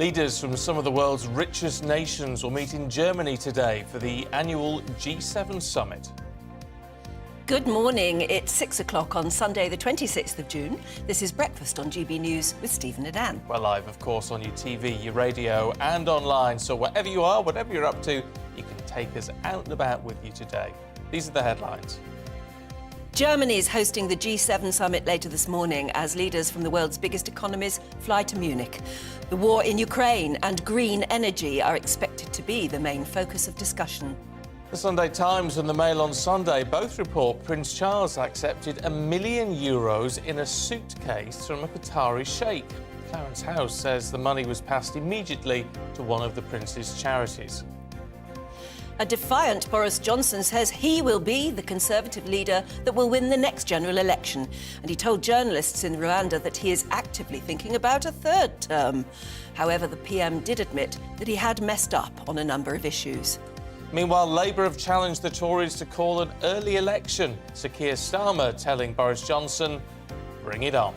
Leaders from some of the world's richest nations will meet in Germany today for the annual G7 summit. Good morning. It's 6 o'clock on Sunday, the 26th of June. This is Breakfast on GB News with Stephen and Anne. We're live, of course, on your TV, your radio and online. So wherever you are, whatever you're up to, you can take us out and about with you today. These are the headlines. Germany is hosting the G7 summit later this morning as leaders from the world's biggest economies fly to Munich. The war in Ukraine and green energy are expected to be the main focus of discussion. The Sunday Times and the Mail on Sunday both report Prince Charles accepted €1 million in a suitcase from a Qatari sheikh. Clarence House says the money was passed immediately to one of the prince's charities. A defiant Boris Johnson says he will be the Conservative leader that will win the next general election. And he told journalists in Rwanda that he is actively thinking about a third term. However, the PM did admit that he had messed up on a number of issues. Meanwhile, Labour have challenged the Tories to call an early election. Sir Keir Starmer telling Boris Johnson, bring it on.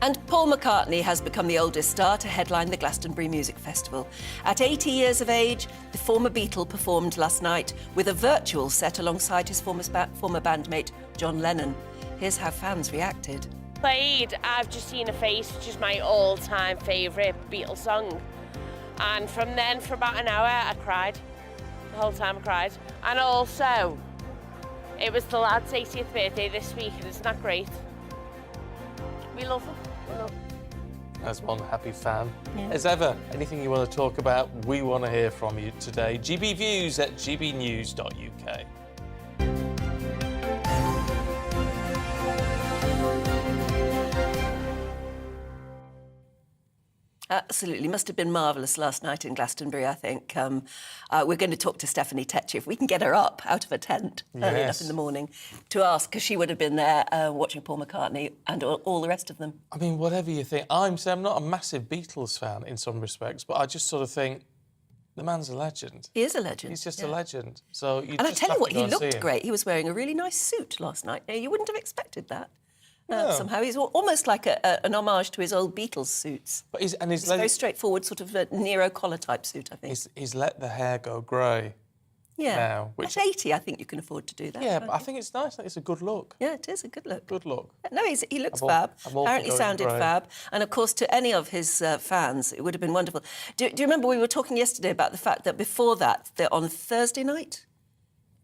And Paul McCartney has become the oldest star to headline the Glastonbury Music Festival. At 80 years of age, the former Beatle performed last night with a virtual set alongside his former bandmate John Lennon. Here's how fans reacted. Played I've Just Seen a Face, which is my all-time favourite Beatles song. And from then, for about an hour, I cried. The whole time I cried. And also, it was the lad's 80th birthday this week, and isn't that great? We love him. As one happy fan. Yeah. As ever, anything you want to talk about, we want to hear from you today. gbviews@gbnews.uk. Absolutely. Must have been marvellous last night in Glastonbury, I think. We're going to talk to Stephanie Tetchy, if we can get her up out of her tent early enough in the morning, to ask, because she would have been there watching Paul McCartney and all the rest of them. I mean, whatever you think. I'm not a massive Beatles fan in some respects, but I just sort of think the man's a legend. He is a legend. He's just a legend. So and I tell you what, he looked great. He was wearing a really nice suit last night. You wouldn't have expected that. Somehow he's almost like an homage to his old Beatles suits. But he's very straightforward, sort of a Nero collar type suit, I think. He's let the hair go grey. Yeah. Now, At 80, I think you can afford to do that. Yeah, but I think it's nice. It's a good look. Yeah, it is a good look. Good look. No, he looks fab. Apparently sounded fab. And of course, to any of his fans, it would have been wonderful. Do you remember we were talking yesterday about the fact that before that, on Thursday night?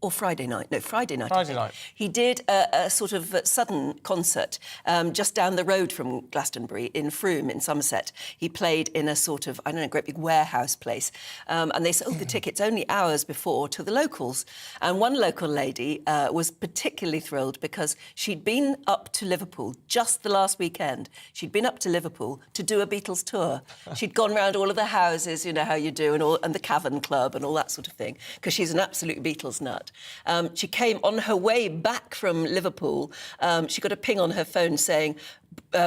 Or Friday night? No, Friday night. Friday night. He did a sort of sudden concert just down the road from Glastonbury in Frome in Somerset. He played in a sort of, I don't know, great big warehouse place. And they sold the tickets only hours before to the locals. And one local lady was particularly thrilled because she'd been up to Liverpool just the last weekend. She'd been up to Liverpool to do a Beatles tour. She'd gone round all of the houses, you know how you do, and the Cavern Club and all that sort of thing, because she's an absolute Beatles nut. She came on her way back from Liverpool. She got a ping on her phone saying,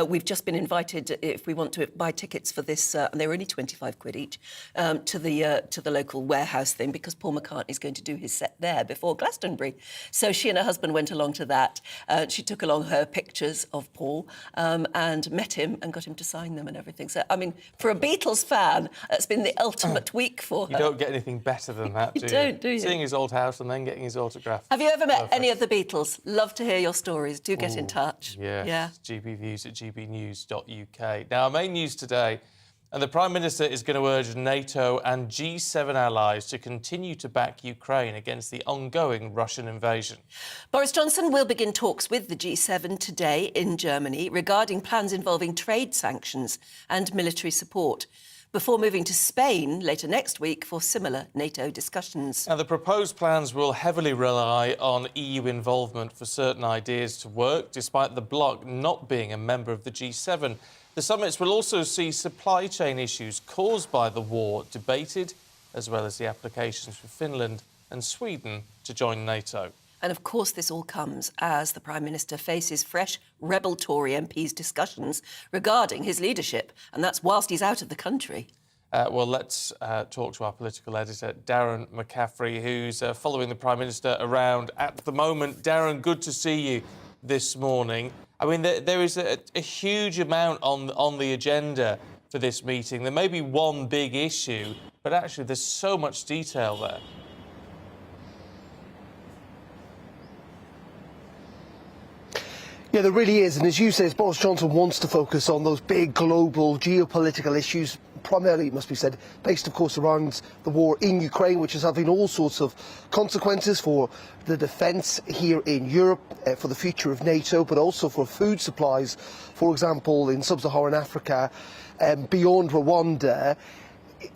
we've just been invited, if we want to buy tickets for this, and they were only 25 quid each, to the local warehouse thing, because Paul McCartney's going to do his set there before Glastonbury. So she and her husband went along to that. She took along her pictures of Paul and met him and got him to sign them and everything. So, I mean, for a Beatles fan, that's been the ultimate week for her. You don't get anything better than that, do you? You don't, do you? Seeing his old house and then getting his autograph. Have you ever met any of the Beatles? Love to hear your stories. Do get in touch. Yes. Yeah. gbviews@gbnews.uk. Now, our main news today, and the Prime Minister is going to urge NATO and G7 allies to continue to back Ukraine against the ongoing Russian invasion. Boris Johnson will begin talks with the G7 today in Germany regarding plans involving trade sanctions and military support, before moving to Spain later next week for similar NATO discussions. Now, the proposed plans will heavily rely on EU involvement for certain ideas to work, despite the bloc not being a member of the G7. The summits will also see supply chain issues caused by the war debated, as well as the applications for Finland and Sweden to join NATO. And of course, this all comes as the Prime Minister faces fresh rebel Tory MPs' discussions regarding his leadership, and that's whilst he's out of the country. Well, let's talk to our political editor, Darren McCaffrey, who's following the Prime Minister around at the moment. Darren, good to see you this morning. I mean, there is a huge amount on the agenda for this meeting. There may be one big issue, but actually there's so much detail there. Yeah, there really is. And as you say, Boris Johnson wants to focus on those big global geopolitical issues, primarily, it must be said, based, of course, around the war in Ukraine, which is having all sorts of consequences for the defence here in Europe, for the future of NATO, but also for food supplies, for example, in sub-Saharan Africa, beyond Rwanda.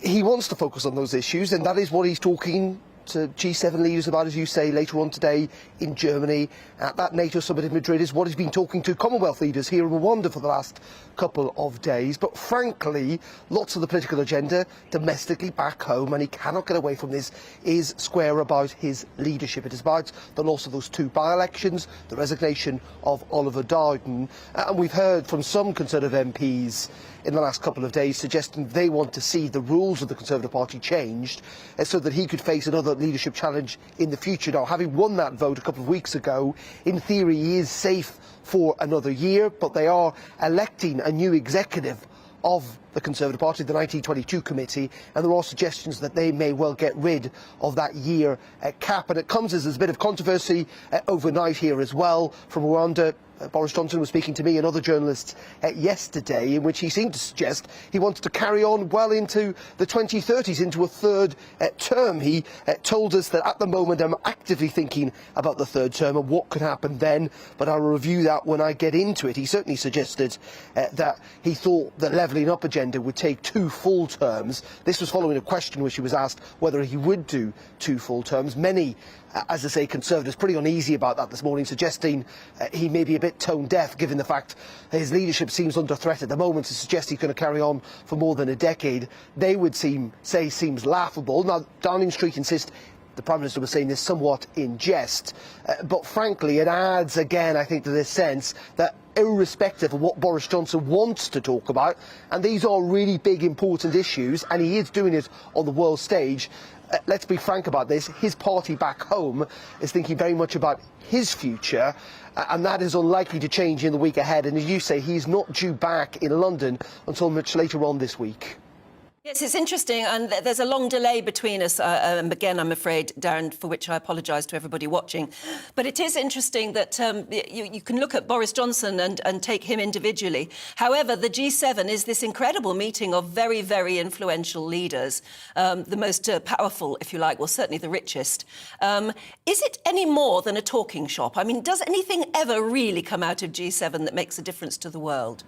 He wants to focus on those issues, and that is what he's talking to G7 leaders about, as you say, later on today in Germany at that NATO summit in Madrid, is what he's been talking to Commonwealth leaders here in Rwanda for the last couple of days. But frankly, lots of the political agenda domestically back home, and he cannot get away from this, is square about his leadership. It is about the loss of those 2 by-elections, the resignation of Oliver Dowden, and we've heard from some Conservative MPs in the last couple of days suggesting they want to see the rules of the Conservative Party changed so that he could face another leadership challenge in the future. Now, having won that vote a couple of weeks ago, in theory he is safe for another year, but they are electing a new executive of the Conservative Party, the 1922 committee, and there are suggestions that they may well get rid of that year cap. And it comes as a bit of controversy overnight here as well from Rwanda. Boris Johnson was speaking to me and other journalists yesterday, in which he seemed to suggest he wants to carry on well into the 2030s, into a third term. He told us that at the moment I'm actively thinking about the third term and what could happen then, but I'll review that when I get into it. He certainly suggested that he thought the levelling up agenda would take 2 full terms. This was following a question which he was asked whether he would do 2 full terms. Many, as I say, Conservatives pretty uneasy about that this morning, suggesting he may be a bit tone deaf, given the fact his leadership seems under threat at the moment. To suggest he's going to carry on for more than a decade, they would say seems laughable. Now, Downing Street insist the Prime Minister was saying this somewhat in jest, but frankly it adds again, I think, to this sense that irrespective of what Boris Johnson wants to talk about, and these are really big important issues and he is doing it on the world stage, let's be frank about this, his party back home is thinking very much about his future, and that is unlikely to change in the week ahead. And as you say, he's not due back in London until much later on this week. Yes, it's interesting, and there's a long delay between us, again, I'm afraid, Darren, for which I apologise to everybody watching. But it is interesting that you can look at Boris Johnson and take him individually. However, the G7 is this incredible meeting of very, very influential leaders, the most powerful, if you like, well, certainly the richest. Is it any more than a talking shop? I mean, does anything ever really come out of G7 that makes a difference to the world?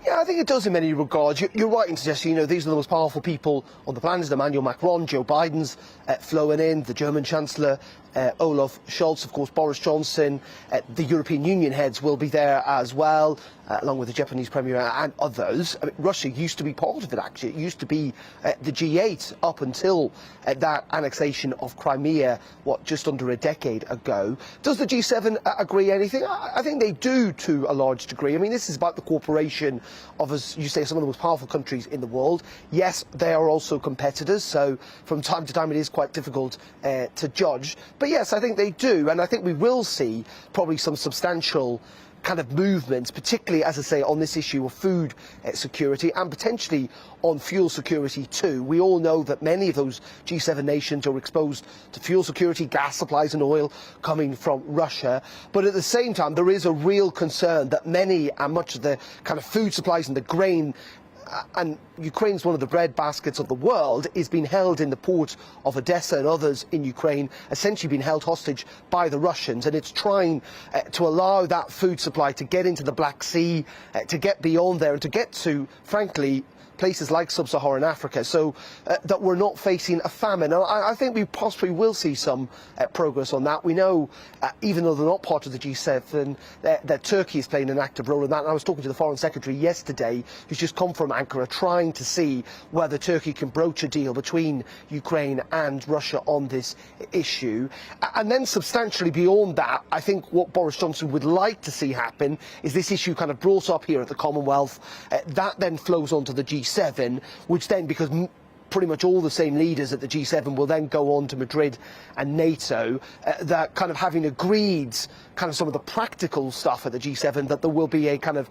Yeah, I think it does in many regards. You're right in suggesting, these are the most powerful people on the planet. Emmanuel Macron, Joe Biden's flowing in, the German Chancellor, Olaf Scholz, of course, Boris Johnson, the European Union heads will be there as well, along with the Japanese Premier and others. I mean, Russia used to be part of it, actually. It used to be the G8 up until that annexation of Crimea, just under a decade ago. Does the G7 agree anything? I think they do to a large degree. I mean, this is about the cooperation of, as you say, some of the most powerful countries in the world. Yes, they are also competitors, so from time to time it is quite difficult to judge. But yes, I think they do, and I think we will see probably some substantial kind of movements, particularly, as I say, on this issue of food security and potentially on fuel security too. We all know that many of those G7 nations are exposed to fuel security, gas supplies and oil coming from Russia. But at the same time, there is a real concern that many and much of the kind of food supplies and the grain, and Ukraine's one of the bread baskets of the world, is being held in the port of Odessa and others in Ukraine, essentially being held hostage by the Russians, and it's trying to allow that food supply to get into the Black Sea, to get beyond there and to get to, frankly, places like sub-Saharan Africa, so that we're not facing a famine. And I think we possibly will see some progress on that. We know, even though they're not part of the G7, that Turkey is playing an active role in that. And I was talking to the Foreign Secretary yesterday, who's just come from Ankara, trying to see whether Turkey can broach a deal between Ukraine and Russia on this issue. And then substantially beyond that, I think what Boris Johnson would like to see happen is this issue kind of brought up here at the Commonwealth. That then flows onto the G7, which then, because many of those G7 nations are exposed to fuel security, gas supplies and oil coming from Russia, and it's trying to allow that food supply to get into the Black Sea, to get beyond there and to get to, frankly, places like sub-Saharan Africa, so that we're not facing a famine. And I think we possibly will see some progress on that. We know, even though they're not part of the G7, that Turkey is playing an active role in that. And I was talking to the Foreign Secretary yesterday, who's just come from Ankara, trying to see whether Turkey can broach a deal between Ukraine and Russia on this issue. And then substantially beyond that, I think what Boris Johnson would like to see happen is this issue kind of brought up here at the Commonwealth. That then flows onto the G7, pretty much all the same leaders at the G7 will then go on to Madrid and NATO, that kind of having agreed kind of some of the practical stuff at the G7, that there will be a kind of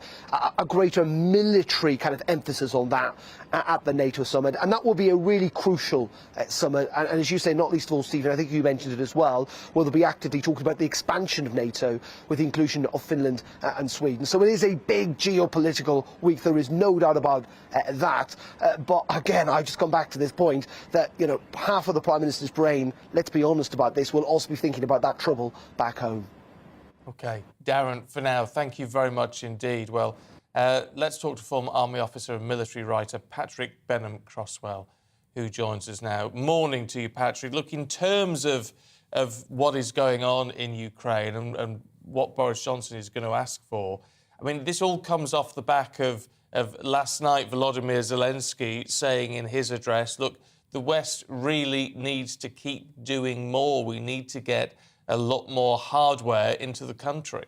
a greater military kind of emphasis on that at the NATO summit, and that will be a really crucial summit. And as you say, not least of all, Stephen, I think you mentioned it as well, where they'll be actively talking about the expansion of NATO with the inclusion of Finland and Sweden. So it is a big geopolitical week. There is no doubt about that. But again, I've just come back to this point that, you know, half of the Prime Minister's brain, let's be honest about this, will also be thinking about that trouble back home. OK. Darren, for now, thank you very much indeed. Well, let's talk to former Army officer and military writer Patrick Benham-Crosswell, who joins us now. Morning to you, Patrick. Look, in terms of what is going on in Ukraine and what Boris Johnson is going to ask for, I mean, this all comes off the back of last night Volodymyr Zelensky saying in his address, look, the West really needs to keep doing more. We need to get a lot more hardware into the country.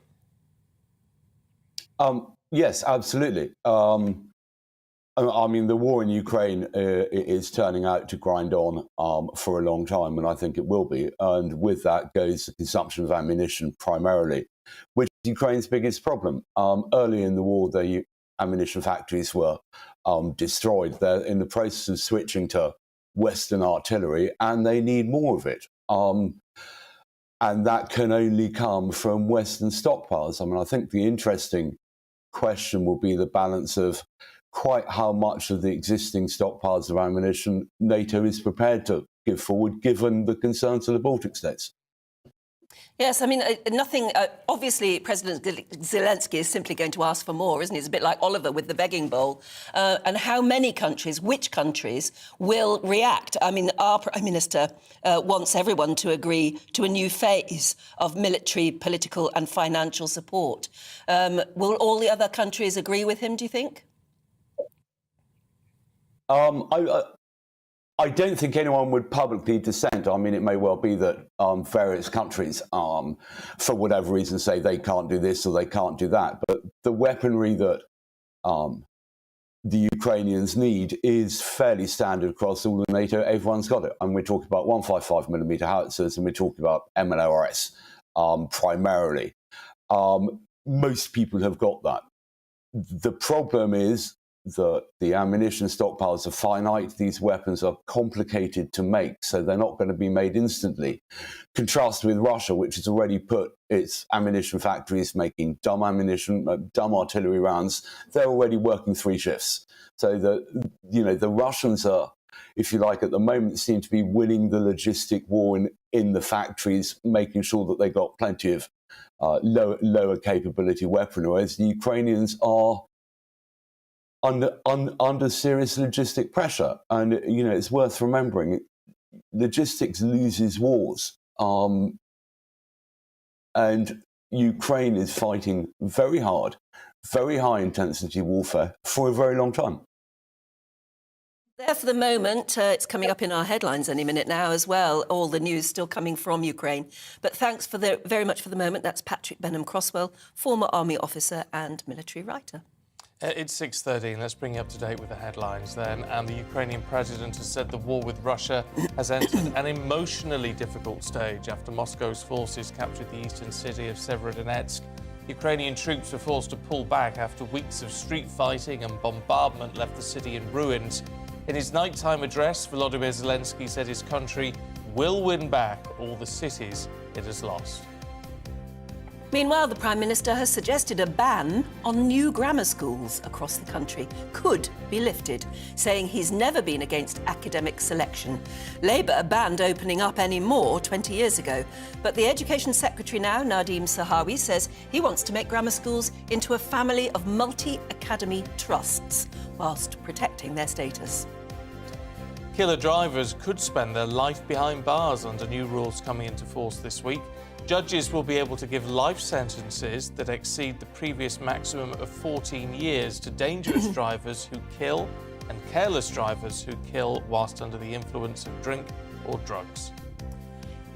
Yes, absolutely. I mean, the war in Ukraine is turning out to grind on for a long time, and I think it will be. And with that goes the consumption of ammunition primarily, which is Ukraine's biggest problem. Early in the war, the ammunition factories were destroyed. They're in the process of switching to Western artillery, and they need more of it. And that can only come from Western stockpiles. I mean, I think the interesting question will be the balance of quite how much of the existing stockpiles of ammunition NATO is prepared to give forward, given the concerns of the Baltic states. Yes, I mean, nothing... obviously, President Zelensky is simply going to ask for more, isn't he? It's a bit like Oliver with the begging bowl. And how many countries, which countries, will react? I mean, our Prime Minister wants everyone to agree to a new phase of military, political and financial support. Will all the other countries agree with him, do you think? I don't think anyone would publicly dissent. I mean, it may well be that various countries, for whatever reason, say they can't do this or they can't do that. But the weaponry that the Ukrainians need is fairly standard across all of NATO. Everyone's got it. And we're talking about 155mm howitzers, and we're talking about MLRS primarily. Most people have got that. The problem is that the ammunition stockpiles are finite. These weapons are complicated to make, so they're not going to be made instantly. Contrasted with Russia, which has already put its ammunition factories making dumb ammunition, dumb artillery rounds. They're already working 3 shifts. So the Russians are, if you like, at the moment seem to be winning the logistic war in the factories, making sure that they got plenty of lower capability weaponry, whereas the Ukrainians are under serious logistic pressure. And, you know, it's worth remembering, logistics loses wars. And Ukraine is fighting very hard, very high intensity warfare for a very long time. There for the moment. It's coming up in our headlines any minute now as well. All the news still coming from Ukraine. But thanks very much for the moment. That's Patrick Benham-Crosswell, former army officer and military writer. It's 6:30. Let's bring you up to date with the headlines then. And the Ukrainian president has said the war with Russia has entered an emotionally difficult stage after Moscow's forces captured the eastern city of Severodonetsk. Ukrainian troops were forced to pull back after weeks of street fighting and bombardment left the city in ruins. In his nighttime address, Volodymyr Zelensky said his country will win back all the cities it has lost. Meanwhile, the Prime Minister has suggested a ban on new grammar schools across the country could be lifted, saying he's never been against academic selection. Labour banned opening up any more 20 years ago. But the Education Secretary now, Nadeem Sahawi, says he wants to make grammar schools into a family of multi-academy trusts, whilst protecting their status. Killer drivers could spend their life behind bars under new rules coming into force this week. Judges will be able to give life sentences that exceed the previous maximum of 14 years to dangerous drivers who kill and careless drivers who kill whilst under the influence of drink or drugs.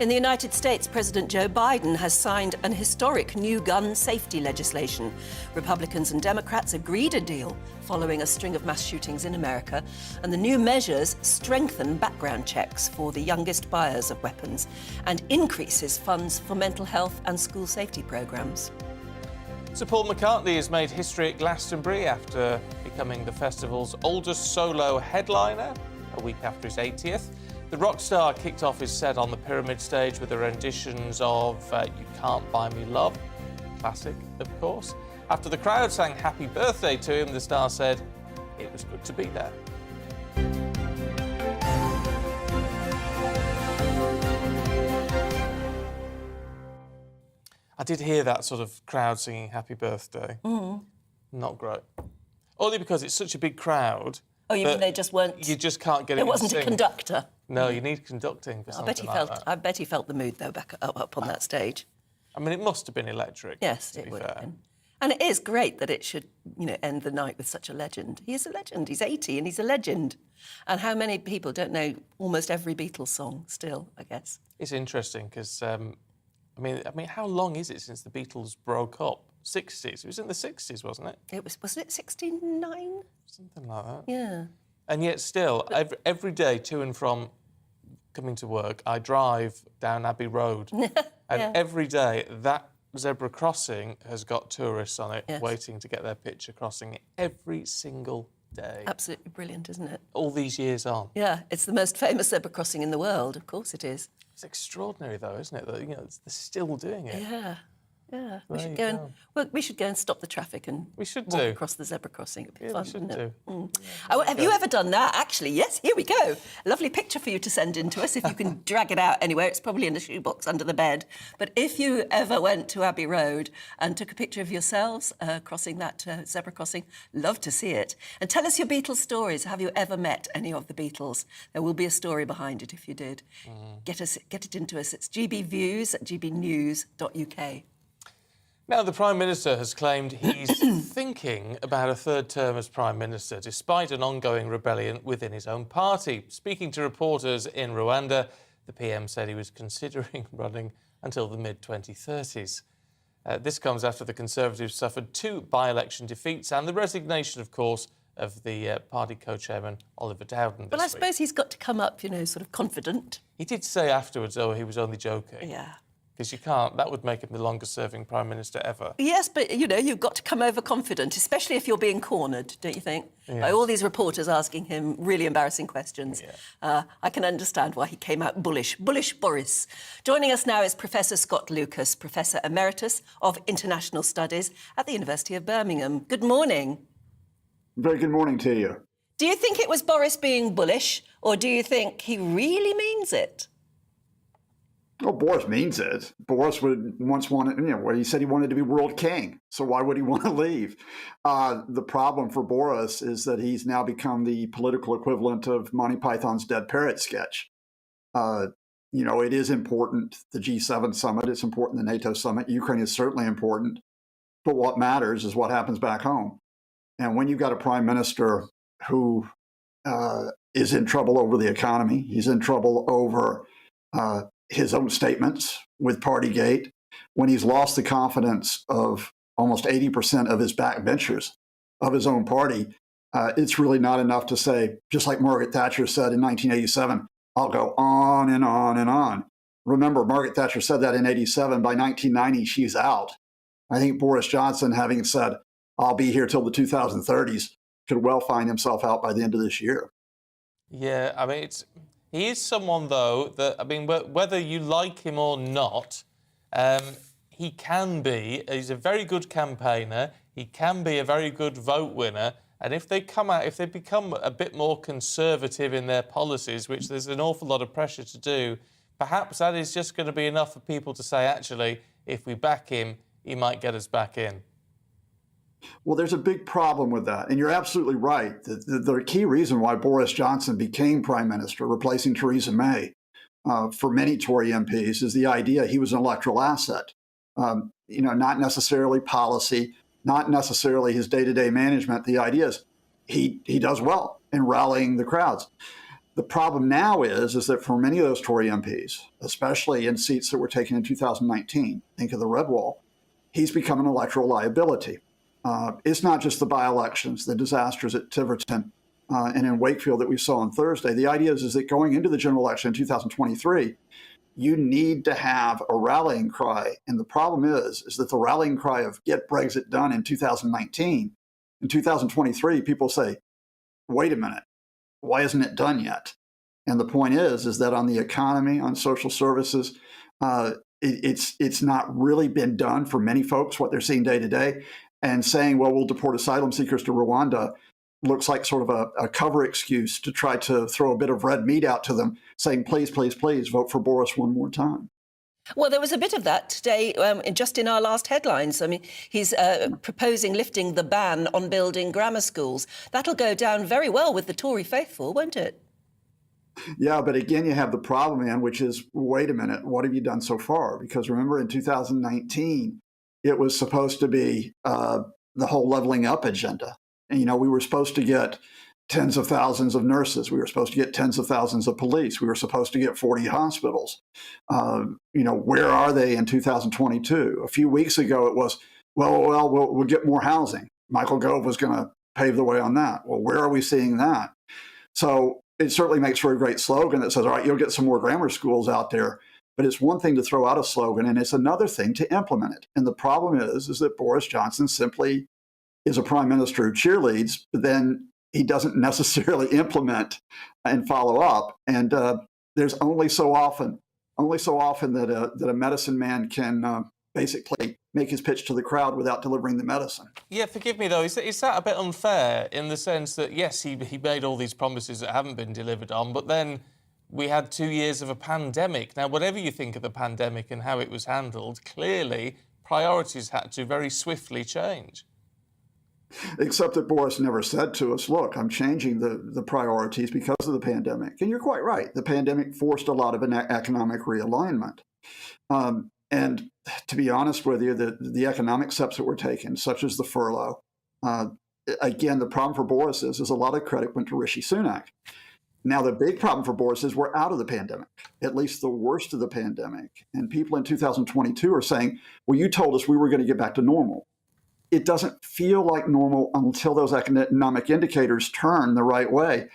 In the United States, President Joe Biden has signed an historic new gun safety legislation. Republicans and Democrats agreed a deal following a string of mass shootings in America, and the new measures strengthen background checks for the youngest buyers of weapons and increases funds for mental health and school safety programs. Sir Paul McCartney has made history at Glastonbury after becoming the festival's oldest solo headliner a week after his 80th. The rock star kicked off his set on the Pyramid stage with the renditions of You Can't Buy Me Love, classic, of course. After the crowd sang happy birthday to him, the star said it was good to be there. I did hear that sort of crowd singing happy birthday. Not great. Only because it's such a big crowd. Oh, you mean they just weren't... You just can't get it. There wasn't a conductor. No, you need conducting for something like that. I bet he felt the mood, though, up on that stage. I mean, it must have been electric. Yes, it would have been. And it is great that it should, end the night with such a legend. He is a legend. He's 80 and he's a legend. And how many people don't know almost every Beatles song still, I guess? It's interesting because, I mean, how long is it since the Beatles broke up? 60s. It was in the 60s, wasn't it? Wasn't it 69? Something like that. Yeah. And yet still, every day to and from coming to work, I drive down Abbey Road. And every day, that zebra crossing has got tourists on it waiting to get their picture crossing it every single day. Absolutely brilliant, isn't it? All these years on. Yeah, it's the most famous zebra crossing in the world. Of course it is. It's extraordinary, though, isn't it? That, they're still doing it. Yeah. Yeah, we should go and stop the traffic and walk across the zebra crossing. It'd be fun, we should wouldn't it? do. Have you ever done that? Actually, yes, here we go. A lovely picture for you to send in to us if you can drag it out anywhere. It's probably in a shoebox under the bed. But if you ever went to Abbey Road and took a picture of yourselves crossing that zebra crossing, love to see it. And tell us your Beatles stories. Have you ever met any of the Beatles? There will be a story behind it if you did. Get it into us. It's gbviews at gbnews.uk. Now, the Prime Minister has claimed he's thinking about a third term as Prime Minister, despite an ongoing rebellion within his own party. Speaking to reporters in Rwanda, the PM said he was considering running until the mid-2030s. This comes after the Conservatives suffered 2 by-election defeats and the resignation, of course, of the party co-chairman, Oliver Dowden, Well, I suppose he's got to come up, sort of confident. He did say afterwards, he was only joking. Yeah. Because you can't, that would make him the longest-serving Prime Minister ever. Yes, but, you've got to come over confident, especially if you're being cornered, don't you think? Yes. By all these reporters asking him really embarrassing questions. Yeah. I can understand why he came out bullish. Bullish Boris. Joining us now is Professor Scott Lucas, Professor Emeritus of International Studies at the University of Birmingham. Good morning. Very good morning to you. Do you think it was Boris being bullish, or do you think he really means it? Well, Boris means it. Boris would once wanted, he said he wanted to be world king. So why would he want to leave? The problem for Boris is that he's now become the political equivalent of Monty Python's Dead Parrot sketch. It is important, the G7 summit, it's important, the NATO summit. Ukraine is certainly important. But what matters is what happens back home. And when you've got a prime minister who is in trouble over the economy, he's in trouble over his own statements with Partygate, when he's lost the confidence of almost 80% of his backbenchers of his own party, it's really not enough to say, just like Margaret Thatcher said in 1987, I'll go on and on and on. Remember, Margaret Thatcher said that in 87. By 1990, she's out. I think Boris Johnson, having said, I'll be here till the 2030s, could well find himself out by the end of this year. Yeah, he is someone, though, that, whether you like him or not, he's a very good campaigner, he can be a very good vote winner, and if they become a bit more conservative in their policies, which there's an awful lot of pressure to do, perhaps that is just going to be enough for people to say, actually, if we back him, he might get us back in. Well, there's a big problem with that. And you're absolutely right. The key reason why Boris Johnson became prime minister, replacing Theresa May, for many Tory MPs, is the idea he was an electoral asset. Not necessarily policy, not necessarily his day-to-day management. The idea is he does well in rallying the crowds. The problem now is that for many of those Tory MPs, especially in seats that were taken in 2019, think of the Red Wall, he's become an electoral liability. It's not just the by-elections, the disasters at Tiverton and in Wakefield that we saw on Thursday. The idea is that going into the general election in 2023, you need to have a rallying cry. And the problem is that the rallying cry of get Brexit done in 2019, in 2023, people say, wait a minute, why isn't it done yet? And the point is that on the economy, on social services, it's not really been done for many folks, what they're seeing day to day. And saying, well, we'll deport asylum seekers to Rwanda looks like sort of a cover excuse to try to throw a bit of red meat out to them, saying, please, please, please vote for Boris one more time. Well, there was a bit of that today, just in our last headlines. I mean, he's proposing lifting the ban on building grammar schools. That'll go down very well with the Tory faithful, won't it? Yeah, but again, you have the problem, Anne, which is, wait a minute, what have you done so far? Because remember, in 2019, it was supposed to be the whole leveling up agenda. And, you know, we were supposed to get tens of thousands of nurses. We were supposed to get tens of thousands of police. We were supposed to get 40 hospitals. You know, where are they in 2022? A few weeks ago, it was, we'll get more housing. Michael Gove was going to pave the way on that. Well, where are we seeing that? So it certainly makes for a great slogan that says, all right, you'll get some more grammar schools out there. But it's one thing to throw out a slogan, and it's another thing to implement it. And the problem is that Boris Johnson simply is a prime minister who cheerleads, but then he doesn't necessarily implement and follow up. And there's only so often that a medicine man can basically make his pitch to the crowd without delivering the medicine. Yeah, forgive me, though. Is that a bit unfair in the sense that, yes, he made all these promises that haven't been delivered on, but then we had 2 years of a pandemic. Now, whatever you think of the pandemic and how it was handled, clearly priorities had to very swiftly change. Except that Boris never said to us, look, I'm changing the priorities because of the pandemic. And you're quite right. The pandemic forced a lot of an economic realignment. And to be honest with you, the economic steps that were taken, such as the furlough, again, the problem for Boris is a lot of credit went to Rishi Sunak. Now, the big problem for Boris is we're out of the pandemic, at least the worst of the pandemic. And people in 2022 are saying, well, you told us we were going to get back to normal. It doesn't feel like normal until those economic indicators turn the right way.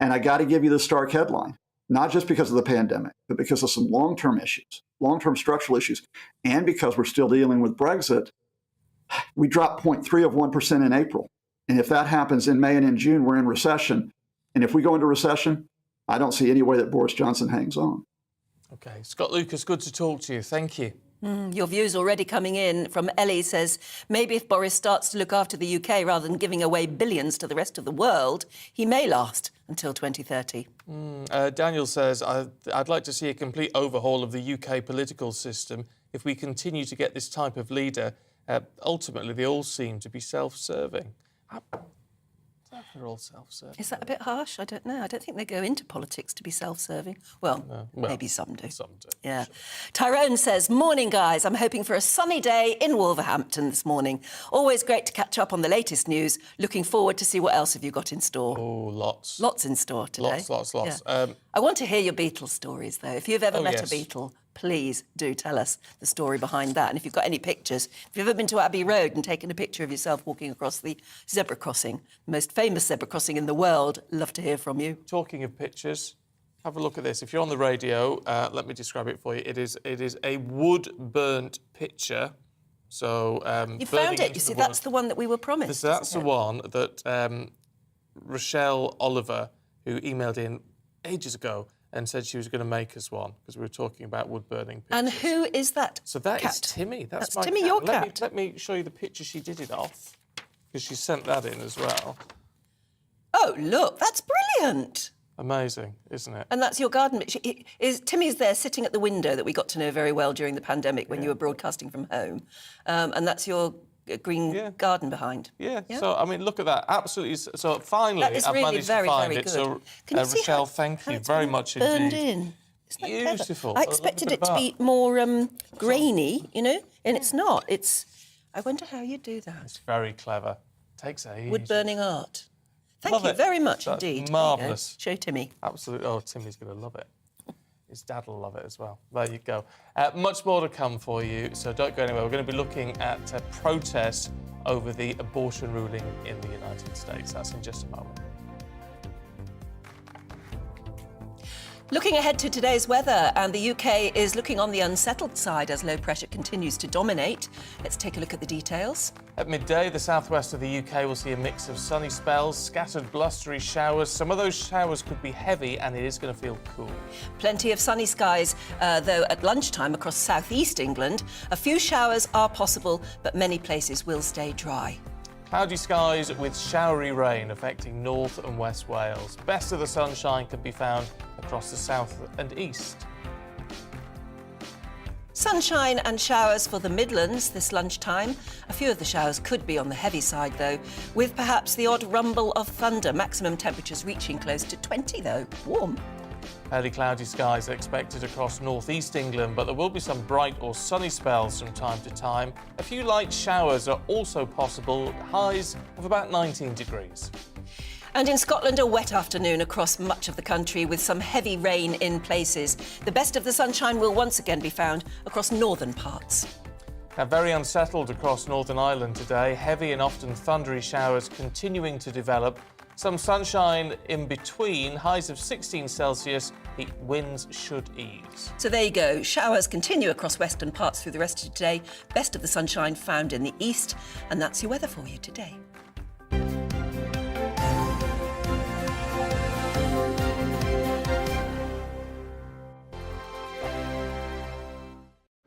And I got to give you the stark headline, not just because of the pandemic, but because of some long-term issues, long-term structural issues, and because we're still dealing with Brexit. We dropped 0.3% in April. And if that happens in May and in June, we're in recession. And if we go into recession, I don't see any way that Boris Johnson hangs on. OK. Scott Lucas, good to talk to you. Thank you. Your views already coming in from Ellie says, maybe if Boris starts to look after the UK rather than giving away billions to the rest of the world, he may last until 2030. Daniel says, I'd like to see a complete overhaul of the UK political system. If we continue to get this type of leader, ultimately they all seem to be self-serving. They're all self-serving. Is that a bit harsh? I don't know. I don't think they go into politics to be self-serving. Well, maybe some do. Some do. Yeah. Tyrone says, morning, guys. I'm hoping for a sunny day in Wolverhampton this morning. Always great to catch up on the latest news. Looking forward to see what else have you got in store. Oh, lots. Lots in store today. Lots. Yeah. I want to hear your Beatles stories, though. If you've ever met yes. a Beatle, please do tell us the story behind that. And if you've got any pictures, if you've ever been to Abbey Road and taken a picture of yourself walking across the zebra crossing, the most famous zebra crossing in the world, love to hear from you. Talking of pictures, have a look at this. If you're on the radio, let me describe it for you. It is a wood-burnt picture. So you found it. You see, that's the one that we were promised. So that's the one that Rochelle Oliver, who emailed in ages ago, and said she was going to make us one because we were talking about wood-burning pictures. And who is that? So that cat? is Timmy. That's Timmy, cat. your cat. Let me show you the picture she did it off, because she sent that in as well. Oh, look, that's brilliant. Amazing, isn't it? And that's your garden. Timmy's there sitting at the window that we got to know very well during the pandemic when you were broadcasting from home. And that's your green garden behind. Yeah. So, I mean, look at that. Absolutely. So, finally, I've really managed very, to find very it. Good. So, Can you see Rochelle, thank you very much burned indeed. In. Isn't that Beautiful. Clever? I expected it to be more grainy, you know, and it's not. I wonder how you do that. It's very clever. Takes ages. Wood-burning art. Thank Love you it. very much That's indeed. marvellous. Show Timmy. Absolutely. Oh, Timmy's going to love it. His dad will love it as well. There you go. Much more to come for you, so don't go anywhere. We're going to be looking at protests over the abortion ruling in the United States. That's in just a moment. Looking ahead to today's weather, and the UK is looking on the unsettled side as low pressure continues to dominate. Let's take a look at the details. At midday, the southwest of the UK will see a mix of sunny spells, scattered blustery showers. Some of those showers could be heavy, and it is going to feel cool. Plenty of sunny skies, though at lunchtime across southeast England. A few showers are possible, but many places will stay dry. Cloudy skies with showery rain affecting North and West Wales. Best of the sunshine can be found across the south and east. Sunshine and showers for the Midlands this lunchtime. A few of the showers could be on the heavy side, though, with perhaps the odd rumble of thunder. Maximum temperatures reaching close to 20, though. Warm. Fairly cloudy skies are expected across northeast England, but there will be some bright or sunny spells from time to time. A few light showers are also possible, highs of about 19 degrees. And in Scotland, a wet afternoon across much of the country with some heavy rain in places. The best of the sunshine will once again be found across northern parts. Now, very unsettled across Northern Ireland today. Heavy and often thundery showers continuing to develop. Some sunshine in between, highs of 16 Celsius. The winds should ease. So there you go. Showers continue across western parts through the rest of today. Best of the sunshine found in the east. And that's your weather for you today.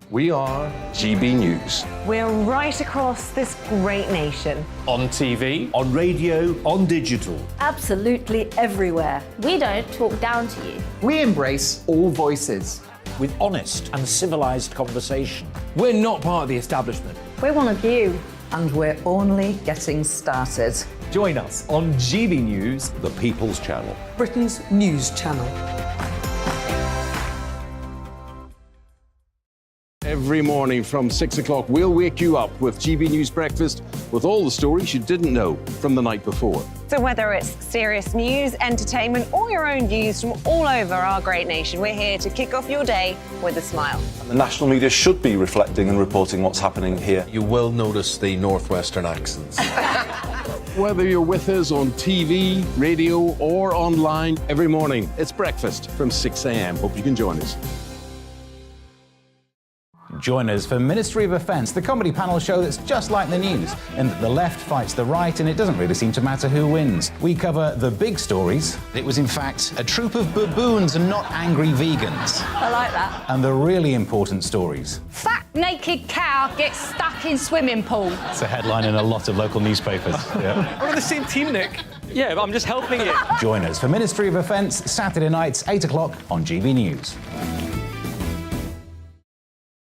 We are GB News. We're right across this great nation. On TV, On radio, on digital. Absolutely everywhere. We don't talk down to you. We embrace all voices. With honest and civilised conversation. We're not part of the establishment. We're one of you. And we're only getting started. Join us on GB News, The People's Channel. Britain's news channel. Every morning from 6 o'clock, we'll wake you up with GB News Breakfast with all the stories you didn't know from the night before. So whether it's serious news, entertainment, or your own views from all over our great nation, we're here to kick off your day with a smile. The national media should be reflecting and reporting what's happening here. You will notice the northwestern accents. Whether you're with us on TV, radio, or online, every morning, it's breakfast from 6 a.m. Hope you can join us. Join us for Ministry of Offence, the comedy panel show that's just like the news, in that the left fights the right and it doesn't really seem to matter who wins. We cover the big stories. It was in fact a troop of baboons and not angry vegans. I like that. And the really important stories. Fat naked cow gets stuck in swimming pool. It's a headline in a lot of local newspapers. Yeah. We're on the same team, Nick. Yeah, but I'm just helping you. Join us for Ministry of Offence, Saturday nights, 8 o'clock on GB News.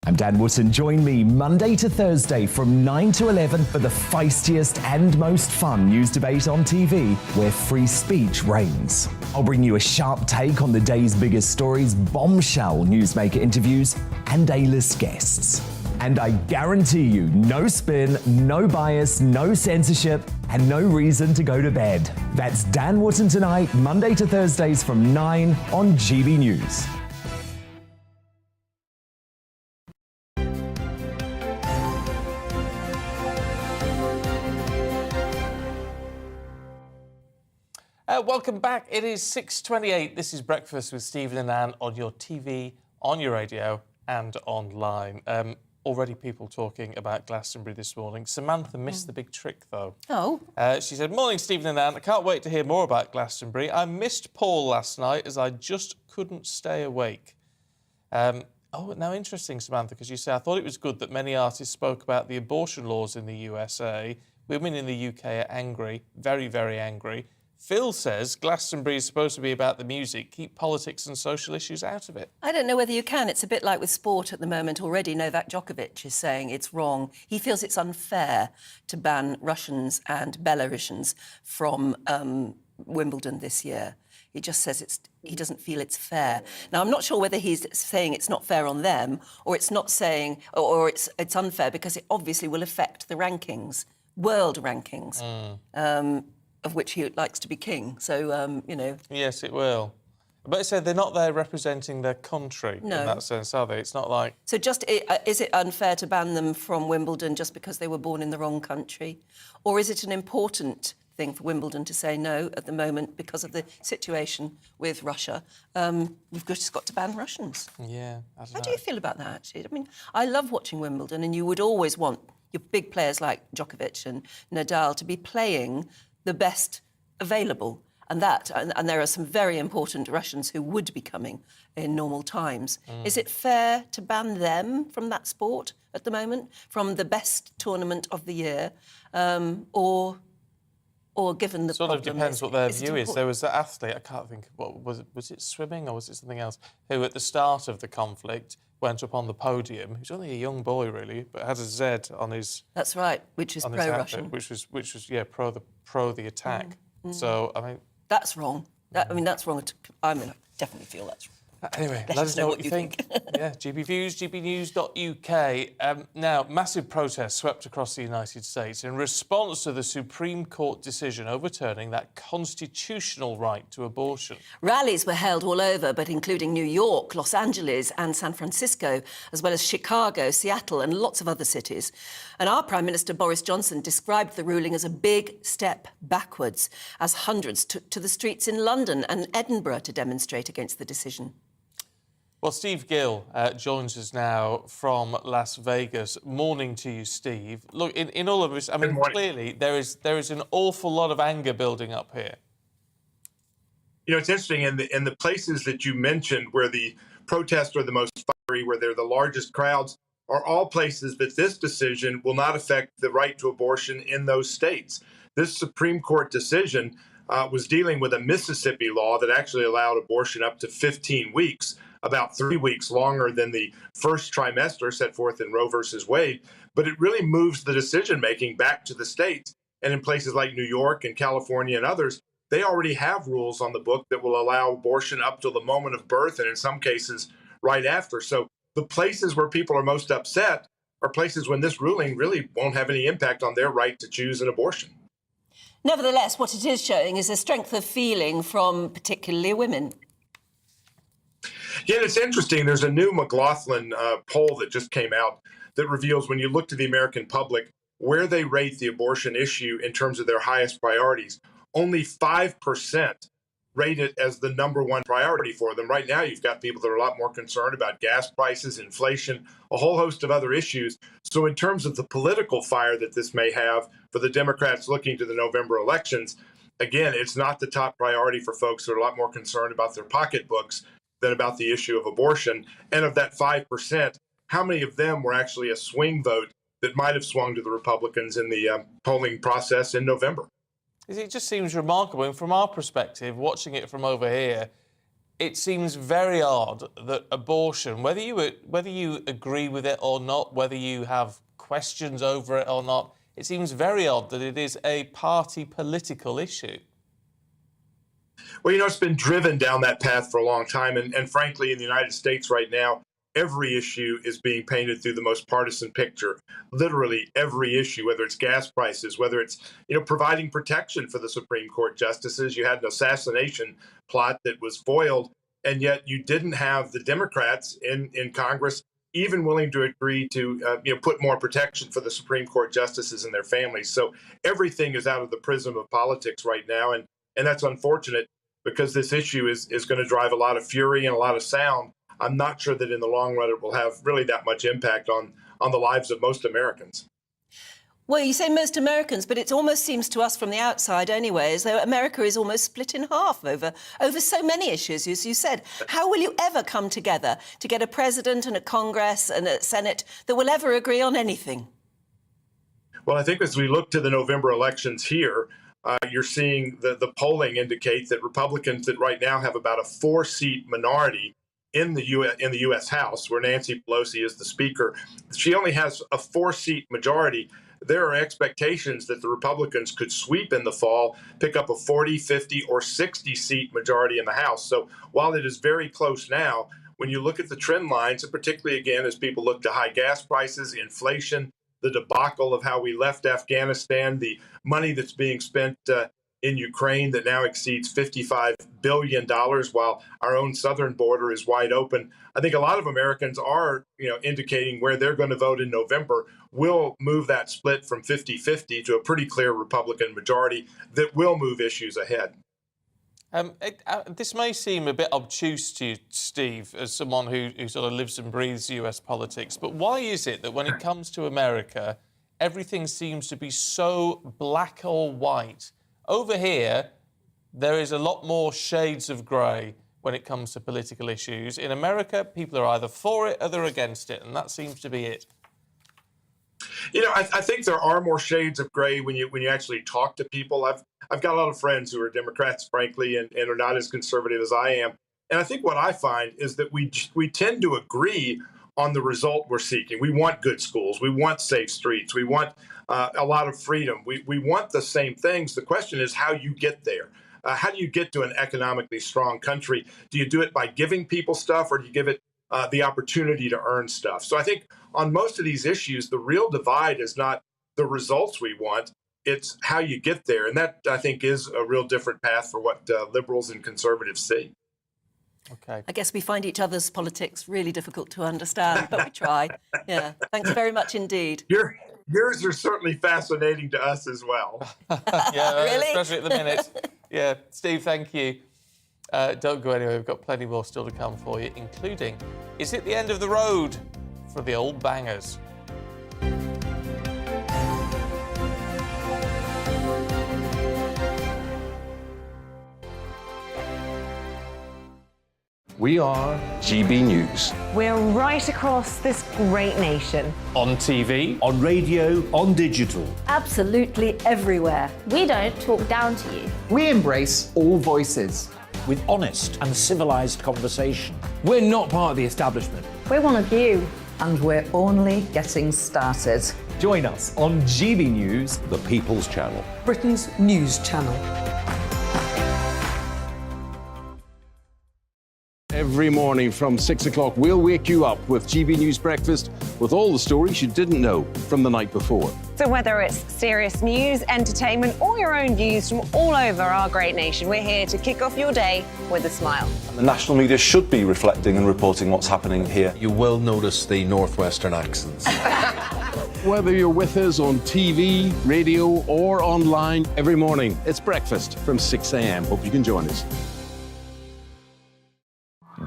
I'm Dan Wootton. Join me Monday to Thursday from 9 to 11 for the feistiest and most fun news debate on TV, where free speech reigns. I'll bring you a sharp take on the day's biggest stories, bombshell newsmaker interviews, and A-list guests. And I guarantee you, no spin, no bias, no censorship, and no reason to go to bed. That's Dan Wootton tonight, Monday to Thursdays from 9 on GB News. Welcome back. It is 6:28. This is Breakfast with Stephen and Anne on your TV, on your radio and online. Already people talking about Glastonbury this morning. Samantha missed the big trick, though. Oh. She said, "Morning, Stephen and Anne. I can't wait to hear more about Glastonbury. I missed Paul last night as I just couldn't stay awake." Now interesting, Samantha, because you say, I thought it was good that many artists spoke about the abortion laws in the USA. Women in the UK are angry, very, very angry. Phil says Glastonbury is supposed to be about the music. Keep politics and social issues out of it. I don't know whether you can. It's a bit like with sport at the moment already. Novak Djokovic is saying it's wrong. He feels it's unfair to ban Russians and Belarusians from Wimbledon this year. He just says he doesn't feel it's fair. Now, I'm not sure whether he's saying it's not fair on them or it's not saying, or it's unfair because it obviously will affect the rankings, world rankings. of which he likes to be king. So, you know. Yes, it will. But I said they're not there representing their country in that sense, are they? It's not like... So just, is it unfair to ban them from Wimbledon just because they were born in the wrong country? Or is it an important thing for Wimbledon to say no at the moment because of the situation with Russia? We've just got to ban Russians. Yeah, I don't know. How do you feel about that, actually? I mean, I love watching Wimbledon, and you would always want your big players like Djokovic and Nadal to be playing the best available. And there are some very important Russians who would be coming in normal times. Is it fair to ban them from that sport at the moment, from the best tournament of the year, or given the sort of depends what their view is. There was that athlete, I can't think, what was it swimming or was it something else, who at the start of the conflict went up on the podium. He's only a young boy, really, but had a Z on his... That's right, which is pro-Russian. Which was pro the attack. So, I mean... That's wrong. I mean, that's wrong. I mean, I definitely feel that's wrong. Anyway, let us know what you think. Yeah, GB Views, gbnews.uk. Now, massive protests swept across the United States in response to the Supreme Court decision overturning that constitutional right to abortion. Rallies were held all over, but including New York, Los Angeles and San Francisco, as well as Chicago, Seattle and lots of other cities. And our Prime Minister, Boris Johnson, described the ruling as a big step backwards, as hundreds took to the streets in London and Edinburgh to demonstrate against the decision. Well, Steve Gill joins us now from Las Vegas. Morning to you, Steve. Look, in all of this, I mean, clearly there is an awful lot of anger building up here. You know, it's interesting, in the places that you mentioned where the protests are the most fiery, where they're the largest crowds, are all places that this decision will not affect the right to abortion in those states. This Supreme Court decision was dealing with a Mississippi law that actually allowed abortion up to 15 weeks. About 3 weeks longer than the first trimester set forth in Roe versus Wade. But it really moves the decision-making back to the states. And in places like New York and California and others, they already have rules on the book that will allow abortion up till the moment of birth, and in some cases, right after. So the places where people are most upset are places when this ruling really won't have any impact on their right to choose an abortion. Nevertheless, what it is showing is a strength of feeling from particularly women. Yeah, it's interesting. There's a new McLaughlin poll that just came out that reveals when you look to the American public where they rate the abortion issue in terms of their highest priorities, only 5% rate it as the #1 priority for them. Right now, you've got people that are a lot more concerned about gas prices, inflation, a whole host of other issues. So in terms of the political fire that this may have for the Democrats looking to the November elections, again, it's not the top priority for folks that are a lot more concerned about their pocketbooks than about the issue of abortion. And of that 5%, how many of them were actually a swing vote that might have swung to the Republicans in the polling process in November? It just seems remarkable. And from our perspective, watching it from over here, it seems very odd that abortion, whether you agree with it or not, whether you have questions over it or not, it seems very odd that it is a party political issue. Well, you know, it's been driven down that path for a long time. And frankly, in the United States right now, every issue is being painted through the most partisan picture. Literally every issue, whether it's gas prices, whether it's, you know, providing protection for the Supreme Court justices. You had an assassination plot that was foiled, and yet you didn't have the Democrats in Congress even willing to agree to put more protection for the Supreme Court justices and their families. So everything is out of the prism of politics right now. And that's unfortunate because this issue is going to drive a lot of fury and a lot of sound. I'm not sure that in the long run it will have really that much impact on the lives of most Americans. Well, you say most Americans, but it almost seems to us from the outside anyway, as though America is almost split in half over so many issues, as you said. How will you ever come together to get a president and a Congress and a Senate that will ever agree on anything? Well, I think as we look to the November elections here, you're seeing the polling indicate that Republicans that right now have about a 4-seat minority in the U.S. House, where Nancy Pelosi is the Speaker, she only has a 4-seat majority. There are expectations that the Republicans could sweep in the fall, pick up a 40, 50, or 60-seat majority in the House. So while it is very close now, when you look at the trend lines, and particularly, again, as people look to high gas prices, inflation, the debacle of how we left Afghanistan, the money that's being spent in Ukraine that now exceeds $55 billion, while our own southern border is wide open. I think a lot of Americans are, indicating where they're going to vote in November will move that split from 50-50 to a pretty clear Republican majority that will move issues ahead. This may seem a bit obtuse to you, Steve, as someone who sort of lives and breathes US politics, but why is it that when it comes to America, everything seems to be so black or white? Over here, there is a lot more shades of grey when it comes to political issues. In America, people are either for it or they're against it, and that seems to be it. I think there are more shades of gray when you actually talk to people. I've got a lot of friends who are Democrats, frankly, and are not as conservative as I am. And I think what I find is that we tend to agree on the result we're seeking. We want good schools. We want safe streets. We want a lot of freedom. We want the same things. The question is how you get there. How do you get to an economically strong country? Do you do it by giving people stuff, or do you give it the opportunity to earn stuff? So I think on most of these issues, the real divide is not the results we want, it's how you get there. And that, I think, is a real different path for what liberals and conservatives see. Okay. I guess we find each other's politics really difficult to understand, but we try. Yeah. Thanks very much indeed. Yours are certainly fascinating to us as well. Yeah, Really? Especially at the minute. Yeah. Steve, thank you. Don't go anywhere. We've got plenty more still to come for you, including, is it the end of the road for the old bangers? We are GB News. We're right across this great nation. On TV, On radio, on digital. Absolutely everywhere. We don't talk down to you. we embrace all voices. With honest and civilised conversation. We're not part of the establishment. We're one of you. And we're only getting started. Join us on GB News, The People's Channel. Britain's news channel. Every morning from 6 o'clock, we'll wake you up with GB News Breakfast with all the stories you didn't know from the night before. So whether it's serious news, entertainment, or your own views from all over our great nation, we're here to kick off your day with a smile. The national media should be reflecting and reporting what's happening here. You will notice the northwestern accents. Whether you're with us on TV, radio, or online, every morning, it's breakfast from 6 a.m. Hope you can join us.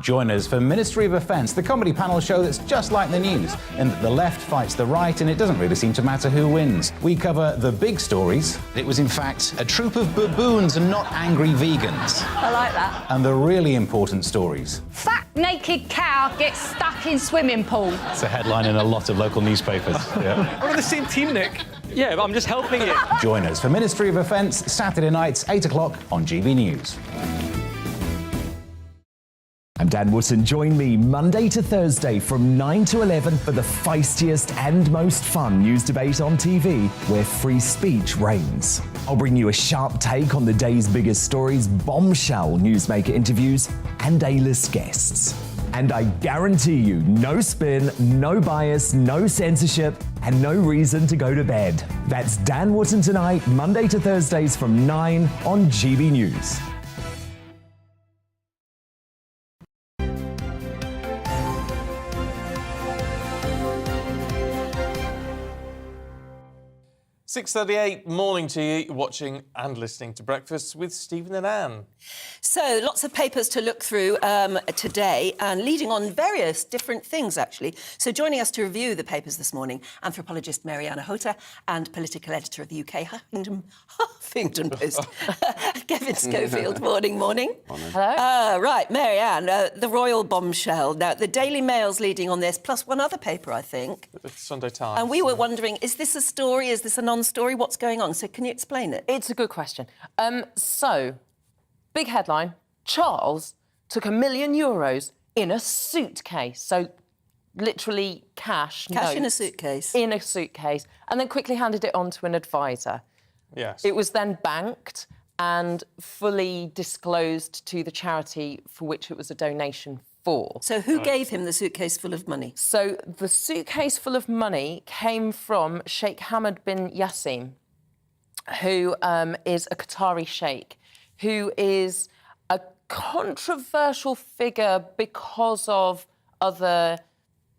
Join us for Ministry of Defence, the comedy panel show that's just like the news, in that the left fights the right and it doesn't really seem to matter who wins. We cover the big stories. It was in fact a troop of baboons and not angry vegans. I like that. And the really important stories. Fat naked cow gets stuck in swimming pool. It's a headline in a lot of local newspapers. Yeah. We're on the same team, Nick. Yeah, but I'm just helping you. Join us for Ministry of Defence, Saturday nights, 8 o'clock on GB News. I'm Dan Wootton. Join me Monday to Thursday from 9 to 11 for the feistiest and most fun news debate on TV, where free speech reigns. I'll bring you a sharp take on the day's biggest stories, bombshell newsmaker interviews, and A-list guests. And I guarantee you, no spin, no bias, no censorship, and no reason to go to bed. That's Dan Wootton tonight, Monday to Thursdays from 9 on GB News. .38, morning to you, watching and listening to Breakfast with Stephen and Anne. So, lots of papers to look through today, and leading on various different things, actually. So, joining us to review the papers this morning, anthropologist Mariana Hota and political editor of the UK Huffington Post, Kevin Schofield. Morning. Hello. Right, Marianne, the royal bombshell. Now, the Daily Mail's leading on this, plus one other paper, I think. The Sunday Times. And we were wondering, is this a story? Is this a non-story? What's going on? So can you explain it? It's a good question. So, big headline, Charles took €1 million in a suitcase. So, literally cash Cash in a notes suitcase. In a suitcase. And then quickly handed it on to an advisor. Yes. It was then banked and fully disclosed to the charity for which it was a donation for. So who gave him the suitcase full of money? So the suitcase full of money came from Sheikh Hamad bin Yassim, who is a Qatari sheikh, who is a controversial figure because of other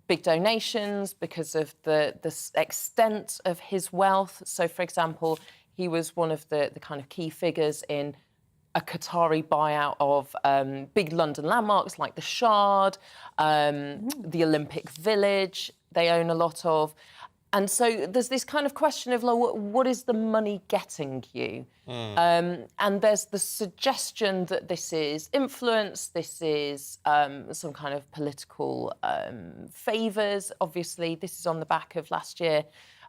big donations, because of the extent of his wealth. So, for example, he was one of the kind of key figures in a Qatari buyout of big London landmarks like the Shard, the Olympic Village, they own a lot of. And so there's this kind of question of, like, what is the money getting you? And there's the suggestion that this is influence, this is some kind of political favours. Obviously, this is on the back of last year.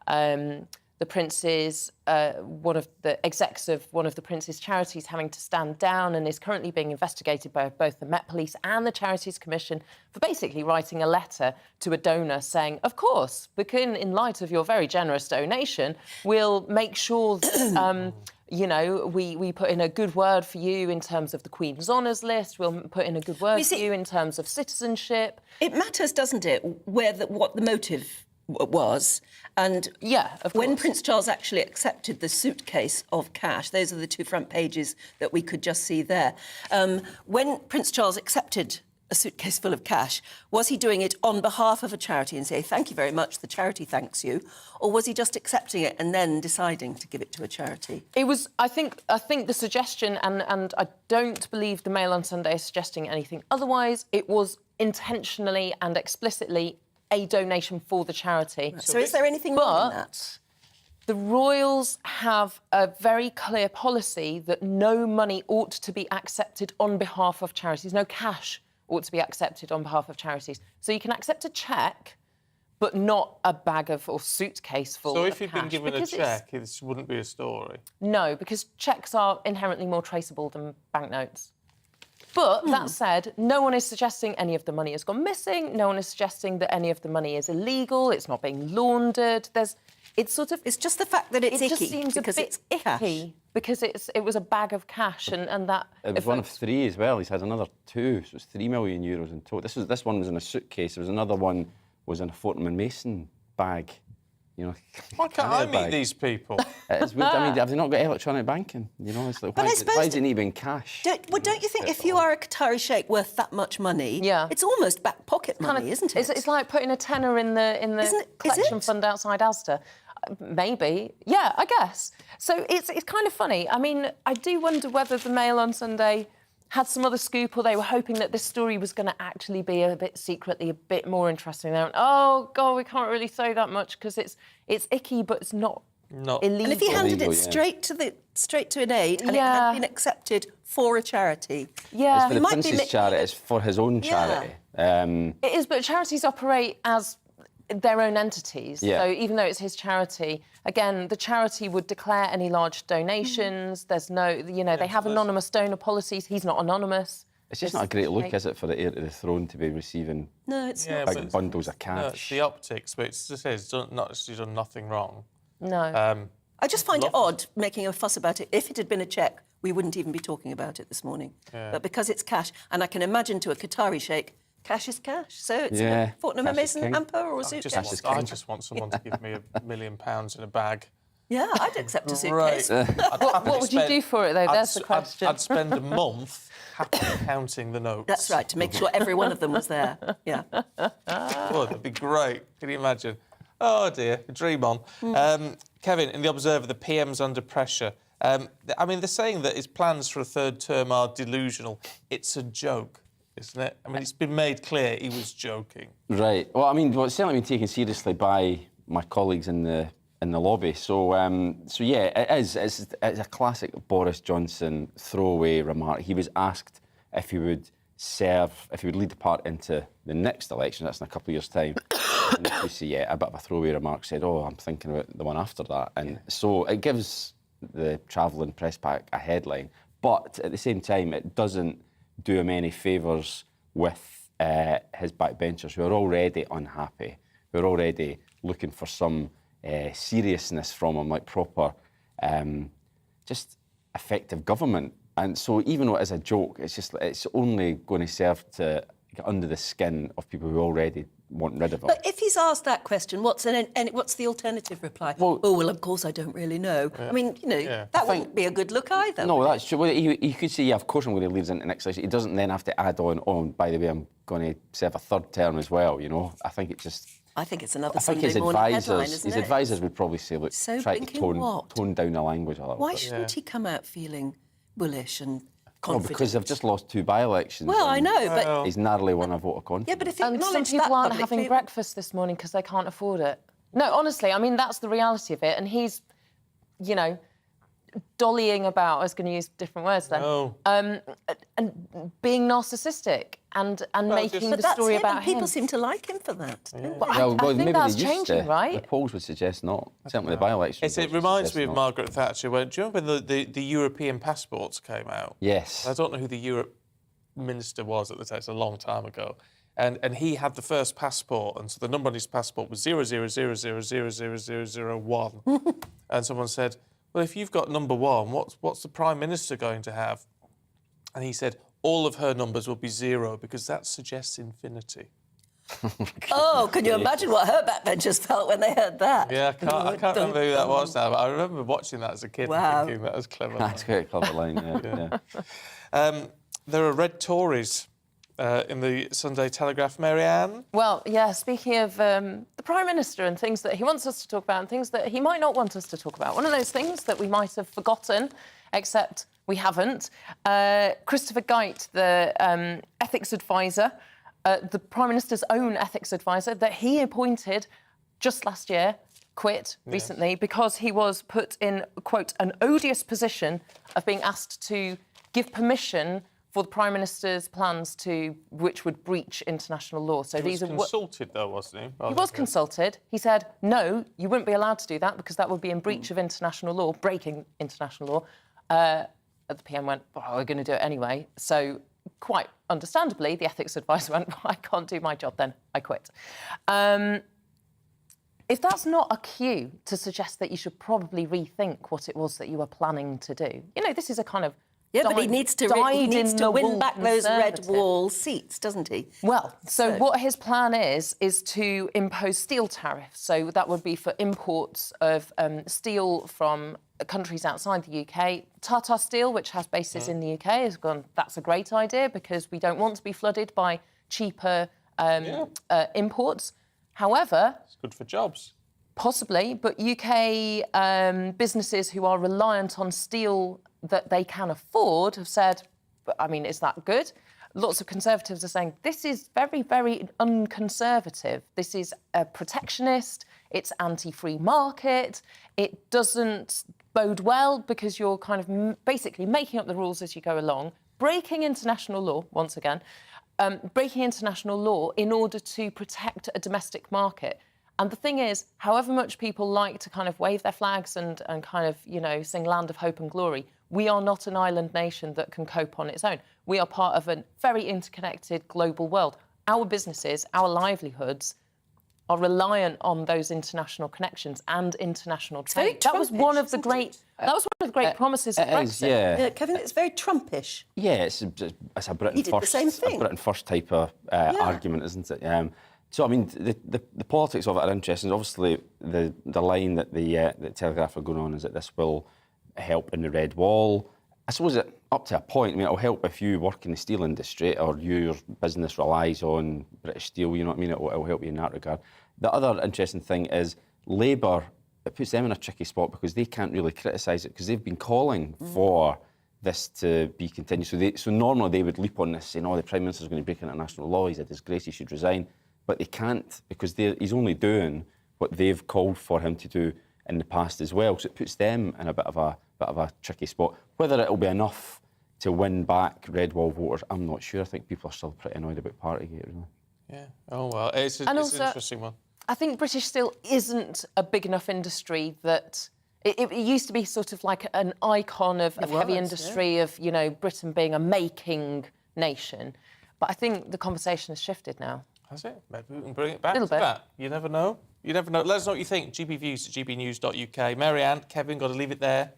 The prince's, one of the execs of one of the prince's charities having to stand down, and is currently being investigated by both the Met Police and the Charities Commission for basically writing a letter to a donor saying, of course, because in light of your very generous donation, we'll make sure that, you know, we put in a good word for you in terms of the Queen's Honours List, we'll put in a good word for you in terms of citizenship. It matters, doesn't it, what the motive was. And yeah, of when course. Prince Charles actually accepted the suitcase of cash, those are the two front pages that we could just see there. When Prince Charles accepted a suitcase full of cash, was he doing it on behalf of a charity and say, thank you very much, the charity thanks you? Or was he just accepting it and then deciding to give it to a charity? It was, I think the suggestion, and I don't believe the Mail on Sunday is suggesting anything otherwise, it was intentionally and explicitly a donation for the charity. So is there anything wrong in that? The royals have a very clear policy that no money ought to be accepted on behalf of charities. No cash ought to be accepted on behalf of charities. So you can accept a cheque, but not a bag of or suitcase full of cash. So if you'd been given a cheque, this wouldn't be a story? No, because cheques are inherently more traceable than banknotes. But that said, no one is suggesting any of the money has gone missing. No one is suggesting that any of the money is illegal. It's not being laundered. It's just the fact that it's it icky just seems because a bit it's icky because it was a bag of cash and that. It was one of three as well. He's had another two, so it's €3 million in total. This one was in a suitcase. There was another one was in a Fortnum and Mason bag. You know, why can't I meet these people? It's weird. I mean, have they not got electronic banking? You know, it's like, why is it even cash? Don't you think if you are a Qatari sheikh worth that much money, it's almost back pocket money, isn't it? It's like putting a tenner in the collection fund outside Asda. Maybe, yeah, I guess. So it's kind of funny. I mean, I do wonder whether the Mail on Sunday had some other scoop, or they were hoping that this story was going to actually be a bit secretly a bit more interesting. They went, oh God, we can't really say that much because it's icky, but it's not illegal. And if he handed it straight to an aid and it had been accepted for a charity, it's for the Prince's charity. It's for his own charity. It is, but charities operate as their own entities. Yeah. So even though it's his charity, again, the charity would declare any large donations. There's no, you know, they have anonymous donor policies. He's not anonymous. It's just not a great look, is it, for the heir to the throne to be receiving big bundles of cash? No, it's the optics, but it's just he's done nothing wrong. No. I just find it odd making a fuss about it. If it had been a cheque, we wouldn't even be talking about it this morning. Yeah. But because it's cash, and I can imagine to a Qatari sheikh, cash is cash. So it's Fortnum and Mason hamper or a suitcase. I just want someone to give me £1 million in a bag. Yeah, I'd accept a suitcase. What would you do for it, though? There's the question. I'd spend a month happily counting the notes. That's right, to make sure every one of them was there. Yeah. Oh, that'd be great. Can you imagine? Oh, dear. Dream on. Kevin, in The Observer, the PM's under pressure. I mean, they're saying that his plans for a third term are delusional. It's a joke, isn't it? I mean, it's been made clear he was joking. Right. Well, I mean, it's certainly been taken seriously by my colleagues in the lobby. So yeah, it is. It's a classic Boris Johnson throwaway remark. He was asked if he would lead the party into the next election. That's in a couple of years' time. And he said, a bit of a throwaway remark. Said, "Oh, I'm thinking about the one after that." And so it gives the travelling press pack a headline, but at the same time, it doesn't do him any favours with his backbenchers who are already unhappy, who are already looking for some seriousness from him, like proper, just effective government. And so even though it is a joke, it's only going to serve to get under the skin of people who already wanting rid of him. But if he's asked that question, what's the alternative reply? Well, of course I don't really know. I mean, that wouldn't be a good look either. No, that's true. Well, he could say, yeah, of course I'm going to leave into next election. He doesn't then have to add on, by the way, I'm going to serve a third term as well, I think it's another Sunday morning headline, isn't it? His advisors would probably say, look, try to tone down the language a little bit. Why shouldn't he come out feeling bullish and confident? Because they've just lost 2 by-elections. Well, I know, but... He's narrowly won a vote of confidence. Yeah, but if he some acknowledged people that aren't publicly... having breakfast this morning because they can't afford it. No, honestly, I mean, that's the reality of it. And he's, dollying about, I was going to use different words then, and being narcissistic and making the story about him. People seem to like him for that. Yeah. I think that's changing, right? The polls would suggest not. Certainly the by-election. It reminds me of Margaret Thatcher. Do you remember when the European passports came out? Yes. I don't know who the Europe minister was at the time. It's a long time ago. And he had the first passport, and so the number on his passport was 000000001. And someone said, well, if you've got number 1, what's the Prime Minister going to have? And he said, all of her numbers will be 0 because that suggests infinity. Oh, can you imagine what her backbenchers felt when they heard that? Yeah, I can't remember who that was now, but I remember watching that as a kid and thinking that was clever. That's quite a clever line, yeah. There are red Tories in the Sunday Telegraph. Marianne? Well, yeah, speaking of the Prime Minister and things that he wants us to talk about and things that he might not want us to talk about, one of those things that we might have forgotten, except we haven't. Christopher Geit, the ethics advisor, the Prime Minister's own ethics advisor that he appointed just last year, quit recently because he was put in, quote, an odious position of being asked to give permission for the Prime Minister's plans which would breach international law. So he was consulted, though, wasn't he? He was consulted. He said, no, you wouldn't be allowed to do that because that would be in breach of international law, breaking international law. The PM went, well, we're going to do it anyway. So quite understandably, the ethics advisor went, well, I can't do my job then, I quit. If that's not a cue to suggest that you should probably rethink what it was that you were planning to do, this is a kind of but he needs to win back those red wall seats, doesn't he? Well, so what his plan is to impose steel tariffs. So that would be for imports of steel from countries outside the UK. Tata Steel, which has bases in the UK, has gone, that's a great idea because we don't want to be flooded by cheaper imports. However... It's good for jobs. Possibly, but UK businesses who are reliant on steel that they can afford have said, I mean, is that good? Lots of Conservatives are saying, this is very, very unconservative. This is a protectionist, it's anti-free market, it doesn't bode well because you're kind of basically making up the rules as you go along, breaking international law, once again, breaking international law in order to protect a domestic market. And the thing is, however much people like to kind of wave their flags and kind of, sing Land of Hope and Glory, we are not an island nation that can cope on its own. We are part of a very interconnected global world. Our businesses, our livelihoods are reliant on those international connections and international trade. That was one of the great promises of Brexit. Kevin, it's very Trumpish. Yeah, it's a Britain first type of argument, isn't it? So, I mean, the politics of it are interesting. Obviously, the line that the Telegraph are going on is that this will help in the red wall. I suppose up to a point, I mean, it'll help if you work in the steel industry or your business relies on British steel, you know what I mean? It'll help you in that regard. The other interesting thing is Labour, it puts them in a tricky spot because they can't really criticise it because they've been calling for this to be continued. So normally they would leap on this saying, the Prime Minister's going to break international law, he's a disgrace, he should resign. But they can't because he's only doing what they've called for him to do in the past as well. So it puts them in a bit of a tricky spot. Whether it'll be enough to win back red wall voters, I'm not sure. I think people are still pretty annoyed about Partygate, really. Yeah. Oh, well, it's an interesting one. I think British steel isn't a big enough industry that... It used to be sort of like an icon of heavy industry, of, Britain being a making nation. But I think the conversation has shifted now. Has it? Maybe we can bring it back to that. You never know. You never know. Let us know what you think. GBviews@gbnews.uk. Marianne, Kevin, got to leave it there.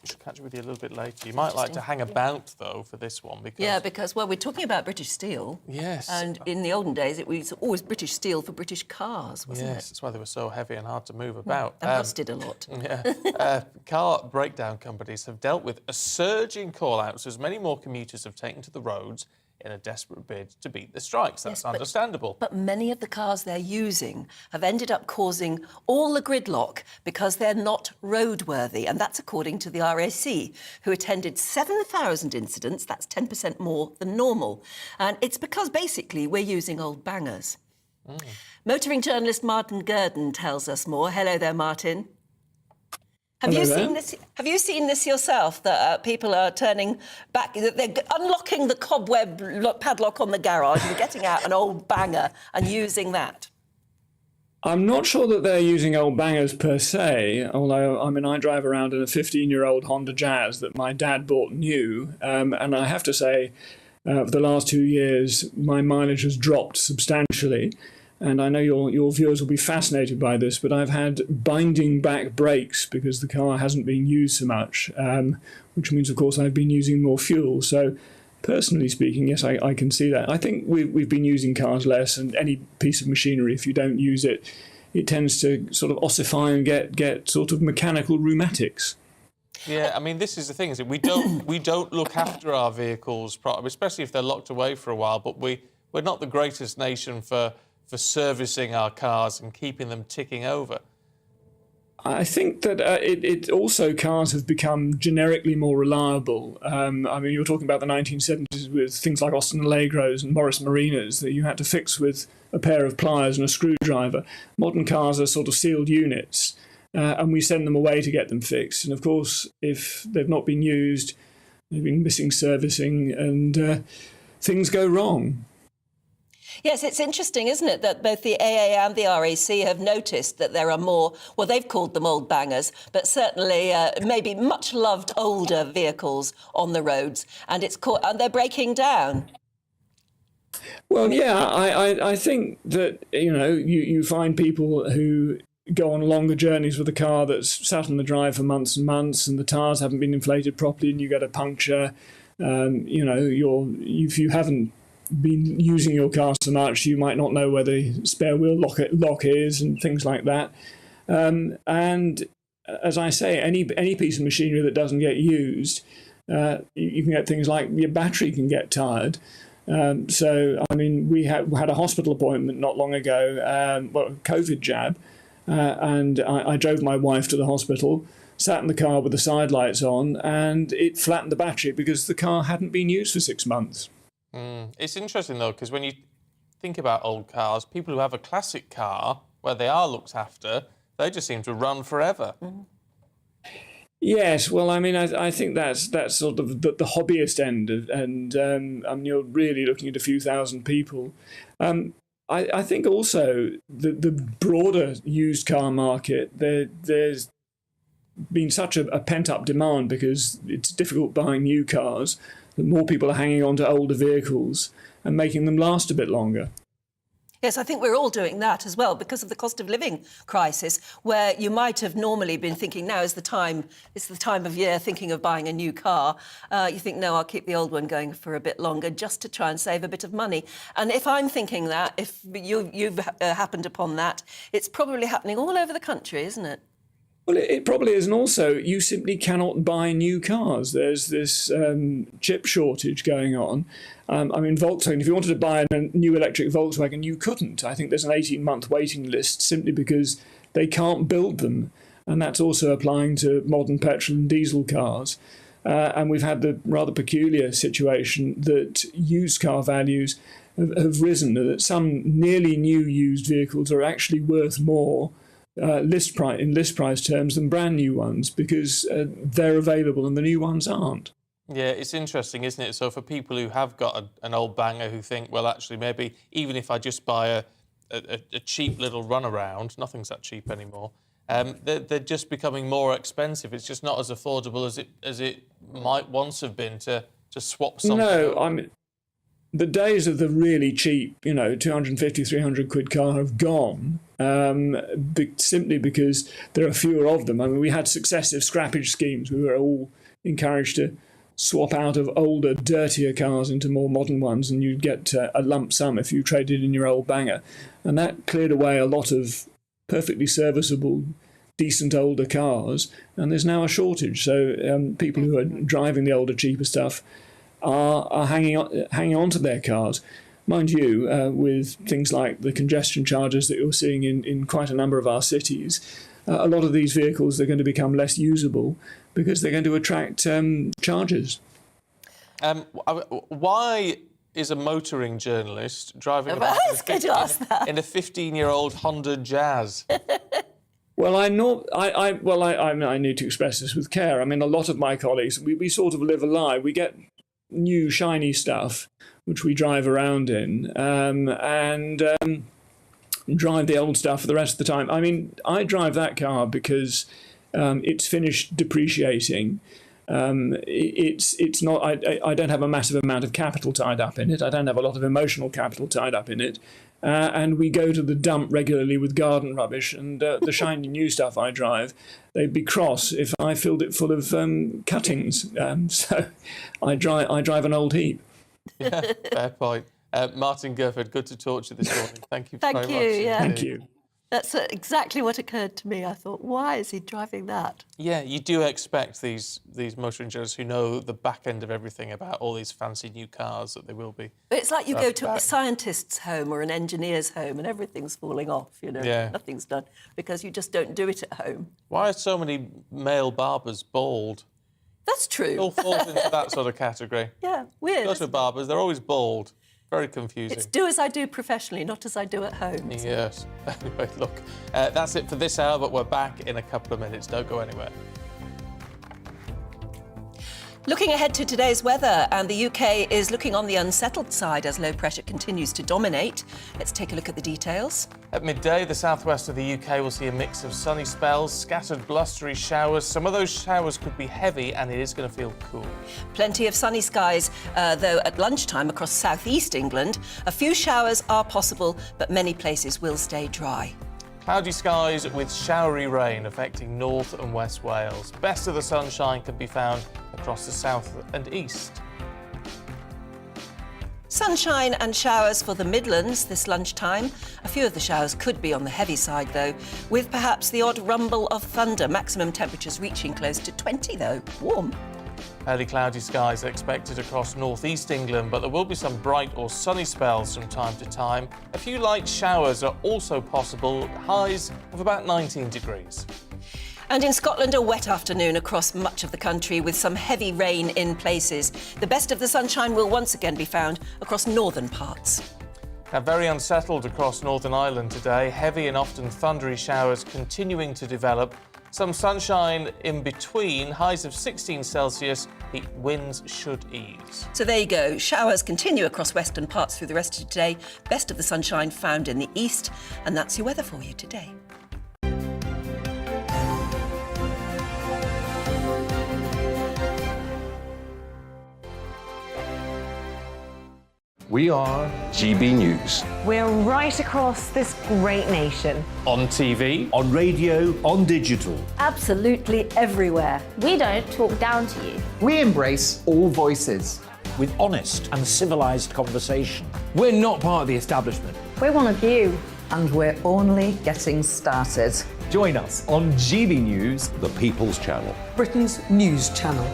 should catch up with you a little bit later. You might like to hang about, though, for this one. Because, well, we're talking about British steel. Yes. And in the olden days, it was always British steel for British cars, wasn't it? Yes, that's why they were so heavy and hard to move about. And rusted a lot. Yeah. Car breakdown companies have dealt with a surge in call-outs as many more commuters have taken to the roads in a desperate bid to beat the strikes. That's understandable. But many of the cars they're using have ended up causing all the gridlock because they're not roadworthy. And that's according to the RAC, who attended 7,000 incidents. That's 10% more than normal. And it's because, basically, we're using old bangers. Motoring journalist Martin Gurdon tells us more. Hello there, Martin. Have you seen this yourself, that people are turning back, that they're unlocking the cobweb padlock on the garage and getting out an old banger and using that? I'm not sure that they're using old bangers per se, although, I mean, I drive around in a 15-year-old Honda Jazz that my dad bought new, and I have to say, for the last 2 years, my mileage has dropped substantially. And I know your viewers will be fascinated by this, but I've had binding back brakes because the car hasn't been used so much, which means, of course, I've been using more fuel. So, personally speaking, yes, I can see that. I think we've been using cars less, and any piece of machinery, if you don't use it, it tends to sort of ossify and get sort of mechanical rheumatics. Yeah, I mean, this is the thing, is that we don't look after our vehicles properly, especially if they're locked away for a while, but we're not the greatest nation for servicing our cars and keeping them ticking over. I think that it also, cars have become generically more reliable. I mean, you were talking about the 1970s with things like Austin Allegros and Morris Marinas that you had to fix with a pair of pliers and a screwdriver. Modern cars are sort of sealed units, and we send them away to get them fixed. And of course, if they've not been used, they've been missing servicing, and things go wrong. Yes, it's interesting, isn't it, that both the AA and the RAC have noticed that there are more, well, they've called them old bangers, but certainly maybe much-loved older vehicles on the roads, and and they're breaking down. Well, yeah, I think that, you find people who go on longer journeys with a car that's sat on the drive for months and months, and the tyres haven't been inflated properly, and you get a puncture. If you haven't been using your car so much, you might not know where the spare wheel lock is and things like that. And as I say, any piece of machinery that doesn't get used, you can get things like your battery can get tired. So, I mean, we had a hospital appointment not long ago, a COVID jab, and I drove my wife to the hospital, sat in the car with the side lights on, and it flattened the battery because the car hadn't been used for 6 months. It's interesting, though, because when you think about old cars, people who have a classic car where they are looked after, they just seem to run forever. Yes, well, I mean, I think that's sort of the hobbyist end, and you're really looking at a few thousand people. I think also the broader used car market, there's been such a pent-up demand because it's difficult buying new cars, that more people are hanging on to older vehicles and making them last a bit longer. Yes, I think we're all doing that as well because of the cost of living crisis, where you might have normally been thinking now is the time of year thinking of buying a new car. You think, no, I'll keep the old one going for a bit longer just to try and save a bit of money. And if I'm thinking that, if you've happened upon that, it's probably happening all over the country, isn't it? Well, it probably is, and also you simply cannot buy new cars. There's this chip shortage going on. I mean, Volkswagen, if you wanted to buy a new electric Volkswagen, you couldn't. I think there's an 18-month waiting list simply because they can't build them. And that's also applying to modern petrol and diesel cars. And we've had the rather peculiar situation that used car values have risen, that some nearly new used vehicles are actually worth more in list price terms than brand new ones because they're available and the new ones aren't. Yeah, it's interesting, isn't it? So for people who have got an old banger who think, well, actually, maybe even if I just buy a cheap little runaround, nothing's that cheap anymore, they're just becoming more expensive. It's just not as affordable as it might once have been to swap something. No, I mean, the days of the really cheap, 250, 300 quid car have gone, simply because there are fewer of them. I mean, we had successive scrappage schemes. We were all encouraged to swap out of older, dirtier cars into more modern ones, and you'd get a lump sum if you traded in your old banger. And that cleared away a lot of perfectly serviceable, decent older cars, and there's now a shortage. So people who are driving the older, cheaper stuff are hanging on to their cars. Mind you, with things like the congestion charges that you're seeing in quite a number of our cities, a lot of these vehicles are going to become less usable because they're going to attract charges. Why is a motoring journalist driving I was going to ask that. in a 15-year-old Honda Jazz? Well, I need to express this with care. I mean, a lot of my colleagues, we sort of live a lie. We get new shiny stuff which we drive around in, and drive the old stuff for the rest of the time. I mean, I drive that car because it's finished depreciating. It's not. I don't have a massive amount of capital tied up in it. I don't have a lot of emotional capital tied up in it. And we go to the dump regularly with garden rubbish, and the shiny new stuff I drive, they'd be cross if I filled it full of cuttings. So I drive an old heap. Yeah, fair point. Martin Gifford, good to talk to you this morning. Thank you very much. Thank you. That's exactly what occurred to me. I thought, why is he driving that? Yeah, you do expect these motoring journalists who know the back end of everything about all these fancy new cars that they will be. But it's like you go to a scientist's home or an engineer's home and everything's falling off, Yeah. Nothing's done because you just don't do it at home. Why are so many male barbers bald? That's true. It all falls into that sort of category. Yeah, weird. Go to barbers, they're always bald. Very confusing. It's do as I do professionally, not as I do at home. Yes. Anyway, look, that's it for this hour, but we're back in a couple of minutes. Don't go anywhere. Looking ahead to today's weather, and the UK is looking on the unsettled side as low pressure continues to dominate. Let's take a look at the details. At midday, the southwest of the UK will see a mix of sunny spells, scattered blustery showers. Some of those showers could be heavy, and it is going to feel cool. Plenty of sunny skies, though at lunchtime across southeast England. A few showers are possible, but many places will stay dry. Cloudy skies with showery rain affecting North and West Wales. Best of the sunshine can be found across the south and east. Sunshine and showers for the Midlands this lunchtime. A few of the showers could be on the heavy side, though, with perhaps the odd rumble of thunder. Maximum temperatures reaching close to 20, though. Warm. Fairly cloudy skies are expected across northeast England, but there will be some bright or sunny spells from time to time. A few light showers are also possible, highs of about 19 degrees. And in Scotland, a wet afternoon across much of the country with some heavy rain in places. The best of the sunshine will once again be found across northern parts. Now, very unsettled across Northern Ireland today. Heavy and often thundery showers continuing to develop. Some sunshine in between, highs of 16 Celsius. The winds should ease. So there you go. Showers continue across western parts through the rest of today. Best of the sunshine found in the east. And that's your weather for you today. We are GB News. We're right across this great nation. On TV, on radio, on digital. Absolutely everywhere. We don't talk down to you. We embrace all voices. With honest and civilised conversation. We're not part of the establishment. We're one of you. And we're only getting started. Join us on GB News, The People's Channel. Britain's news channel.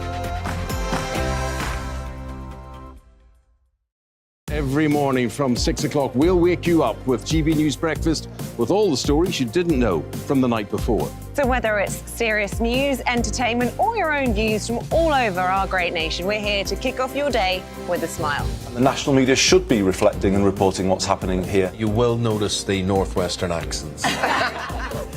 Every morning from 6 o'clock, we'll wake you up with GB News Breakfast with all the stories you didn't know from the night before. So whether it's serious news, entertainment, or your own views from all over our great nation, we're here to kick off your day with a smile. And the national media should be reflecting and reporting what's happening here. You will notice the northwestern accents.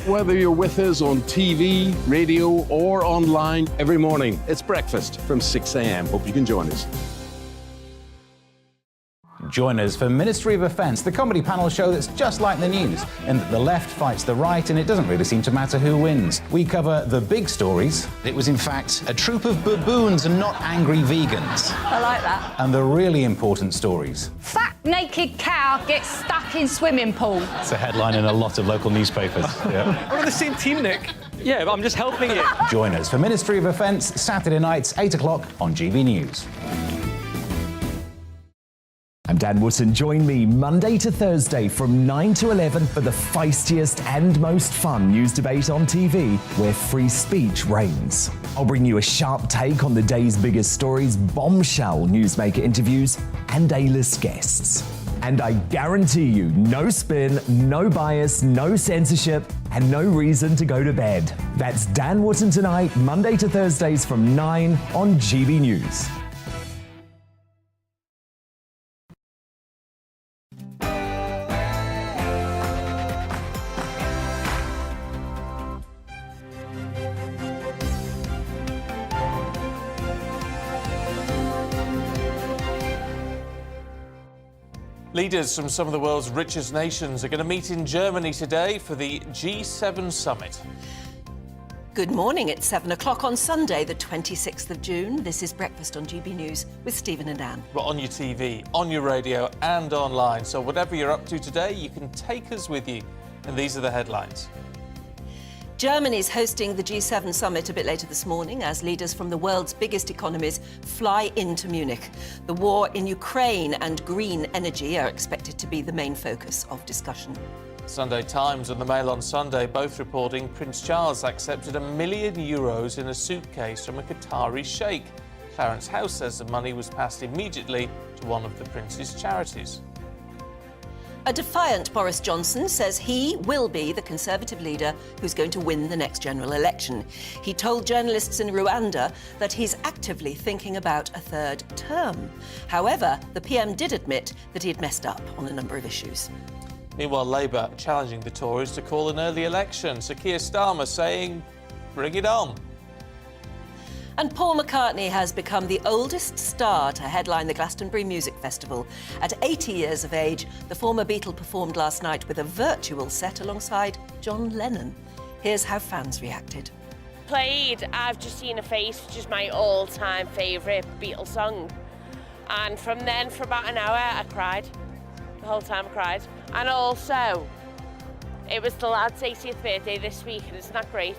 Whether you're with us on TV, radio, or online, every morning, it's breakfast from 6 a.m. Hope you can join us. Join us for Ministry of Defence, the comedy panel show that's just like the news, in that the left fights the right and it doesn't really seem to matter who wins. We cover the big stories. It was, in fact, a troop of baboons and not angry vegans. I like that. And the really important stories. Fat naked cow gets stuck in swimming pool. It's a headline in a lot of local newspapers. Yeah. We're on the same team, Nick. Yeah, but I'm just helping you. Join us for Ministry of Defence, Saturday nights, 8 o'clock on GB News. I'm Dan Wootton. Join me Monday to Thursday from 9 to 11 for the feistiest and most fun news debate on TV, where free speech reigns. I'll bring you a sharp take on the day's biggest stories, bombshell newsmaker interviews, and A-list guests. And I guarantee you, no spin, no bias, no censorship, and no reason to go to bed. That's Dan Wootton tonight, Monday to Thursdays from 9 on GB News. Leaders from some of the world's richest nations are going to meet in Germany today for the G7 summit. Good morning. It's 7 o'clock on Sunday, the 26th of June. This is Breakfast on GB News with Stephen and Anne. We're on your TV, on your radio and online. So whatever you're up to today, you can take us with you. And these are the headlines. Germany's hosting the G7 summit a bit later this morning as leaders from the world's biggest economies fly into Munich. The war in Ukraine and green energy are expected to be the main focus of discussion. Sunday Times and the Mail on Sunday both reporting Prince Charles accepted €1 million in a suitcase from a Qatari sheikh. Clarence House says the money was passed immediately to one of the prince's charities. A defiant Boris Johnson says he will be the Conservative leader who's going to win the next general election. He told journalists in Rwanda that he's actively thinking about a third term. However, the PM did admit that he had messed up on a number of issues. Meanwhile, Labour challenging the Tories to call an early election. Sir Keir Starmer saying, bring it on. And Paul McCartney has become the oldest star to headline the Glastonbury Music Festival. At 80 years of age, the former Beatle performed last night with a virtual set alongside John Lennon. Here's how fans reacted. Played I've Just Seen a Face, which is my all-time favourite Beatles song. And from then, for about an hour, I cried. The whole time I cried. And also, it was the lad's 80th birthday this week, and isn't that great?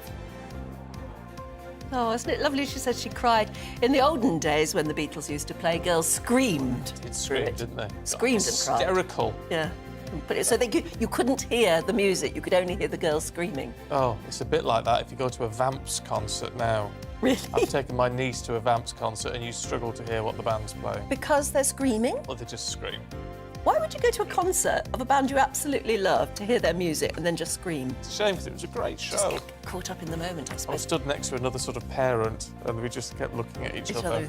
Oh, isn't it lovely? She said she cried. In the olden days when the Beatles used to play, girls screamed. It screamed, didn't they? Screamed and cried. Hysterical. Yeah. But so you couldn't hear the music, you could only hear the girls screaming. Oh, it's a bit like that if you go to a Vamps concert now. Really? I've taken my niece to a Vamps concert and you struggle to hear what the band's playing. Because they're screaming? Or they just scream. Why would you go to a concert of a band you absolutely love to hear their music and then just scream? It's a shame because it was a great show. Just get caught up in the moment, I I suppose. was stood next to another sort of parent and we just kept looking at each other.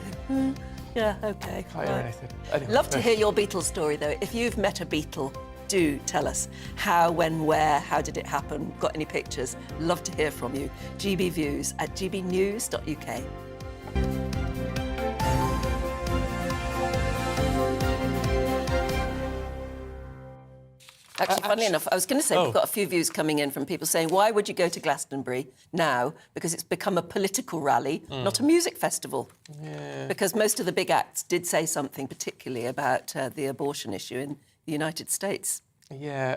Yeah, OK. Can't hear anything. Anyway, Love to hear your Beatles story, though. If you've met a Beatle, do tell us. How, when, where, how did it happen? Got any pictures? Love to hear from you. GB Views at gbnews.uk. Actually, funnily enough, I was going to say we've got a few views coming in from people saying, why would you go to Glastonbury now? Because it's become a political rally, not a music festival. Yeah. Because most of the big acts did say something particularly about the abortion issue in the United States. Yeah,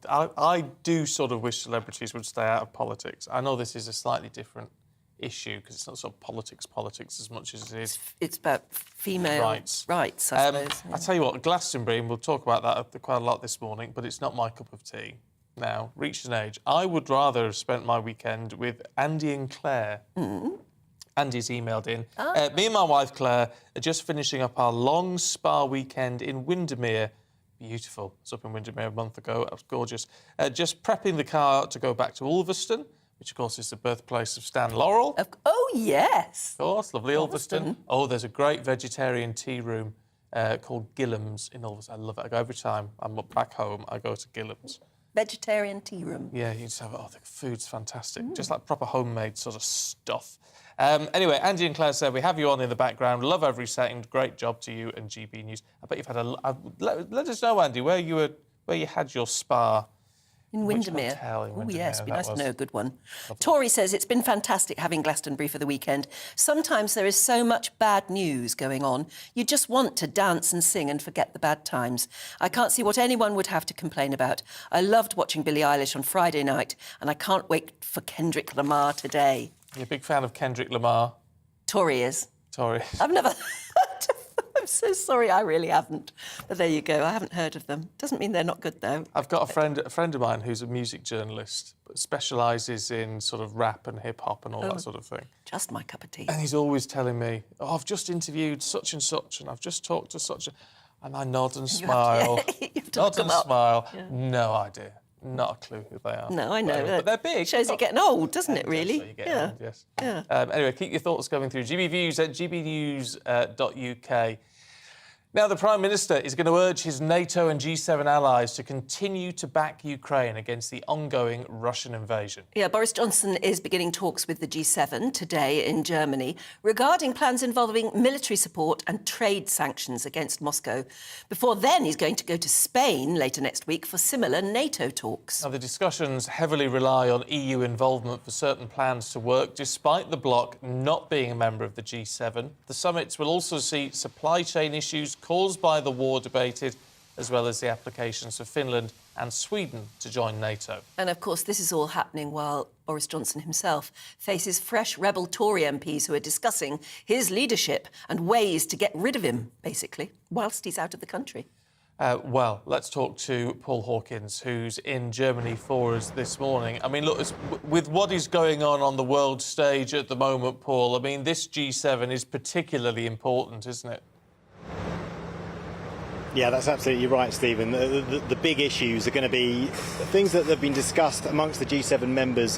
I do sort of wish celebrities would stay out of politics. I know this is a slightly different issue because it's not sort of politics as much as it is. It's about female rights, I suppose. I tell you what, Glastonbury, and we'll talk about that quite a lot this morning, but it's not my cup of tea. Now, reached an age, I would rather have spent my weekend with Andy and Claire. Andy's emailed in. Me and my wife Claire are just finishing up our long spa weekend in Windermere. Beautiful. I was up in Windermere a month ago. It was gorgeous. Just prepping the car to go back to Ulverston, which, of course, is the birthplace of Stan Laurel. Oh, yes. Of course, lovely Ulverston. Oh, there's a great vegetarian tea room called Gillam's in Ulverston. I love it. I go every time I'm back home, I go to Gillam's. Vegetarian tea room. Yeah, you just have, the food's fantastic. Just like proper homemade sort of stuff. Anyway, Andy and Claire said we have you on in the background. Love every second. Great job to you and GB News. I bet you've had let us know, Andy, where you had your spa. In Windermere. Oh, yes, it'd be nice to know a good one. Tory says it's been fantastic having Glastonbury for the weekend. Sometimes there is so much bad news going on, you just want to dance and sing and forget the bad times. I can't see what anyone would have to complain about. I loved watching Billie Eilish on Friday night, and I can't wait for Kendrick Lamar today. You're a big fan of Kendrick Lamar? Tory is. Tory. I've never... I'm so sorry, I really haven't. But there you go, I haven't heard of them. Doesn't mean they're not good, though. I've got a friend of mine who's a music journalist, but specialises in sort of rap and hip-hop and all that sort of thing. Just my cup of tea. And he's always telling me, oh, I've just interviewed such and such, and I've just talked to such a... And I nod and smile. Nod and smile. Yeah. No idea. Not a clue who they are. No, I know. But they're big. Shows you're getting old, doesn't it, really? You get old, yes. Yeah. Anyway, keep your thoughts coming through. GBViews at gbnews.uk. Now, the Prime Minister is going to urge his NATO and G7 allies to continue to back Ukraine against the ongoing Russian invasion. Yeah, Boris Johnson is beginning talks with the G7 today in Germany regarding plans involving military support and trade sanctions against Moscow. Before then, he's going to go to Spain later next week for similar NATO talks. Now, the discussions heavily rely on EU involvement for certain plans to work, despite the bloc not being a member of the G7. The summits will also see supply chain issues caused by the war debated, as well as the applications for Finland and Sweden to join NATO. And, of course, this is all happening while Boris Johnson himself faces fresh rebel Tory MPs who are discussing his leadership and ways to get rid of him, basically, whilst he's out of the country. Well, let's talk to Paul Hawkins, who's in Germany for us this morning. I mean, look, with what is going on the world stage at the moment, Paul, I mean, this G7 is particularly important, isn't it? Yeah, that's absolutely right, Stephen. The big issues are going to be things that have been discussed amongst the G7 members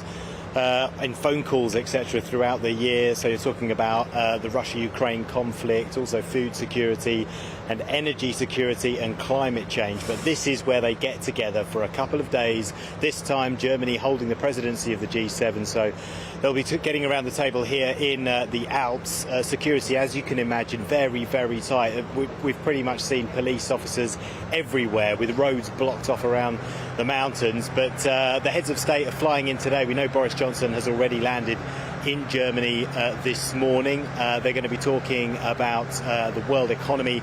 in phone calls, etc., throughout the year. So you're talking about the Russia-Ukraine conflict, also food security and energy security and climate change. But this is where they get together for a couple of days. This time, Germany holding the presidency of the G7. So they'll be getting around the table here in the Alps. Security, as you can imagine, very, very tight. We've pretty much seen police officers everywhere with roads blocked off around the mountains. But the heads of state are flying in today. We know Boris Johnson has already landed in Germany this morning. They're going to be talking about the world economy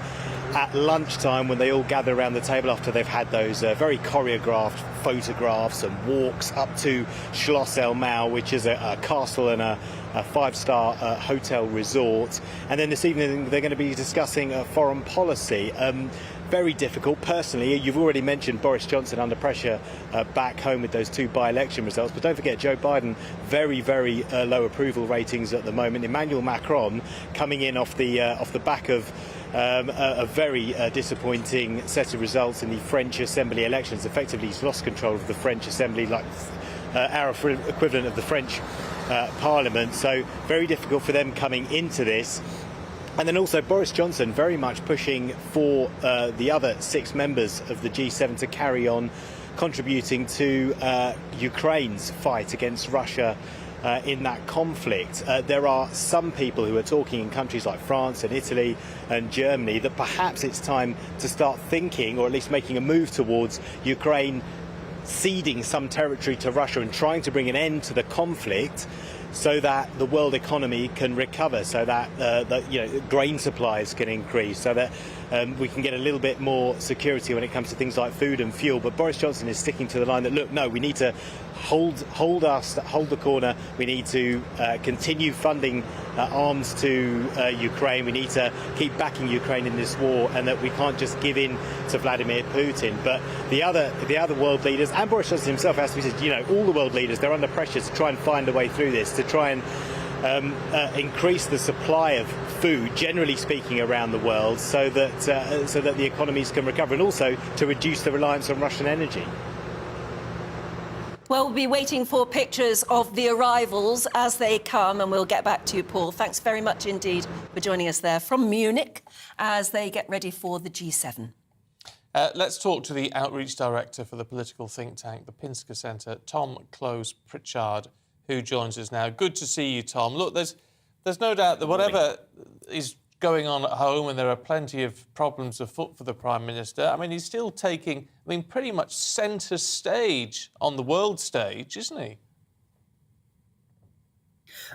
at lunchtime when they all gather around the table after they've had those very choreographed photographs and walks up to Schloss El Mau, which is a castle and a five-star hotel resort. And then this evening they're going to be discussing foreign policy. Very difficult. Personally, you've already mentioned Boris Johnson under pressure back home with those two by-election results. But don't forget, Joe Biden, very, very low approval ratings at the moment. Emmanuel Macron coming in off the back of a very disappointing set of results in the French Assembly elections. Effectively, he's lost control of the French Assembly, like our equivalent of the French Parliament. So very difficult for them coming into this. And then also Boris Johnson very much pushing for the other 6 members of the G7 to carry on contributing to Ukraine's fight against Russia in that conflict. There are some people who are talking in countries like France and Italy and Germany that perhaps it's time to start thinking, or at least making a move towards Ukraine ceding some territory to Russia and trying to bring an end to the conflict, so that the world economy can recover, so that grain supplies can increase, so that we can get a little bit more security when it comes to things like food and fuel. But Boris Johnson is sticking to the line that, look, no, we need to hold the corner. We need to continue funding arms to Ukraine. We need to keep backing Ukraine in this war, and that we can't just give in to Vladimir Putin. But the other world leaders, and Boris Johnson himself, has to be said, all the world leaders, they're under pressure to try and find a way through this, to try and increase the supply of food, generally speaking, around the world, so that the economies can recover, and also to reduce the reliance on Russian energy. Well, we'll be waiting for pictures of the arrivals as they come, and we'll get back to you, Paul. Thanks very much indeed for joining us there from Munich as they get ready for the G7. Let's talk to the Outreach Director for the political think tank, the Pinsker Centre, Tom Close-Pritchard, who joins us now. Good to see you, Tom. Look, there's There's no doubt that whatever is going on at home, and there are plenty of problems afoot for the Prime Minister, I mean, he's still taking, pretty much centre stage on the world stage, isn't he?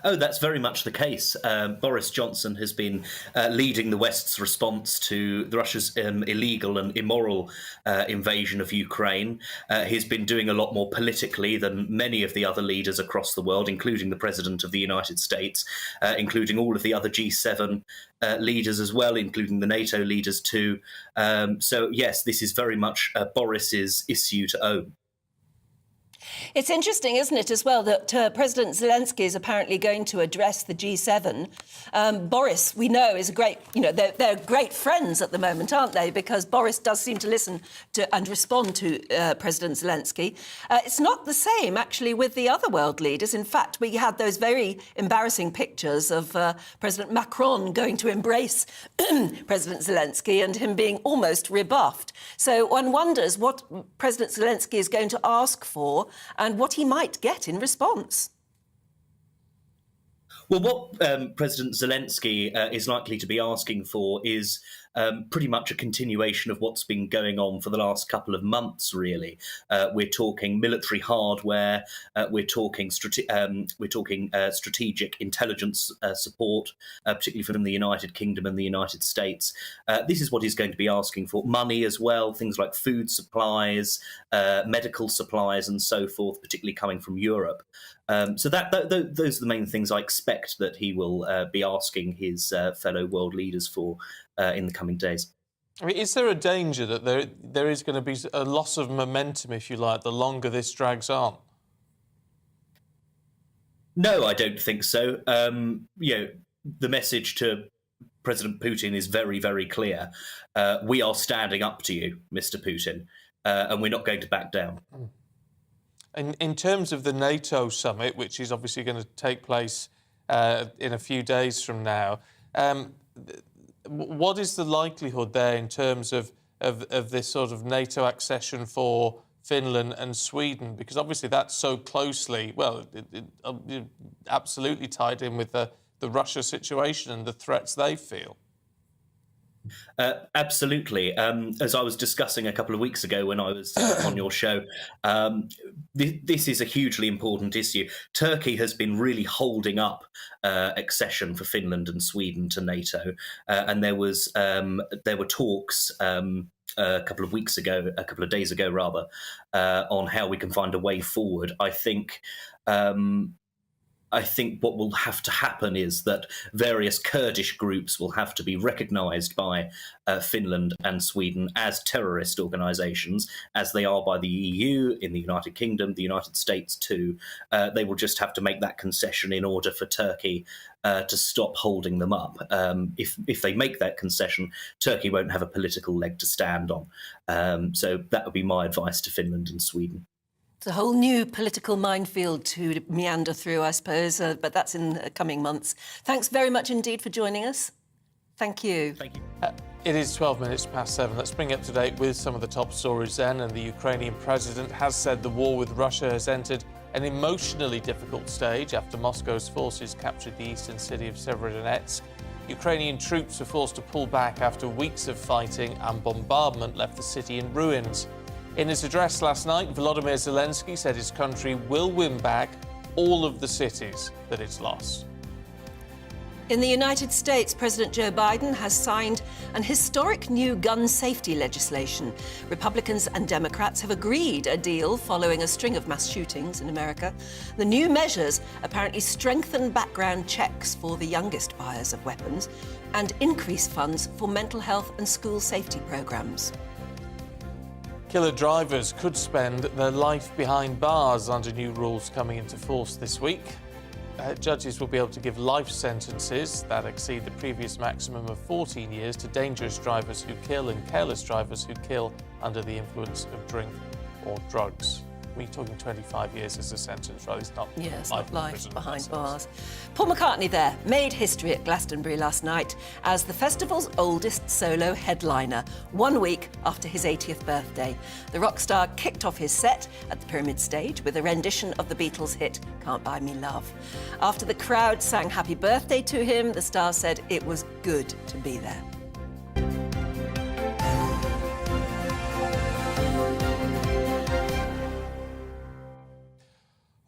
Oh, that's very much the case. Boris Johnson has been leading the West's response to Russia's illegal and immoral invasion of Ukraine. He's been doing a lot more politically than many of the other leaders across the world, including the President of the United States, including all of the other G7 leaders as well, including the NATO leaders too. So, yes, this is very much Boris's issue to own. It's interesting, isn't it, as well, that President Zelensky is apparently going to address the G7. Boris, we know, is a great, they're great friends at the moment, aren't they? Because Boris does seem to listen to and respond to President Zelensky. It's not the same, actually, with the other world leaders. In fact, we had those very embarrassing pictures of President Macron going to embrace President Zelensky and him being almost rebuffed. So one wonders what President Zelensky is going to ask for and what he might get in response. Well, what President Zelensky is likely to be asking for is pretty much a continuation of what's been going on for the last couple of months, really. We're talking military hardware, we're talking strategic intelligence support, particularly from the United Kingdom and the United States. This is what he's going to be asking for. Money as well, things like food supplies, medical supplies and so forth, particularly coming from Europe. So those are the main things I expect that he will be asking his fellow world leaders for in the coming days. I mean, is there a danger that there is going to be a loss of momentum, if you like, the longer this drags on? No, I don't think so. The message to President Putin is very, very clear. We are standing up to you, Mr. Putin, and we're not going to back down. In terms of the NATO summit, which is obviously going to take place in a few days from now, what is the likelihood there in terms of this sort of NATO accession for Finland and Sweden? Because obviously that's so closely, absolutely tied in with the Russia situation and the threats they feel. Absolutely. As I was discussing a couple of weeks ago when I was on your show, this is a hugely important issue. Turkey has been really holding up accession for Finland and Sweden to NATO, and there were talks a couple of days ago rather, on how we can find a way forward. I think what will have to happen is that various Kurdish groups will have to be recognised by Finland and Sweden as terrorist organisations, as they are by the EU, in the United Kingdom, the United States too. They will just have to make that concession in order for Turkey to stop holding them up. If they make that concession, Turkey won't have a political leg to stand on. So that would be my advice to Finland and Sweden. It's a whole new political minefield to meander through, I suppose, but that's in the coming months. Thanks very much indeed for joining us. Thank you. Thank you. It is 12 minutes past 7. Let's bring you up to date with some of the top stories then. And the Ukrainian president has said the war with Russia has entered an emotionally difficult stage after Moscow's forces captured the eastern city of Severodonetsk. Ukrainian troops were forced to pull back after weeks of fighting, and bombardment left the city in ruins. In his address last night, Volodymyr Zelensky said his country will win back all of the cities that it's lost. In the United States, President Joe Biden has signed an historic new gun safety legislation. Republicans and Democrats have agreed a deal following a string of mass shootings in America. The new measures apparently strengthen background checks for the youngest buyers of weapons and increase funds for mental health and school safety programs. Killer drivers could spend their life behind bars under new rules coming into force this week. Judges will be able to give life sentences that exceed the previous maximum of 14 years to dangerous drivers who kill and careless drivers who kill under the influence of drink or drugs. We're talking 25 years as a sentence, right? It's not Yes, life not in life prison, behind that's bars. Paul McCartney there made history at Glastonbury last night as the festival's oldest solo headliner, 1 week after his 80th birthday. The rock star kicked off his set at the Pyramid Stage with a rendition of the Beatles' hit Can't Buy Me Love. After the crowd sang happy birthday to him, the star said it was good to be there.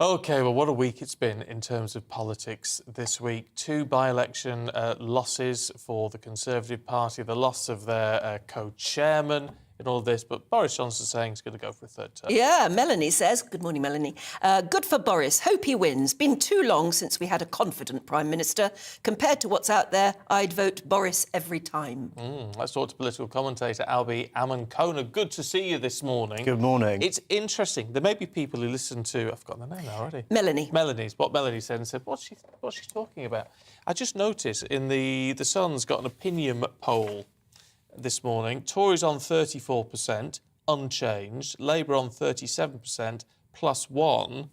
OK, well, what a week it's been in terms of politics this week. 2 by-election losses for the Conservative Party, the loss of their co-chairman in all this, but Boris Johnson saying he's going to go for a 3rd term. Yeah, Melanie says, good morning, Melanie. Good for Boris. Hope he wins. Been too long since we had a confident Prime Minister. Compared to what's out there, I'd vote Boris every time. Let's talk to political commentator Albie Amankona. Good to see you this morning. Good morning. It's interesting. There may be people who listen to... I've forgotten the name now already. Melanie. Melanie's. What Melanie said and said, what's she talking about? I just noticed in the Sun's got an opinion poll this morning. Tories on 34%, unchanged. Labour on 37%, +1.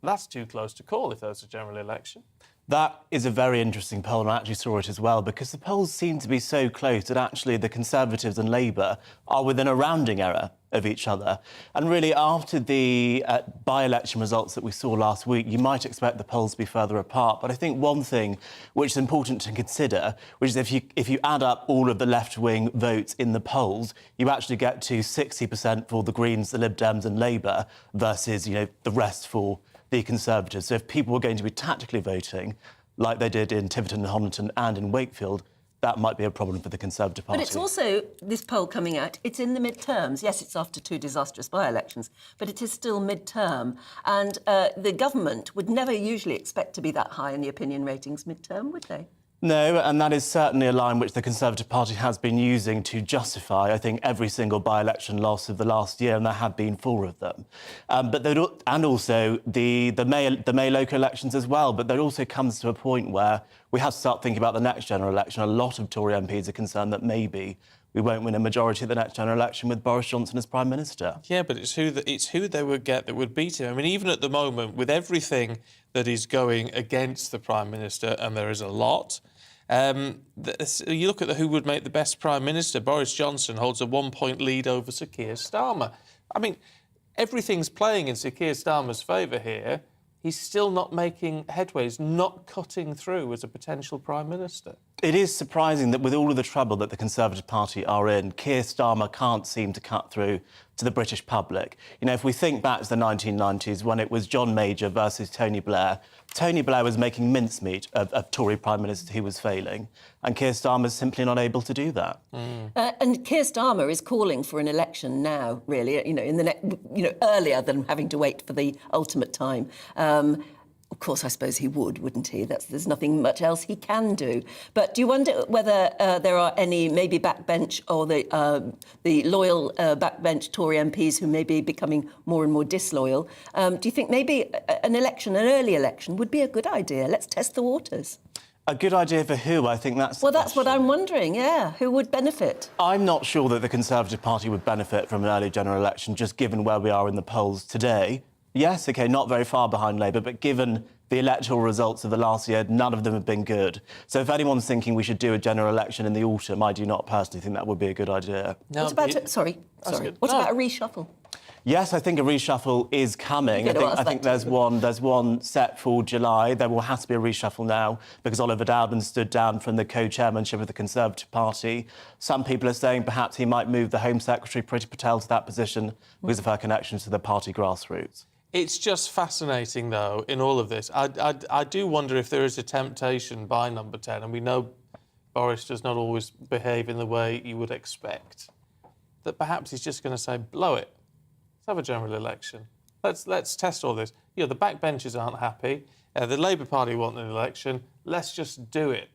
That's too close to call if there's a general election. That is a very interesting poll, and I actually saw it as well, because the polls seem to be so close that actually the Conservatives and Labour are within a rounding error of each other. And really, after the by-election results that we saw last week, you might expect the polls to be further apart. But I think one thing which is important to consider, which is if you add up all of the left-wing votes in the polls, you actually get to 60% for the Greens, the Lib Dems and Labour versus, the rest for the Conservatives. So if people were going to be tactically voting, like they did in Tiverton and Honiton and in Wakefield, that might be a problem for the Conservative Party. But it's also, this poll coming out, it's in the midterms. Yes, it's after 2 disastrous by-elections, but it is still midterm. And the government would never usually expect to be that high in the opinion ratings midterm, would they? No, and that is certainly a line which the Conservative Party has been using to justify, I think, every single by-election loss of the last year, and there have been 4 of them. And also the May local elections as well. But there also comes to a point where we have to start thinking about the next general election. A lot of Tory MPs are concerned that maybe we won't win a majority of the next general election with Boris Johnson as Prime Minister. Yeah, but it's who they would get that would beat him. I mean, even at the moment, with everything that is going against the Prime Minister, and there is a lot, you look at who would make the best Prime Minister. Boris Johnson holds a 1-point lead over Sir Keir Starmer. I mean, everything's playing in Sir Keir Starmer's favour here. He's still not making headway. He's not cutting through as a potential Prime Minister. It is surprising that with all of the trouble that the Conservative Party are in, Keir Starmer can't seem to cut through to the British public. If we think back to the 1990s when it was John Major versus Tony Blair was making mincemeat of Tory Prime Minister who was failing, and Keir Starmer's simply not able to do that. And Keir Starmer is calling for an election now, really, in the earlier than having to wait for the ultimate time. Of course, I suppose he would, wouldn't he? There's nothing much else he can do. But do you wonder whether there are any maybe backbench or the loyal backbench Tory MPs who may be becoming more and more disloyal? Do you think maybe an early election, would be a good idea? Let's test the waters. A good idea for who? I think that's... Well, that's what I'm wondering, yeah. Who would benefit? I'm not sure that the Conservative Party would benefit from an early general election, just given where we are in the polls today. Yes, OK, not very far behind Labour, but given the electoral results of the last year, none of them have been good. So if anyone's thinking we should do a general election in the autumn, I do not personally think that would be a good idea. No, what about... Sorry. What about a reshuffle? Yes, I think a reshuffle is coming. I think there's one set for July. There will have to be a reshuffle now because Oliver Dowden stood down from the co-chairmanship of the Conservative Party. Some people are saying perhaps he might move the Home Secretary, Priti Patel, to that position because of her connections to the party grassroots. It's just fascinating, though, in all of this. I do wonder if there is a temptation by Number 10, and we know Boris does not always behave in the way you would expect, that perhaps he's just going to say, blow it. Let's have a general election. Let's test all this. The backbenchers aren't happy. The Labour Party want an election. Let's just do it.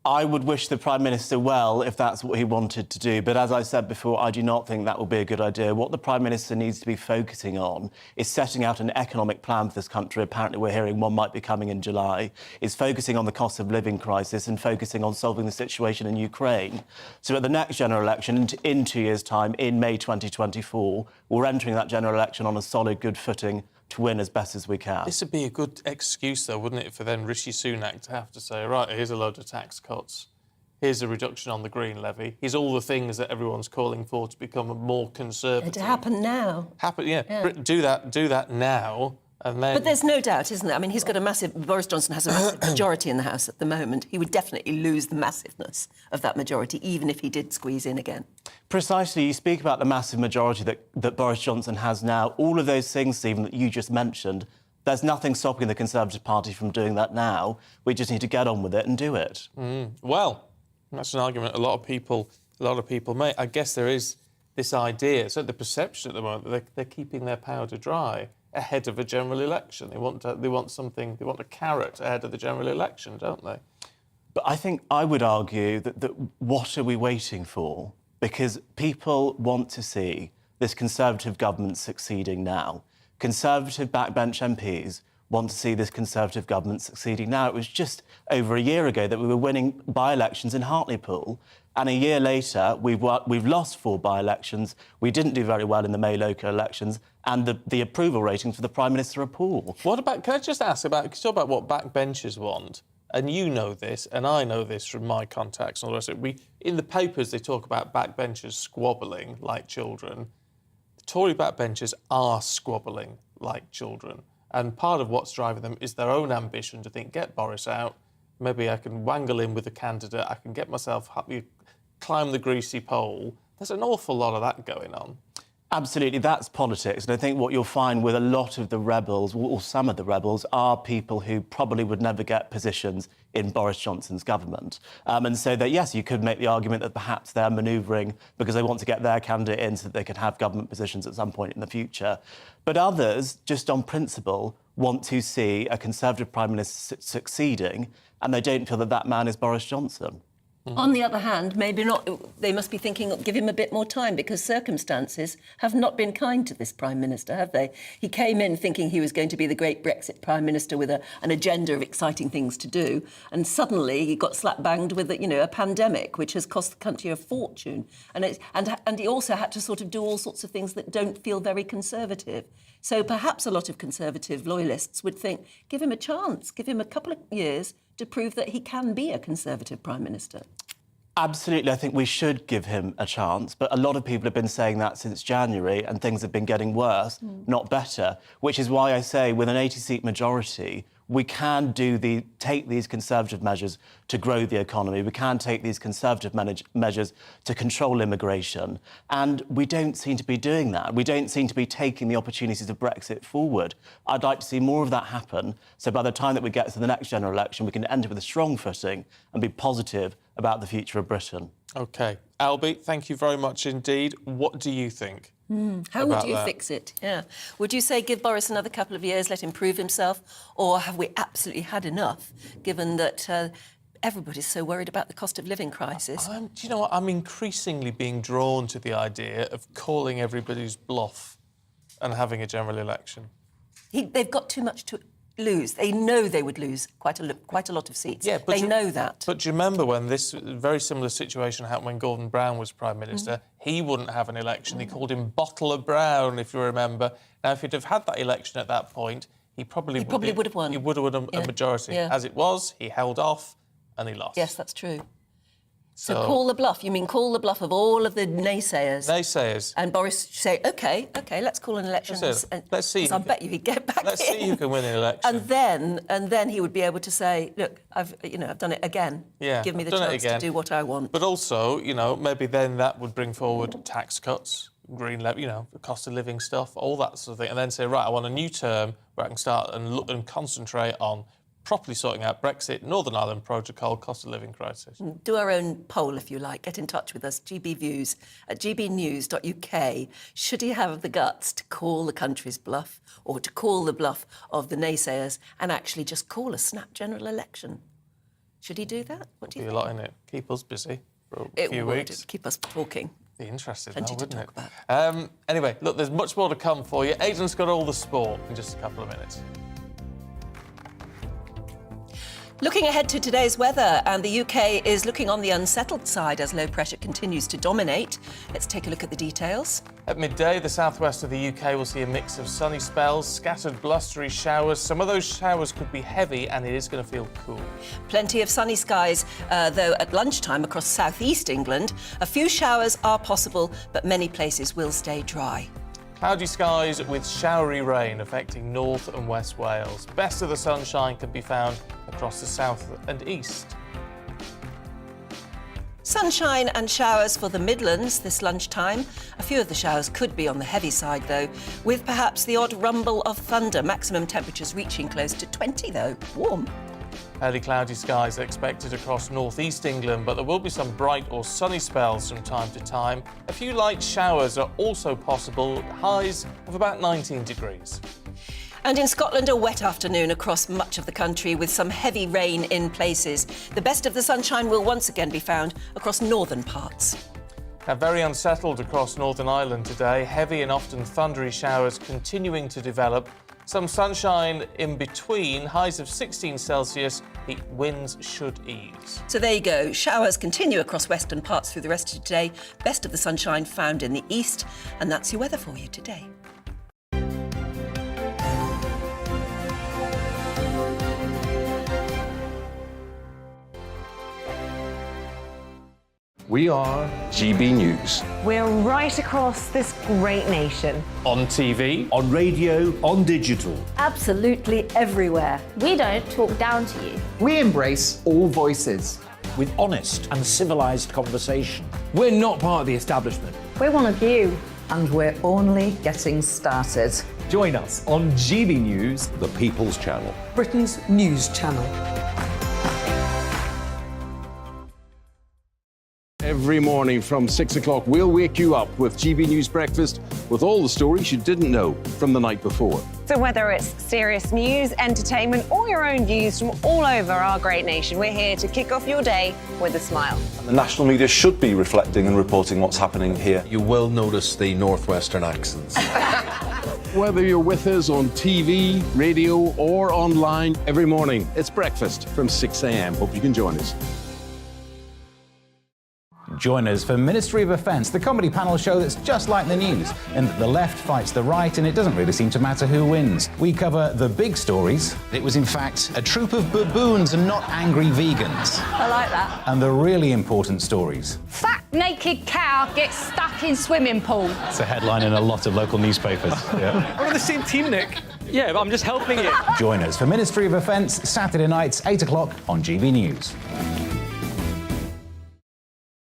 I would wish the Prime Minister well if that's what he wanted to do. But as I said before, I do not think that would be a good idea. What the Prime Minister needs to be focusing on is setting out an economic plan for this country. Apparently, we're hearing one might be coming in July. Is focusing on the cost of living crisis and focusing on solving the situation in Ukraine. So at the next general election, in 2 years' time, in May 2024, we're entering that general election on a solid, good footing to win as best as we can. This would be a good excuse, though, wouldn't it, for then Rishi Sunak to have to say, right, here's a load of tax cuts, here's a reduction on the green levy, here's all the things that everyone's calling for to become more conservative. To happen now. Yeah. Do that now, and then... But there's no doubt, isn't there? I mean, Boris Johnson has a massive majority in the House at the moment. He would definitely lose the massiveness of that majority, even if he did squeeze in again. Precisely. You speak about the massive majority that Boris Johnson has now. All of those things, Stephen, that you just mentioned, there's nothing stopping the Conservative Party from doing that now. We just need to get on with it and do it. Well, that's an argument a lot of people make. I guess there is this idea, so the perception at the moment that they're keeping their powder dry ahead of a general election. They want a carrot ahead of the general election, don't they? But I think I would argue that what are we waiting for? Because people want to see this Conservative government succeeding now. Conservative backbench MPs want to see this Conservative government succeeding now. It was just over a year ago that we were winning by-elections in Hartlepool, and a year later we've lost 4 by-elections. We didn't do very well in the May local elections, and the approval ratings for the Prime Minister are poor. Can I just ask talk about what backbenchers want? And you know this, and I know this from my contacts and all the rest of it. In the papers, they talk about backbenchers squabbling like children. The Tory backbenchers are squabbling like children. And part of what's driving them is their own ambition to think, get Boris out, maybe I can wangle in with a candidate, I can get myself happy, climb the greasy pole. There's an awful lot of that going on. Absolutely, that's politics. And I think what you'll find with a lot of the rebels, or some of the rebels, are people who probably would never get positions in Boris Johnson's government. And so that, yes, you could make the argument that perhaps they're manoeuvring because they want to get their candidate in so that they can have government positions at some point in the future. But others, just on principle, want to see a Conservative Prime Minister succeeding, and they don't feel that that man is Boris Johnson. On the other hand, maybe not. They must be thinking, give him a bit more time, because circumstances have not been kind to this Prime Minister, have they? He came in thinking he was going to be the great Brexit Prime Minister with an agenda of exciting things to do, and suddenly he got slap-banged with, a pandemic, which has cost the country a fortune. And he also had to sort of do all sorts of things that don't feel very Conservative. So perhaps a lot of Conservative loyalists would think, give him a chance, give him a couple of years to prove that he can be a Conservative Prime Minister. Absolutely, I think we should give him a chance, but a lot of people have been saying that since January, and things have been getting worse, not better, which is why I say with an 80-seat majority, we can take these Conservative measures to grow the economy. We can take these Conservative measures to control immigration. And we don't seem to be doing that. We don't seem to be taking the opportunities of Brexit forward. I'd like to see more of that happen. So by the time that we get to the next general election, we can enter with a strong footing and be positive about the future of Britain. OK. Albie, thank you very much indeed. What do you think? How would you fix it? Yeah. Would you say give Boris another couple of years, let him prove himself? Or have we absolutely had enough, given that everybody's so worried about the cost of living crisis? Do you know what? I'm increasingly being drawn to the idea of calling everybody's bluff and having a general election. They've got too much to lose. They know they would lose quite a lot of seats. Yeah, but they know that. But do you remember when this very similar situation happened when Gordon Brown was Prime Minister? He wouldn't have an election. They called him Bottle of Brown, if you remember. Now, if he'd have had that election at that point, he probably would have won. He would have won a majority. Yeah. As it was, he held off and he lost. Yes, that's true. So call the bluff. You mean call the bluff of all of the naysayers? Naysayers. And Boris say, OK, let's call an election. Let's see. I bet you he'd get back Let's see who can win an election. And then he would be able to say, look, I've done it again. Yeah, give me the chance to do what I want. But also, maybe then that would bring forward tax cuts, green levy, the cost of living stuff, all that sort of thing, and then say, right, I want a new term where I can start and look and concentrate on properly sorting out Brexit, Northern Ireland Protocol, cost of living crisis. Do our own poll, if you like. Get in touch with us, GBViews at gbnews.uk. Should he have the guts to call the country's bluff or to call the bluff of the naysayers and actually just call a snap general election? Should he do that? What do you Be a think? lot in it. Keep us busy for a It few would weeks. keep us talking. Be interesting, Plenty though, to wouldn't talk it? Anyway, look, there's much more to come for you. Aidan's got all the sport in just a couple of minutes. Looking ahead to today's weather, and the UK is looking on the unsettled side as low pressure continues to dominate. Let's take a look at the details. At midday, the southwest of the UK will see a mix of sunny spells, scattered blustery showers. Some of those showers could be heavy, and it is going to feel cool. Plenty of sunny skies, though at lunchtime across southeast England. A few showers are possible, but many places will stay dry. Cloudy skies with showery rain affecting North and West Wales. Best of the sunshine can be found across the south and east. Sunshine and showers for the Midlands this lunchtime. A few of the showers could be on the heavy side, though, with perhaps the odd rumble of thunder. Maximum temperatures reaching close to 20, though. Warm. Fairly cloudy skies are expected across northeast England, but there will be some bright or sunny spells from time to time. A few light showers are also possible, highs of about 19 degrees. And in Scotland, a wet afternoon across much of the country with some heavy rain in places. The best of the sunshine will once again be found across northern parts. Now, very unsettled across Northern Ireland today. Heavy and often thundery showers continuing to develop. Some sunshine in between, highs of 16 Celsius. The winds should ease. So there you go. Showers continue across western parts through the rest of today. Best of the sunshine found in the east. And that's your weather for you today. We are GB News. We're right across this great nation. On TV, On radio, on digital. Absolutely everywhere. We don't talk down to you. We embrace all voices. With honest and civilised conversation. we're not part of the establishment. We're one of you. And we're only getting started. Join us on GB News, The People's Channel. Britain's news channel. Every morning from 6 o'clock, we'll wake you up with GB News Breakfast with all the stories you didn't know from the night before. So whether it's serious news, entertainment, or your own views from all over our great nation, we're here to kick off your day with a smile. And the national media should be reflecting and reporting what's happening here. You will notice the northwestern accents. Whether you're with us on TV, radio, or online, every morning, it's breakfast from 6 a.m. Hope you can join us. Join us for Ministry of Defence, the comedy panel show that's just like the news, in that the left fights the right and it doesn't really seem to matter who wins. We cover the big stories. It was in fact a troop of baboons and not angry vegans. I like that. And the really important stories. Fat naked cow gets stuck in swimming pool. It's a headline in a lot of local newspapers. Yeah. We're on the same team, Nick. Yeah, but I'm just helping you. Join us for Ministry of Defence, Saturday nights, 8 o'clock on GB News.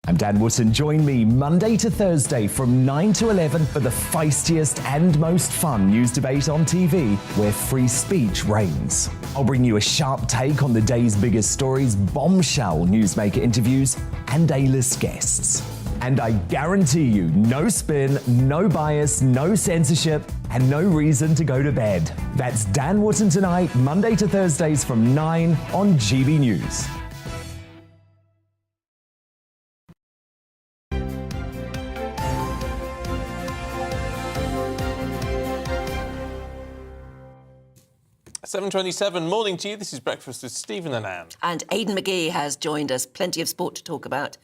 I'm Dan Wootton. Join me Monday to Thursday from 9 to 11 for the feistiest and most fun news debate on TV, where free speech reigns. I'll bring you a sharp take on the day's biggest stories, bombshell newsmaker interviews, and A-list guests. And I guarantee you, no spin, no bias, no censorship, and no reason to go to bed. That's Dan Wootton tonight, Monday to Thursdays from 9 on GB News. .27, morning to you. This is Breakfast with Stephen and Anne. And Aidan McGee has joined us. Plenty of sport to talk about.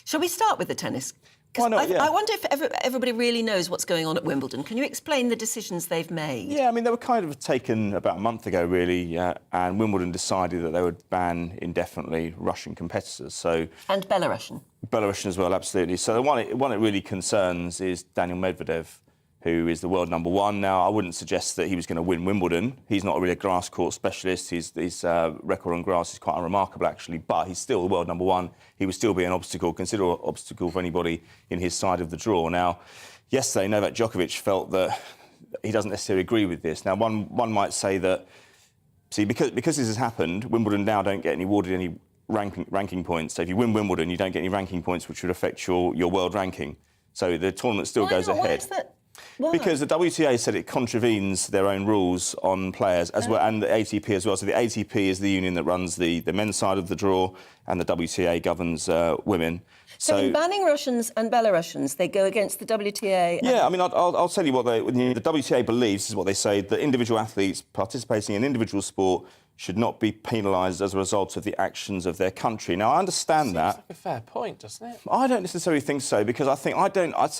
Shall we start with the tennis? Why not? Yeah. I wonder if everybody really knows what's going on at Wimbledon. Can you explain the decisions they've made? Yeah, I mean, they were kind of taken about a month ago, really, and Wimbledon decided that they would ban indefinitely Russian competitors. So and Belarusian. Belarusian as well, absolutely. So the one it really concerns is Daniel Medvedev, who is the world number one. Now, I wouldn't suggest that he was going to win Wimbledon. He's not really a grass court specialist. His record on grass is quite unremarkable, actually, but he's still the world number one. He would still be an obstacle, considerable obstacle for anybody in his side of the draw. Now, yesterday, Novak Djokovic felt that he doesn't necessarily agree with this. Now, one might say that, see, because this has happened, Wimbledon now don't get awarded any ranking points. So if you win Wimbledon, you don't get any ranking points, which would affect your world ranking. So the tournament still goes ahead. Why is that? Why? Because the WTA said it contravenes their own rules on players as well, and the ATP as well. So the ATP is the union that runs the men's side of the draw, and the WTA governs women. So in banning Russians and Belarusians, they go against the WTA? Yeah, I mean, I'll tell you what the WTA believes, is what they say, that individual athletes participating in individual sport should not be penalised as a result of the actions of their country. Now, I understand that. Seems like a fair point, doesn't it? I don't necessarily think so, because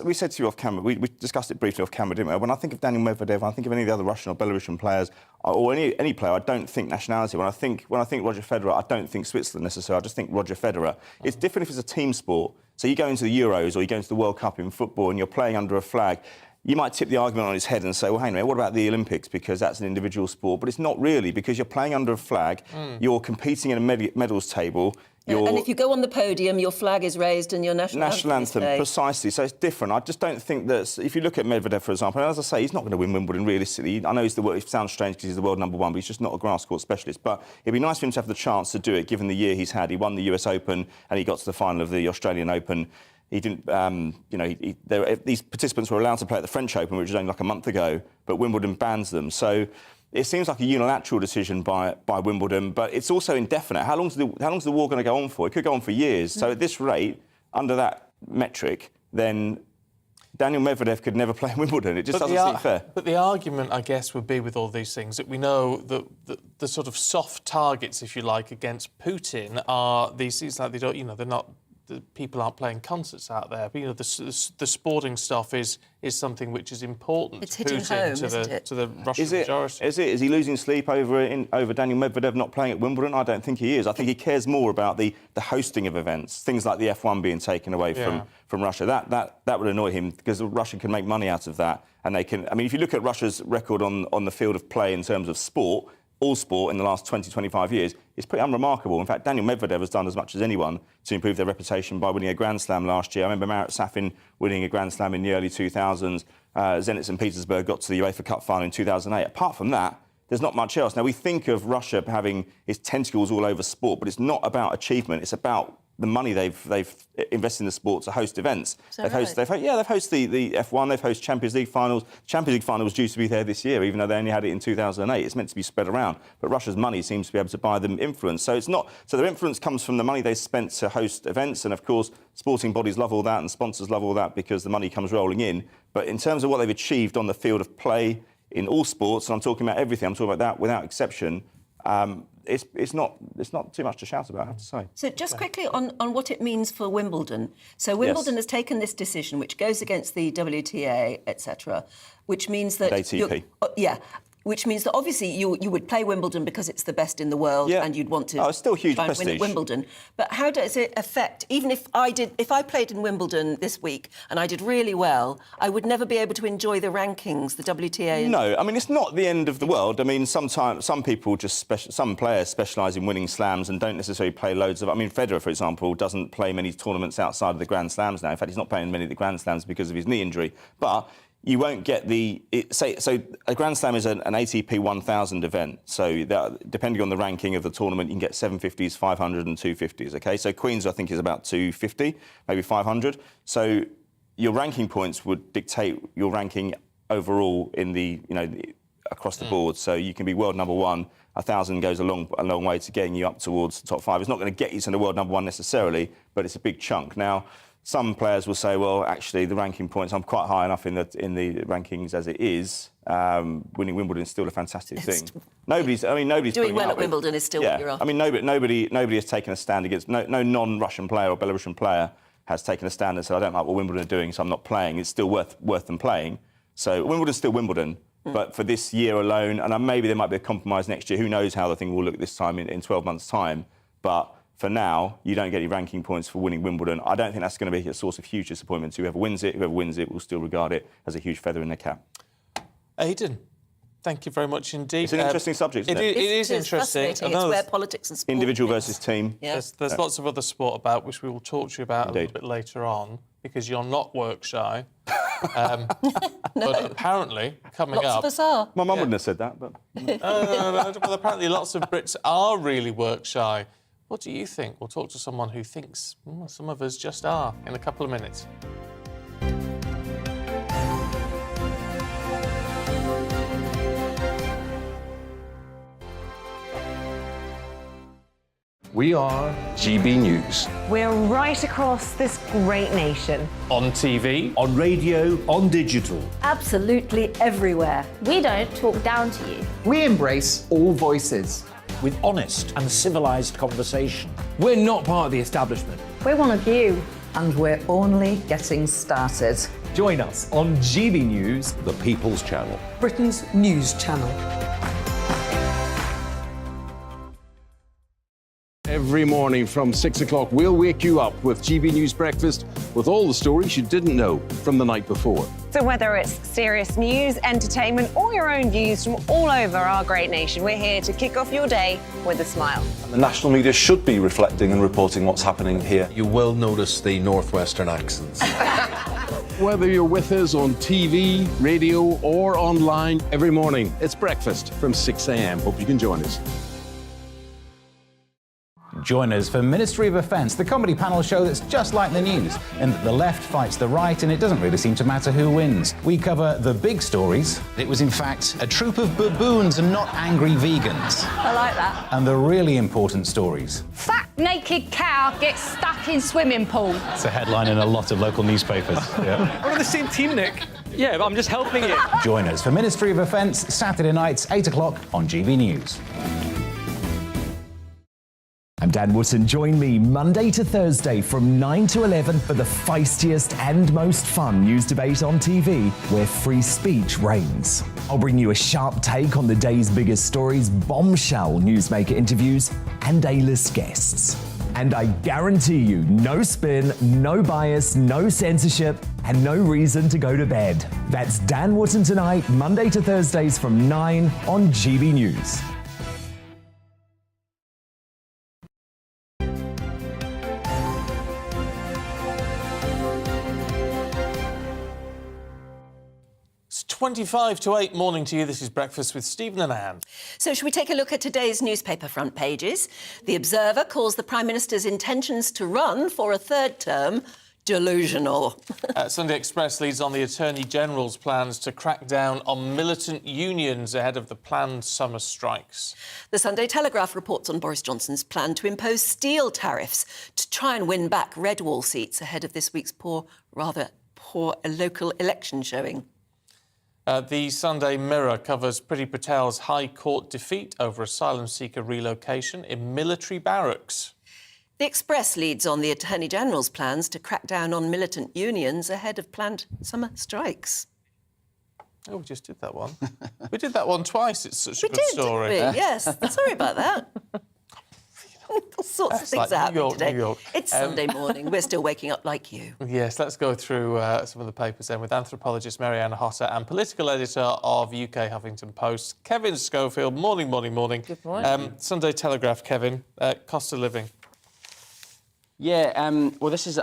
we said to you off camera, we discussed it briefly off camera, didn't we? When I think of Daniel Medvedev, when I think of any of the other Russian or Belarusian players, or any player, I don't think nationality. When I think Roger Federer, I don't think Switzerland necessarily. I just think Roger Federer. It's different if it's a team sport. So you go into the Euros or you go into the World Cup in football and you're playing under a flag. You might tip the argument on its head and say, well, hang on a minute, what about the Olympics? Because that's an individual sport. But it's not really, because you're playing under a flag, you're competing in a medals table. And if you go on the podium, your flag is raised and your national anthem, precisely. So it's different. I just don't think that... If you look at Medvedev, for example, and as I say, he's not going to win Wimbledon, realistically. I know it sounds strange because he's the world number one, but he's just not a grass court specialist. But it'd be nice for him to have the chance to do it, given the year he's had. He won the US Open and he got to the final of the Australian Open. He didn't, these participants were allowed to play at the French Open, which was only like a month ago, but Wimbledon bans them. So it seems like a unilateral decision by Wimbledon, but it's also indefinite. How long's the war going to go on for? It could go on for years. So at this rate, under that metric, then Daniel Medvedev could never play Wimbledon. It just doesn't seem fair. But the argument, I guess, would be with all these things that we know that the sort of soft targets, if you like, against Putin are these things like they don't, they're not. People aren't playing concerts out there. But, the sporting stuff is something which is important it's to hitting Putin, home, to the Russian majority. Is it? Is he losing sleep over Daniel Medvedev not playing at Wimbledon? I don't think he is. I think he cares more about the hosting of events, things like the F1 being taken away from Russia. That would annoy him, because Russia can make money out of that, and they can. I mean, if you look at Russia's record on the field of play in terms of sport, all sport in the last 20, 25 years, it's pretty unremarkable. In fact, Daniel Medvedev has done as much as anyone to improve their reputation by winning a Grand Slam last year. I remember Marat Safin winning a Grand Slam in the early 2000s. Zenit St. Petersburg got to the UEFA Cup final in 2008. Apart from that, there's not much else. Now, we think of Russia having its tentacles all over sport, but it's not about achievement. It's about the money they've invested in the sport to host events. They've hosted the F1, they've hosted Champions League finals. Champions League final was due to be there this year, even though they only had it in 2008. It's meant to be spread around, but Russia's money seems to be able to buy them influence. So it's not. So their influence comes from the money they spent to host events, and of course, sporting bodies love all that, and sponsors love all that, because the money comes rolling in. But in terms of what they've achieved on the field of play in all sports, and I'm talking about everything, I'm talking about that without exception. It's not too much to shout about, I have to say. So just quickly on what it means for Wimbledon. So Wimbledon has taken this decision, which goes against the WTA, etc., which means that... ATP. Which means that obviously you would play Wimbledon because it's the best in the world, and you'd want to it's still huge try and win at Wimbledon. But how does it affect, even if I played in Wimbledon this week and I did really well, I would never be able to enjoy the rankings, the WTA? No, I mean, it's not the end of the world. I mean, some players specialise in winning slams and don't necessarily play loads of... I mean, Federer, for example, doesn't play many tournaments outside of the Grand Slams now. In fact, he's not playing many of the Grand Slams because of his knee injury. But you won't get so a Grand Slam is an ATP 1000 event. So that, depending on the ranking of the tournament, you can get 750s, 500 and 250s, OK? So Queen's, I think, is about 250, maybe 500. So your ranking points would dictate your ranking overall in across the board. So you can be world number one. 1,000 goes a long way to getting you up towards the top five. It's not going to get you to the world number one necessarily, but it's a big chunk. Now, some players will say, well, actually, the ranking points, I'm quite high enough in the rankings as it is. Winning Wimbledon is still a fantastic thing. Nobody's doing well at Wimbledon is still what you're after. I mean, nobody has taken a stand against... No non-Russian player or Belarusian player has taken a stand and said, I don't like what Wimbledon are doing, so I'm not playing. It's still worth them playing. So Wimbledon's still Wimbledon. But for this year alone, and maybe there might be a compromise next year. Who knows how the thing will look this time in 12 months' time. But for now, you don't get any ranking points for winning Wimbledon. I don't think that's going to be a source of huge disappointment. Whoever wins it will still regard it as a huge feather in their cap. Aidan, thank you very much indeed. It's an interesting subject, isn't it? It is interesting. It's where politics and sport... Individual versus team. Yeah. There's lots of other sport about, which we will talk to you about a little bit later on, because you're not work shy. No. But apparently, coming Lots up... of us are. My mum wouldn't have said that, but... No. Well, apparently lots of Brits are really work shy. What do you think? We'll talk to someone who thinks some of us just are in a couple of minutes. We are GB News. We're right across this great nation. On TV, on radio, on digital. Absolutely everywhere. We don't talk down to you. We embrace all voices. With honest and civilised conversation. we're not part of the establishment. We're one of you. And we're only getting started. Join us on GB News, The People's Channel. Britain's news channel. Every morning from 6 o'clock, we'll wake you up with GB News Breakfast with all the stories you didn't know from the night before. So whether it's serious news, entertainment, or your own views from all over our great nation, we're here to kick off your day with a smile. The national media should be reflecting and reporting what's happening here. You will notice the northwestern accents. Whether you're with us on TV, radio, or online, every morning, it's breakfast from 6 a.m. Hope you can join us. Join us for Ministry of Defence, the comedy panel show that's just like the news, in that the left fights the right and it doesn't really seem to matter who wins. We cover the big stories. It was in fact a troop of baboons and not angry vegans. I like that. And the really important stories. Fat naked cow gets stuck in swimming pool. It's a headline in a lot of local newspapers. Yeah. We're on the same team, Nick. Yeah, but I'm just helping you. Join us for Ministry of Defence, Saturday nights, 8 o'clock on GB News. I'm Dan Wootton. Join me Monday to Thursday from 9 to 11 for the feistiest and most fun news debate on TV, where free speech reigns. I'll bring you a sharp take on the day's biggest stories, bombshell newsmaker interviews, and A-list guests. And I guarantee you, no spin, no bias, no censorship, and no reason to go to bed. That's Dan Wootton tonight, Monday to Thursdays from 9 on GB News. It's 25 to 8 morning to you. This is Breakfast with Stephen and Anne. So should we take a look at today's newspaper front pages? The Observer calls the Prime Minister's intentions to run for a third term delusional. Sunday Express leads on the Attorney General's plans to crack down on militant unions ahead of the planned summer strikes. The Sunday Telegraph reports on Boris Johnson's plan to impose steel tariffs to try and win back red wall seats ahead of this week's rather poor local election showing. The Sunday Mirror covers Priti Patel's High Court defeat over asylum seeker relocation in military barracks. The Express leads on the Attorney General's plans to crack down on militant unions ahead of planned summer strikes. Oh, we just did that one. We did that one twice. It's such a good did, story. Didn't we? Yes. Sorry about that. All sorts of things like are happening today. New York. It's Sunday morning. We're still waking up like you. Yes, let's go through some of the papers then with anthropologist Marianne Hotter and political editor of UK Huffington Post, Kevin Schofield. Morning, morning, morning. Good morning. Sunday Telegraph, Kevin. Cost of living. Yeah, well, this is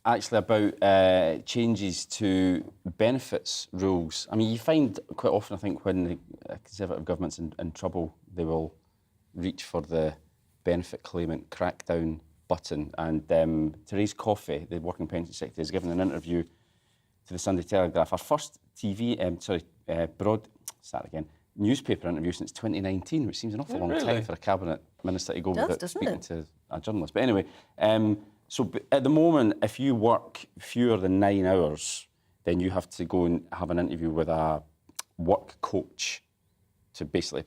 actually about changes to benefits rules. I mean, you find quite often, I think, when the Conservative government's in trouble, they will reach for the benefit claimant crackdown button. And Therese Coffey, the Working Pension Secretary, has given an interview to the Sunday Telegraph. Our first newspaper interview since 2019, which seems an awful long time for a cabinet minister to go without speaking to a journalist. But anyway, so at the moment, if you work fewer than 9 hours, then you have to go and have an interview with a work coach to basically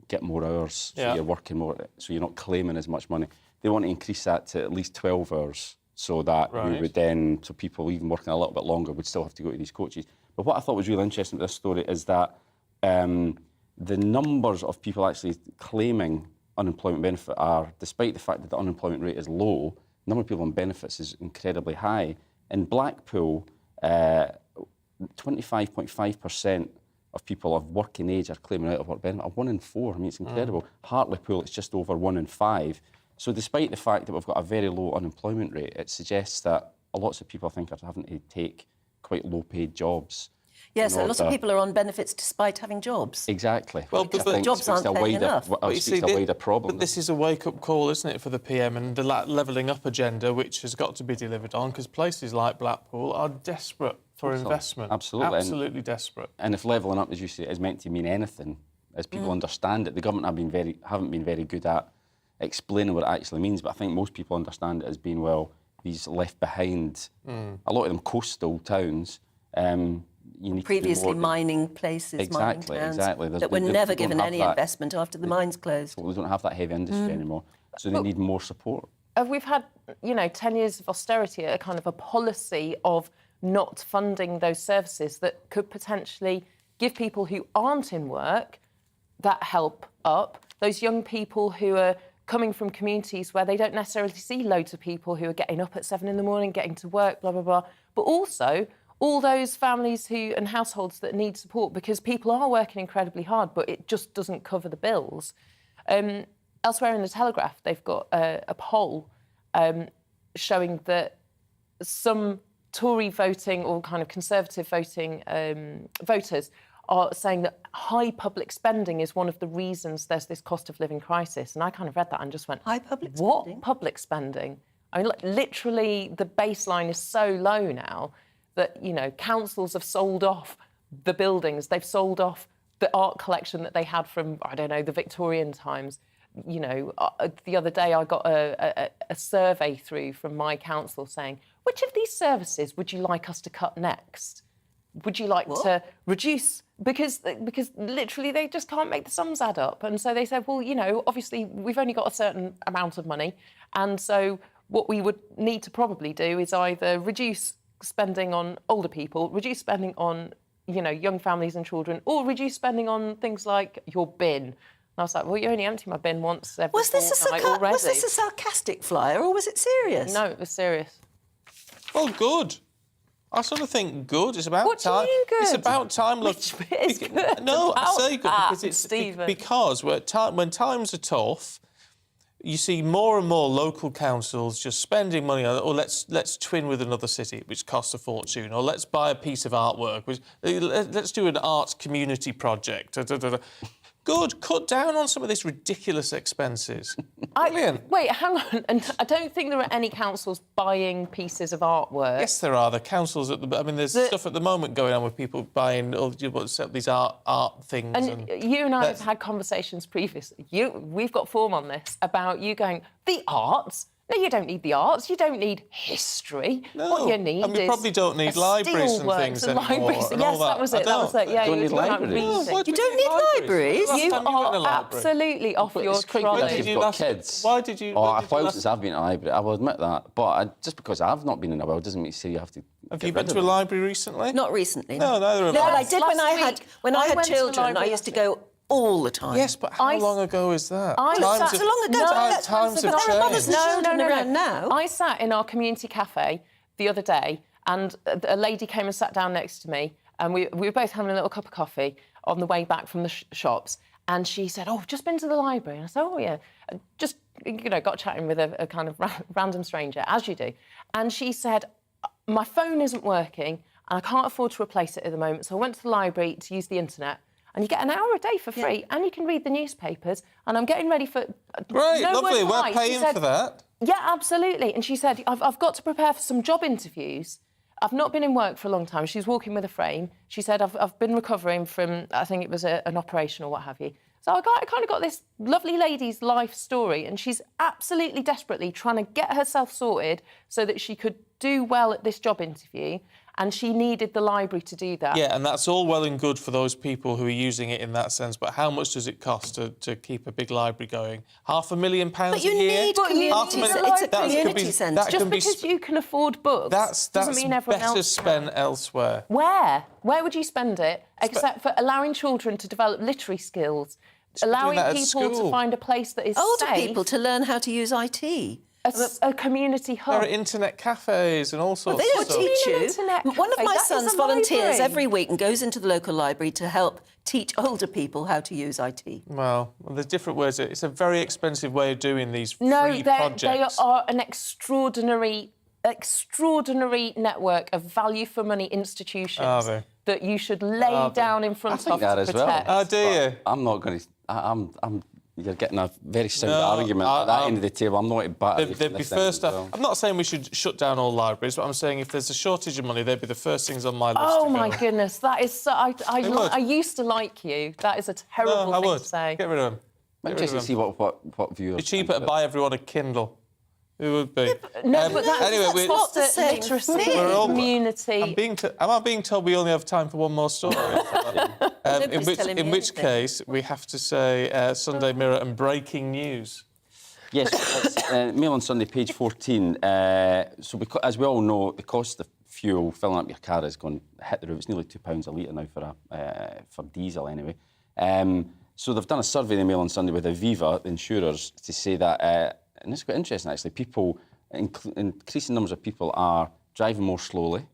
get more hours, so you're working more, so you're not claiming as much money. They want to increase that to at least 12 hours, so that we would then, so people even working a little bit longer would still have to go to these coaches. But what I thought was really interesting with this story is that the numbers of people actually claiming unemployment benefit are, despite the fact that the unemployment rate is low, the number of people on benefits is incredibly high. In Blackpool, 25.5% of people of working age are claiming out of work benefit. 1 in 4, I mean, it's incredible. Hartlepool, it's just over 1 in 5. So despite the fact that we've got a very low unemployment rate, it suggests that lots of people, I think, are having to take quite low-paid jobs. Yes, a lot of people are on benefits despite having jobs. Exactly. Well, but jobs aren't paying enough. But you see, a wider problem. But this is a wake-up call, isn't it, for the PM and the levelling up agenda, which has got to be delivered on, because places like Blackpool are desperate for investment. Absolutely. Absolutely desperate. And if levelling up, as you say, is meant to mean anything, as people understand it, the government haven't been very good at explaining what it actually means. But I think most people understand it as being, well, these left behind, a lot of them coastal towns. You need previously to be more... mining places, exactly, mining towns, exactly. that were never given any investment after the mines closed. So they don't have that heavy industry anymore, so they need more support. We've had, 10 years of austerity, a kind of a policy of not funding those services that could potentially give people who aren't in work that help up, those young people who are coming from communities where they don't necessarily see loads of people who are getting up at 7 a.m, getting to work, blah, blah, blah, but also all those families and households that need support, because people are working incredibly hard, but it just doesn't cover the bills. Elsewhere in the Telegraph, they've got a poll showing that some Tory voting or kind of Conservative voting voters are saying that high public spending is one of the reasons there's this cost of living crisis. And I kind of read that and just went, high public what spending? Public spending? I mean, literally, the baseline is so low now that, councils have sold off the buildings. They've sold off the art collection that they had from, I don't know, the Victorian times. The other day I got a survey through from my council saying, which of these services would you like us to cut next? Would you like to reduce? Because literally they just can't make the sums add up. And so they said, well, obviously we've only got a certain amount of money. And so what we would need to probably do is either reduce spending on older people, reduce spending on, young families and children, or reduce spending on things like your bin. And I was like, well, you only empty my bin once every fortnight already. Was this a sarcastic flyer or was it serious? No, it was serious. Well, good. I sort of think good. It's about what time. What do you mean good? It's about time. Look, which bit is good? No, I say good because it's Stephen. Because when times are tough, you see more and more local councils just spending money on, or let's twin with another city, which costs a fortune, or let's buy a piece of artwork, let's do an arts community project. Good, cut down on some of these ridiculous expenses. Brilliant. Wait, hang on. And I don't think there are any councils buying pieces of artwork. Yes, there are. The councils there's stuff at the moment going on with people buying these art things. And you and I have had conversations previously. We've got form on this about you going, the arts? No, you don't need the arts. You don't need history. No. What you need we probably don't need libraries and things anymore. Libraries. Yes, that was it. That was it. Yeah, you don't need libraries. You don't need libraries? You are absolutely off your trolley. You've got kids. Why did you... a while since I've been to a library, I will admit that. But just because I've not been in a while doesn't mean to say you have to... Have you been to a library recently? Not recently. No, neither have I. I. But I did when I had children. I used to go all the time. Yes, but how long ago is that? So long ago. Times have there are mothers changed. and children around now. I sat in our community cafe the other day and a lady came and sat down next to me and we were both having a little cup of coffee on the way back from the shops and she said, oh, I've just been to the library. And I said, oh, yeah. Just, got chatting with a kind of random stranger, as you do. And she said, my phone isn't working and I can't afford to replace it at the moment, so I went to the library to use the internet. And you get an hour a day for free, and you can read the newspapers. And I'm getting ready for... Great, lovely, we're paying for that. Yeah, absolutely. And she said, I've got to prepare for some job interviews. I've not been in work for a long time. She's walking with a frame. She said, I've been recovering from, I think it was an operation or what have you. So I kind of got this lovely lady's life story, and she's absolutely desperately trying to get herself sorted so that she could do well at this job interview. And she needed the library to do that. Yeah, and that's all well and good for those people who are using it in that sense, but how much does it cost to keep a big library going? £500,000 a year? But you need community. It's a community centre. Just because you can afford books doesn't mean everyone else can. That's better spent elsewhere. Where? Where would you spend it, except for allowing children to develop literary skills, allowing people to find a place that is older safe. people to learn how to use IT. A community hub. There are internet cafes and all sorts of stuff. They don't teach you. One of my sons volunteers every week and goes into the local library to help teach older people how to use IT. Well, there's different ways. It's a very expensive way of doing these free projects. No, they are an extraordinary network of value-for-money institutions that you should lay down in front of to protect. Well. Oh, do you? I'm not going to... You're getting a very sound argument at that end of the table. I'm not a battery. They'd be first. I'm not saying we should shut down all libraries, but I'm saying if there's a shortage of money, they'd be the first things on my list. Oh my goodness, that is so. I used to like you. That is a terrible thing to say. Get rid of them. I'm interested to see what viewers. It's cheaper to buy everyone a Kindle. It would be. But that's, anyway, that's not the literacy, community. Am I being told we only have time for one more story? In which case, we have to say Sunday Mirror and breaking news. Yes, it's, Mail on Sunday, page 14. So, as we all know, the cost of fuel, filling up your car, is going to hit the roof. It's nearly £2 a litre now for diesel, anyway. So they've done a survey in the Mail on Sunday with Aviva, the insurers, to say that, and it's quite interesting actually, increasing numbers of people are driving more slowly,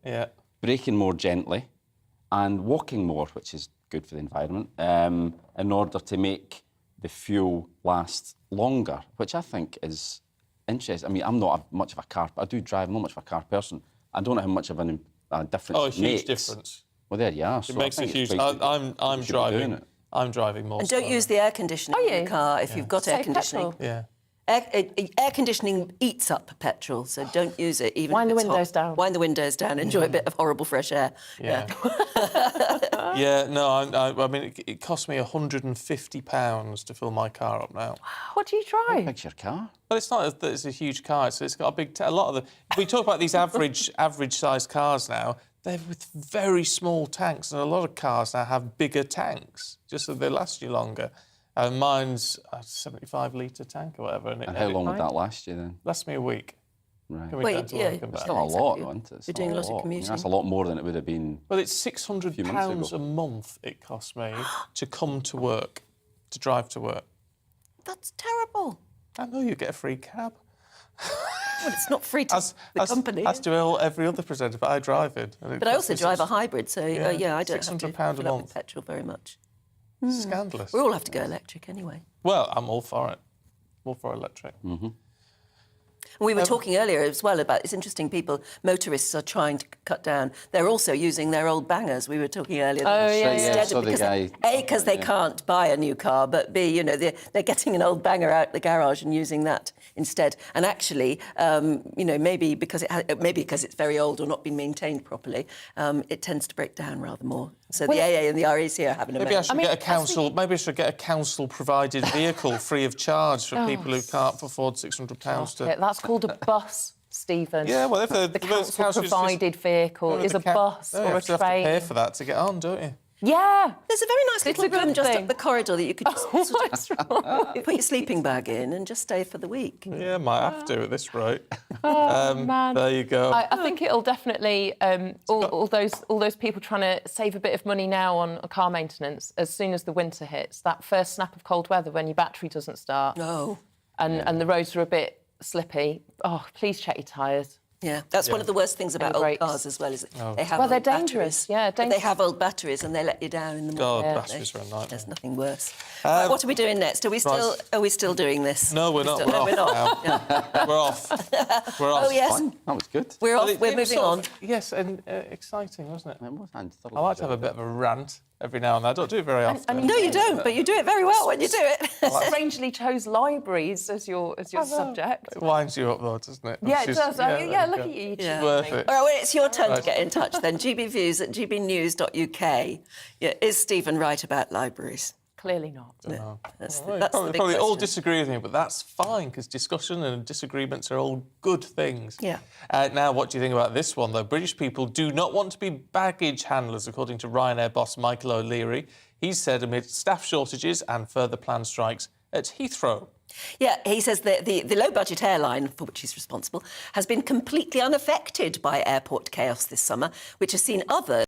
braking more gently, and walking more, which is good for the environment, in order to make the fuel last longer, which I think is interesting. I mean, I'm not much of a car, but I do drive. I'm not much of a car person. I don't know how much of a difference Oh, a it huge makes. difference. Well, there you are. It makes a huge. I'm driving. I'm driving more. And don't use the air conditioning in the car if you've got air conditioning. Petrol. Yeah. Air conditioning eats up petrol, so don't use it. Even Wind if the it's windows hot. down. Wind the windows down. Enjoy a bit of horrible fresh air. Yeah. Yeah. No, I mean, it cost me £150 to fill my car up now. What do you drive? What's your car? Well, it's not that it's a huge car. It's got a big. A lot of the. If we talk about these average-sized cars now, they're with very small tanks, and a lot of cars now have bigger tanks, just so they last you longer. And mine's a 75-litre tank or whatever. And how long would that last you then? Lasts me a week. Right. Wait, yeah. It's still a lot, isn't it? You're doing a lot of commuting. That's a lot more than it would have been. Well, it's £600 a month it costs me to come to work, to drive to work. That's terrible. I know you get a free cab. Well, it's not free to the company. As do every other presenter, but I drive it. But I also drive a hybrid, so I don't have to £600 fill a up with month. petrol very much. Scandalous. We all have to go electric anyway. Well, I'm all for it. All for electric. Mm-hmm. We were talking earlier as well about, it's interesting, motorists are trying to cut down. They're also using their old bangers. We were talking earlier. Oh, yeah. Because they can't buy a new car, but B, they're getting an old banger out the garage and using that instead. And actually, maybe because it's very old or not been maintained properly, it tends to break down rather more. So the AA and the RAC are having a Maybe I should get a council-provided vehicle free of charge for people who can't afford £600 to... That's called a bus, Stephen. Yeah, well, if the council-provided vehicle is a bus or a you have train. to pay for that to get on, don't you? Yeah. There's a very nice little room just up the corridor that you could just put your sleeping bag in and just stay for the week. Yeah, might have to at this rate. Man. There you go. I think it'll definitely all those people trying to save a bit of money now on car maintenance. As soon as the winter hits, that first snap of cold weather when your battery doesn't start, and the roads are a bit slippy. Oh, please check your tyres. Yeah, that's one of the worst things about old cars as well, is they have they're old dangerous. batteries. Yeah, dangerous. They have old batteries and they let you down in the morning. God, batteries are a nightmare. There's nothing worse. Right, what are we doing next? Are we still doing this? No, we're not. We're off now. We're off. We're off. Oh, yes. Fine. That was good. We're off. We're moving on. Yes, and exciting, wasn't it? It was. I like to have a bit of a rant every now and then. I don't do it very often. No, you don't, but you do it very well when you do it. Strangely chose libraries as your subject. It winds you up, though, doesn't it? Yeah, it does. Yeah, look at you. Worth it. All right, well, it's your turn to get in touch then. gbviews@gbnews.uk. Yeah, is Stephen right about libraries? Clearly not. No. That's Probably the big all question. disagree with me, but that's fine, because discussion and disagreements are all good things. Yeah. Now, what do you think about this one, though? British people do not want to be baggage handlers, according to Ryanair boss Michael O'Leary. He's said amid staff shortages and further planned strikes at Heathrow. Yeah, he says that the low-budget airline, for which he's responsible, has been completely unaffected by airport chaos this summer, which has seen other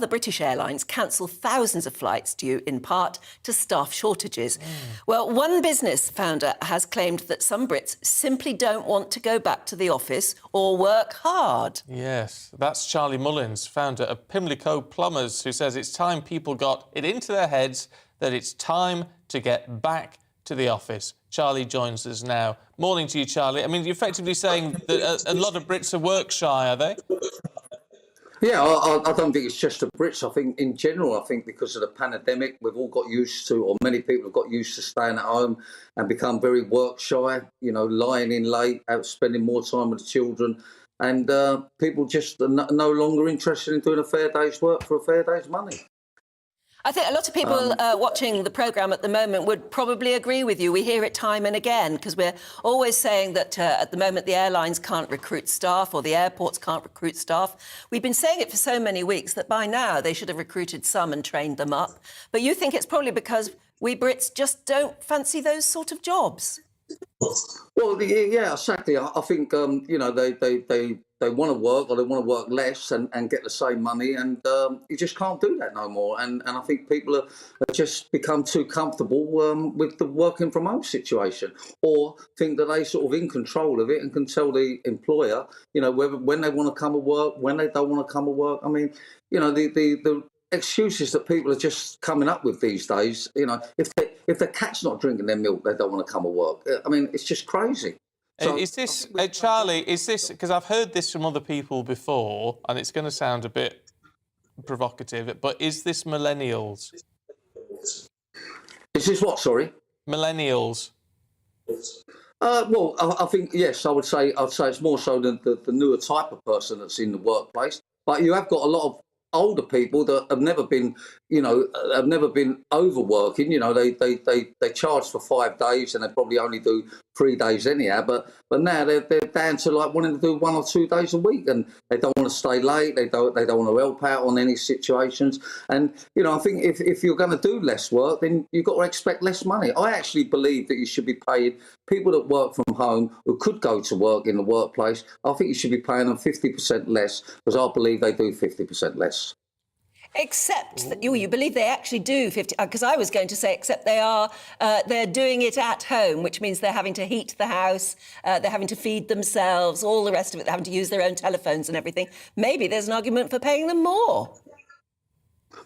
British airlines cancel thousands of flights due, in part, to staff shortages. Well, one business founder has claimed that some Brits simply don't want to go back to the office or work hard. Yes, that's Charlie Mullins, founder of Pimlico Plumbers, who says it's time people got it into their heads that it's time to get back to the office. Charlie joins us now. Morning to you, Charlie. I mean, you're effectively saying that a lot of Brits are work shy, are they? Yeah, I don't think it's just the Brits. I think in general, because of the pandemic, we've all got used to, or many people have got used to staying at home and become very work shy, lying in late, out spending more time with the children. And people just are no longer interested in doing a fair day's work for a fair day's money. I think a lot of people watching the programme at the moment would probably agree with you. We hear it time and again because we're always saying that at the moment the airlines can't recruit staff or the airports can't recruit staff. We've been saying it for so many weeks that by now they should have recruited some and trained them up. But you think it's probably because we Brits just don't fancy those sort of jobs? Well, yeah, exactly. I think, you know, they want to work or they want to work less and get the same money, and you just can't do that no more. And I think people have just become too comfortable with the working from home situation, or think that they sort of in control of it and can tell the employer, you know, when they want to come to work, when they don't want to come to work. I mean, you know, the excuses that people are just coming up with these days, you know, if the cat's not drinking their milk, they don't want to come to work. I mean, it's just crazy. So, is this, Charlie, is this, because I've heard this from other people before, and it's going to sound a bit provocative, but is this millennials? Is this what, sorry? Millennials. Well, I think, yes, I'd say it's more so the newer type of person that's in the workplace. But you have got a lot of older people that have never been, you know, overworking. You know, they charge for 5 days and they probably only do 3 days anyhow. But now they're down to like wanting to do 1 or 2 days a week, and they don't want to stay late. They don't want to help out on any situations. And you know, I think if you're going to do less work, then you've got to expect less money. I actually believe that you should be paying people that work from home who could go to work in the workplace. I think you should be paying them 50% less, because I believe they do 50% less. Except that you believe they actually do 50, because I was going to say, except they're doing it at home, which means they're having to heat the house, they're having to feed themselves, all the rest of it, they're having to use their own telephones and everything. Maybe there's an argument for paying them more.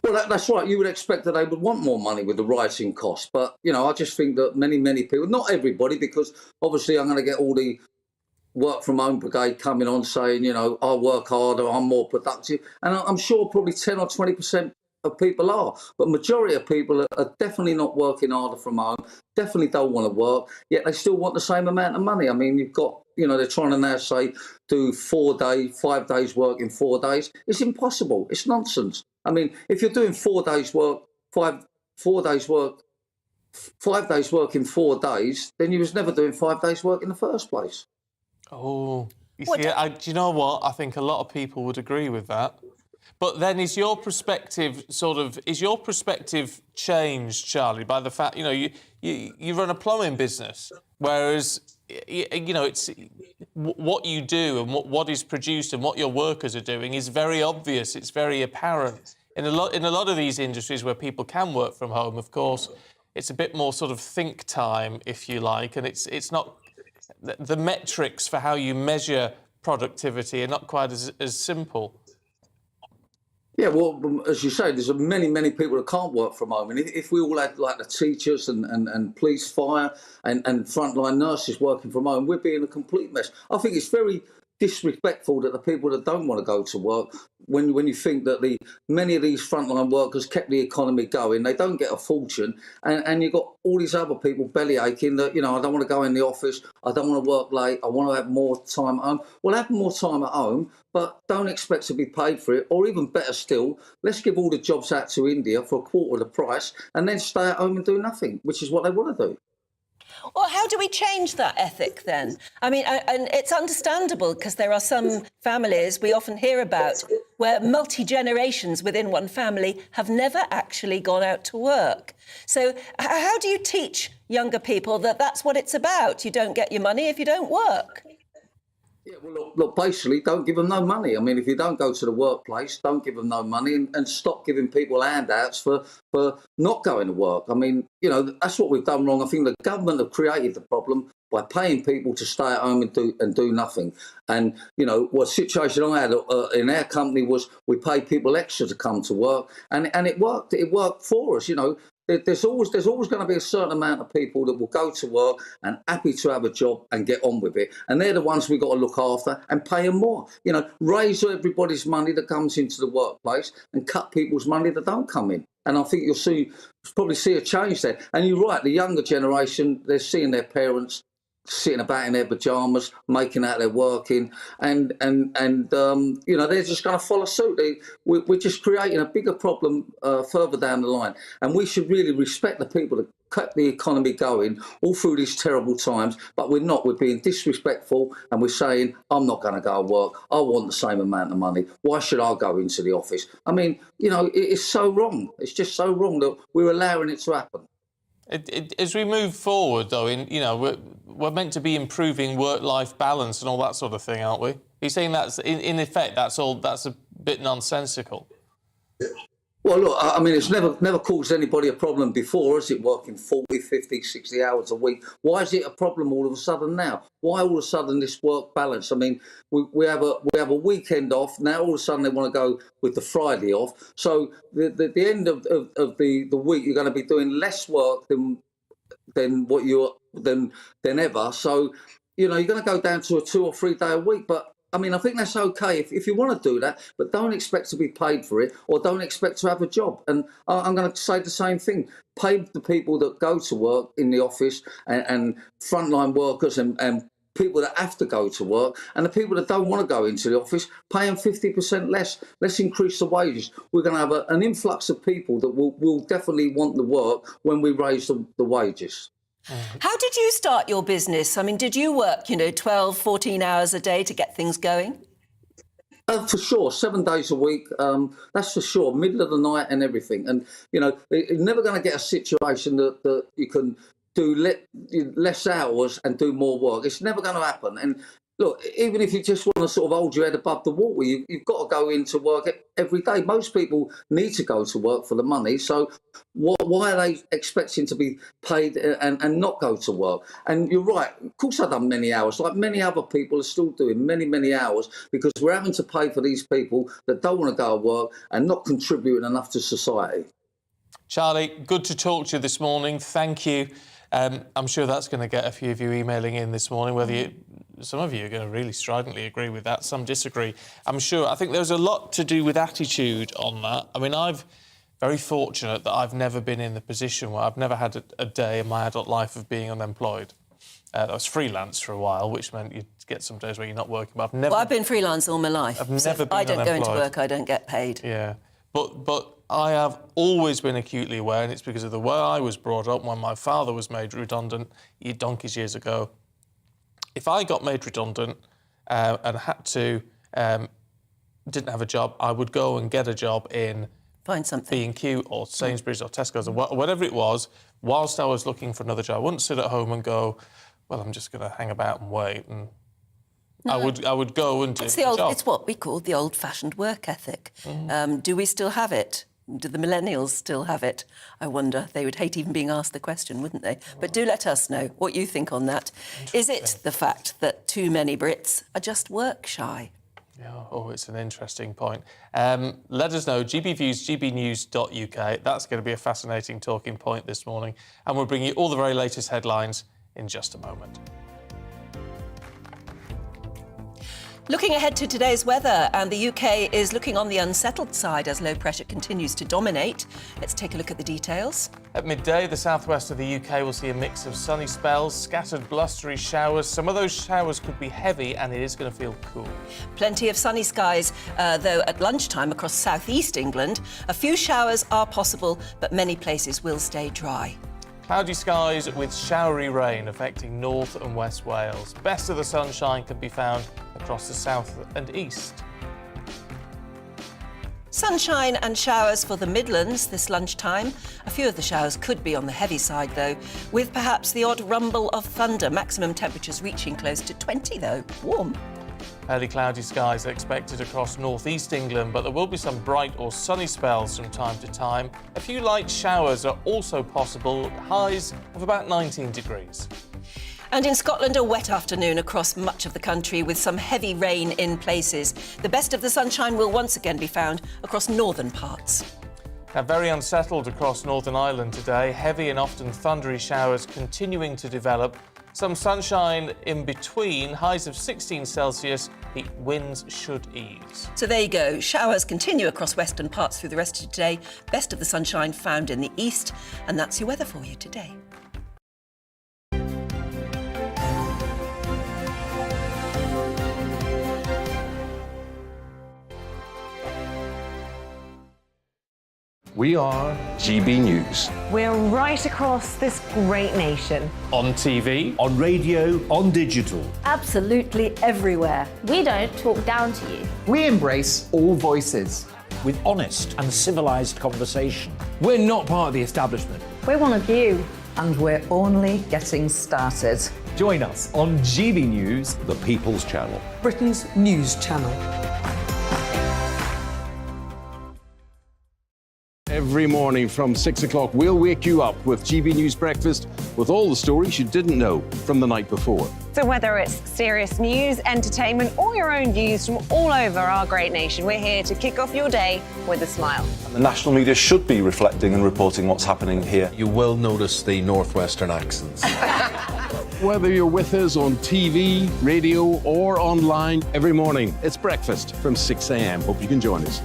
Well, that's right. You would expect that they would want more money with the rising costs. But, you know, I just think that many people, not everybody, because obviously I'm going to get all the work from home brigade coming on saying, you know, I work harder, I'm more productive. And I'm sure probably 10 or 20% of people are. But majority of people are definitely not working harder from home, definitely don't want to work, yet they still want the same amount of money. I mean, you've got, you know, they're trying to now say do 5 days work in 4 days. It's impossible. It's nonsense. I mean, if you're doing 4 days work, 5 days work in 4 days, then you was never doing 5 days work in the first place. Oh, you see, do you know what? I think a lot of people would agree with that. But then is your perspective changed, Charlie, by the fact, you know, you run a plumbing business, whereas, you know, it's what you do and what is produced and what your workers are doing is very obvious, it's very apparent. In a lot of these industries where people can work from home, of course, it's a bit more sort of think time, if you like, and it's not... The metrics for how you measure productivity are not quite as simple. Yeah, well, as you say, there's many people that can't work from home. And if we all had, like, the teachers and police, fire and frontline nurses working from home, we'd be in a complete mess. I think it's very disrespectful that the people that don't want to go to work, when you think that many of these frontline workers kept the economy going, they don't get a fortune, and you've got all these other people belly aching that, you know, I don't want to go in the office, I don't want to work late, I want to have more time at home. Well, have more time at home, but don't expect to be paid for it. Or even better still, let's give all the jobs out to India for a quarter of the price and then stay at home and do nothing, which is what they want to do. Well, how do we change that ethic then? I mean, and it's understandable because there are some families we often hear about where multi-generations within one family have never actually gone out to work. So how do you teach younger people that that's what it's about? You don't get your money if you don't work. Yeah, well, look, basically, don't give them no money. I mean, if you don't go to the workplace, don't give them no money, and stop giving people handouts for not going to work. I mean, you know, that's what we've done wrong. I think the government have created the problem by paying people to stay at home and do nothing. And, you know, what situation I had in our company was we paid people extra to come to work, and it worked. It worked for us, you know. There's always going to be a certain amount of people that will go to work and happy to have a job and get on with it. And they're the ones we've got to look after and pay them more. You know, raise everybody's money that comes into the workplace and cut people's money that don't come in. And I think you'll probably see a change there. And you're right, the younger generation, they're seeing their parents sitting about in their pyjamas, making out they're working, and you know, they're just going to follow suit. We're just creating a bigger problem further down the line, and we should really respect the people that kept the economy going all through these terrible times. But we're not. We're being disrespectful, and we're saying, I'm not going to go and work. I want the same amount of money. Why should I go into the office? I mean, you know, it's so wrong. It's just so wrong that we're allowing it to happen. As we move forward, though, we're meant to be improving work-life balance and all that sort of thing, aren't we? You're saying that's, in effect, that's a bit nonsensical. Well, look, I mean, it's never caused anybody a problem before, has it, working 40, 50, 60 hours a week? Why is it a problem all of a sudden now? Why all of a sudden this work balance? I mean, we have a weekend off. Now all of a sudden they want to go with the Friday off. So the end of the week, you're going to be doing less work than ever. So, you know, you're going to go down to a 2 or 3 day a week. But I mean, I think that's okay if you want to do that, but don't expect to be paid for it, or don't expect to have a job. And I'm going to say the same thing. Pay the people that go to work in the office and frontline workers and people that have to go to work, and the people that don't want to go into the office, pay them 50% less. Let's increase the wages. We're going to have an influx of people that will definitely want the work when we raise the wages. How did you start your business? I mean, did you work, 12, 14 hours a day to get things going? For sure, 7 days a week, that's for sure, middle of the night and everything. And, you know, you're never going to get a situation that you can do less hours and do more work. It's never going to happen. And look, even if you just want to sort of hold your head above the water, you've got to go into work every day. Most people need to go to work for the money. So why are they expecting to be paid and not go to work? And you're right. Of course, I've done many hours, like many other people are still doing many, many hours, because we're having to pay for these people that don't want to go to work and not contributing enough to society. Charlie, good to talk to you this morning. Thank you. I'm sure that's going to get a few of you emailing in this morning, some of you are going to really stridently agree with that, some disagree. I think there's a lot to do with attitude on that. I mean, I'm very fortunate that I've never been in the position where I've never had a day in my adult life of being unemployed. I was freelance for a while, which meant you'd get some days where you're not working, but I've been freelance all my life. I've never been I don't unemployed. go into work, I don't get paid. Yeah, but I have always been acutely aware, and it's because of the way I was brought up when my father was made redundant donkey's years ago. If I got made redundant and had to, didn't have a job, I would go and get a job in Find something. B&Q or Sainsbury's or Tesco's or whatever it was, whilst I was looking for another job. I wouldn't sit at home and go, well, I'm just going to hang about and wait. And no. I would go and do the job. It's what we call the old-fashioned work ethic. Do we still have it? Do the millennials still have it? I wonder. They would hate even being asked the question, wouldn't they? But do let us know what you think on that. Is it the fact that too many Brits are just work shy? Yeah, it's an interesting point. Let us know, GBViews, GBnews.uk. That's going to be a fascinating talking point this morning. And we'll bring you all the very latest headlines in just a moment. Looking ahead to today's weather, and the UK is looking on the unsettled side as low pressure continues to dominate. Let's take a look at the details. At midday, the southwest of the UK will see a mix of sunny spells, scattered blustery showers. Some of those showers could be heavy, and it is going to feel cool. Plenty of sunny skies, though, at lunchtime across southeast England. A few showers are possible, but many places will stay dry. Cloudy skies with showery rain affecting North and West Wales. Best of the sunshine can be found across the south and east. Sunshine and showers for the Midlands this lunchtime. A few of the showers could be on the heavy side, though, with perhaps the odd rumble of thunder. Maximum temperatures reaching close to 20, though. Warm. Fairly cloudy skies are expected across northeast England, but there will be some bright or sunny spells from time to time. A few light showers are also possible, highs of about 19 degrees. And in Scotland, a wet afternoon across much of the country with some heavy rain in places. The best of the sunshine will once again be found across northern parts. Now, very unsettled across Northern Ireland today. Heavy and often thundery showers continuing to develop. Some sunshine in between, highs of 16 Celsius. The winds should ease. So there you go. Showers continue across western parts through the rest of today. Best of the sunshine found in the east. And that's your weather for you today. We are GB News. We're right across this great nation. On TV, on radio, on digital. Absolutely everywhere. We don't talk down to you. We embrace all voices. With honest and civilised conversation. we're not part of the establishment. We're one of you. And we're only getting started. Join us on GB News, The People's Channel. Britain's news channel. Every morning from 6 o'clock, we'll wake you up with GB News Breakfast with all the stories you didn't know from the night before. So whether it's serious news, entertainment, or your own views from all over our great nation, we're here to kick off your day with a smile. And the national media should be reflecting and reporting what's happening here. You will notice the northwestern accents. Whether you're with us on TV, radio, or online, every morning, it's breakfast from 6 a.m. Hope you can join us.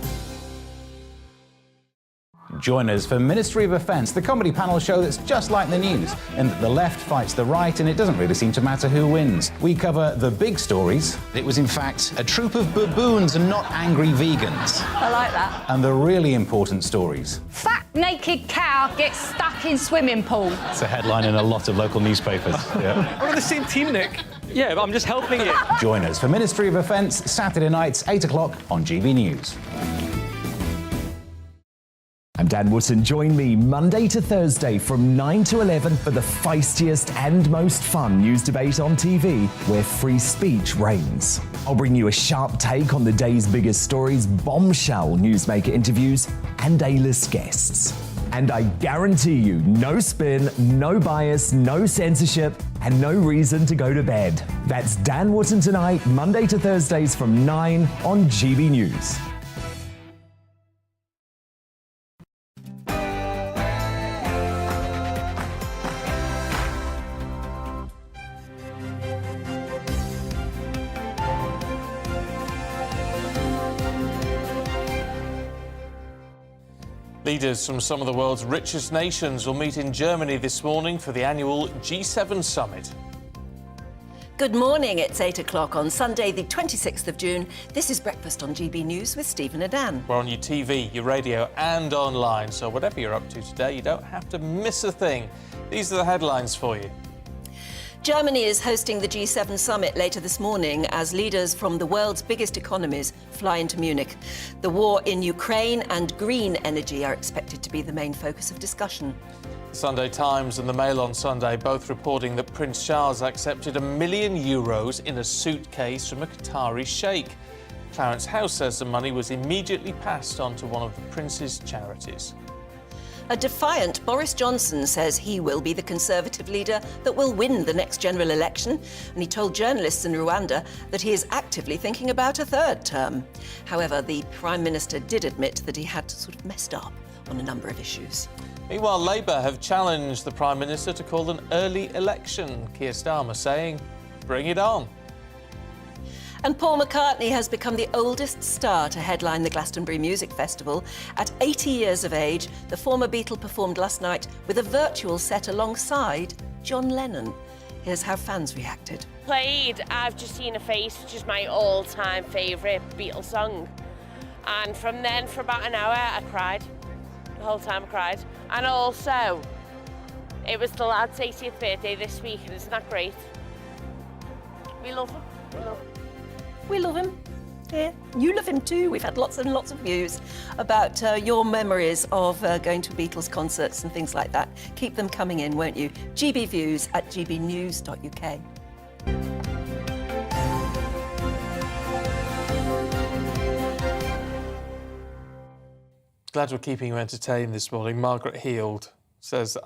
Join us for Ministry of Defence, the comedy panel show that's just like the news, in that the left fights the right and it doesn't really seem to matter who wins. We cover the big stories. It was in fact a troop of baboons and not angry vegans. I like that. And the really important stories. Fat naked cow gets stuck in swimming pool. It's a headline in a lot of local newspapers. Yeah. We're on the same team, Nick. Yeah, but I'm just helping you. Join us for Ministry of Defence, Saturday nights, 8 o'clock on GB News. I'm Dan Wootton. Join me Monday to Thursday from 9 to 11 for the feistiest and most fun news debate on TV, where free speech reigns. I'll bring you a sharp take on the day's biggest stories, bombshell newsmaker interviews, and A-list guests. And I guarantee you, no spin, no bias, no censorship, and no reason to go to bed. That's Dan Wootton tonight, Monday to Thursdays from 9 on GB News. Leaders from some of the world's richest nations will meet in Germany this morning for the annual G7 summit. Good morning, it's 8 o'clock on Sunday, the 26th of June. This is Breakfast on GB News with Stephen and Dan. We're on your TV, your radio and online, so whatever you're up to today, you don't have to miss a thing. These are the headlines for you. Germany is hosting the G7 summit later this morning as leaders from the world's biggest economies fly into Munich. The war in Ukraine and green energy are expected to be the main focus of discussion. The Sunday Times and the Mail on Sunday both reporting that Prince Charles accepted €1 million in a suitcase from a Qatari sheikh. Clarence House says the money was immediately passed on to one of the prince's charities. A defiant Boris Johnson says he will be the Conservative leader that will win the next general election, and he told journalists in Rwanda that he is actively thinking about a third term. However, the Prime Minister did admit that he had sort of messed up on a number of issues. Meanwhile, Labour have challenged the Prime Minister to call an early election. Keir Starmer saying, bring it on. And Paul McCartney has become the oldest star to headline the Glastonbury Music Festival. At 80 years of age, the former Beatle performed last night with a virtual set alongside John Lennon. Here's how fans reacted. Played I've Just Seen a Face, which is my all-time favourite Beatles song. And from then, for about an hour, I cried. The whole time I cried. And also, it was the lad's 80th birthday this week, and isn't that great? We love him. We love him. We love him. Yeah, you love him too. We've had lots and lots of views about your memories of going to Beatles concerts and things like that. Keep them coming in, won't you? gbviews@gbnews.uk. Glad we're keeping you entertained this morning. Margaret Heald says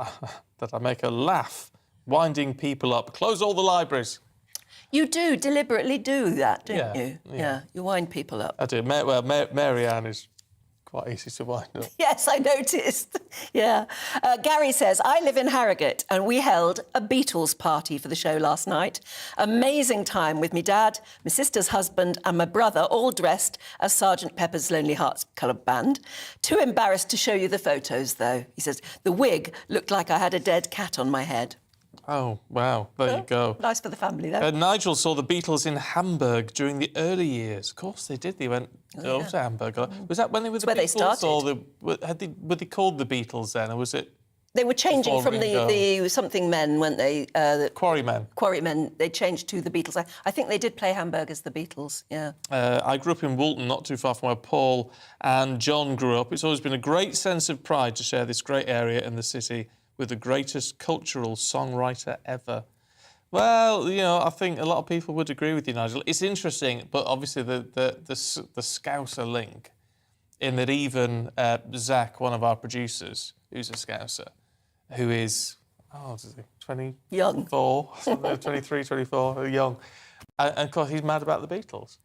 that I make her laugh, winding people up. Close all the libraries. You do deliberately do that, don't you? Yeah, you wind people up. I do. Well, Mary Ann is quite easy to wind up. Yes, I noticed. Yeah. Gary says, I live in Harrogate and we held a Beatles party for the show last night. Amazing time with me dad, my sister's husband and my brother, all dressed as Sgt. Pepper's Lonely Hearts Club Band. Too embarrassed to show you the photos, though. He says, the wig looked like I had a dead cat on my head. Oh, wow. There you go. Nice for the family, though. Nigel saw the Beatles in Hamburg during the early years. Of course they did. They went to Hamburg. Was that when they were the where Beatles? they started. Or were they called the Beatles then, or was it... They were changing from the something men, weren't they? Quarrymen. Quarrymen. They changed to the Beatles. I think they did play Hamburg as the Beatles, yeah. I grew up in Woolton, not too far from where Paul and John grew up. It's always been a great sense of pride to share this great area in the city with the greatest cultural songwriter ever. Well, you know, I think a lot of people would agree with you, Nigel. It's interesting, but obviously the Scouser link, in that even Zach, one of our producers, who's a Scouser, who is, 20? Young. 23, 24, young. And of course, he's mad about the Beatles.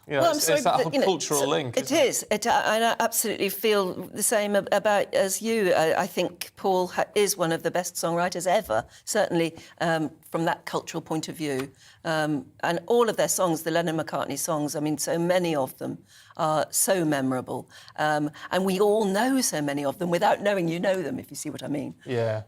You know, well, it's that whole cultural link. It is. I absolutely feel the same about as you. I think Paul is one of the best songwriters ever, certainly from that cultural point of view. And all of their songs, the Lennon-McCartney songs, I mean, so many of them are so memorable. And we all know so many of them without knowing you know them, if you see what I mean. Yeah.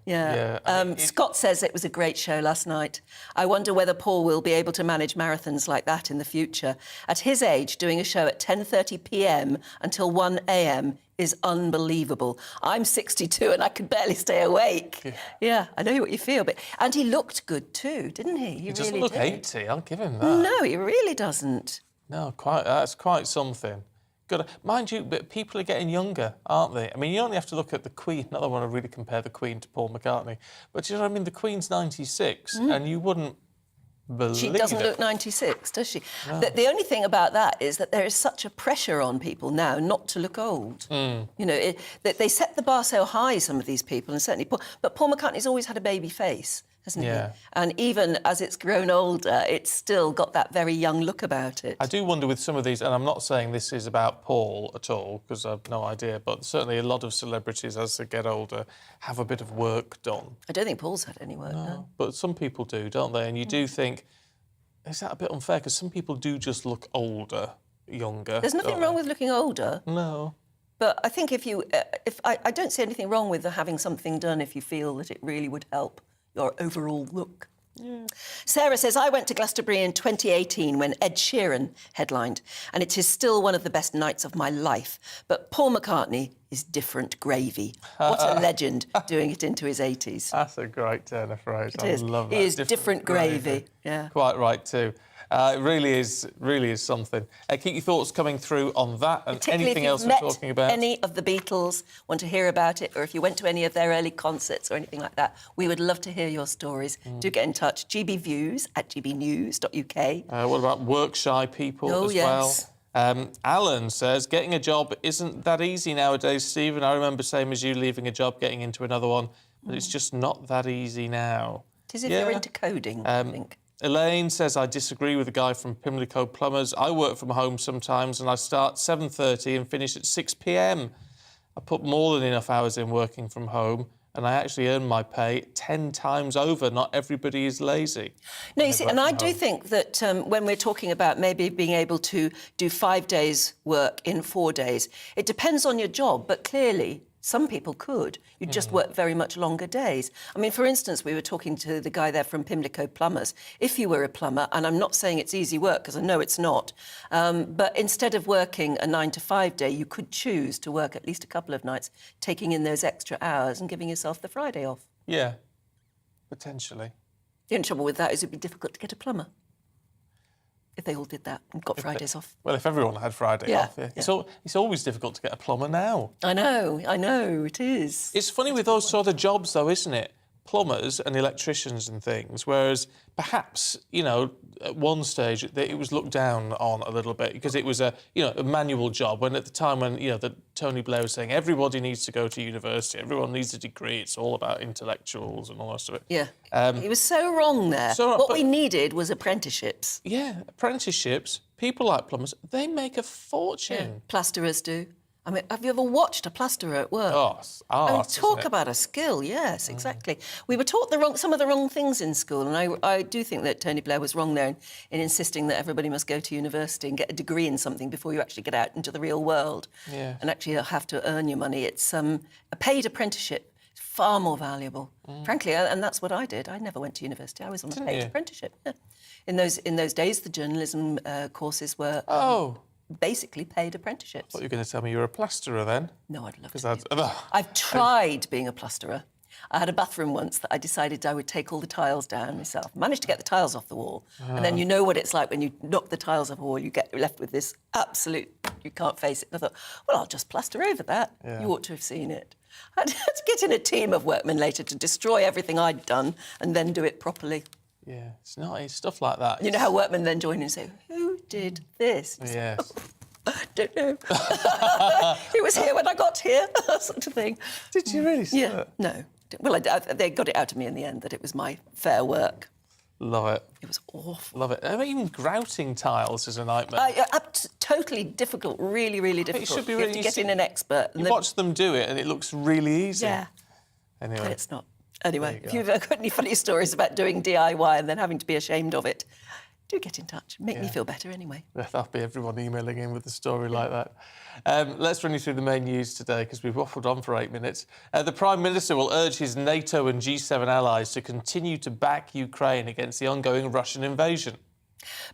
Scott says it was a great show last night. I wonder whether Paul will be able to manage marathons like that in the future. At his age, doing a show at 10:30 p.m. until 1 a.m. is unbelievable. I'm 62 and I could barely stay awake. Yeah, I know what you feel. And he looked good too, didn't he? He doesn't look 80, I'll give him that. No, he really doesn't. No, that's quite something. Mind you, but people are getting younger, aren't they? I mean, you only have to look at the Queen. Not that I want to really compare the Queen to Paul McCartney, but you know what I mean? The Queen's 96, and you wouldn't believe She doesn't look 96, does she? No. The only thing about that is that there is such a pressure on people now not to look old. You know, they set the bar so high, some of these people, and certainly Paul. But Paul McCartney's always had a baby face, hasn't he? And even as it's grown older, it's still got that very young look about it. I do wonder with some of these, and I'm not saying this is about Paul at all, because I've no idea, but certainly a lot of celebrities, as they get older, have a bit of work done. I don't think Paul's had any work, no. But some people do, don't they? And you do think, is that a bit unfair? Because some people do just look older, younger. There's nothing wrong with looking older. No. But I think I don't see anything wrong with having something done if you feel that it really would help your overall look. Yeah. Sarah says, I went to Glastonbury in 2018 when Ed Sheeran headlined, and it is still one of the best nights of my life. But Paul McCartney is different gravy. What a legend, doing it into his 80s. That's a great turn of phrase. I love that. He is different gravy. Yeah. Quite right, too. It really is something. Keep your thoughts coming through on that and anything else we're talking about. If any of the Beatles, want to hear about it, or if you went to any of their early concerts or anything like that, we would love to hear your stories. Do get in touch. gbviews@gbnews.uk. What about work-shy people as well? Alan says, getting a job isn't that easy nowadays, Stephen. I remember same as you, leaving a job, getting into another one, but it's just not that easy now. It is if you're into coding, I think. Elaine says, I disagree with the guy from Pimlico Plumbers. I work from home sometimes and I start 7:30 and finish at 6 p.m. I put more than enough hours in working from home and I actually earn my pay 10 times over. Not everybody is lazy. No, you see, and I do think that when we're talking about maybe being able to do 5 days' work in 4 days, it depends on your job, but clearly some people could. You just work very much longer days. I mean, for instance, we were talking to the guy there from Pimlico Plumbers. If you were a plumber, and I'm not saying it's easy work, because I know it's not, but instead of working a 9 to 5 day, you could choose to work at least a couple of nights, taking in those extra hours and giving yourself the Friday off. Yeah, potentially. The only trouble with that is it'd be difficult to get a plumber. If they all did that and got Fridays off. Well, if everyone had Friday off, yeah. It's always difficult to get a plumber now. I know, it is. It's funny with those sort of jobs, though, isn't it? Plumbers and electricians and things, whereas perhaps, you know, at one stage it was looked down on a little bit because it was a manual job, when at the time when, you know, that Tony Blair was saying everybody needs to go to university, everyone needs a degree, it's all about intellectuals and all the rest of it. Yeah, he was so wrong there. What we needed was apprenticeships. Yeah, apprenticeships. People like plumbers, they make a fortune. Yeah. Plasterers do. I mean, have you ever watched a plasterer at work? Oh, it's art, I mean, talk about a skill, yes, exactly. We were taught some of the wrong things in school, and I do think that Tony Blair was wrong there in insisting that everybody must go to university and get a degree in something before you actually get out into the real world and actually have to earn your money. It's a paid apprenticeship, far more valuable, frankly, and that's what I did. I never went to university. I was on a paid apprenticeship. Yeah. In those days, the journalism courses were basically paid apprenticeships. I thought you were going to tell me you were a plasterer then. No, I'd love to. I've tried being a plasterer. I had a bathroom once that I decided I would take all the tiles down myself. Managed to get the tiles off the wall. And then you know what it's like when you knock the tiles off the wall, you get left with this absolute, you can't face it. And I thought, well, I'll just plaster over that. Yeah. You ought to have seen it. I had to get in a team of workmen later to destroy everything I'd done and then do it properly. Yeah, it's stuff like that. You know how workmen then join in and say, who did this? Yes. Don't know. It was here when I got here, sort of thing. Did you really say that? No. Well, they got it out of me in the end that it was my fair work. Love it. It was awful. Love it. I mean, even grouting tiles is a nightmare. Totally difficult, really, really difficult. It should be really... You have to get in an expert. You watch them do it and it looks really easy. Yeah. Anyway. But it's not. Anyway, if you've got any funny stories about doing DIY and then having to be ashamed of it, do get in touch. Make me feel better anyway. That'll be everyone emailing in with a story like that. Let's run you through the main news today because we've waffled on for 8 minutes. The Prime Minister will urge his NATO and G7 allies to continue to back Ukraine against the ongoing Russian invasion.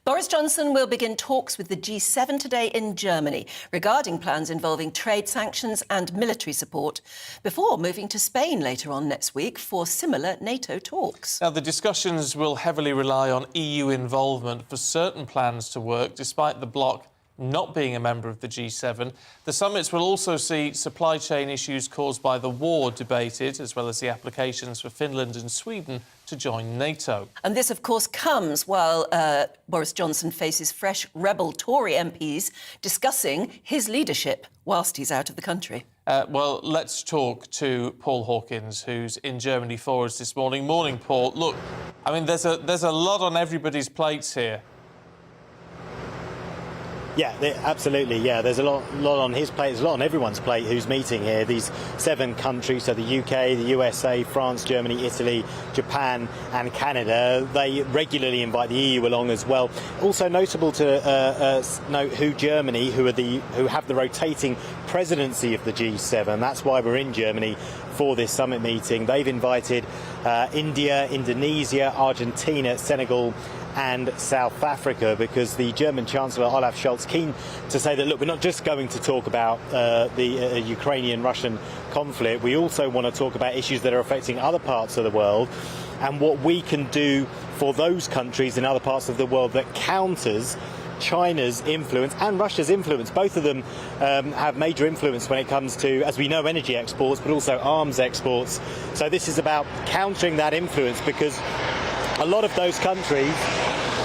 Boris Johnson will begin talks with the G7 today in Germany regarding plans involving trade sanctions and military support before moving to Spain later on next week for similar NATO talks. Now, the discussions will heavily rely on EU involvement for certain plans to work, despite the bloc not being a member of the G7. The summits will also see supply chain issues caused by the war debated, as well as the applications for Finland and Sweden to join NATO. And this, of course, comes while Boris Johnson faces fresh rebel Tory MPs discussing his leadership whilst he's out of the country. Well, let's talk to Paul Hawkins, who's in Germany for us this morning. Morning, Paul. Look, I mean, there's a lot on everybody's plates here. Yeah, absolutely. Yeah, there's a lot on his plate. There's a lot on everyone's plate who's meeting here. These 7 countries, so the UK, the USA, France, Germany, Italy, Japan and Canada, they regularly invite the EU along as well. Also notable to note who Germany, who have the rotating presidency of the G7. That's why we're in Germany for this summit meeting. They've invited India, Indonesia, Argentina, Senegal and South Africa, because the German Chancellor Olaf Scholz keen to say that, look, we're not just going to talk about the Ukrainian-Russian conflict, we also want to talk about issues that are affecting other parts of the world and what we can do for those countries in other parts of the world that counters China's influence and Russia's influence. Both of them have major influence when it comes to, as we know, energy exports, but also arms exports. So this is about countering that influence, because a lot of those countries,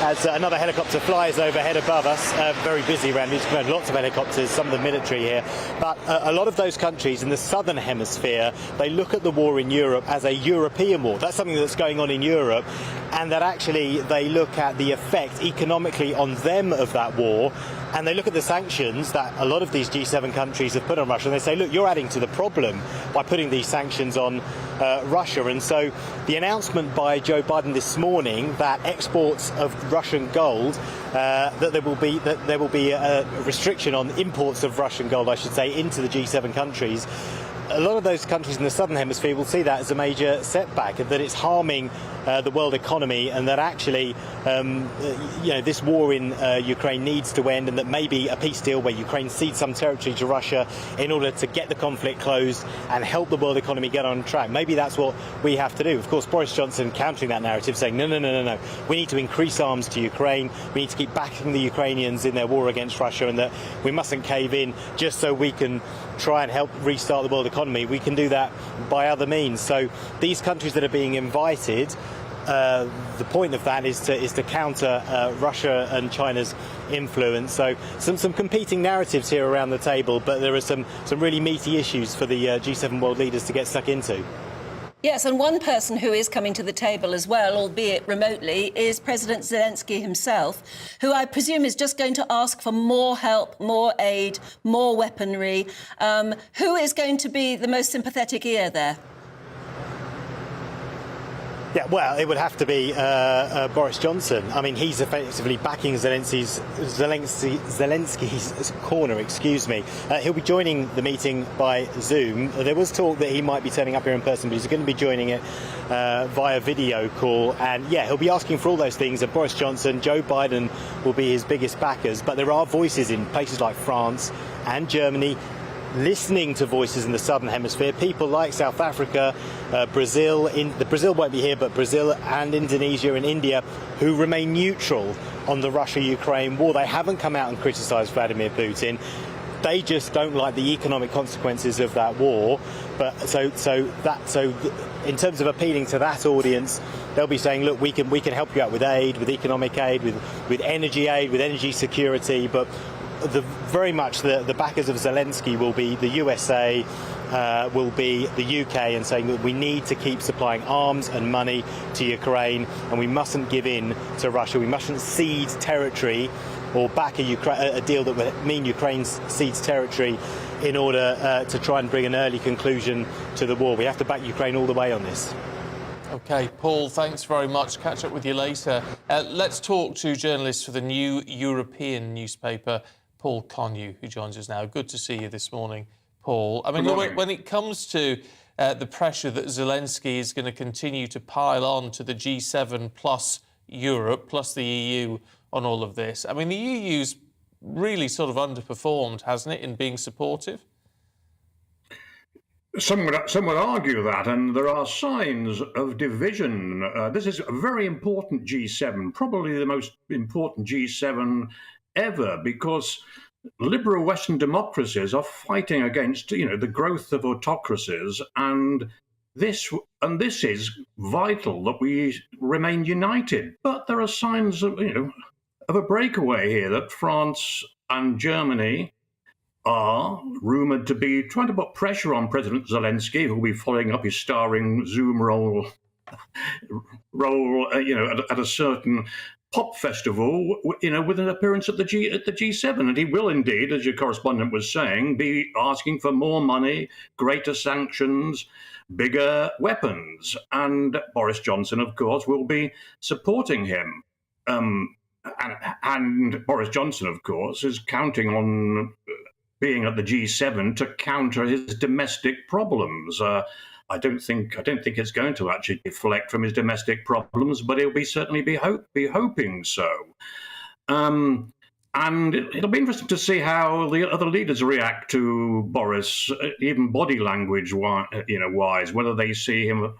as another helicopter flies overhead above us, very busy around here, lots of helicopters, some of the military here, but a lot of those countries in the southern hemisphere, they look at the war in Europe as a European war. That's something that's going on in Europe, and that actually they look at the effect economically on them of that war, and they look at the sanctions that a lot of these G7 countries have put on Russia, and they say, look, you're adding to the problem by putting these sanctions on Russia. And so the announcement by Joe Biden this morning that exports of Russian gold, that there will be a restriction on imports of Russian gold, I should say, into the G7 countries. A lot of those countries in the southern hemisphere will see that as a major setback, that it's harming the world economy, and that actually this war in Ukraine needs to end, and that maybe a peace deal where Ukraine cedes some territory to Russia in order to get the conflict closed and help the world economy get on track. Maybe that's what we have to do. Of course, Boris Johnson countering that narrative, saying no. We need to increase arms to Ukraine. We need to keep backing the Ukrainians in their war against Russia, and that we mustn't cave in just so we can try and help restart the world economy. We can do that by other means. So these countries that are being invited, the point of that is to counter Russia and China's influence. So some competing narratives here around the table, but there are some really meaty issues for the G7 world leaders to get stuck into. Yes, and one person who is coming to the table as well, albeit remotely, is President Zelensky himself, who I presume is just going to ask for more help, more aid, more weaponry. Who is going to be the most sympathetic ear there? Yeah, well, it would have to be Boris Johnson. I mean, he's effectively backing Zelensky's corner. Excuse me. He'll be joining the meeting by Zoom. There was talk that he might be turning up here in person, but he's going to be joining it via video call. And yeah, he'll be asking for all those things. And Boris Johnson, Joe Biden will be his biggest backers. But there are voices in places like France and Germany, listening to voices in the Southern Hemisphere, people like South Africa, Brazil. Brazil won't be here, but Brazil and Indonesia and India, who remain neutral on the Russia-Ukraine war. They haven't come out and criticised Vladimir Putin. They just don't like the economic consequences of that war. But so in terms of appealing to that audience, they'll be saying, look, we can help you out with aid, with economic aid, with energy security, but very much the backers of Zelensky will be the USA, will be the UK, and saying that we need to keep supplying arms and money to Ukraine, and we mustn't give in to Russia. We mustn't cede territory or back a deal that would mean Ukraine cedes territory in order to try and bring an early conclusion to the war. We have to back Ukraine all the way on this. OK, Paul, thanks very much. Catch up with you later. Let's talk to journalist for the New European newspaper, Paul Connew, who joins us now. Good to see you this morning, Paul. I mean, when it comes to the pressure that Zelensky is going to continue to pile on to the G7 plus Europe, plus the EU on all of this, I mean, the EU's really sort of underperformed, hasn't it, in being supportive? Some would argue that, and there are signs of division. This is a very important G7, probably the most important G7 ever, because liberal Western democracies are fighting against, the growth of autocracies, and this is vital that we remain united. But there are signs of, of a breakaway here, that France and Germany are rumoured to be trying to put pressure on President Zelensky, who will be following up his starring Zoom role, at a certain pop festival, with an appearance at the G7, and he will indeed, as your correspondent was saying, be asking for more money, greater sanctions, bigger weapons, and Boris Johnson, of course, will be supporting him. And Boris Johnson, of course, is counting on being at the G7 to counter his domestic problems. I don't think it's going to actually deflect from his domestic problems, but he'll certainly be hoping so. And it'll be interesting to see how the other leaders react to Boris, even body language wise, whether they see him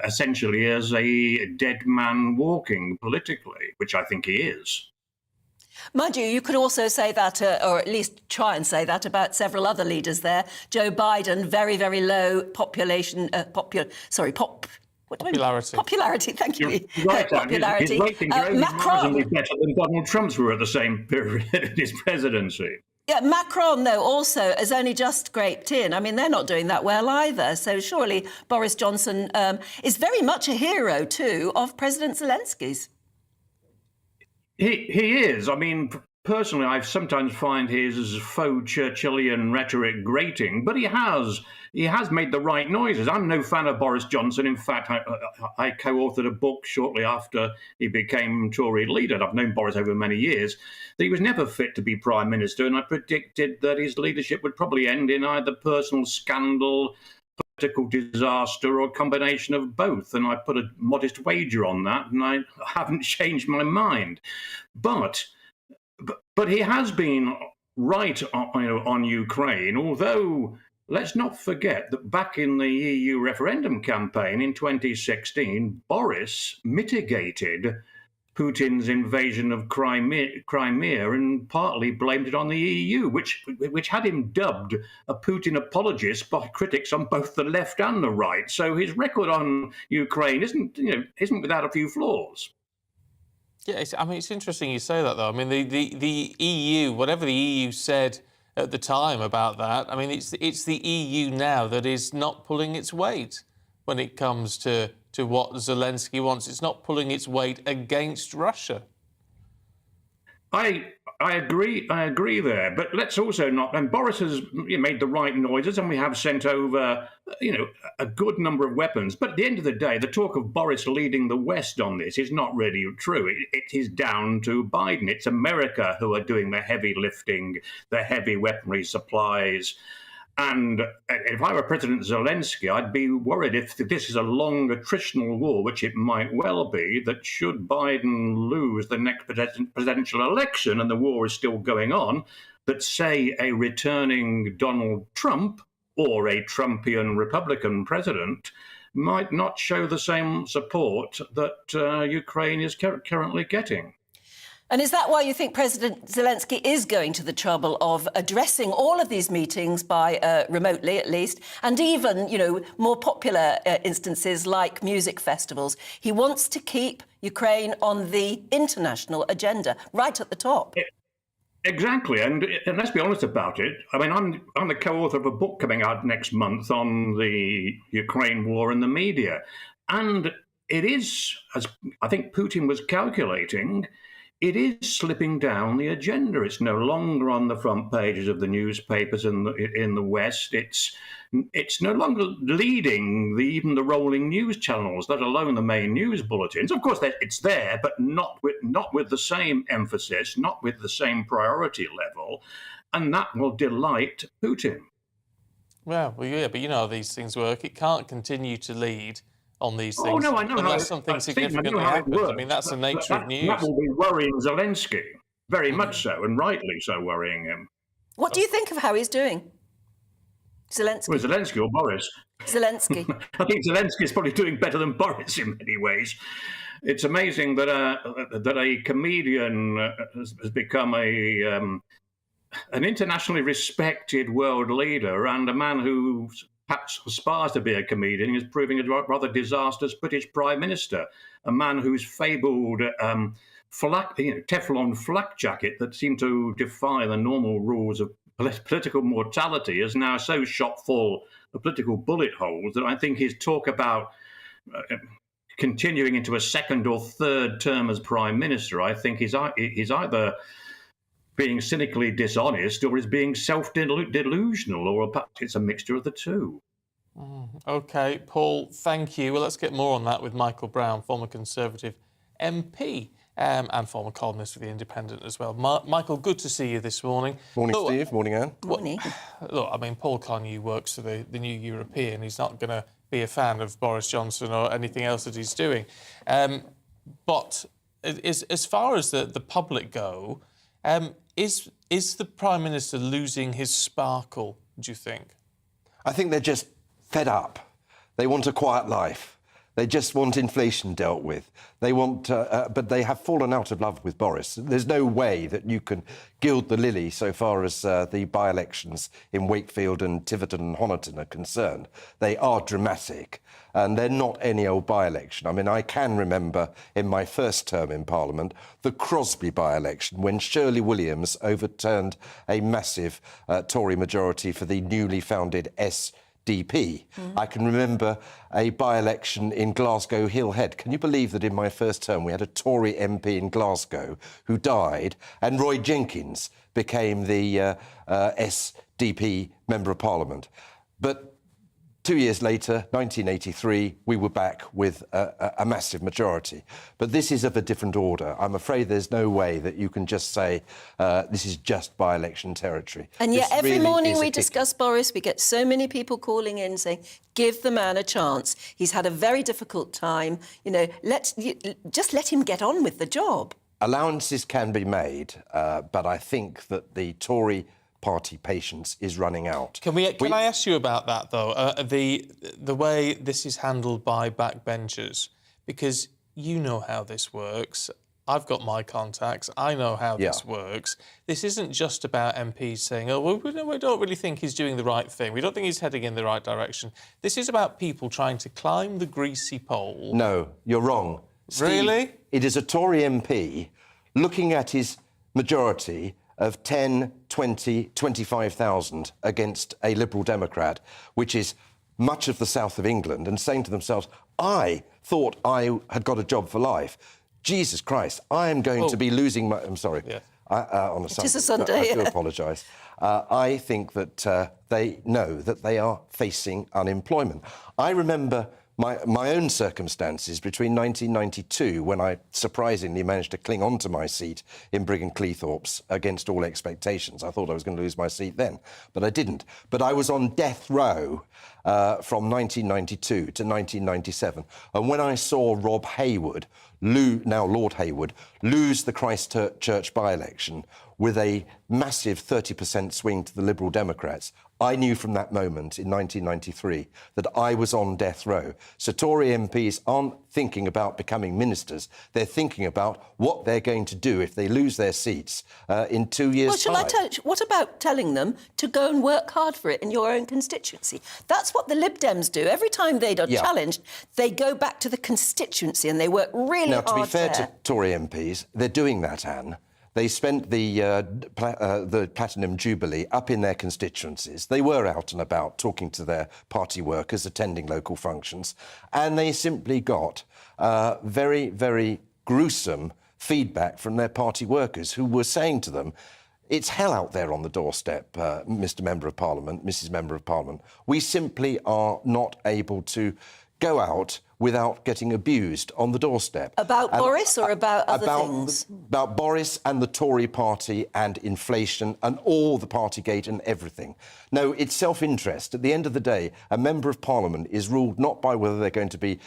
essentially as a dead man walking politically, which I think he is. Mind you, you could also say that, or at least try and say that about several other leaders there. Joe Biden, very, very low popularity. Popularity, thank you. Right, popularity. His rating Macron. is better than Donald Trump's were at the same period in his presidency. Yeah, Macron, though, also has only just scraped in. I mean, they're not doing that well either. So surely Boris Johnson is very much a hero, too, of President Zelensky's. He is. I mean, personally, I sometimes find his faux Churchillian rhetoric grating, but he has made the right noises. I'm no fan of Boris Johnson. In fact, I co-authored a book shortly after he became Tory leader. I've known Boris over many years. That he was never fit to be Prime Minister, and I predicted that his leadership would probably end in either personal scandal, political disaster, or a combination of both, and I put a modest wager on that, and I haven't changed my mind. But he has been right on Ukraine, although let's not forget that back in the EU referendum campaign in 2016, Boris mitigated Putin's invasion of Crimea and partly blamed it on the EU, which had him dubbed a Putin apologist by critics on both the left and the right. So his record on Ukraine isn't without a few flaws. Yeah, it's interesting you say that, though. I mean, the EU, whatever the EU said at the time about that, I mean, it's the EU now that is not pulling its weight when it comes to what Zelensky wants. It's not pulling its weight against Russia. I I agree there, but let's also not. And Boris has made the right noises, and we have sent over, a good number of weapons. But at the end of the day, the talk of Boris leading the West on this is not really true. It is down to Biden. It's America who are doing the heavy lifting, the heavy weaponry supplies. And if I were President Zelensky, I'd be worried if this is a long attritional war, which it might well be, that should Biden lose the next presidential election and the war is still going on, that, say, a returning Donald Trump or a Trumpian Republican president might not show the same support that Ukraine is currently getting. And is that why you think President Zelensky is going to the trouble of addressing all of these meetings by remotely, at least, and even, more popular instances like music festivals? He wants to keep Ukraine on the international agenda, right at the top. Exactly, and let's be honest about it. I mean, I'm the co-author of a book coming out next month on the Ukraine war and the media, and it is, as I think Putin was calculating, it is slipping down the agenda. It's no longer on the front pages of the newspapers in the West. It's no longer leading even the rolling news channels, let alone the main news bulletins. Of course, it's there, but not with the same emphasis, not with the same priority level, and that will delight Putin. Well, yeah, but you know how these things work. It can't continue to lead on these things. Oh, no, I know unless something significantly happens. I mean, that's the nature of news. That will be worrying Zelensky, very much so, and rightly so worrying him. What do you think of how he's doing? Zelensky. Well, Zelensky or Boris? Zelensky. I think Zelensky is probably doing better than Boris in many ways. It's amazing that a comedian has become an internationally respected world leader, and a man who perhaps aspires to be a comedian is proving a rather disastrous British Prime Minister, a man whose fabled Teflon flak jacket that seemed to defy the normal rules of political mortality is now so shot full of political bullet holes that I think his talk about continuing into a second or third term as Prime Minister, I think is either being cynically dishonest or is being self-delusional, or perhaps it's a mixture of the two. OK, Paul, thank you. Well, let's get more on that with Michael Brown, former Conservative MP and former columnist for The Independent as well. Michael, good to see you this morning. Morning, Steve. Morning, Anne. Morning. Look, I mean, Paul Connew works for the New European. He's not going to be a fan of Boris Johnson or anything else that he's doing. But as far as the public go, is the Prime Minister losing his sparkle, do you think? I think they're just fed up. They want a quiet life. They just want inflation dealt with. They want, but they have fallen out of love with Boris. There's no way that you can gild the lily so far as the by-elections in Wakefield and Tiverton and Honiton are concerned. They are dramatic, and they're not any old by-election. I mean, I can remember in my first term in Parliament the Crosby by-election when Shirley Williams overturned a massive Tory majority for the newly founded SDP. I can remember a by-election in Glasgow Hill Head. Can you believe that in my first term we had a Tory MP in Glasgow who died, and Roy Jenkins became the SDP Member of Parliament? But 2 years later, 1983, we were back with a massive majority. But this is of a different order. I'm afraid there's no way that you can just say this is just by-election territory. And yet this every really morning is we a discuss Boris, we get so many people calling in saying, give the man a chance. He's had a very difficult time. You know, just let him get on with the job. Allowances can be made, but I think that the Tory party patience is running out. Can I ask you about that, though? The way this is handled by backbenchers, because you know how this works. I've got my contacts. I know how this works. This isn't just about MPs saying, oh, well, we don't really think he's doing the right thing. We don't think he's heading in the right direction. This is about people trying to climb the greasy pole. No, you're wrong. Really? Steve, it is a Tory MP looking at his majority of 10, 20, 25,000 against a Liberal Democrat, which is much of the south of England, and saying to themselves, I thought I had got a job for life. Jesus Christ, I am going to be losing my... I'm sorry. Yeah. on a Sunday. It is a Sunday, I do yeah. apologise. I think that they know that they are facing unemployment. I remember my own circumstances between 1992, when I surprisingly managed to cling on to my seat in Brigg and Cleethorpes against all expectations. I thought I was going to lose my seat then, but I didn't. But I was on death row from 1992 to 1997. And when I saw Rob Hayward, now Lord Hayward, lose the Christchurch by-election with a massive 30% swing to the Liberal Democrats, I knew from that moment in 1993 that I was on death row. So Tory MPs aren't thinking about becoming ministers. They're thinking about what they're going to do if they lose their seats in 2 years' time. What about telling them to go and work hard for it in your own constituency? That's what the Lib Dems do. Every time they are challenged, they go back to the constituency and they work really hard Now, to be fair there. to Tory MPs, they're doing that, Anne. They spent the Platinum Jubilee up in their constituencies. They were out and about talking to their party workers, attending local functions, and they simply got very, very gruesome feedback from their party workers who were saying to them, it's hell out there on the doorstep, Mr. Member of Parliament, Mrs. Member of Parliament. We simply are not able to go out without getting abused on the doorstep. About Boris or about other things? About Boris and the Tory party and inflation and all the Partygate and everything. No, it's self-interest. At the end of the day, a Member of Parliament is ruled not by whether they're going to be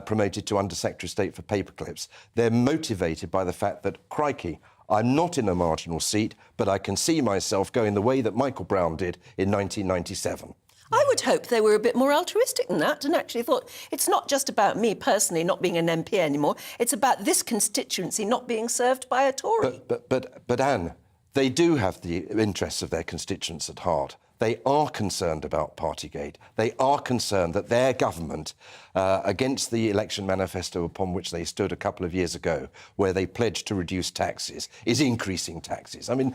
promoted to Under Secretary of State for paperclips. They're motivated by the fact that, crikey, I'm not in a marginal seat, but I can see myself going the way that Michael Brown did in 1997. I would hope they were a bit more altruistic than that and actually thought it's not just about me personally not being an MP anymore, it's about this constituency not being served by a Tory. But Anne, they do have the interests of their constituents at heart. They are concerned about Partygate. They are concerned that their government, against the election manifesto upon which they stood a couple of years ago, where they pledged to reduce taxes, is increasing taxes. I mean,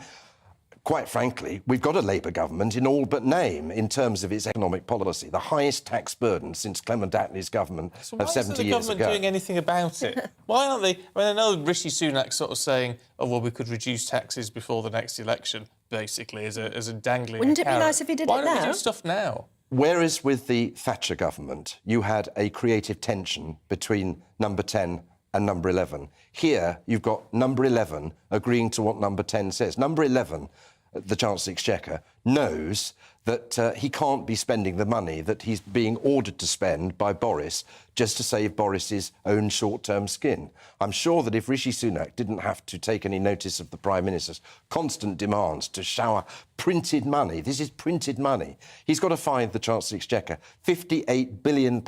quite frankly, we've got a Labour government in all but name in terms of its economic policy, the highest tax burden since Clement Attlee's government of 70 years ago. Why isn't the government doing anything about it? Why aren't they? I mean, I know Rishi Sunak's sort of saying, oh, well, we could reduce taxes before the next election, basically, as a dangling Wouldn't it be carrot. nice if he did it Why don't now? we do stuff now? Whereas with the Thatcher government, you had a creative tension between number 10 and number 11. Here, you've got number 11 agreeing to what number 10 says. Number 11, the Chancellor of the Exchequer, knows that he can't be spending the money that he's being ordered to spend by Boris just to save Boris's own short-term skin. I'm sure that if Rishi Sunak didn't have to take any notice of the Prime Minister's constant demands to shower printed money, this is printed money, he's got to find the Chancellor of the Exchequer £58 billion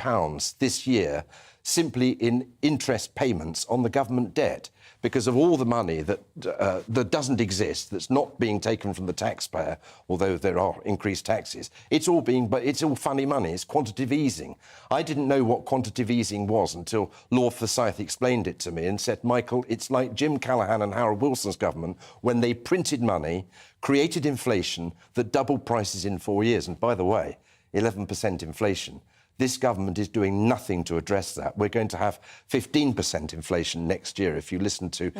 this year simply in interest payments on the government debt, because of all the money that doesn't exist, that's not being taken from the taxpayer, although there are increased taxes. It's all funny money. It's quantitative easing. I didn't know what quantitative easing was until Lord Forsyth explained it to me and said, Michael, it's like Jim Callaghan and Harold Wilson's government when they printed money, created inflation that doubled prices in 4 years. And by the way, 11% inflation. This government is doing nothing to address that. We're going to have 15% inflation next year, if you listen to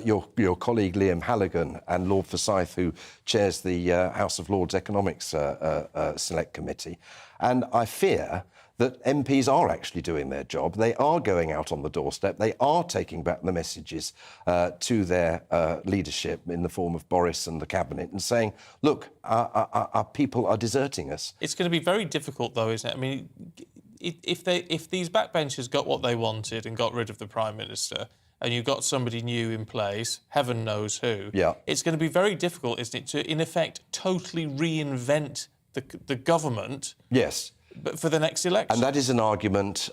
your colleague Liam Halligan and Lord Forsyth, who chairs the House of Lords Economics Select Committee. And I fear that MPs are actually doing their job. They are going out on the doorstep. They are taking back the messages to their leadership in the form of Boris and the Cabinet and saying, look, our people are deserting us. It's going to be very difficult, though, isn't it? I mean, if these backbenchers got what they wanted and got rid of the Prime Minister, and you've got somebody new in place, heaven knows who, it's going to be very difficult, isn't it, to, in effect, totally reinvent the government. Yes. But for the next election. And that is an argument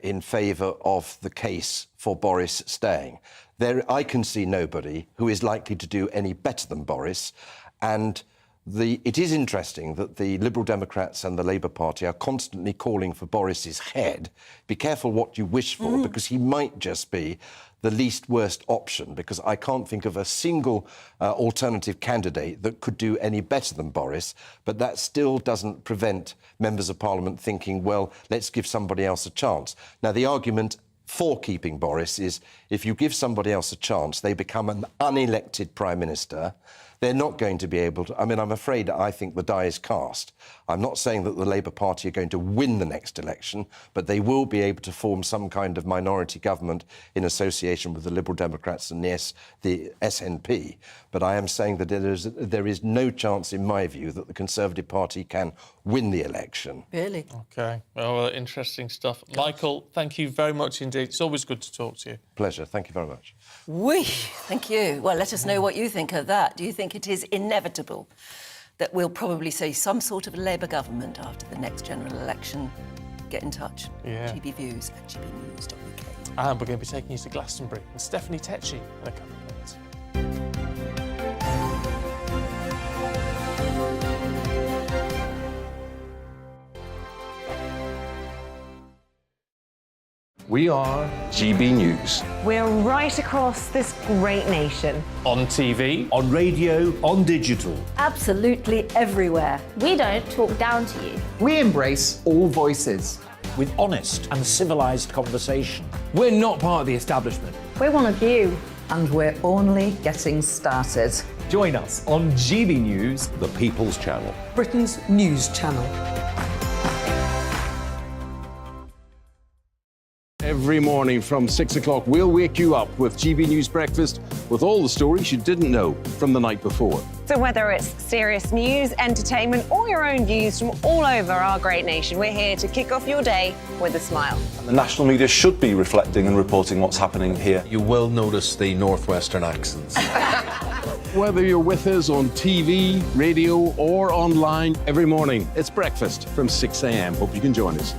in favour of the case for Boris staying. I can see nobody who is likely to do any better than Boris. And it is interesting that the Liberal Democrats and the Labour Party are constantly calling for Boris's head. Be careful what you wish for, because he might just be the least worst option, because I can't think of a single alternative candidate that could do any better than Boris, but that still doesn't prevent members of Parliament thinking, well, let's give somebody else a chance. Now, the argument for keeping Boris is if you give somebody else a chance, they become an unelected Prime Minister. They're not going to be able to... I mean, I'm afraid I think the die is cast. I'm not saying that the Labour Party are going to win the next election, but they will be able to form some kind of minority government in association with the Liberal Democrats and the SNP. But I am saying that there is no chance, in my view, that the Conservative Party can win the election. Really? OK. Well, interesting stuff. Michael, thank you very much indeed. It's always good to talk to you. Pleasure. Thank you very much. Thank you. Well, let us know what you think of that. Do you think it is inevitable that we'll probably see some sort of Labour government after the next general election? Get in touch. Yeah. gbviews@gbnews.uk. And we're going to be taking you to Glastonbury and Stephanie Tecci in a couple of minutes. We are GB News. We're right across this great nation. On TV, on radio, on digital. Absolutely everywhere. We don't talk down to you. We embrace all voices. With honest and civilised conversation. we're not part of the establishment. We're one of you. And we're only getting started. Join us on GB News, The People's Channel. Britain's news channel. Every morning from 6 o'clock, we'll wake you up with GB News Breakfast with all the stories you didn't know from the night before. So whether it's serious news, entertainment, or your own views from all over our great nation, we're here to kick off your day with a smile. The national media should be reflecting and reporting what's happening here. You will notice the northwestern accents. Whether you're with us on TV, radio, or online, every morning, it's breakfast from 6 a.m. Hope you can join us.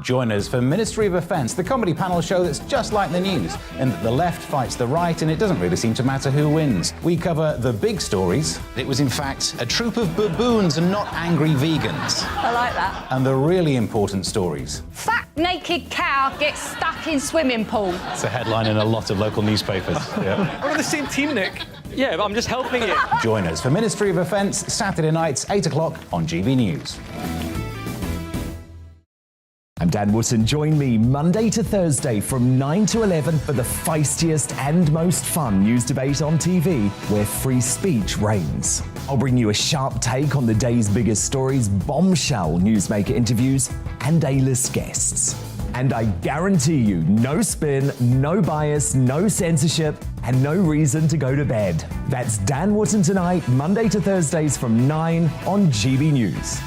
Join us for Ministry of Defence, the comedy panel show that's just like the news, in that the left fights the right and it doesn't really seem to matter who wins. We cover the big stories. It was in fact a troop of baboons and not angry vegans. I like that. And the really important stories. Fat naked cow gets stuck in swimming pool. It's a headline in a lot of local newspapers. Yeah. We're on the same team, Nick. Yeah, but I'm just helping you. Join us for Ministry of Defence, Saturday nights, 8 o'clock on GB News. I'm Dan Wootton. Join me Monday to Thursday from 9 to 11 for the feistiest and most fun news debate on TV, where free speech reigns. I'll bring you a sharp take on the day's biggest stories, bombshell newsmaker interviews, and A-list guests. And I guarantee you, no spin, no bias, no censorship, and no reason to go to bed. That's Dan Wootton tonight, Monday to Thursdays from 9 on GB News.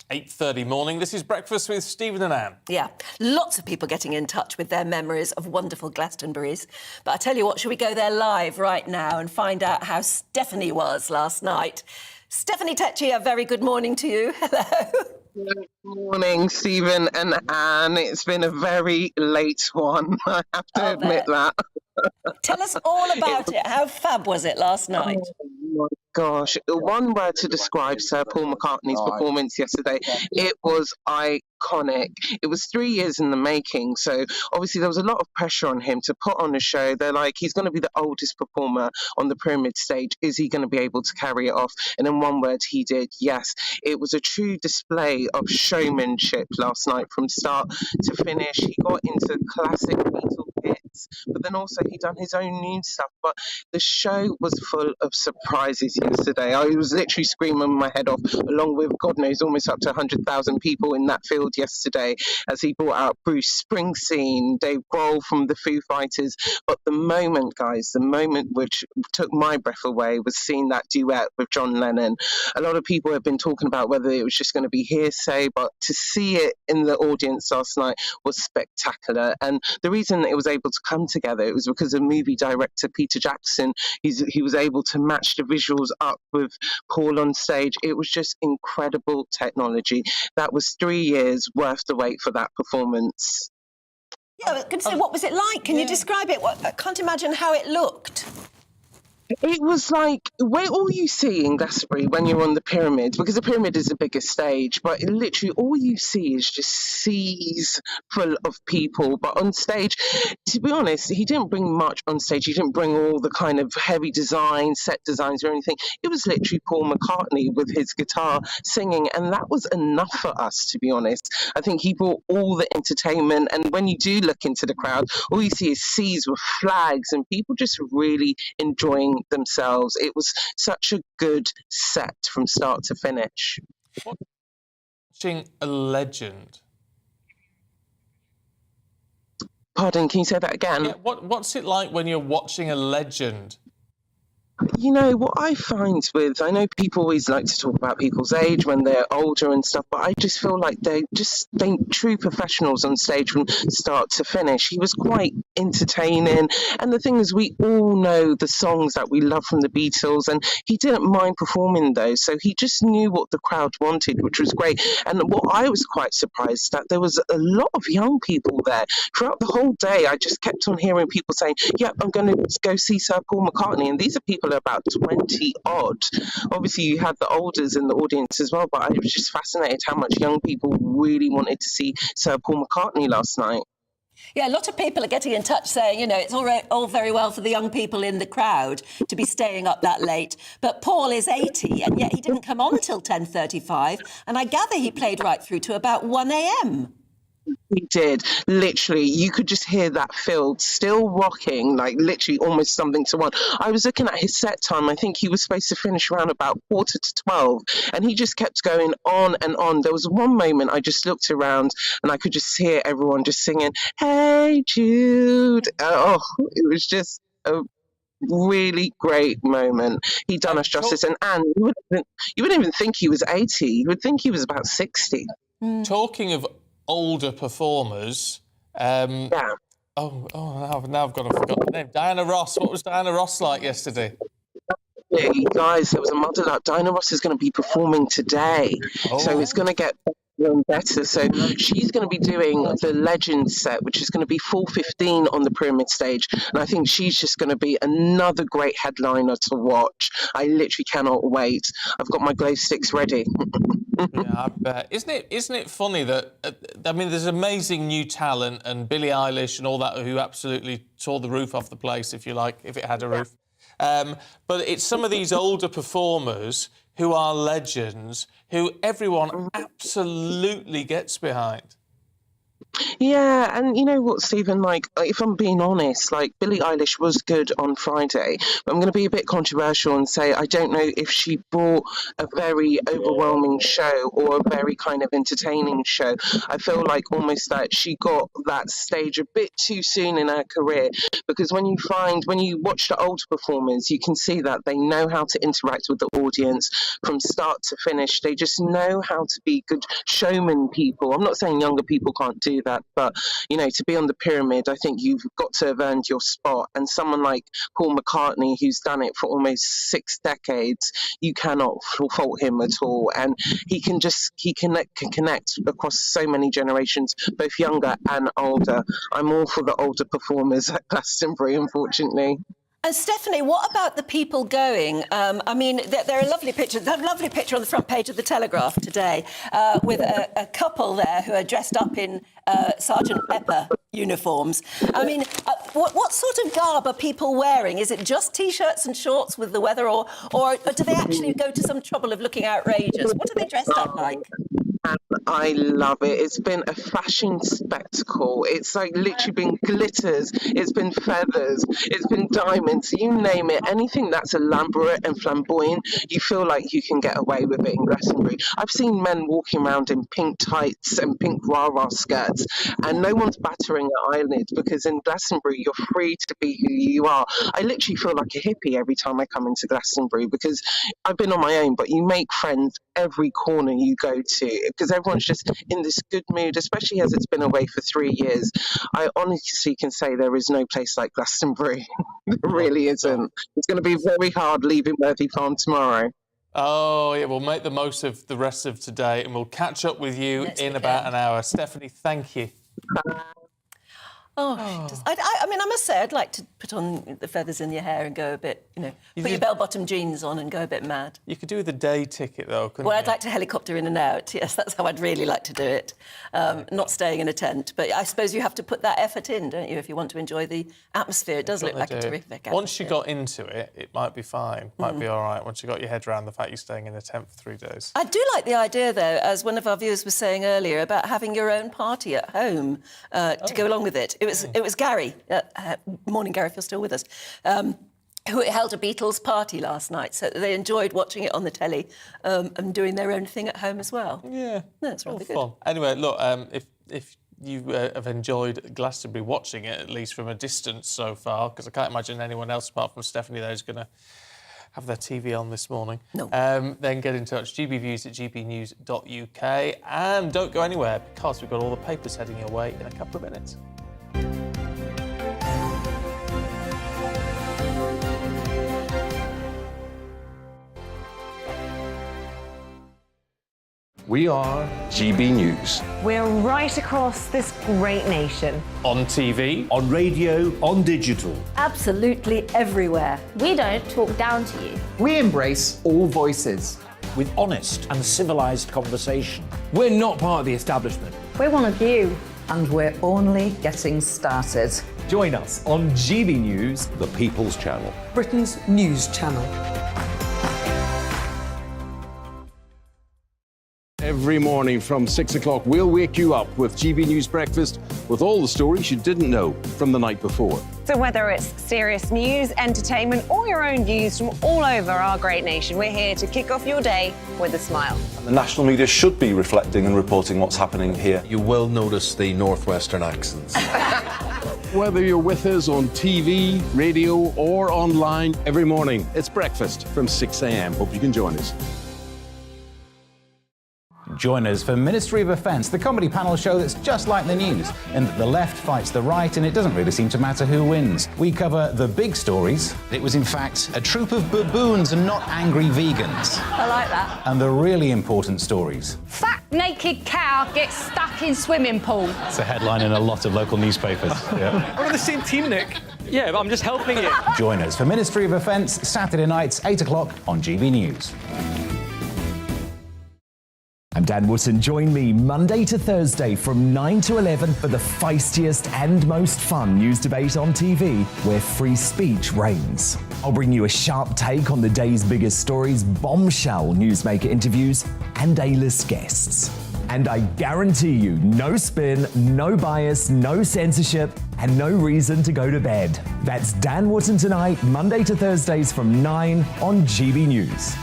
.30 morning. This is Breakfast with Stephen and Anne. Yeah, lots of people getting in touch with their memories of wonderful Glastonburys. But I tell you what, shall we go there live right now and find out how Stephanie was last night? Stephanie Tecci, a very good morning to you. Hello. Good morning, Stephen and Anne. It's been a very late one, I have to admit that. Tell us all about it. How fab was it last night? Oh my gosh, one word to describe Sir Paul McCartney's performance yesterday, it was iconic. It was 3 years in the making, so obviously there was a lot of pressure on him to put on a show. They're like, he's going to be the oldest performer on the Pyramid stage. Is he going to be able to carry it off? And in one word, he did. Yes, it was a true display of showmanship last night from start to finish. He got into classic Beatle hits, but then also he done his own new stuff. But the show was full of surprises yesterday. I was literally screaming my head off, along with God knows almost up to 100,000 people in that field yesterday, as he brought out Bruce Springsteen, Dave Grohl from the Foo Fighters. But the moment, guys, the moment which took my breath away was seeing that duet with John Lennon. A lot of people have been talking about whether it was just going to be hearsay, but to see it in the audience last night was spectacular. And the reason it was able to come together, it was because of movie director Peter Jackson. He was able to match the visuals up with Paul on stage. It was just incredible technology. That was 3 years worth the wait for that performance. Yeah, but what was it like? Can you describe it? I can't imagine how it looked. It was like, where all you see in Glastonbury when you're on the pyramid, because the pyramid is the biggest stage, but literally all you see is just seas full of people. But on stage, to be honest, he didn't bring much on stage. He didn't bring all the kind of heavy designs, set designs or anything. It was literally Paul McCartney with his guitar singing, and that was enough for us, to be honest. I think he brought all the entertainment, and when you do look into the crowd, all you see is seas with flags and people just really enjoying themselves. It was such a good set from start to finish. Watching a legend. Pardon, can you say that again? Yeah, what's it like when you're watching a legend? You know, what I find with, I know people always like to talk about people's age when they're older and stuff, but I just feel like they're true professionals on stage from start to finish. He was quite entertaining. And the thing is, we all know the songs that we love from the Beatles, and he didn't mind performing those. So he just knew what the crowd wanted, which was great. And what I was quite surprised that there was a lot of young people there. Throughout the whole day, I just kept on hearing people saying, yeah, I'm going to go see Sir Paul McCartney. And these are people about 20 odd. Obviously, you had the olders in the audience as well, but I was just fascinated how much young people really wanted to see Sir Paul McCartney last night. Yeah, a lot of people are getting in touch saying, you know, it's all very well for the young people in the crowd to be staying up that late, but Paul is 80 and yet he didn't come on till 10:35, and I gather he played right through to about 1 a.m. He did. Literally, you could just hear that field still rocking, like literally almost something to one. I was looking at his set time. I think he was supposed to finish around about 11:45, and he just kept going on and on. There was one moment I just looked around and I could just hear everyone just singing, "Hey Jude." Oh, it was just a really great moment. He done us justice, and you wouldn't even think he was 80. You would think he was about 60. Talking of older performers. Yeah. Now I've got to forget the name. Diana Ross. What was Diana Ross like yesterday? Yeah, guys, there was a muddle up. Diana Ross is going to be performing today, so it's going to get better and better. So she's going to be doing the Legend set, which is going to be 4:15 on the Pyramid stage, and I think she's just going to be another great headliner to watch. I literally cannot wait. I've got my glow sticks ready. Yeah, I bet. Isn't it funny that I mean, there's amazing new talent and Billie Eilish and all that who absolutely tore the roof off the place, if you like, if it had a roof. But it's some of these older performers who are legends, who everyone absolutely gets behind. Yeah, and you know what, Stephen, like, if I'm being honest, like, Billie Eilish was good on Friday, but I'm going to be a bit controversial and say I don't know if she brought a very overwhelming show or a very kind of entertaining show. I feel like almost that she got that stage a bit too soon in her career, because when you watch the older performers, you can see that they know how to interact with the audience from start to finish. They just know how to be good showman people. I'm not saying younger people can't do that, but you know, to be on the Pyramid, I think you've got to have earned your spot. And someone like Paul McCartney, who's done it for almost 6 decades, you cannot fault him at all. And he can connect across so many generations, both younger and older. I'm all for the older performers at Glastonbury, unfortunately. And Stephanie, what about the people going? I mean, there are lovely pictures. There's a lovely picture on the front page of the Telegraph today with a couple there who are dressed up in Sergeant Pepper uniforms. I mean, what sort of garb are people wearing? Is it just T-shirts and shorts with the weather, or do they actually go to some trouble of looking outrageous? What are they dressed up like? I love it. It's been a fashion spectacle. It's like literally been glitters, it's been feathers, it's been diamonds, you name it. Anything that's elaborate and flamboyant, you feel like you can get away with it in Glastonbury. I've seen men walking around in pink tights and pink rah-rah skirts, and no one's battering an eyelid, because in Glastonbury you're free to be who you are. I literally feel like a hippie every time I come into Glastonbury, because I've been on my own, but you make friends every corner you go to, because everyone's just in this good mood, especially as it's been away for 3 years. I honestly can say there is no place like Glastonbury. There really isn't. It's going to be very hard leaving Worthy Farm tomorrow. Oh, yeah, we'll make the most of the rest of today and we'll catch up with you in about an hour. Stephanie, thank you. Oh, she does. I mean, I must say, I'd like to put on the feathers in your hair and go a bit, put your bell-bottom jeans on and go a bit mad. You could do with a day ticket, though, couldn't you? Well, I'd like to helicopter in and out. Yes, that's how I'd really like to do it. Not staying in a tent. But I suppose you have to put that effort in, don't you, if you want to enjoy the atmosphere. It does look like a terrific atmosphere. Once you got into it, it might be fine. Might be all right once you got your head around the fact you're staying in a tent for 3 days. I do like the idea, though, as one of our viewers was saying earlier, about having your own party at home to go along with it. It was Gary. Morning, Gary, if you're still with us. Who held a Beatles party last night, so they enjoyed watching it on the telly and doing their own thing at home as well. Yeah, that's rather good. Fun. Anyway, look, if you have enjoyed Glastonbury watching it, at least from a distance so far, because I can't imagine anyone else apart from Stephanie there is going to have their TV on this morning. No. Then get in touch, gbviews@gbnews.uk, and don't go anywhere because we've got all the papers heading your way in a couple of minutes. We are GB News. We're right across this great nation. On TV, on radio, on digital. Absolutely everywhere. We don't talk down to you. We embrace all voices. With honest and civilised conversation. we're not part of the establishment. We're one of you. And we're only getting started. Join us on GB News, The People's Channel. Britain's news channel. Every morning from 6 o'clock, we'll wake you up with GB News Breakfast with all the stories you didn't know from the night before. So whether it's serious news, entertainment, or your own views from all over our great nation, we're here to kick off your day with a smile. The national media should be reflecting and reporting what's happening here. You will notice the northwestern accents. Whether you're with us on TV, radio, or online, every morning, it's breakfast from 6 a.m. Hope you can join us. Join us for Ministry of Defence, the comedy panel show that's just like the news, in that the left fights the right and it doesn't really seem to matter who wins. We cover the big stories. It was in fact a troop of baboons and not angry vegans. I like that. And the really important stories. Fat naked cow gets stuck in swimming pool. It's a headline in a lot of local newspapers. Yeah. We're on the same team, Nick. Yeah, but I'm just helping you. Join us for Ministry of Defence, Saturday nights, 8 o'clock on GB News. I'm Dan Wootton. Join me Monday to Thursday from 9 to 11 for the feistiest and most fun news debate on TV, where free speech reigns. I'll bring you a sharp take on the day's biggest stories, bombshell newsmaker interviews, and A-list guests. And I guarantee you, no spin, no bias, no censorship, and no reason to go to bed. That's Dan Wootton tonight, Monday to Thursdays from 9 on GB News.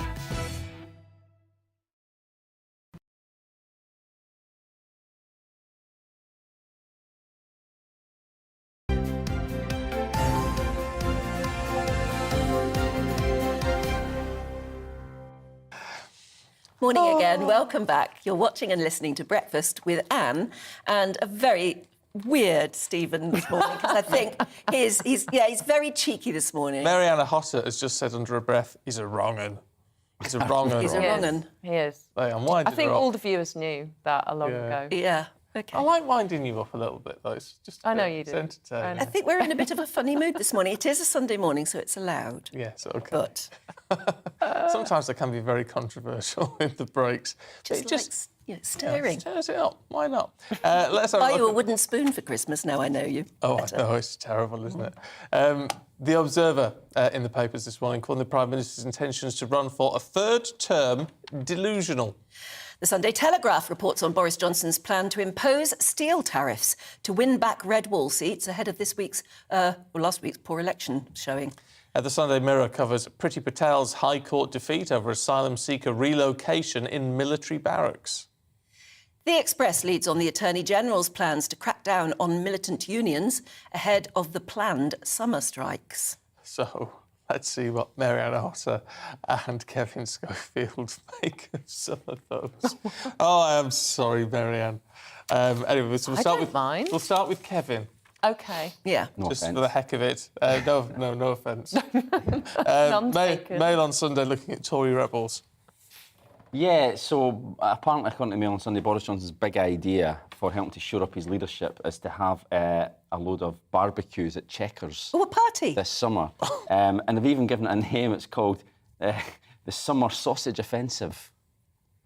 Morning again, welcome back. You're watching and listening to Breakfast with Anne and a very weird Stephen this morning, because I think he's very cheeky this morning. Mariana Hotter has just said under her breath, he's a wrong un. He's a wrong un. He's a wrong un. He is. I think all the viewers knew that a long ago. Yeah. Okay. I like winding you up a little bit, though. It's just I know you do. It's entertaining. I think we're in a bit of a funny mood this morning. It is a Sunday morning, so it's allowed. Yes, OK. But sometimes they can be very controversial in the breaks. Just stirring. Stirs it up. Why not? Let's have Buy you a wooden spoon for Christmas now, I know you. Oh, I know. It's terrible, isn't it? The Observer in the papers this morning calling the Prime Minister's intentions to run for a third term delusional. The Sunday Telegraph reports on Boris Johnson's plan to impose steel tariffs to win back red wall seats ahead of last week's poor election showing. The Sunday Mirror covers Priti Patel's High Court defeat over asylum seeker relocation in military barracks. The Express leads on the Attorney General's plans to crack down on militant unions ahead of the planned summer strikes. So let's see what Mariana Hotter and Kevin Schofield make of some of those. Oh, I am sorry, Marianne. Anyway, we'll start with Kevin. OK. Yeah. Just for the heck of it. No offence. Mail on Sunday looking at Tory rebels. Yeah, so apparently, according to Mail on Sunday, Boris Johnson's big idea for helping to shore up his leadership is to have a load of barbecues at Chequers. Oh, a party! This summer. And they've even given it a name. It's called the Summer Sausage Offensive,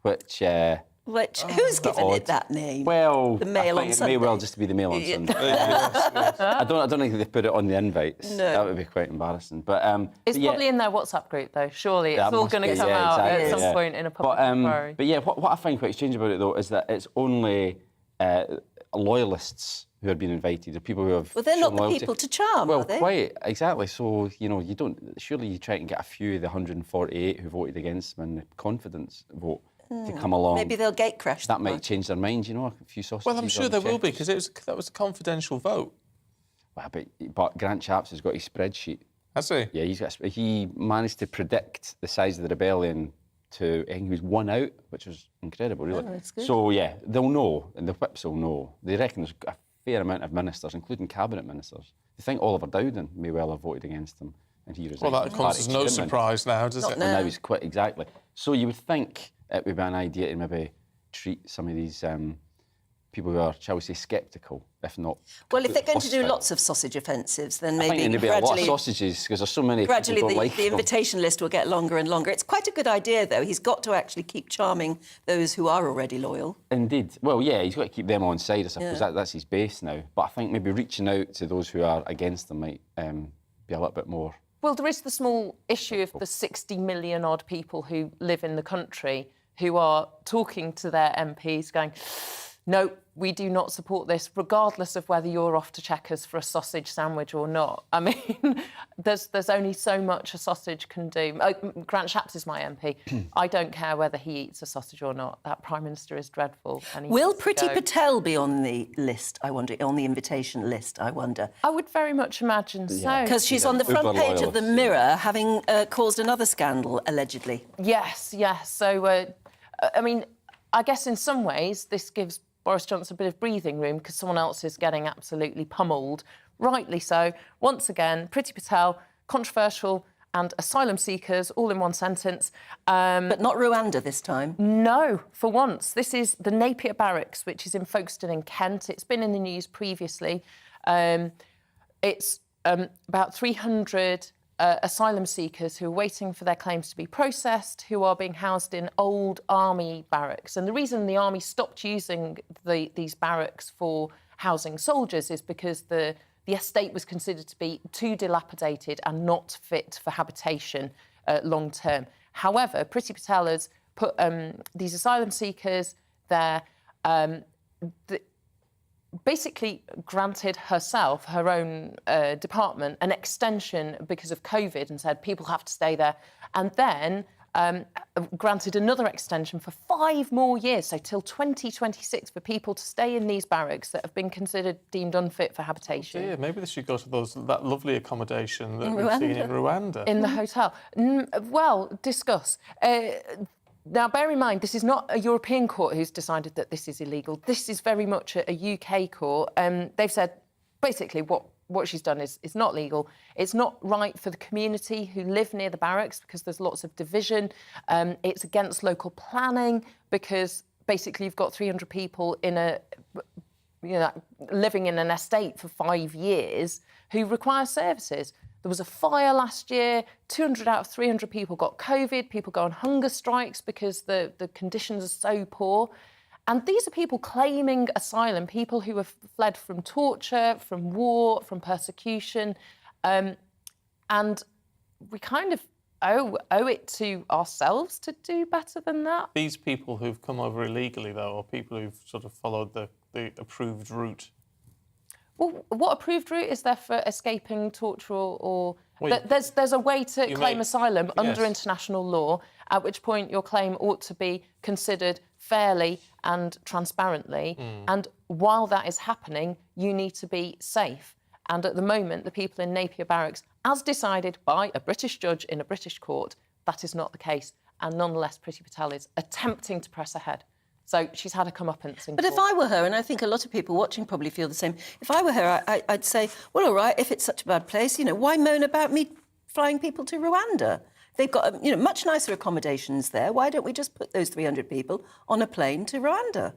which... who's given it that name? Well, the Mail I on think Sunday. it may well just be the Mail on Sunday. I don't think they put it on the invites. No. That would be quite embarrassing. But It's probably in their WhatsApp group, though. Surely it's all going to come out at some point in a public inquiry. But yeah, what I find quite strange about it, though, is that it's only loyalists who are being invited, the people who have. Well, they're not the loyalty. people to charm, well, are they? quite exactly. So you don't. Surely you try and get a few of the 148 who voted against them in the confidence vote to come along. Maybe they'll gate crash. That might change their mind. A few sausages. Well, I'm sure there will be, because that was a confidential vote. Well, but Grant Shapps has got his spreadsheet. Has he? Yeah, he managed to predict the size of the rebellion to, I think he was 1 out, which was incredible, really. Oh, that's good. So, yeah, they'll know, and the whips will know. They reckon there's a fair amount of ministers, including cabinet ministers. They think Oliver Dowden may well have voted against them, and he resigned. Well, that comes as no surprise now, does it? And now he's quit, exactly. So you would think it would be an idea to maybe treat some of these people who are, shall we say, sceptical, if not. Well, if they're going to do hostile. lots of sausage offensives, then I maybe think there'd be a lot of sausages because there's so many gradually people who don't like the them. invitation list will get longer and longer. It's quite a good idea, though. He's got to actually keep charming those who are already loyal. Indeed. Well, yeah, he's got to keep them on side, I suppose. Yeah. That's his base now. But I think maybe reaching out to those who are against them might be a little bit more. Well, there is the small issue of the 60 million odd people who live in the country who are talking to their MPs going, no, we do not support this, regardless of whether you're off to Chequers for a sausage sandwich or not. I mean, there's only so much a sausage can do. Grant Shapps is my MP. I don't care whether he eats a sausage or not. That Prime Minister is dreadful. And he Will needs to Priti go. Patel be on the list, I wonder, on the invitation list, I wonder? I would very much imagine so. Because she's on the front page of the Mirror, having caused another scandal, allegedly. Yes. So, I mean, I guess in some ways this gives Boris Johnson a bit of breathing room because someone else is getting absolutely pummeled. Rightly so. Once again, Priti Patel, controversial and asylum seekers all in one sentence. But not Rwanda this time. No, for once. This is the Napier Barracks, which is in Folkestone in Kent. It's been in the news previously. It's about 300 asylum seekers who are waiting for their claims to be processed, who are being housed in old army barracks. And the reason the army stopped using these barracks for housing soldiers is because the estate was considered to be too dilapidated and not fit for habitation long term. However, Priti Patel has put these asylum seekers there, basically granted herself, her own department, an extension because of COVID and said people have to stay there, and then granted another extension for 5 more years, so till 2026, for people to stay in these barracks that have been considered deemed unfit for habitation. Oh dear, maybe they should go to that lovely accommodation that we've seen in Rwanda. In the hotel. Well, discuss. Now, bear in mind, this is not a European court who's decided that this is illegal. This is very much a UK court. They've said, basically, what she's done is not legal. It's not right for the community who live near the barracks because there's lots of division. It's against local planning because, basically, you've got 300 people in living in an estate for 5 years who require services. There was a fire last year, 200 out of 300 people got COVID, people go on hunger strikes because the conditions are so poor. And these are people claiming asylum, people who have fled from torture, from war, from persecution. And we kind of owe it to ourselves to do better than that. These people who've come over illegally, though, or people who've sort of followed the approved route. Well, what approved route is there for escaping torture or there's a way to claim asylum under international law, at which point your claim ought to be considered fairly and transparently. And while that is happening, you need to be safe. And at the moment, the people in Napier Barracks, as decided by a British judge in a British court, that is not the case. And nonetheless, Priti Patel is attempting to press ahead. So she's had a comeuppance in But court. if I were her, and I think a lot of people watching probably feel the same, if I were her, I'd say, well, all right, if it's such a bad place, why moan about me flying people to Rwanda? They've got, much nicer accommodations there. Why don't we just put those 300 people on a plane to Rwanda?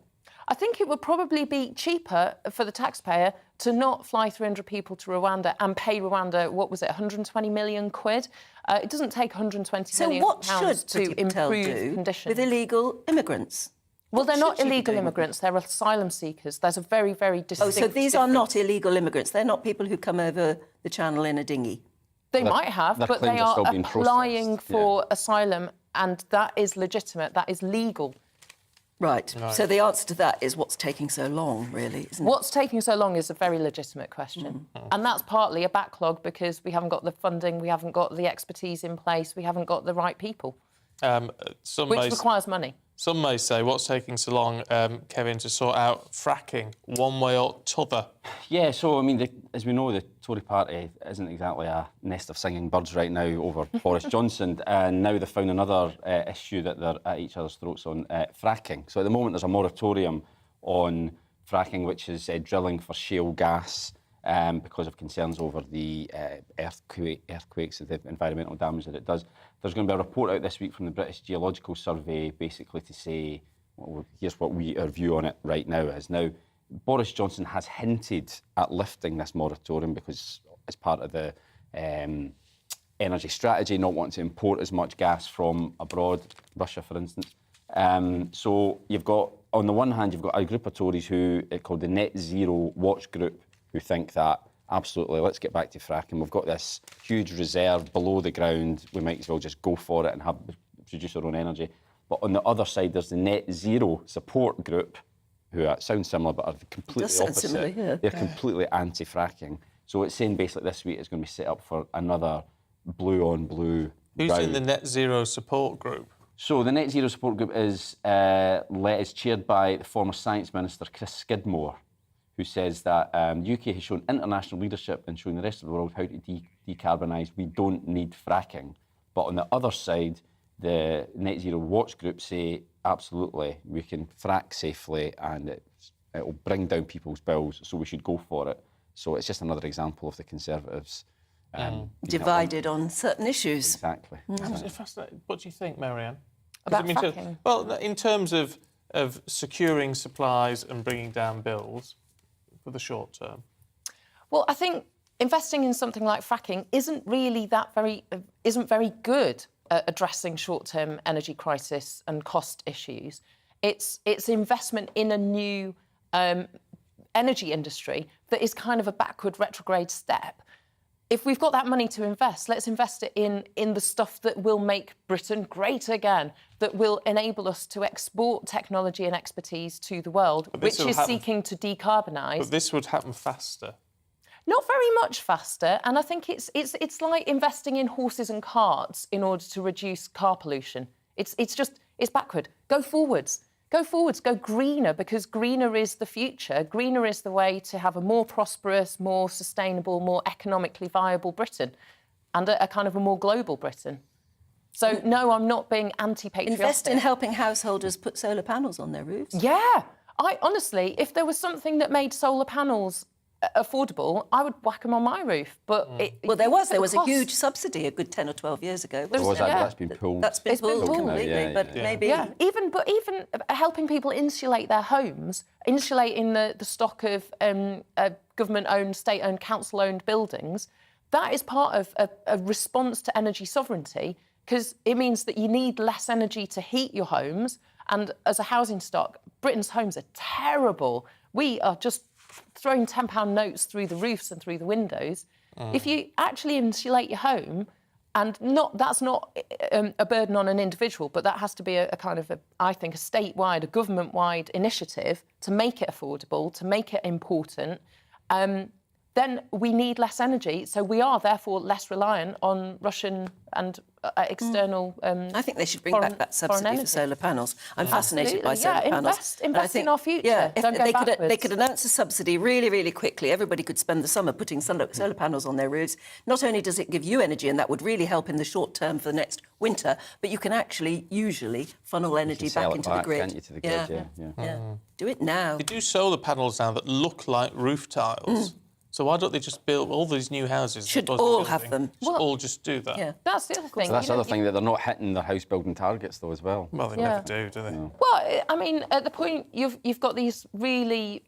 I think it would probably be cheaper for the taxpayer to not fly 300 people to Rwanda and pay Rwanda, what was it, 120 million quid? It doesn't take 120 million what pounds should to Priti Patel improve do conditions. with illegal immigrants? Well, they're not should she be illegal doing? immigrants, they're asylum seekers. There's a very, very distinct so these are difference. not illegal immigrants. They're not people who come over the channel in a dinghy. They might have, their but they claims are are still being applying processed. for asylum, and that is legitimate, that is legal. Right. So the answer to that is what's taking so long, really, isn't it? What's taking so long is a very legitimate question. And that's partly a backlog because we haven't got the funding, we haven't got the expertise in place, we haven't got the right people, which requires money. Some may say, what's taking so long, Kevin, to sort out fracking one way or t'other? Yeah, so, I mean, as we know, the Tory party isn't exactly a nest of singing birds right now over Boris Johnson, and now they've found another issue that they're at each other's throats on, fracking. So at the moment, there's a moratorium on fracking, which is drilling for shale gas, because of concerns over the earthquakes and the environmental damage that it does. There's going to be a report out this week from the British Geological Survey, basically to say, well, here's what our view on it right now is. Now, Boris Johnson has hinted at lifting this moratorium because as part of the energy strategy, not wanting to import as much gas from abroad, Russia, for instance. So you've got, on the one hand, you've got a group of Tories who are called the Net Zero Watch Group, who think that, absolutely, let's get back to fracking. We've got this huge reserve below the ground. We might as well just go for it and produce our own energy. But on the other side, there's the Net Zero Support Group, who sound similar but are completely opposite. Similar, yeah. They're completely anti-fracking. So it's saying basically this week it's going to be set up for another blue-on-blue Who's in the Net Zero Support Group? So the Net Zero Support Group is chaired by the former Science Minister, Chris Skidmore, who says that the UK has shown international leadership in showing the rest of the world how to decarbonise. We don't need fracking. But on the other side, the Net Zero Watch Group say, absolutely, we can frack safely and it will bring down people's bills, so we should go for it. So it's just another example of the Conservatives divided on certain issues. Exactly. Fascinating. What do you think, Marianne? About fracking? Well, in terms of securing supplies and bringing down bills for the short term. Well, I think investing in something like fracking isn't very good at addressing short-term energy crisis and cost issues. It's investment in a new energy industry that is kind of a backward retrograde step. If we've got that money to invest, let's invest it in the stuff that will make Britain great again, that will enable us to export technology and expertise to the world, which is seeking to decarbonise. But this would happen faster. Not very much faster, and I think it's like investing in horses and carts in order to reduce car pollution. It's backward. Go forwards. Go forwards, go greener, because greener is the future. Greener is the way to have a more prosperous, more sustainable, more economically viable Britain and a kind of a more global Britain. So, no, I'm not being anti-patriotic. Invest in helping householders put solar panels on their roofs. Yeah. Honestly, if there was something that made solar panels affordable, I would whack them on my roof. But there was a huge subsidy a good 10 or 12 years ago. That's been pulled. That's been pulled completely, but maybe even helping people insulate their homes, insulating the stock of government-owned, state-owned, council-owned buildings, that is part of a response to energy sovereignty, because it means that you need less energy to heat your homes. And as a housing stock, Britain's homes are terrible. We are just throwing £10 notes through the roofs and through the windows. If you actually insulate your home, and that's not a burden on an individual, but that has to be a kind of, I think, a statewide, a government-wide initiative to make it affordable, to make it important, then we need less energy. So we are, therefore, less reliant on Russian and external I think they should bring back that subsidy for solar panels. I'm fascinated by solar panels. Invest in our future. Yeah, Don't go backwards. They could announce a subsidy really, really quickly. Everybody could spend the summer putting solar panels on their roofs. Not only does it give you energy, and that would really help in the short term for the next winter, but you can actually usually funnel energy back into the grid. Can't you, to the grid, Yeah. Do it now. They do solar panels now that look like roof tiles. So why don't they just build all these new houses? Should all have them. Should all just do that? Yeah. That's the other thing. So that's the other thing, that they're not hitting their house building targets, though, as well. Well, they never do they? No. Well, I mean, at the point you've got these really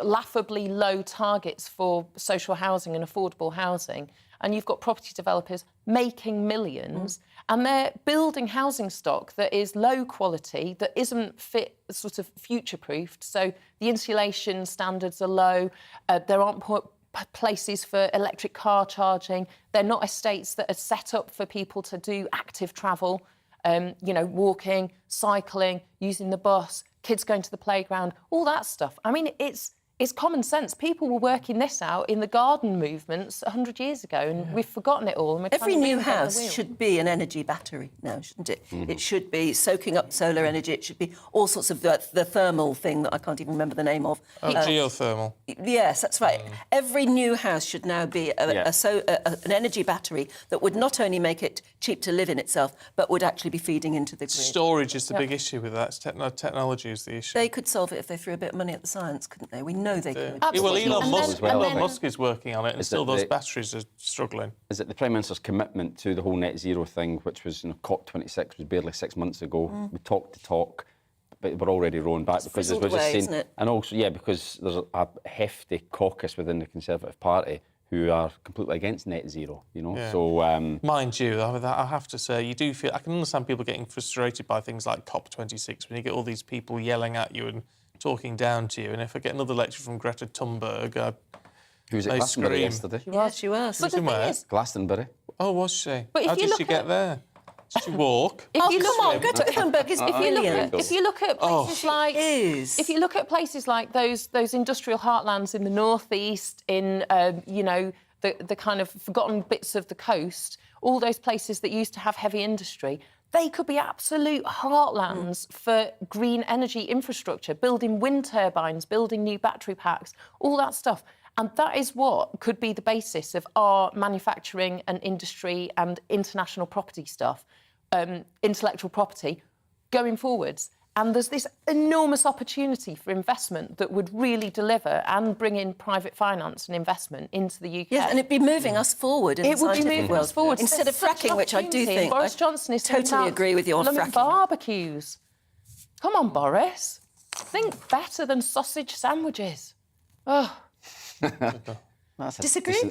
laughably low targets for social housing and affordable housing, and you've got property developers making millions, and they're building housing stock that is low quality, that isn't fit, sort of future-proofed. So the insulation standards are low. There aren't places for electric car charging. They're not estates that are set up for people to do active travel, walking, cycling, using the bus, kids going to the playground, all that stuff. I mean, it's common sense. People were working this out in the garden movements 100 years ago, and we've forgotten it all. And Every new house should be an energy battery now, shouldn't it? It should be soaking up solar energy. It should be all sorts of the thermal thing that I can't even remember the name of. Geothermal. Yes, that's right. Every new house should now be an energy battery that would not only make it cheap to live in itself, but would actually be feeding into the grid. Storage is the big issue with that. Technology is the issue. They could solve it if they threw a bit of money at the science, couldn't they? We know they could. Well, Elon Musk is working on it, and still those batteries are struggling. Is it the Prime Minister's commitment to the whole net zero thing, which was COP26 was barely 6 months ago? We talked the talk, but we're already rolling back because as we're just saying, isn't it? and also because there's a hefty caucus within the Conservative Party who are completely against net zero, Yeah. So, mind you, I have to say, you do feel I can understand people getting frustrated by things like COP26 when you get all these people yelling at you and talking down to you. And if I get another lecture from Greta Thunberg, who was at Glastonbury yesterday? She was. But the thing is, Glastonbury. Oh, was she? But if How you did look she get there? Did she walk? Come on, Greta Thunberg is brilliant. If you look at places like those industrial heartlands in the northeast, in the kind of forgotten bits of the coast, all those places that used to have heavy industry, they could be absolute heartlands for green energy infrastructure, building wind turbines, building new battery packs, all that stuff. And that is what could be the basis of our manufacturing and industry and international property stuff, intellectual property, going forwards. And there's this enormous opportunity for investment that would really deliver and bring in private finance and investment into the UK. Yes, and it'd be moving us forward in the scientific world. It would be moving us forward. Instead of fracking, which I do think... Boris Johnson is totally agree with you on fracking. Barbecues. Come on, Boris. Think better than sausage sandwiches. Oh. Disagree?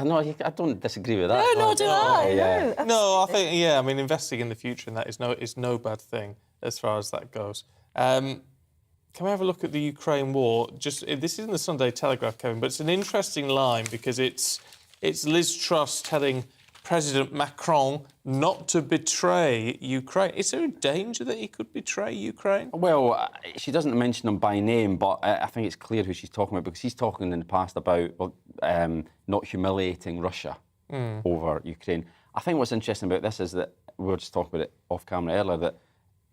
No, I don't disagree with that. No, nor do I. No, I think, I mean, investing in the future and that is no bad thing as far as that goes. Can we have a look at the Ukraine war? This is in the Sunday Telegraph, Kevin, but it's an interesting line because it's Liz Truss telling President Macron not to betray Ukraine. Is there a danger that he could betray Ukraine? Well, she doesn't mention him by name, but I think it's clear who she's talking about because he's talking in the past about not humiliating Russia over Ukraine. I think what's interesting about this is that we were just talking about it off camera earlier, that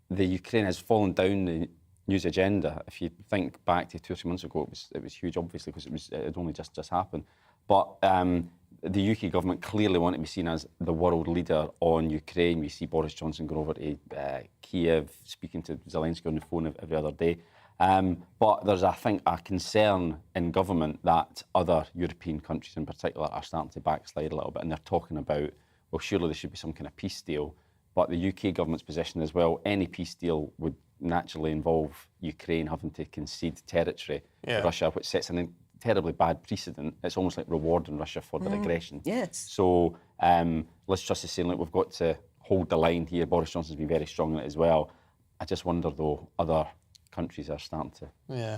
the Ukraine has fallen down the news agenda. If you think back to 2 or 3 months ago, it was huge, obviously, because it had only just happened. But the UK government clearly want to be seen as the world leader on Ukraine. We see Boris Johnson going over to Kiev, speaking to Zelensky on the phone every other day. But there's, I think, a concern in government that other European countries in particular are starting to backslide a little bit, and they're talking about, well, surely there should be some kind of peace deal. But the UK government's position as well, any peace deal would naturally involve Ukraine having to concede territory to Russia, which sets an terribly bad precedent. It's almost like rewarding Russia for their aggression. Yes. So Liz Truss is saying, look, we've got to hold the line here. Boris Johnson's been very strong on it as well. I just wonder, though, other countries are starting to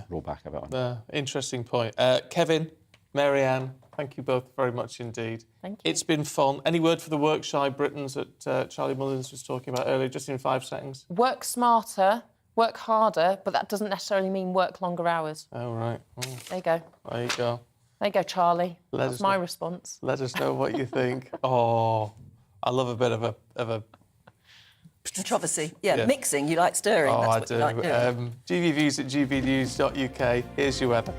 roll back a bit on it. Interesting point. Kevin, Mary-Anne, thank you both very much indeed. Thank you. It's been fun. Any word for the work-shy Britons that Charlie Mullins was talking about earlier, just in 5 seconds? Work smarter, work harder, but that doesn't necessarily mean work longer hours. Oh, right. There you go. There you go. There you go, Charlie. That's my response. Let us know what you think. Oh, I love a bit of a controversy. Yeah, mixing. You like stirring. Oh, That's I do. Like GBViews@gbnews.uk. Here's your weather.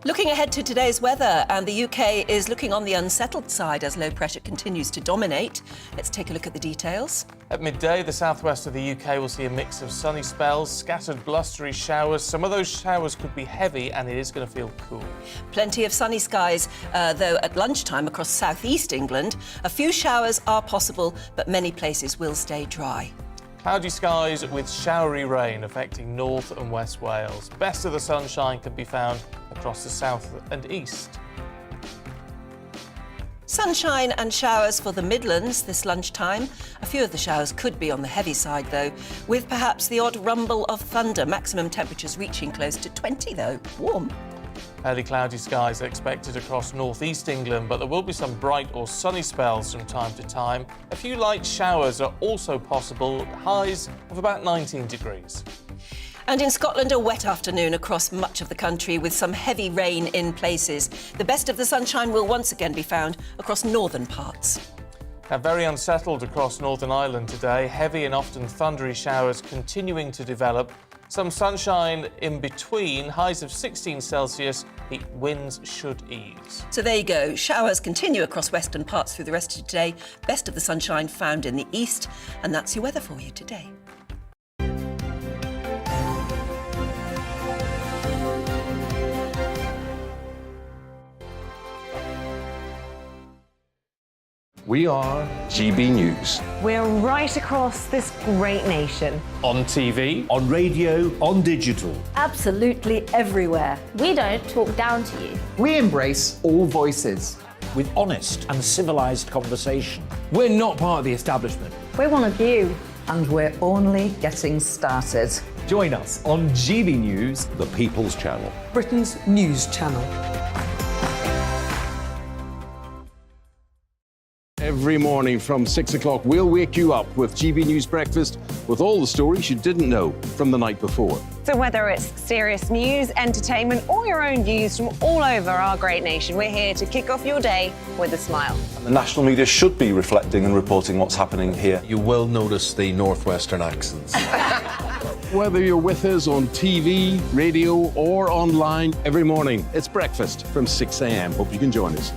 Looking ahead to today's weather, and the UK is looking on the unsettled side as low pressure continues to dominate. Let's take a look at the details. At midday, the southwest of the UK will see a mix of sunny spells, scattered blustery showers. Some of those showers could be heavy and it is going to feel cool. Plenty of sunny skies, though at lunchtime across southeast England. A few showers are possible, but many places will stay dry. Cloudy skies with showery rain affecting North and West Wales. Best of the sunshine can be found across the south and east. Sunshine and showers for the Midlands this lunchtime. A few of the showers could be on the heavy side, though, with perhaps the odd rumble of thunder. Maximum temperatures reaching close to 20, though. Warm. Fairly cloudy skies are expected across northeast England, but there will be some bright or sunny spells from time to time. A few light showers are also possible, highs of about 19 degrees. And in Scotland, a wet afternoon across much of the country with some heavy rain in places. The best of the sunshine will once again be found across northern parts. Now, very unsettled across Northern Ireland today. Heavy and often thundery showers continuing to develop. Some sunshine in between, highs of 16 Celsius. The winds should ease. So there you go. Showers continue across western parts through the rest of today. Best of the sunshine found in the east. And that's your weather for you today. We are GB News. We're right across this great nation. On TV, on radio, on digital. Absolutely everywhere. We don't talk down to you. We embrace all voices. With honest and civilised conversation. we're not part of the establishment. We're one of you. And we're only getting started. Join us on GB News, The People's Channel. Britain's news channel. Every morning from 6 o'clock, we'll wake you up with GB News Breakfast with all the stories you didn't know from the night before. So whether it's serious news, entertainment, or your own views from all over our great nation, we're here to kick off your day with a smile. The national media should be reflecting and reporting what's happening here. You will notice the northwestern accents. Whether you're with us on TV, radio, or online, every morning, it's breakfast from 6 a.m. Hope you can join us.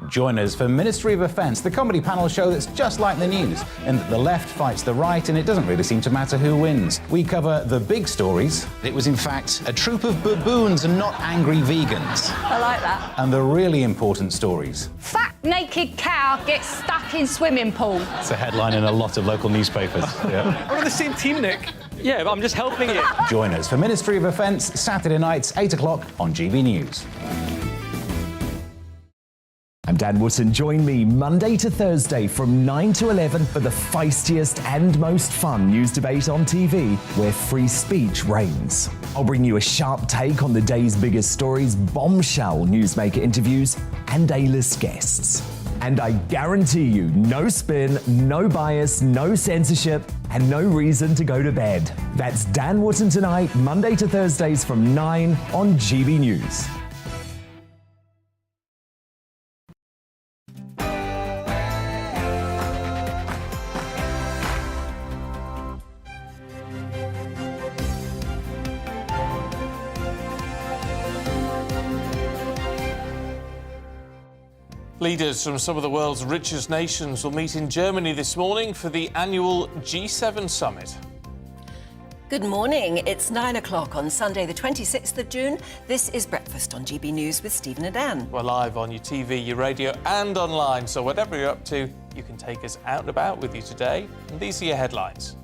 Join us for Ministry of Defence, the comedy panel show that's just like the news, in that the left fights the right and it doesn't really seem to matter who wins. We cover the big stories. It was in fact a troop of baboons and not angry vegans. I like that. And the really important stories. Fat naked cow gets stuck in swimming pool. It's a headline in a lot of local newspapers. Yeah. We're on the same team, Nick. Yeah, but I'm just helping you. Join us for Ministry of Defence, Saturday nights, 8 o'clock on GB News. I'm Dan Wootton. Join me Monday to Thursday from 9 to 11 for the feistiest and most fun news debate on TV, where free speech reigns. I'll bring you a sharp take on the day's biggest stories, bombshell newsmaker interviews, and A-list guests. And I guarantee you, no spin, no bias, no censorship, and no reason to go to bed. That's Dan Wootton tonight, Monday to Thursdays from 9 on GB News. Leaders from some of the world's richest nations will meet in Germany this morning for the annual G7 summit. Good morning. It's 9 o'clock on Sunday, the 26th of June. This is Breakfast on GB News with Stephen and Anne. We're live on your TV, your radio and online, so whatever you're up to, you can take us out and about with you today. And these are your headlines.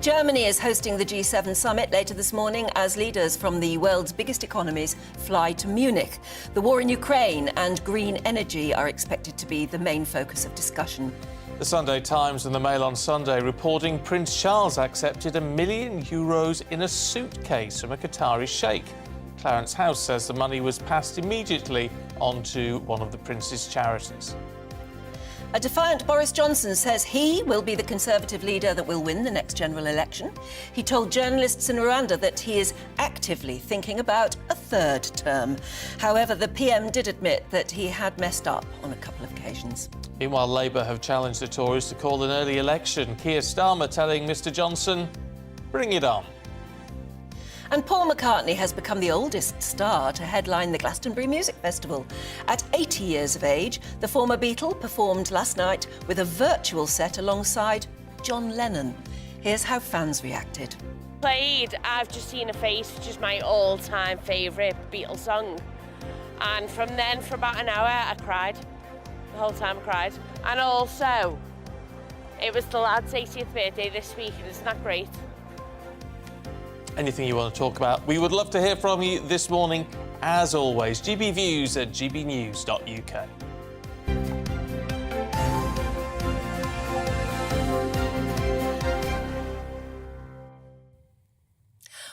Germany is hosting the G7 summit later this morning as leaders from the world's biggest economies fly to Munich. The war in Ukraine and green energy are expected to be the main focus of discussion. The Sunday Times and the Mail on Sunday reporting Prince Charles accepted €1 million in a suitcase from a Qatari sheikh. Clarence House says the money was passed immediately onto one of the prince's charities. A defiant Boris Johnson says he will be the Conservative leader that will win the next general election. He told journalists in Rwanda that he is actively thinking about a third term. However, the PM did admit that he had messed up on a couple of occasions. Meanwhile, Labour have challenged the Tories to call an early election. Keir Starmer telling Mr Johnson, bring it on. And Paul McCartney has become the oldest star to headline the Glastonbury Music Festival. At 80 years of age, the former Beatle performed last night with a virtual set alongside John Lennon. Here's how fans reacted. Played I've Just Seen a Face, which is my all-time favourite Beatles song. And from then, for about an hour, I cried. The whole time I cried. And also, it was the lad's 80th birthday this week, and isn't that great? Anything you want to talk about, we would love to hear from you this morning. As always, gbviews@gbnews.uk.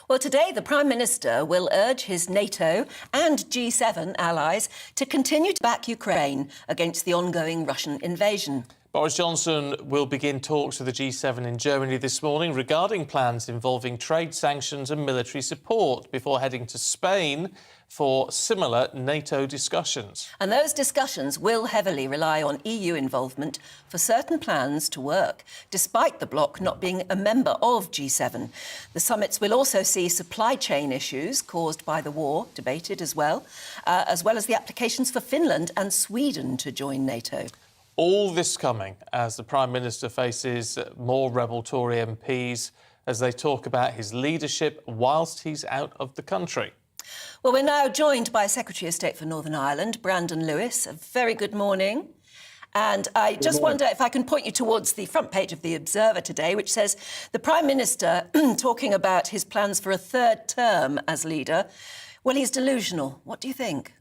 Well, today the Prime Minister will urge his NATO and G7 allies to continue to back Ukraine against the ongoing Russian invasion. Boris Johnson will begin talks with the G7 in Germany this morning regarding plans involving trade sanctions and military support before heading to Spain for similar NATO discussions. And those discussions will heavily rely on EU involvement for certain plans to work, despite the bloc not being a member of G7. The summits will also see supply chain issues caused by the war debated as well as the applications for Finland and Sweden to join NATO. All this coming as the Prime Minister faces more rebel Tory MPs as they talk about his leadership whilst he's out of the country. Well, we're now joined by Secretary of State for Northern Ireland, Brandon Lewis. A very good morning. And I just wonder if I can point you towards the front page of The Observer today, which says the Prime Minister talking about his plans for a third term as leader. Well, he's delusional. What do you think?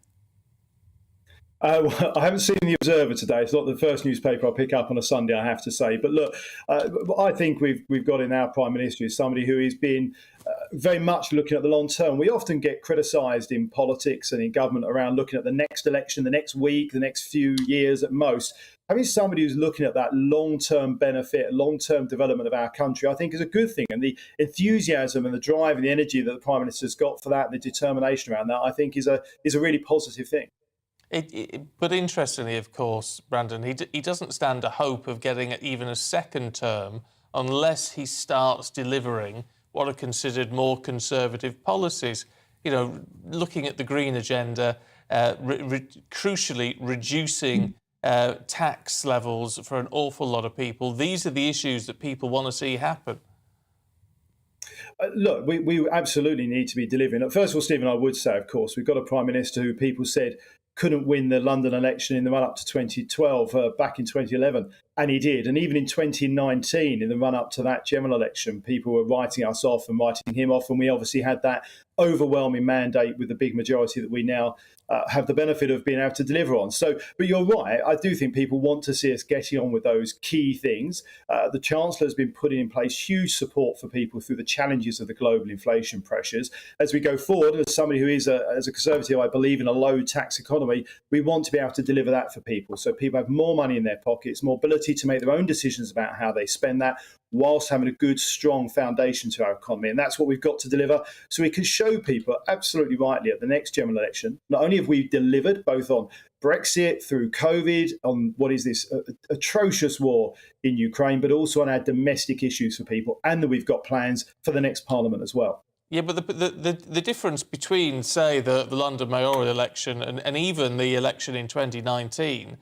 Well, I haven't seen The Observer today. It's not the first newspaper I pick up on a Sunday, I have to say. But look, I think we've got in our Prime Minister is somebody who has been very much looking at the long term. We often get criticised in politics and in government around looking at the next election, the next week, the next few years at most. Having somebody who's looking at that long-term benefit, long-term development of our country, I think is a good thing. And the enthusiasm and the drive and the energy that the Prime Minister's got for that and the determination around that, I think is a really positive thing. But interestingly, of course, Brandon, he doesn't stand a hope of getting even a second term unless he starts delivering what are considered more conservative policies. You know, looking at the green agenda, crucially reducing tax levels for an awful lot of people. These are the issues that people want to see happen. Look, we absolutely need to be delivering. First of all, Stephen, I would say, of course, we've got a Prime Minister who people said couldn't win the London election in the run-up to 2012, back in 2011, and he did. And even in 2019, in the run-up to that general election, people were writing us off and writing him off, and we obviously had that overwhelming mandate with the big majority that we now have the benefit of being able to deliver on. So, but you're right, I do think people want to see us getting on with those key things. The Chancellor has been putting in place huge support for people through the challenges of the global inflation pressures. As we go forward, as somebody who is as a Conservative, I believe in a low tax economy, we want to be able to deliver that for people. So people have more money in their pockets, more ability to make their own decisions about how they spend that, whilst having a good, strong foundation to our economy. And that's what we've got to deliver. So we can show people, absolutely rightly, at the next general election, not only have we delivered both on Brexit, through COVID, on what is this atrocious war in Ukraine, but also on our domestic issues for people, and that we've got plans for the next Parliament as well. Yeah, but the difference between, say, the London mayoral election and even the election in 2019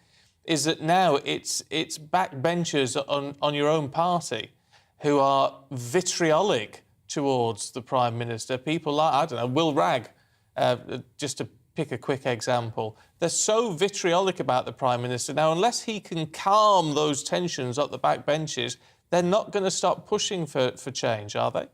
is that now it's backbenchers on your own party who are vitriolic towards the Prime Minister. People like, I don't know, Will Wragg, just to pick a quick example. They're so vitriolic about the Prime Minister. Now, unless he can calm those tensions at the backbenches, they're not going to stop pushing for change, are they?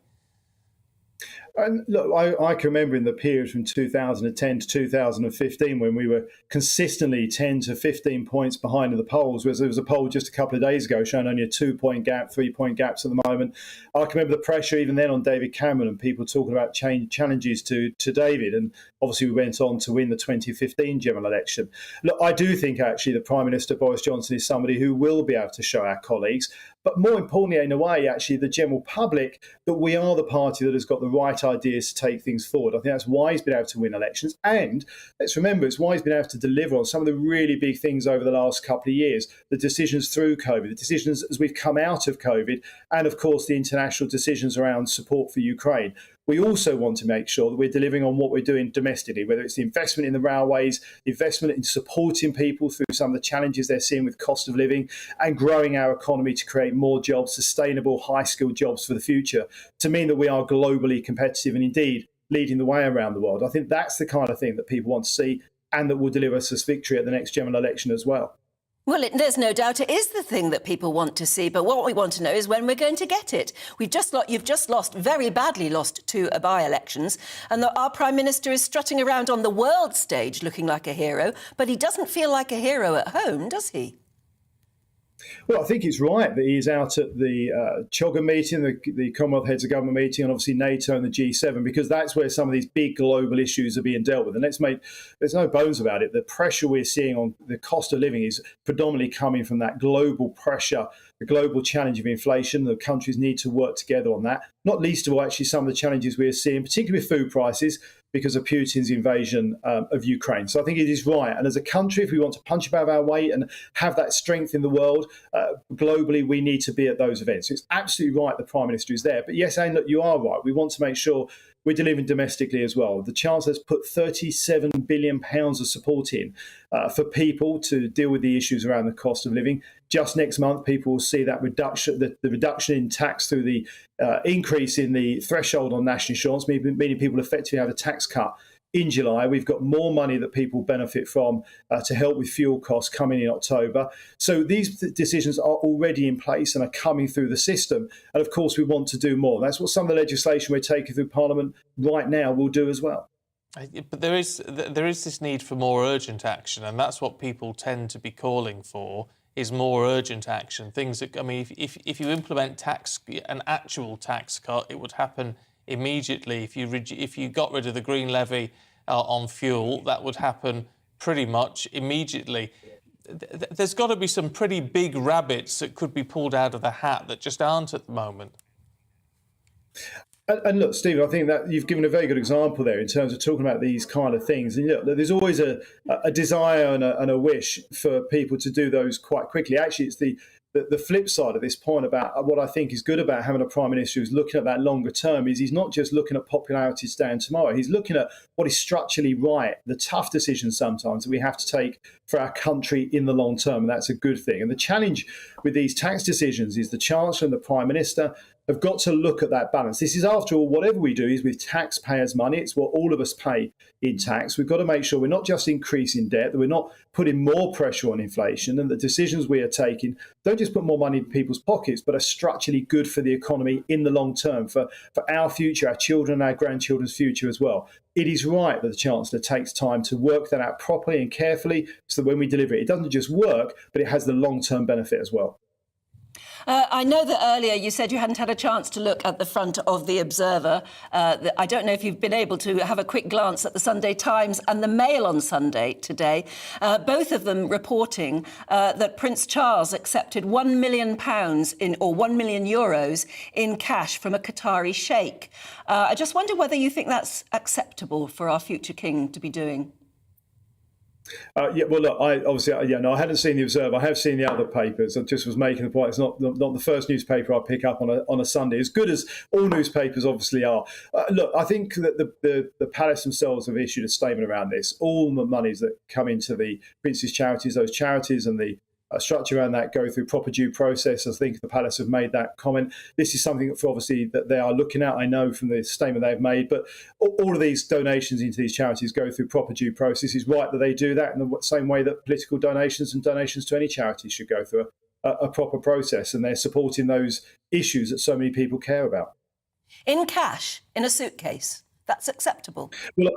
And look, I can remember in the period from 2010 to 2015 when we were consistently 10 to 15 points behind in the polls, whereas there was a poll just a couple of days ago showing only a 2-point gap, 3-point gaps at the moment. I can remember the pressure even then on David Cameron and people talking about challenges to David. And obviously we went on to win the 2015 general election. Look, I do think actually the Prime Minister, Boris Johnson, is somebody who will be able to show our colleagues, but more importantly, in a way, actually, the general public, that we are the party that has got the right ideas to take things forward. I think that's why he's been able to win elections. And let's remember, it's why he's been able to deliver on some of the really big things over the last couple of years. The decisions through COVID, the decisions as we've come out of COVID, and of course, the international decisions around support for Ukraine. we also want to make sure that we're delivering on what we're doing domestically, whether it's the investment in the railways, the investment in supporting people through some of the challenges they're seeing with cost of living, and growing our economy to create more jobs, sustainable, high-skilled jobs for the future, to mean that we are globally competitive and indeed leading the way around the world. I think that's the kind of thing that people want to see and that will deliver us this victory at the next general election as well. Well, there's no doubt it is the thing that people want to see, but what we want to know is when we're going to get it. You've just lost, very badly lost, 2 by-elections, and our Prime Minister is strutting around on the world stage looking like a hero, but he doesn't feel like a hero at home, does he? Well, I think it's right that he's out at the CHOGM meeting, the Commonwealth Heads of Government meeting, and obviously NATO and the G7, because that's where some of these big global issues are being dealt with. And there's no bones about it. The pressure we're seeing on the cost of living is predominantly coming from that global pressure, the global challenge of inflation. The countries need to work together on that, not least of all, actually, some of the challenges we're seeing, particularly with food prices, because of Putin's invasion of Ukraine. So I think it is right. And as a country, if we want to punch above our weight and have that strength in the world, globally, we need to be at those events. So it's absolutely right the Prime Minister is there. But yes, Anne, you are right. We want to make sure we're delivering domestically as well. The Chancellor's put £37 billion of support in for people to deal with the issues around the cost of living. Just next month, people will see that reduction, the reduction in tax through the increase in the threshold on national insurance, meaning people effectively have a tax cut. In July, we've got more money that people benefit from to help with fuel costs coming in October. So these decisions are already in place and are coming through the system. And of course, we want to do more. That's what some of the legislation we're taking through Parliament right now will do as well. But there is this need for more urgent action, and that's what people tend to be calling for, is more urgent action. Things that, I mean, if you implement an actual tax cut, it would happen immediately. If you got rid of the green levy on fuel, that would happen pretty much immediately. There's got to be some pretty big rabbits that could be pulled out of the hat that just aren't at the moment. And look, Stephen, I think that you've given a very good example there in terms of talking about these kind of things. And look, there's always a desire and a wish for people to do those quite quickly. Actually, it's the flip side of this point about what I think is good about having a Prime Minister who's looking at that longer term is he's not just looking at popularity today and tomorrow. He's looking at what is structurally right, the tough decisions sometimes that we have to take for our country in the long term. And that's a good thing. And the challenge with these tax decisions is the Chancellor and the Prime Minister have got to look at that balance. This is, after all, whatever we do is with taxpayers' money. It's what all of us pay in tax. We've got to make sure we're not just increasing debt, that we're not putting more pressure on inflation, and the decisions we are taking don't just put more money in people's pockets, but are structurally good for the economy in the long term, for our future, our children and our grandchildren's future as well. It is right that the Chancellor takes time to work that out properly and carefully so that when we deliver it, it doesn't just work, but it has the long-term benefit as well. I know that earlier you said you hadn't had a chance to look at the front of The Observer. I don't know if you've been able to have a quick glance at the Sunday Times and the Mail on Sunday today, both of them reporting that Prince Charles accepted £1 million or €1 million in cash from a Qatari sheikh. I just wonder whether you think that's acceptable for our future king to be doing. Well, look, I hadn't seen The Observer. I have seen the other papers. I just was making the point. It's not the first newspaper I pick up on a Sunday, as good as all newspapers obviously are. Look, I think that the palace themselves have issued a statement around this. All the monies that come into the Prince's charities, those charities and the structure around that go through proper due process. I think the palace have made that comment. This is something for obviously that they are looking at, I know from the statement they've made, but all of these donations into these charities go through proper due process. It's right that they do that in the same way that political donations and donations to any charity should go through a proper process, and they're supporting those issues that so many people care about. In cash, in a suitcase, that's acceptable? Well,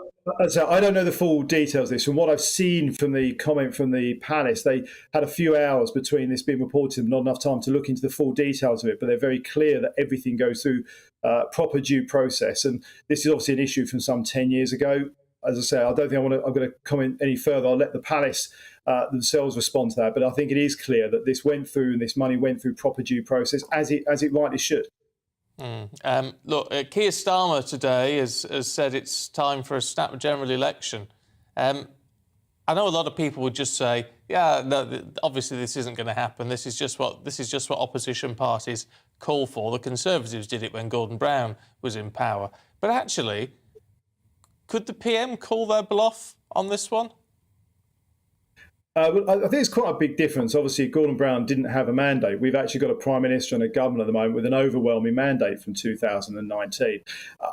so I don't know the full details of this. From what I've seen from the comment from the palace, they had a few hours between this being reported, not enough time to look into the full details of it, but they're very clear that everything goes through proper due process. And this is obviously an issue from some 10 years ago. As I say, I don't think I'm going to comment any further. I'll let the palace themselves respond to that. But I think it is clear that this went through and this money went through proper due process, as it rightly should. Look, Keir Starmer today has said it's time for a snap general election. I know a lot of people would just say, yeah, no, obviously this isn't going to happen. This is just what opposition parties call for. The Conservatives did it when Gordon Brown was in power. But actually, could the PM call their bluff on this one? Well, I think it's quite a big difference. Obviously, Gordon Brown didn't have a mandate. We've actually got a Prime Minister and a government at the moment with an overwhelming mandate from 2019.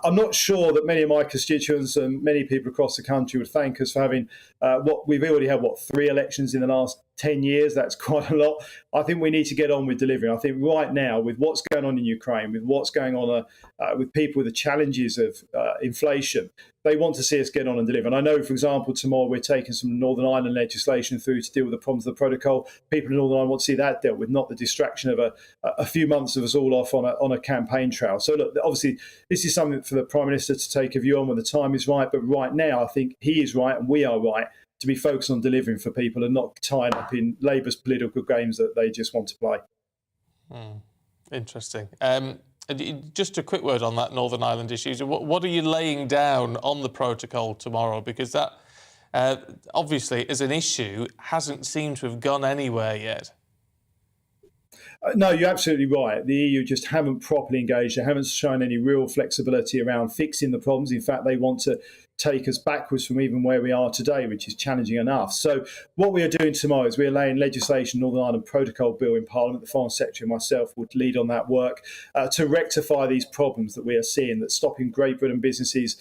I'm not sure that many of my constituents and many people across the country would thank us for having we've already had, 3 elections in the last 10 years. That's quite a lot. I think we need to get on with delivering. I think right now, with what's going on in Ukraine, with what's going on with people with the challenges of inflation, they want to see us get on and deliver. And I know, for example, tomorrow we're taking some Northern Ireland legislation through to deal with the problems of the protocol. People in Northern Ireland want to see that dealt with, not the distraction of a few months of us all off on a campaign trail. So look, obviously, this is something for the Prime Minister to take a view on when the time is right. But right now, I think he is right and we are right to be focused on delivering for people and not tying up in Labour's political games that they just want to play. Interesting. Just a quick word on that Northern Ireland issue. What are you laying down on the protocol tomorrow? Because that, obviously, as an issue, hasn't seemed to have gone anywhere yet. No, you're absolutely right. The EU just haven't properly engaged. They haven't shown any real flexibility around fixing the problems. In fact, they want to take us backwards from even where we are today, which is challenging enough. So what we are doing tomorrow is we're laying legislation, Northern Ireland Protocol Bill in Parliament. The Foreign Secretary and myself would lead on that work to rectify these problems that we are seeing, that's stopping Great Britain businesses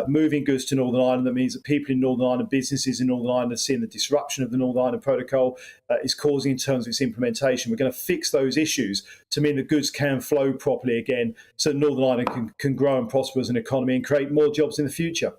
moving goods to Northern Ireland. That means that people in Northern Ireland, businesses in Northern Ireland, are seeing the disruption of the Northern Ireland Protocol is causing in terms of its implementation. We're going to fix those issues to mean the goods can flow properly again so Northern Ireland can grow and prosper as an economy and create more jobs in the future.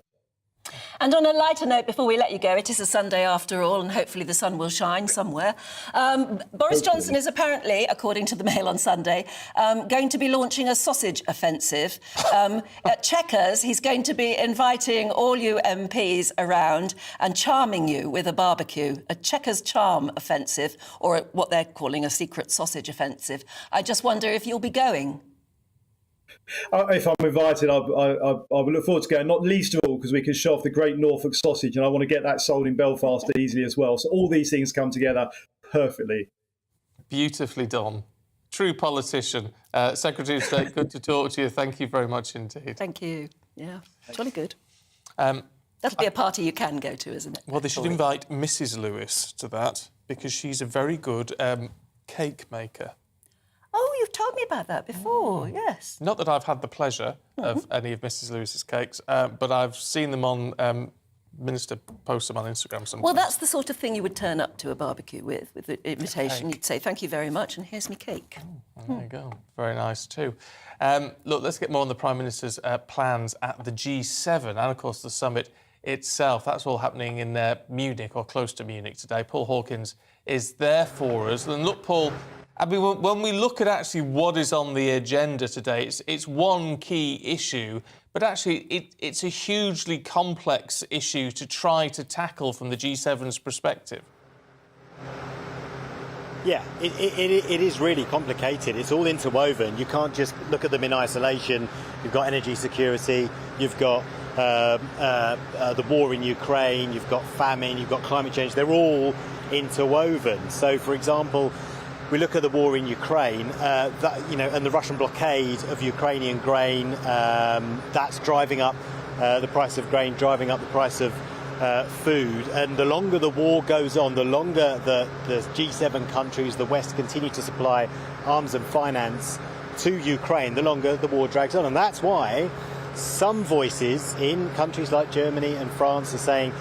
And on a lighter note, before we let you go, it is a Sunday after all, and hopefully the sun will shine somewhere. Boris Johnson is apparently, according to the Mail on Sunday, going to be launching a sausage offensive. At Chequers, he's going to be inviting all you MPs around and charming you with a barbecue, a Chequers charm offensive, or what they're calling a secret sausage offensive. I just wonder if you'll be going. If I'm invited, I would look forward to going, not least of all because we can show off the great Norfolk sausage, and I want to get that sold in Belfast easily as well. So all these things come together perfectly. Beautifully done. True politician. Secretary of State, good to talk to you. Thank you very much indeed. Thank you. Yeah, jolly good. That'll be a party you can go to, isn't it? Well, they should invite Mrs. Lewis to that because she's a very good cake maker. Oh, you've told me about that before, yes. Not that I've had the pleasure of any of Mrs. Lewis's cakes, but I've seen them on... Minister posts them on Instagram sometimes. Well, that's the sort of thing you would turn up to a barbecue with the invitation. You'd say, thank you very much, and here's my cake. There you go. Very nice too. Look, let's get more on the Prime Minister's plans at the G7 and, of course, the summit itself. That's all happening in Munich or close to Munich today. Paul Hawkins is there for us. And look, Paul... I mean, when we look at actually what is on the agenda today, it's one key issue, but actually it's a hugely complex issue to try to tackle from the G7's perspective. Yeah, it is really complicated. It's all interwoven. You can't just look at them in isolation. You've got energy security, you've got the war in Ukraine, you've got famine, you've got climate change. They're all interwoven. So, for example, we look at the war in Ukraine, and the Russian blockade of Ukrainian grain. That's driving up the price of grain, driving up the price of food. And the longer the war goes on, the longer the G7 countries, the West, continue to supply arms and finance to Ukraine, the longer the war drags on. And that's why some voices in countries like Germany and France are saying,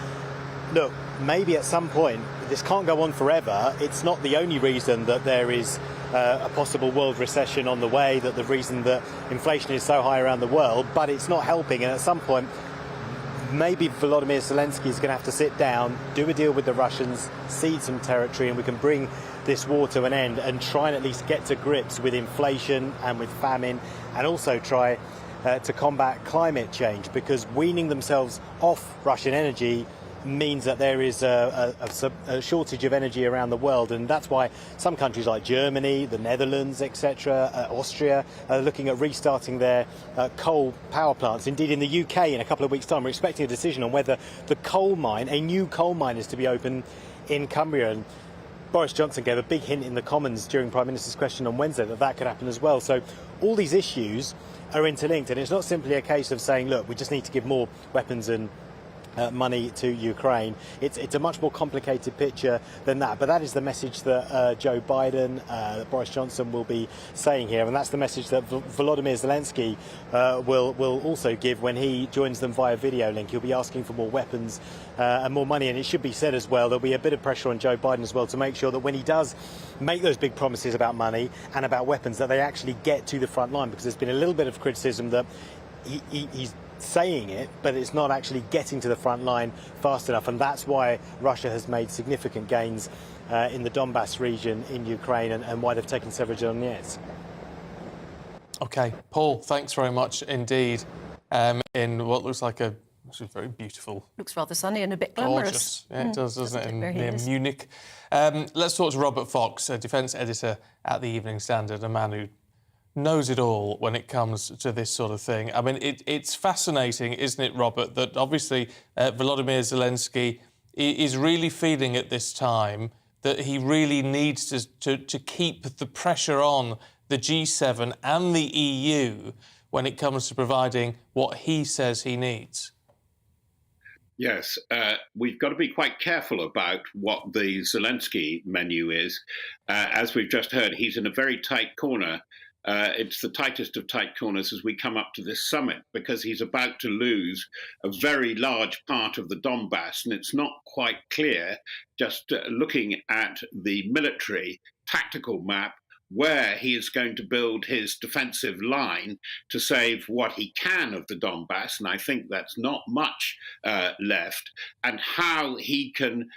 look, maybe at some point, this can't go on forever. It's not the only reason that there is a possible world recession on the way, that the reason that inflation is so high around the world, but it's not helping. And at some point, maybe Volodymyr Zelensky is going to have to sit down, do a deal with the Russians, cede some territory, and we can bring this war to an end and try and at least get to grips with inflation and with famine, and also try to combat climate change, because weaning themselves off Russian energy means that there is a shortage of energy around the world, and that's why some countries like Germany, the Netherlands, etc., Austria, are looking at restarting their coal power plants. Indeed, in the UK, in a couple of weeks' time, we're expecting a decision on whether a new coal mine is to be opened in Cumbria. And Boris Johnson gave a big hint in the Commons during Prime Minister's question on Wednesday that could happen as well. So all these issues are interlinked, and it's not simply a case of saying, look, we just need to give more weapons and money to Ukraine. It's a much more complicated picture than that, but that is the message that Joe Biden, Boris Johnson will be saying here, and that's the message that Volodymyr Zelensky will also give when he joins them via video link. He'll be asking for more weapons and more money, and it should be said as well, there'll be a bit of pressure on Joe Biden as well to make sure that when he does make those big promises about money and about weapons, that they actually get to the front line, because there's been a little bit of criticism that he's saying it, but it's not actually getting to the front line fast enough, and that's why Russia has made significant gains in the Donbass region in Ukraine, and why they've taken Severodonetsk. OK, Paul, thanks very much indeed. In what looks like a very beautiful... Looks rather sunny and a bit glamorous. Gorgeous. Yeah, it does, doesn't it, near nice. Munich. Let's talk to Robert Fox, a defence editor at the Evening Standard, a man who knows it all when it comes to this sort of thing. I mean, it's fascinating, isn't it, Robert, that obviously Volodymyr Zelensky is really feeling at this time that he really needs to keep the pressure on the G7 and the EU when it comes to providing what he says he needs. Yes, we've got to be quite careful about what the Zelensky menu is. As we've just heard, he's in a very tight corner. It's the tightest of tight corners as we come up to this summit, because he's about to lose a very large part of the Donbass, and it's not quite clear, just looking at the military tactical map, where he is going to build his defensive line to save what he can of the Donbass, and I think that's not much left, and how he can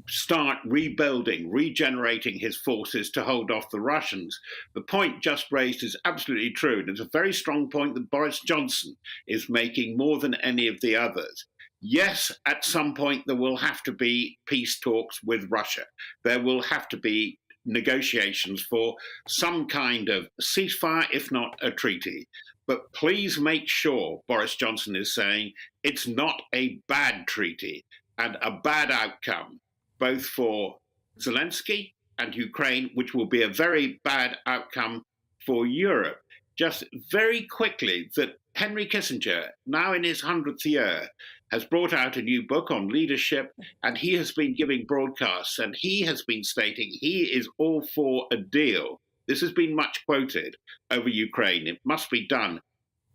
start rebuilding, regenerating his forces to hold off the Russians. The point just raised is absolutely true, and it's a very strong point that Boris Johnson is making more than any of the others. Yes, at some point there will have to be peace talks with Russia. There will have to be negotiations for some kind of ceasefire, if not a treaty. But please make sure, Boris Johnson is saying, it's not a bad treaty and a bad outcome, both for Zelensky and Ukraine, which will be a very bad outcome for Europe. Just very quickly, that Henry Kissinger, now in his 100th year, has brought out a new book on leadership, and he has been giving broadcasts, and he has been stating he is all for a deal. This has been much quoted over Ukraine. It must be done.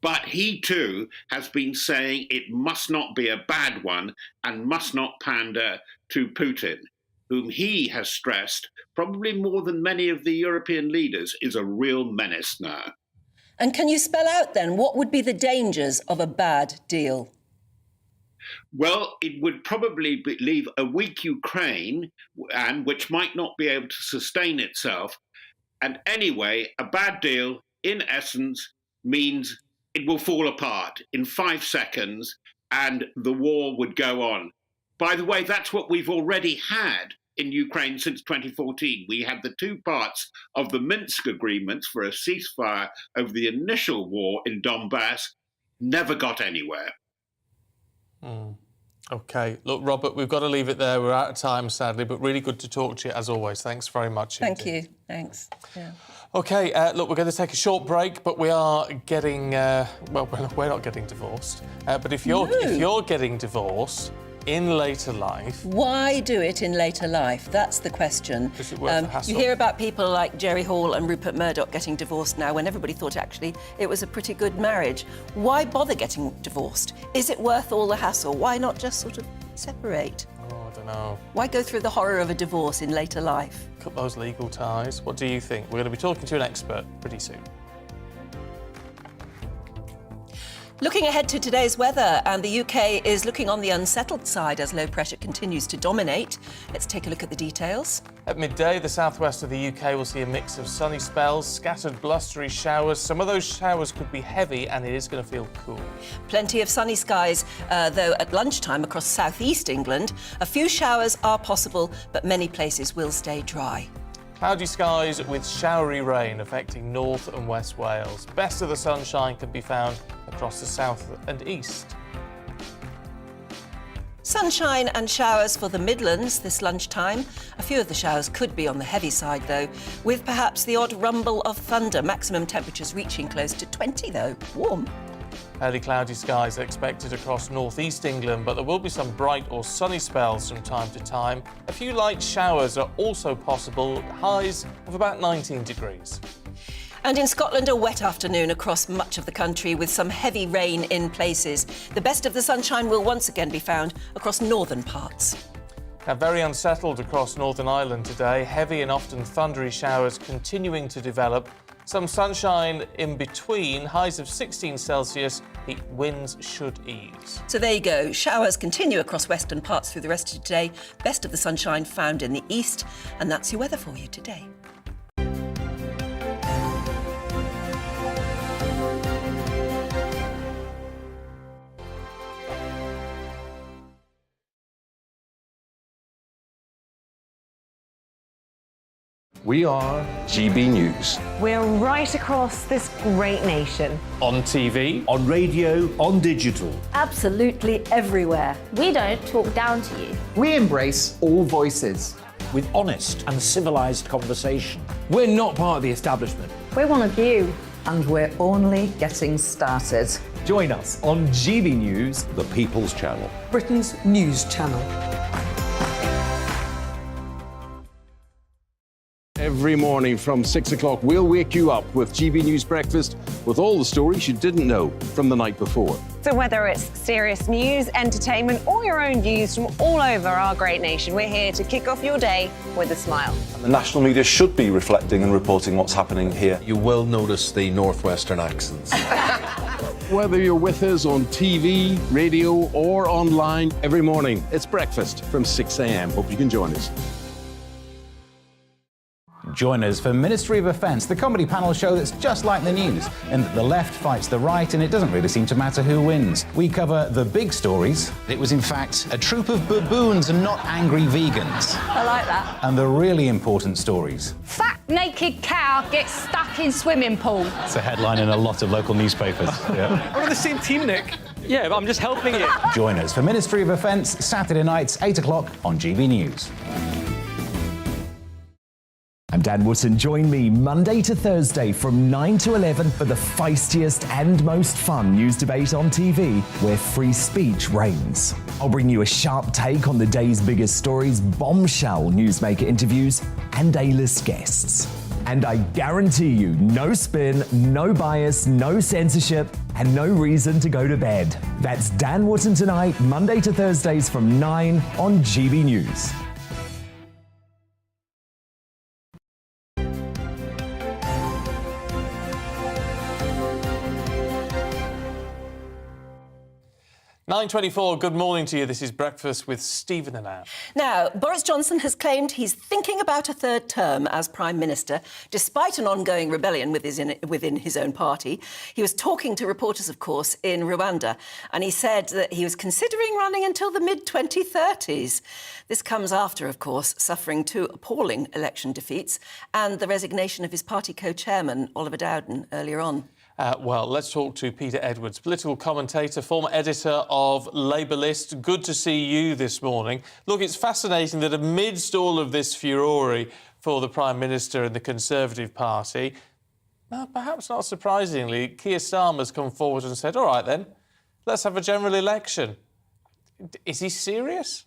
But he, too, has been saying it must not be a bad one and must not pander to Putin, whom he has stressed, probably more than many of the European leaders, is a real menace now. And can you spell out, then, what would be the dangers of a bad deal? Well, it would probably leave a weak Ukraine, and which might not be able to sustain itself. And anyway, a bad deal, in essence, means it will fall apart in 5 seconds and the war would go on. By the way, that's what we've already had in Ukraine since 2014. We had the two parts of the Minsk agreements for a ceasefire over the initial war in Donbass, never got anywhere. OK. Look, Robert, we've got to leave it there. We're out of time, sadly, but really good to talk to you, as always. Thanks very much. Thank you. Thanks. Yeah. OK, look, we're going to take a short break, but we are getting... well, we're not getting divorced. But if you're getting divorced in later life... Why do it in later life? That's the question. Is it worth the hassle? You hear about people like Jerry Hall and Rupert Murdoch getting divorced now when everybody thought actually it was a pretty good marriage. Why bother getting divorced? Is it worth all the hassle? Why not just sort of separate? Oh, I don't know. Why go through the horror of a divorce in later life? Cut those legal ties. What do you think? We're going to be talking to an expert pretty soon. Looking ahead to today's weather, and the UK is looking on the unsettled side as low pressure continues to dominate. Let's take a look at the details. At midday, the southwest of the UK will see a mix of sunny spells, scattered blustery showers. Some of those showers could be heavy, and it is going to feel cool. Plenty of sunny skies, though at lunchtime across southeast England. A few showers are possible, but many places will stay dry. Cloudy skies with showery rain affecting North and West Wales. Best of the sunshine can be found across the south and east. Sunshine and showers for the Midlands this lunchtime. A few of the showers could be on the heavy side, though, with perhaps the odd rumble of thunder. Maximum temperatures reaching close to 20, though. Warm. Fairly cloudy skies expected across northeast England, but there will be some bright or sunny spells from time to time. A few light showers are also possible, highs of about 19 degrees. And in Scotland, a wet afternoon across much of the country with some heavy rain in places. The best of the sunshine will once again be found across northern parts. Now, very unsettled across Northern Ireland today. Heavy and often thundery showers continuing to develop. Some sunshine in between, highs of 16 Celsius. The winds should ease. So there you go. Showers continue across western parts through the rest of today. Best of the sunshine found in the east. And that's your weather for you today. We are GB News. We're right across this great nation. On TV, on radio, on digital. Absolutely everywhere. We don't talk down to you. We embrace all voices. With honest and civilised conversation. we're not part of the establishment. We're one of you. And we're only getting started. Join us on GB News, The People's Channel. Britain's news channel. Every morning from 6 o'clock, we'll wake you up with GB News Breakfast with all the stories you didn't know from the night before. So whether it's serious news, entertainment, or your own views from all over our great nation, we're here to kick off your day with a smile. The national media should be reflecting and reporting what's happening here. You will notice the northwestern accents. Whether you're with us on TV, radio, or online, every morning, it's breakfast from 6 a.m. Hope you can join us. Join us for Ministry of Defence, the comedy panel show that's just like the news, in that the left fights the right and it doesn't really seem to matter who wins. We cover the big stories. It was in fact a troop of baboons and not angry vegans. I like that. And the really important stories. Fat naked cow gets stuck in swimming pool. It's a headline in a lot of local newspapers. Yeah. We're on the same team, Nick. Yeah, but I'm just helping you. Join us for Ministry of Defence, Saturday nights, 8 o'clock on GB News. I'm Dan Wootton. Join me Monday to Thursday from 9 to 11 for the feistiest and most fun news debate on TV, where free speech reigns. I'll bring you a sharp take on the day's biggest stories, bombshell newsmaker interviews, and A-list guests. And I guarantee you, no spin, no bias, no censorship, and no reason to go to bed. That's Dan Wootton tonight, Monday to Thursdays from 9 on GB News. (9:24), good morning to you. This is Breakfast with Stephen and Anne. Now, Boris Johnson has claimed he's thinking about a third term as Prime Minister, despite an ongoing rebellion within his own party. He was talking to reporters, of course, in Rwanda, and he said that he was considering running until the mid-2030s. This comes after, of course, suffering two appalling election defeats and the resignation of his party co-chairman, Oliver Dowden, earlier on. Well, let's talk to Peter Edwards, political commentator, former editor of Labour List. Good to see you this morning. Look, it's fascinating that amidst all of this furore for the Prime Minister and the Conservative Party, perhaps not surprisingly, Keir Starmer's come forward and said, all right then, let's have a general election. Is he serious?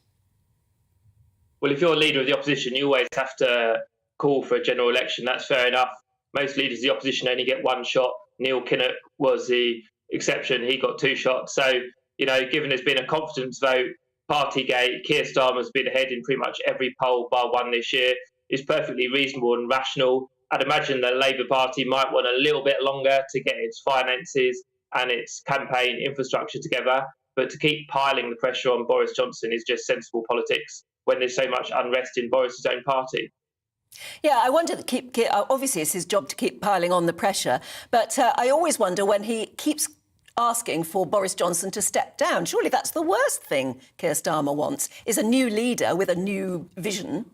Well, if you're a leader of the opposition, you always have to call for a general election. That's fair enough. Most leaders of the opposition only get one shot. Neil Kinnock was the exception. He got two shots. So, you know, given there's been a confidence vote, Partygate, Keir Starmer's been ahead in pretty much every poll bar one this year. It's perfectly reasonable and rational. I'd imagine the Labour Party might want a little bit longer to get its finances and its campaign infrastructure together. But to keep piling the pressure on Boris Johnson is just sensible politics when there's so much unrest in Boris's own party. Yeah, I wonder, obviously it's his job to keep piling on the pressure, but I always wonder when he keeps asking for Boris Johnson to step down. Surely that's the worst thing Keir Starmer wants, is a new leader with a new vision.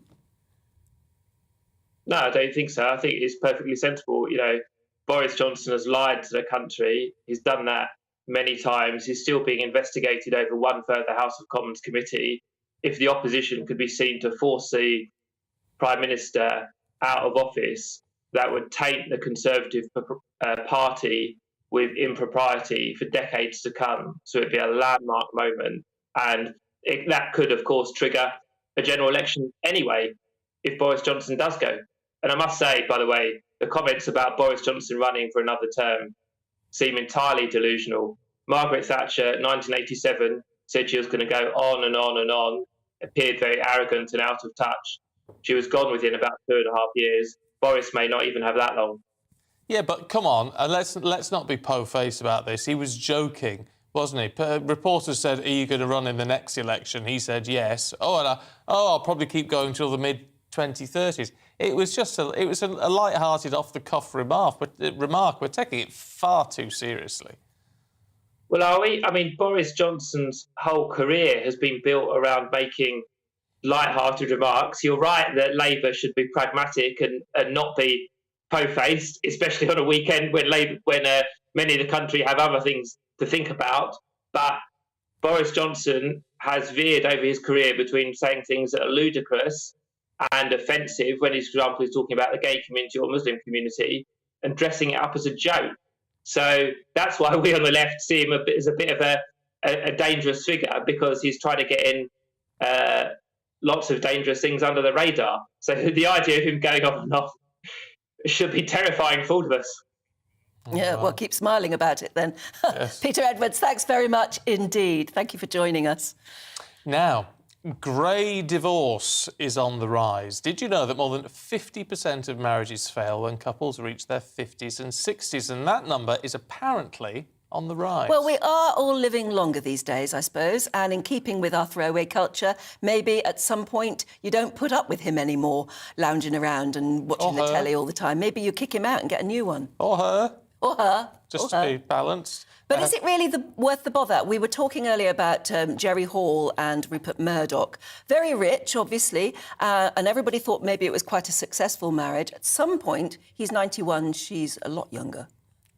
No, I don't think so. I think it's perfectly sensible. You know, Boris Johnson has lied to the country. He's done that many times, is still being investigated over one further House of Commons committee. If the opposition could be seen to force the Prime Minister out of office, that would taint the Conservative Party with impropriety for decades to come. So it'd be a landmark moment. And that could, of course, trigger a general election anyway, if Boris Johnson does go. And I must say, by the way, the comments about Boris Johnson running for another term seem entirely delusional. Margaret Thatcher, 1987, said she was going to go on and on and on, appeared very arrogant and out of touch. She was gone within about 2.5 years. Boris may not even have that long. Yeah, but come on, let's not be po-faced about this. He was joking, wasn't he? Reporters said, "Are you going to run in the next election?" He said yes. I'll probably keep going till the mid-2030s. It was just a light-hearted, off-the-cuff remark, but we're taking it far too seriously. Well, are we? I mean, Boris Johnson's whole career has been built around making light-hearted remarks. You're right that Labour should be pragmatic and not be po-faced, especially on a weekend when many of the country have other things to think about. But Boris Johnson has veered over his career between saying things that are ludicrous and offensive, when, for example, he's talking about the gay community or Muslim community, and dressing it up as a joke. So that's why we on the left see him as a bit of a dangerous figure, because he's trying to get in lots of dangerous things under the radar. So the idea of him going off and off should be terrifying for all of us. Yeah, well, keep smiling about it then. Yes. Peter Edwards, thanks very much indeed. Thank you for joining us. Now, grey divorce is on the rise. Did you know that more than 50% of marriages fail when couples reach their 50s and 60s? And that number is apparently on the rise. Well, we are all living longer these days, I suppose, and in keeping with our throwaway culture, maybe at some point you don't put up with him anymore, lounging around and watching the telly all the time. Maybe you kick him out and get a new one. Or her. Or her. Just to be balanced. But is it really worth the bother? We were talking earlier about Jerry Hall and Rupert Murdoch. Very rich, obviously, and everybody thought maybe it was quite a successful marriage. At some point, he's 91, she's a lot younger.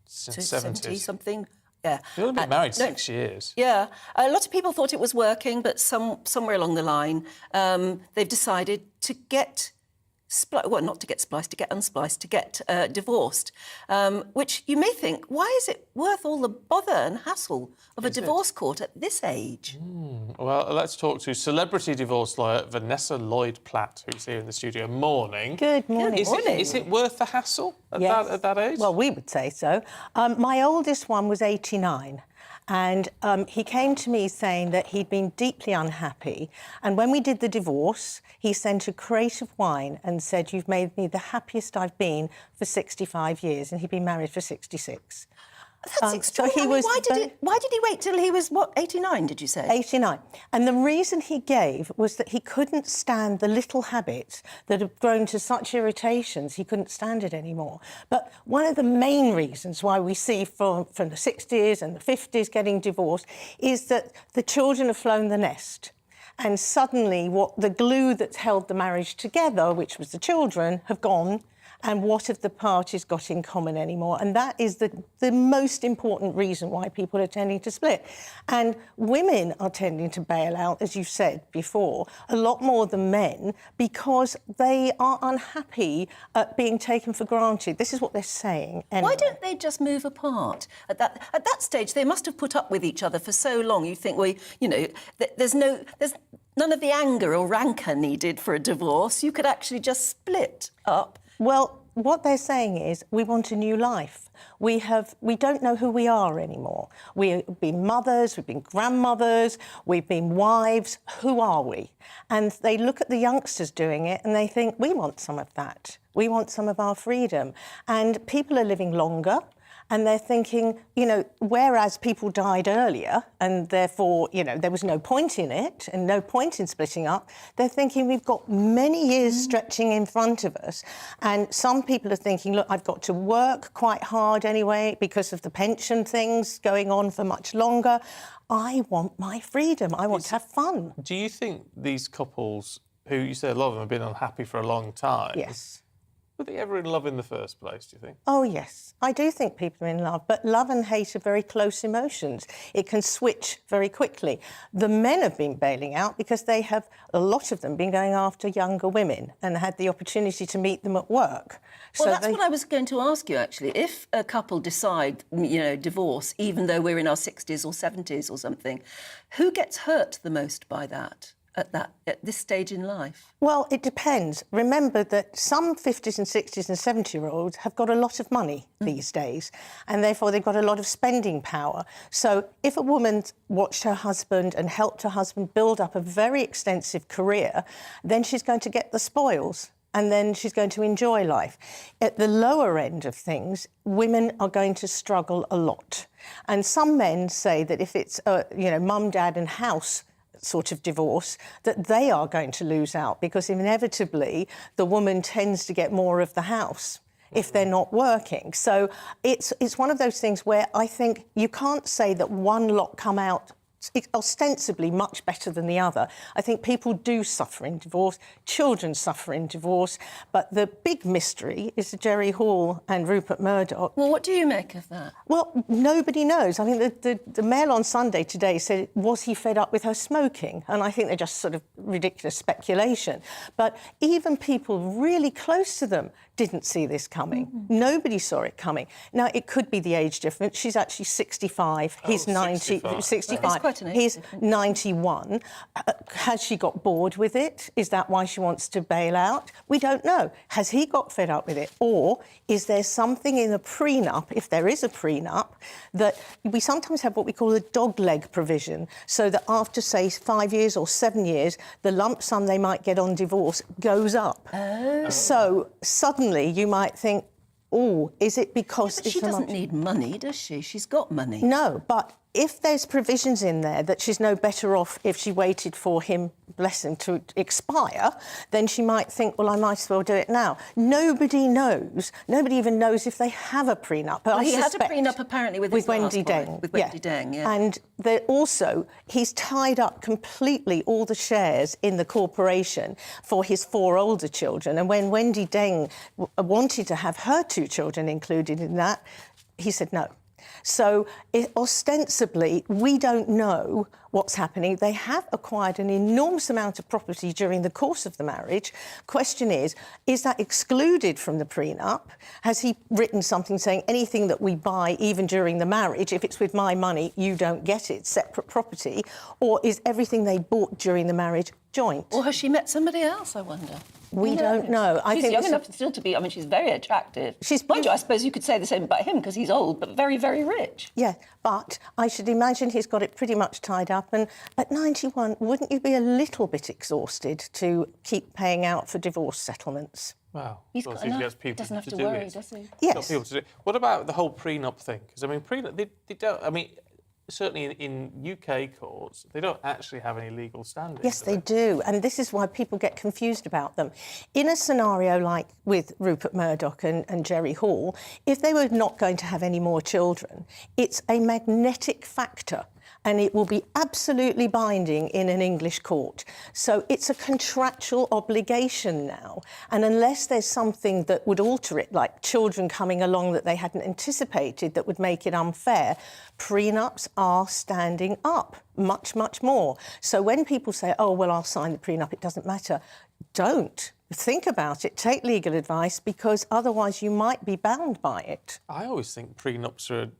70-something. Yeah. They've only been married 6 years. Yeah. A lot of people thought it was working, but somewhere along the line, they've decided to get... not to get spliced, to get unspliced, to get divorced, which you may think, why is it worth all the bother and hassle of a divorce court at this age? Well, let's talk to celebrity divorce lawyer Vanessa Lloyd-Platt, who's here in the studio. Morning. Good morning. Is it worth the hassle at that age? Well, we would say so. My oldest one was 89. And he came to me saying that he'd been deeply unhappy. And when we did the divorce, he sent a crate of wine and said, "You've made me the happiest I've been for 65 years." And he'd been married for 66. That's extraordinary. So why did he wait till he was, 89, did you say? 89. And the reason he gave was that he couldn't stand the little habits that have grown to such irritations. He couldn't stand it anymore. But one of the main reasons why we see from the 60s and the 50s getting divorced is that the children have flown the nest. And suddenly the glue that's held the marriage together, which was the children, have gone. And what have the parties got in common anymore? And that is the most important reason why people are tending to split. And women are tending to bail out, as you've said before, a lot more than men, because they are unhappy at being taken for granted. This is what they're saying. Anyway. Why don't they just move apart? At that stage, they must have put up with each other for so long. You think, well, you know, there's none of the anger or rancour needed for a divorce. You could actually just split up. Well, what they're saying is we want a new life. We don't know who we are anymore. We've been mothers, we've been grandmothers, we've been wives. Who are we? And they look at the youngsters doing it and they think, we want some of that. We want some of our freedom. And people are living longer. And they're thinking, you know, whereas people died earlier and therefore, you know, there was no point in it and no point in splitting up, they're thinking we've got many years stretching in front of us. And some people are thinking, look, I've got to work quite hard anyway because of the pension things going on for much longer. I want my freedom. I want to have fun. Do you think these couples, who you say a lot of them have been unhappy for a long time... Yes. Were they ever in love in the first place, do you think? Oh, yes. I do think people are in love, but love and hate are very close emotions. It can switch very quickly. The men have been bailing out because they have, a lot of them, been going after younger women and had the opportunity to meet them at work. Well, that's what I was going to ask you, actually. If a couple decide, divorce, even though we're in our 60s or 70s or something, who gets hurt the most by that? At this stage in life? Well, it depends. Remember that some 50s and 60s and 70-year-olds have got a lot of money these days, and therefore they've got a lot of spending power. So if a woman watched her husband and helped her husband build up a very extensive career, then she's going to get the spoils, and then she's going to enjoy life. At the lower end of things, women are going to struggle a lot. And some men say that if it's, mum, dad and house sort of divorce, that they are going to lose out because inevitably the woman tends to get more of the house if they're not working. So it's one of those things where I think you can't say that one lot come out ostensibly much better than the other. I think people do suffer in divorce, children suffer in divorce, but the big mystery is Jerry Hall and Rupert Murdoch. Well, what do you make of that? Well, nobody knows. I mean, the Mail on Sunday today said, was he fed up with her smoking? And I think they're just sort of ridiculous speculation. But even people really close to them didn't see this coming. Nobody saw it coming. Now, it could be the age difference. She's actually 65. He's 65. He's 91. Has she got bored with it? Is that why she wants to bail out? We don't know. Has he got fed up with it? Or is there something in a prenup, if there is a prenup, that we sometimes have what we call a dogleg provision, so that after, say, 5 years or 7 years, the lump sum they might get on divorce goes up. Oh. So suddenly you might think, oh, is it because... Yeah, but she doesn't need money, does she? She's got money. No, but if there's provisions in there that she's no better off if she waited for him, bless him, to expire, then she might think, well, I might as well do it now. Nobody knows. Nobody even knows if they have a prenup. But well, he had a prenup, apparently, with his Wendy last wife, Deng. With Wendy Deng, yeah. And also, he's tied up completely all the shares in the corporation for his 4 older children. And when Wendy Deng wanted to have her 2 children included in that, he said no. So, ostensibly, we don't know what's happening. They have acquired an enormous amount of property during the course of the marriage. Question is that excluded from the prenup? Has he written something saying anything that we buy, even during the marriage, if it's with my money, you don't get it, separate property? Or is everything they bought during the marriage joint? Or has she met somebody else, I wonder? We don't know. She's young enough still to be... I mean, she's very attractive. Mind you, I suppose you could say the same about him, because he's old, but very, very rich. Yeah, but I should imagine he's got it pretty much tied up. And at 91, wouldn't you be a little bit exhausted to keep paying out for divorce settlements? Well, he's got enough. He doesn't have to worry, does he? Yes. People to do. What about the whole prenup thing? Because, I mean, prenup, they don't... I mean, certainly in UK courts, they don't actually have any legal standing. Yes, they do. And this is why people get confused about them. In a scenario like with Rupert Murdoch and Jerry Hall, if they were not going to have any more children, it's a magnetic factor. And it will be absolutely binding in an English court. So it's a contractual obligation now. And unless there's something that would alter it, like children coming along that they hadn't anticipated that would make it unfair, prenups are standing up much, much more. So when people say, oh, well, I'll sign the prenup, it doesn't matter, don't. Think about it, take legal advice, because otherwise you might be bound by it. I always think prenups are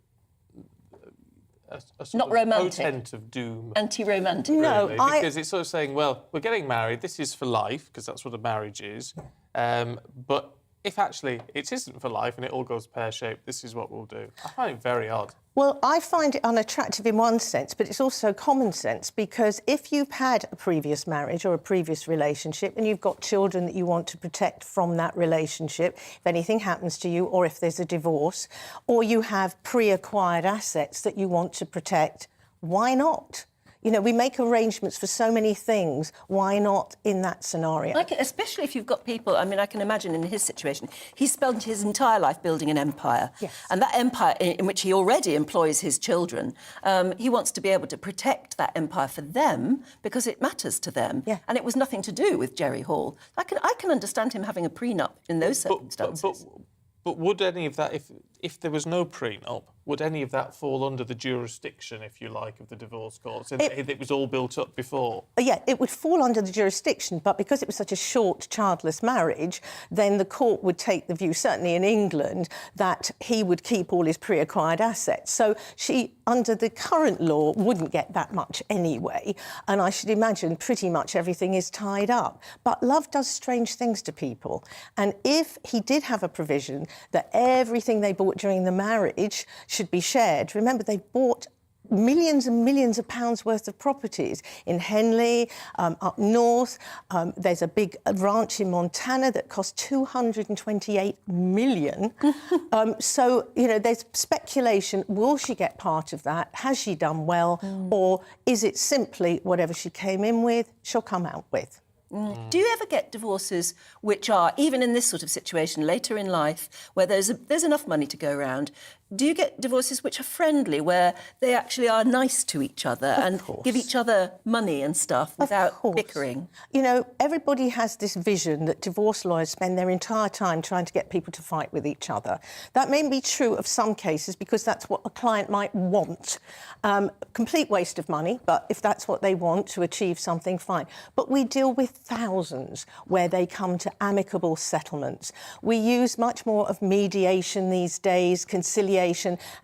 a not romantic. Portent of doom. Anti-romantic. No, really, because it's sort of saying, well, we're getting married, this is for life, because that's what a marriage is. But if actually it isn't for life and it all goes pear-shaped, this is what we'll do. I find it very odd. Well, I find it unattractive in one sense, but it's also common sense, because if you've had a previous marriage or a previous relationship and you've got children that you want to protect from that relationship, if anything happens to you or if there's a divorce, or you have pre-acquired assets that you want to protect, why not? You know, we make arrangements for so many things. Why not in that scenario? Especially if you've got people, I mean, I can imagine in his situation, he's spent his entire life building an empire. Yes. And that empire in which he already employs his children, he wants to be able to protect that empire for them because it matters to them. Yeah. And it was nothing to do with Jerry Hall. I can understand him having a prenup in those circumstances. But would any of that, if there was no prenup, would any of that fall under the jurisdiction, if you like, of the divorce courts? It was all built up before? Yeah, it would fall under the jurisdiction, but because it was such a short, childless marriage, then the court would take the view, certainly in England, that he would keep all his pre-acquired assets. So she, under the current law, wouldn't get that much anyway, and I should imagine pretty much everything is tied up. But love does strange things to people, and if he did have a provision that everything they bought during the marriage should be shared. Remember, they bought millions and millions of pounds worth of properties in Henley, up north. There's a big ranch in Montana that cost $228 million. So, you know, there's speculation. Will she get part of that? Has she done well? Or is it simply whatever she came in with, she'll come out with? Do you ever get divorces which are, even in this sort of situation, later in life, where there's enough money to go around, do you get divorces which are friendly, where they actually are nice to each other and give each other money and stuff without bickering? You know, everybody has this vision that divorce lawyers spend their entire time trying to get people to fight with each other. That may be true of some cases because that's what a client might want. Complete waste of money, but if that's what they want to achieve something, fine. But we deal with thousands where they come to amicable settlements. We use much more of mediation these days, conciliation,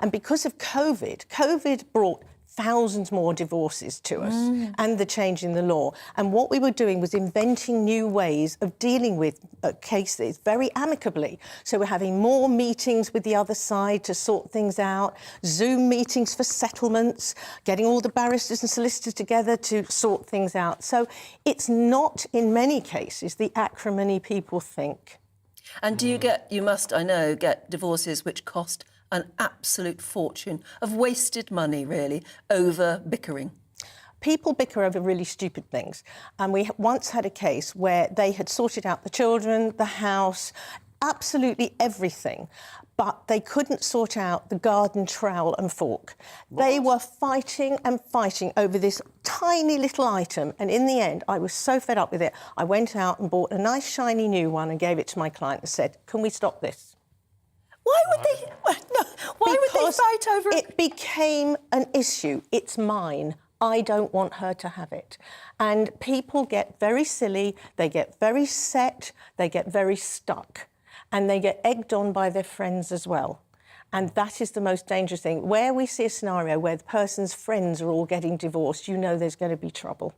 and because of COVID brought thousands more divorces to us and the change in the law. And what we were doing was inventing new ways of dealing with cases very amicably. So we're having more meetings with the other side to sort things out, Zoom meetings for settlements, getting all the barristers and solicitors together to sort things out. So it's not, in many cases, the acrimony people think. And do you get, you must, I know, get divorces which cost an absolute fortune of wasted money, really, over bickering? People bicker over really stupid things. And we once had a case where they had sorted out the children, the house, absolutely everything, but they couldn't sort out the garden trowel and fork. They were fighting and fighting over this tiny little item, and in the end, I was so fed up with it, I went out and bought a nice shiny new one and gave it to my client and said, can we stop this? Why would they fight over it? It became an issue. It's mine. I don't want her to have it. And people get very silly, they get very set, they get very stuck, and they get egged on by their friends as well. And that is the most dangerous thing. Where we see a scenario where the person's friends are all getting divorced, you know there's going to be trouble.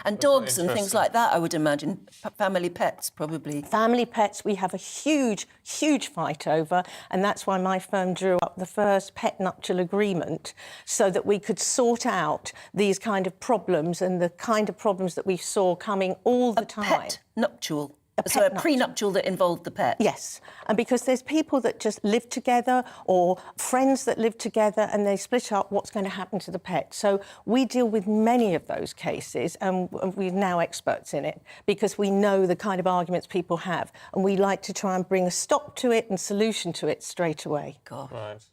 And dogs and things like that, I would imagine. Family pets, probably. Family pets, we have a huge, huge fight over, and that's why my firm drew up the first pet nuptial agreement so that we could sort out these kind of problems and the kind of problems that we saw coming all the time. Pet nuptial. So a prenuptial that involved the pet? Yes, and because there's people that just live together or friends that live together and they split up, what's going to happen to the pet? So we deal with many of those cases and we're now experts in it because we know the kind of arguments people have and we like to try and bring a stop to it and solution to it straight away. God. Right.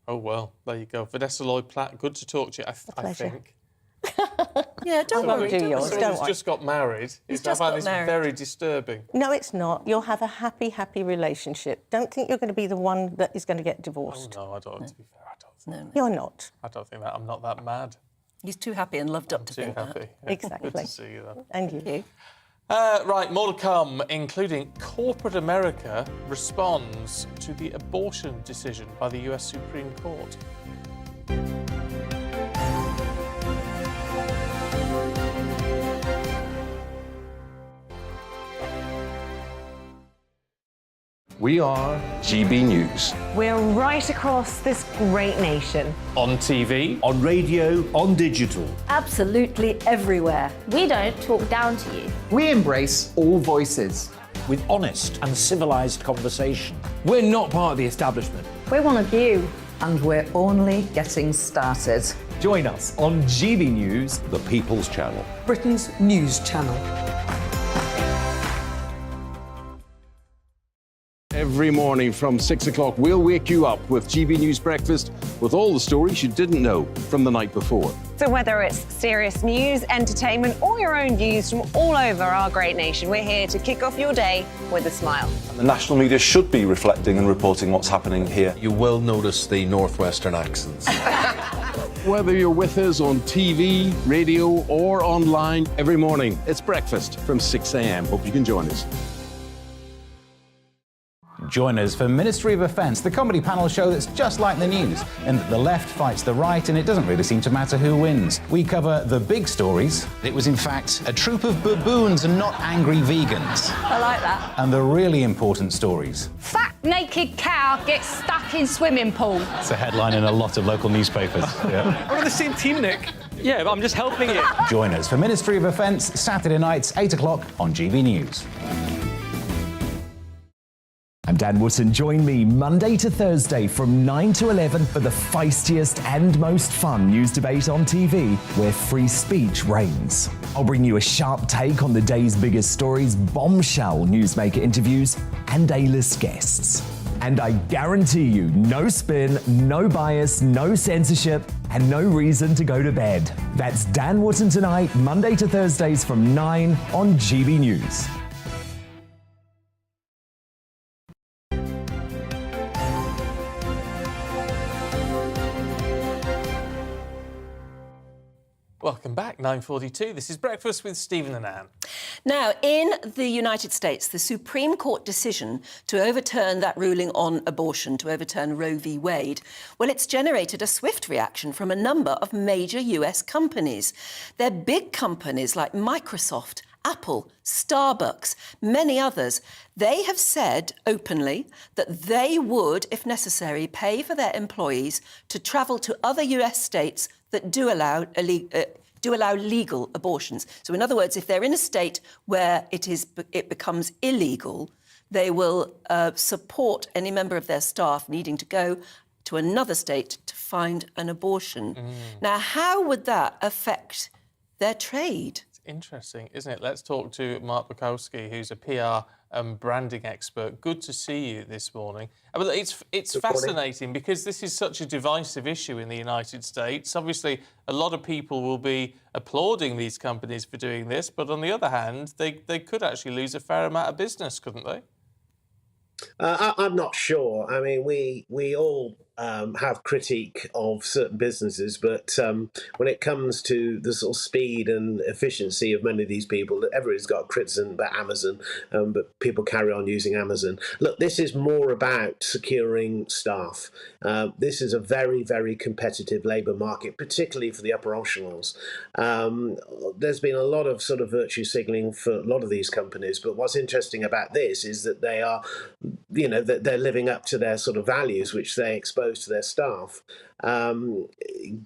Oh, well, there you go. Vanessa Lloyd-Platt, good to talk to you, I think. Yeah, don't worry. Do yours, don't worry. Just got married. He's just got married. Very disturbing. No, it's not. You'll have a happy, happy relationship. Don't think you're going to be the one that is going to get divorced. Oh, no, I don't. To be fair, I don't think. You're not. I don't think that. I'm not that mad. He's too happy and loved up to think that. Too happy. Exactly. Good to see you, then. And you. Right, more to come, including corporate America responds to the abortion decision by the US Supreme Court. We are GB News. We're right across this great nation. On TV, on radio, on digital. Absolutely everywhere. We don't talk down to you. We embrace all voices. With honest and civilised conversation. we're not part of the establishment. We're one of you. And we're only getting started. Join us on GB News, The People's Channel. Britain's news channel. Every morning from 6 o'clock, we'll wake you up with GB News Breakfast with all the stories you didn't know from the night before. So whether it's serious news, entertainment, or your own views from all over our great nation, we're here to kick off your day with a smile. The national media should be reflecting and reporting what's happening here. You will notice the northwestern accents. Whether you're with us on TV, radio, or online, every morning, it's breakfast from 6 a.m. Hope you can join us. Join us for Ministry of Defence, the comedy panel show that's just like the news, in that the left fights the right and it doesn't really seem to matter who wins. We cover the big stories. It was in fact a troop of baboons and not angry vegans. I like that. And the really important stories. Fat naked cow gets stuck in swimming pool. It's a headline in a lot of local newspapers. Yeah. We're on the same team, Nick. Yeah, but I'm just helping you. Join us for Ministry of Defence, Saturday nights, 8 o'clock on GB News. I'm Dan Wootton. Join me Monday to Thursday from 9 to 11 for the feistiest and most fun news debate on TV, where free speech reigns. I'll bring you a sharp take on the day's biggest stories, bombshell newsmaker interviews, and A-list guests. And I guarantee you, no spin, no bias, no censorship, and no reason to go to bed. That's Dan Wootton tonight, Monday to Thursdays from 9 on GB News. Welcome back, 9:42. This is Breakfast with Stephen and Anne. Now, in the United States, the Supreme Court decision to overturn that ruling on abortion, to overturn Roe v. Wade, well, it's generated a swift reaction from a number of major US companies. They're big companies like Microsoft, Apple, Starbucks, many others. They have said openly that they would, if necessary, pay for their employees to travel to other US states that do allow legal abortions. So, in other words, if they're in a state where it becomes illegal, they will support any member of their staff needing to go to another state to find an abortion. Now, how would that affect their trade? Interesting, isn't it? Let's talk to Mark Bukowski, who's a PR and branding expert. Good to see you this morning. But it's fascinating because this is such a divisive issue in the United States. Obviously, a lot of people will be applauding these companies for doing this, but on the other hand, they could actually lose a fair amount of business, couldn't they? I'm not sure. I mean, we all have critique of certain businesses, but when it comes to the sort of speed and efficiency of many of these people, everybody's got criticism about Amazon, but people carry on using Amazon. Look, this is more about securing staff. This is a very, very competitive labour market, particularly for the upper echelons. There's been a lot of sort of virtue signalling for a lot of these companies, but what's interesting about this is that they are, that they're living up to their sort of values, which they expose to their staff.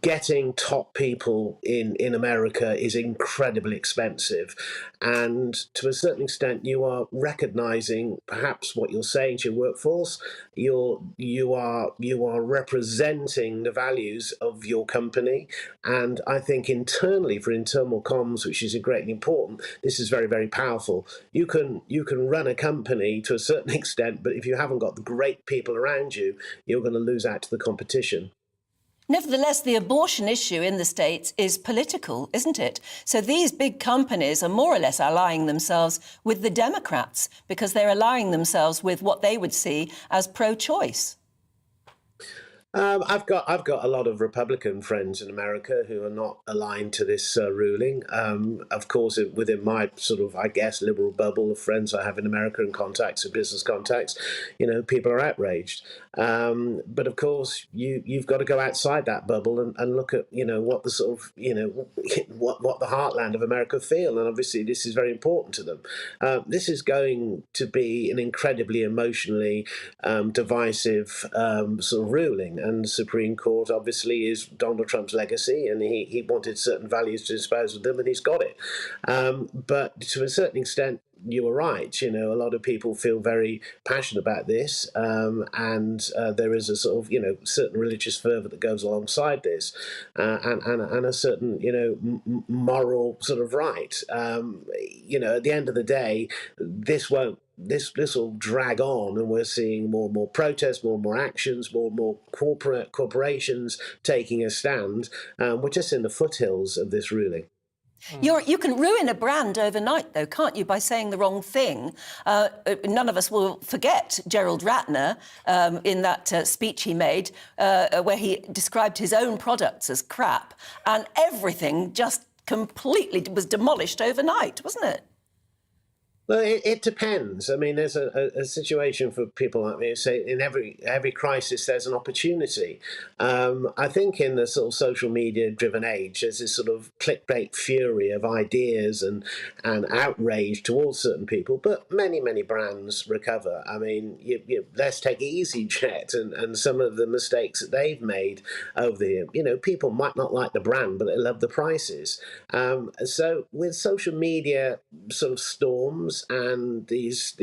Getting top people in America is incredibly expensive, and to a certain extent you are recognising perhaps what you're saying to your workforce. You are representing the values of your company, and I think internally for internal comms, which is greatly important, this is very, very powerful. You can run a company to a certain extent, but if you haven't got the great people around you, you're going to lose out to the competition. Nevertheless, the abortion issue in the States is political, isn't it? So these big companies are more or less allying themselves with the Democrats because they're allying themselves with what they would see as pro-choice. I've got a lot of Republican friends in America who are not aligned to this ruling. Of course, within my sort of, I guess, liberal bubble of friends I have in America and contacts and business contacts, people are outraged. But of course, you've got to go outside that bubble and look at, what the sort of, what the heartland of America feel. And obviously, this is very important to them. This is going to be an incredibly emotionally divisive sort of ruling. and the Supreme Court obviously is Donald Trump's legacy, and he wanted certain values to dispose of them, and he's got it. But to a certain extent, you were right. You know, a lot of people feel very passionate about this, and there is a sort of, certain religious fervour that goes alongside this, and a certain, moral sort of right. At the end of the day, this will drag on, and we're seeing more and more protests, more and more actions, more and more corporations taking a stand. We're just in the foothills of this ruling. You can ruin a brand overnight, though, can't you, by saying the wrong thing? None of us will forget Gerald Ratner in that speech he made where he described his own products as crap, and everything just completely was demolished overnight, wasn't it? Well, it depends. I mean, there's a situation for people like me who say in every crisis there's an opportunity. I think in the sort of social media driven age, there's this sort of clickbait fury of ideas and outrage towards certain people, but many brands recover. I mean, let's take EasyJet and some of the mistakes that they've made over the year. People might not like the brand, but they love the prices. So with social media sort of storms and these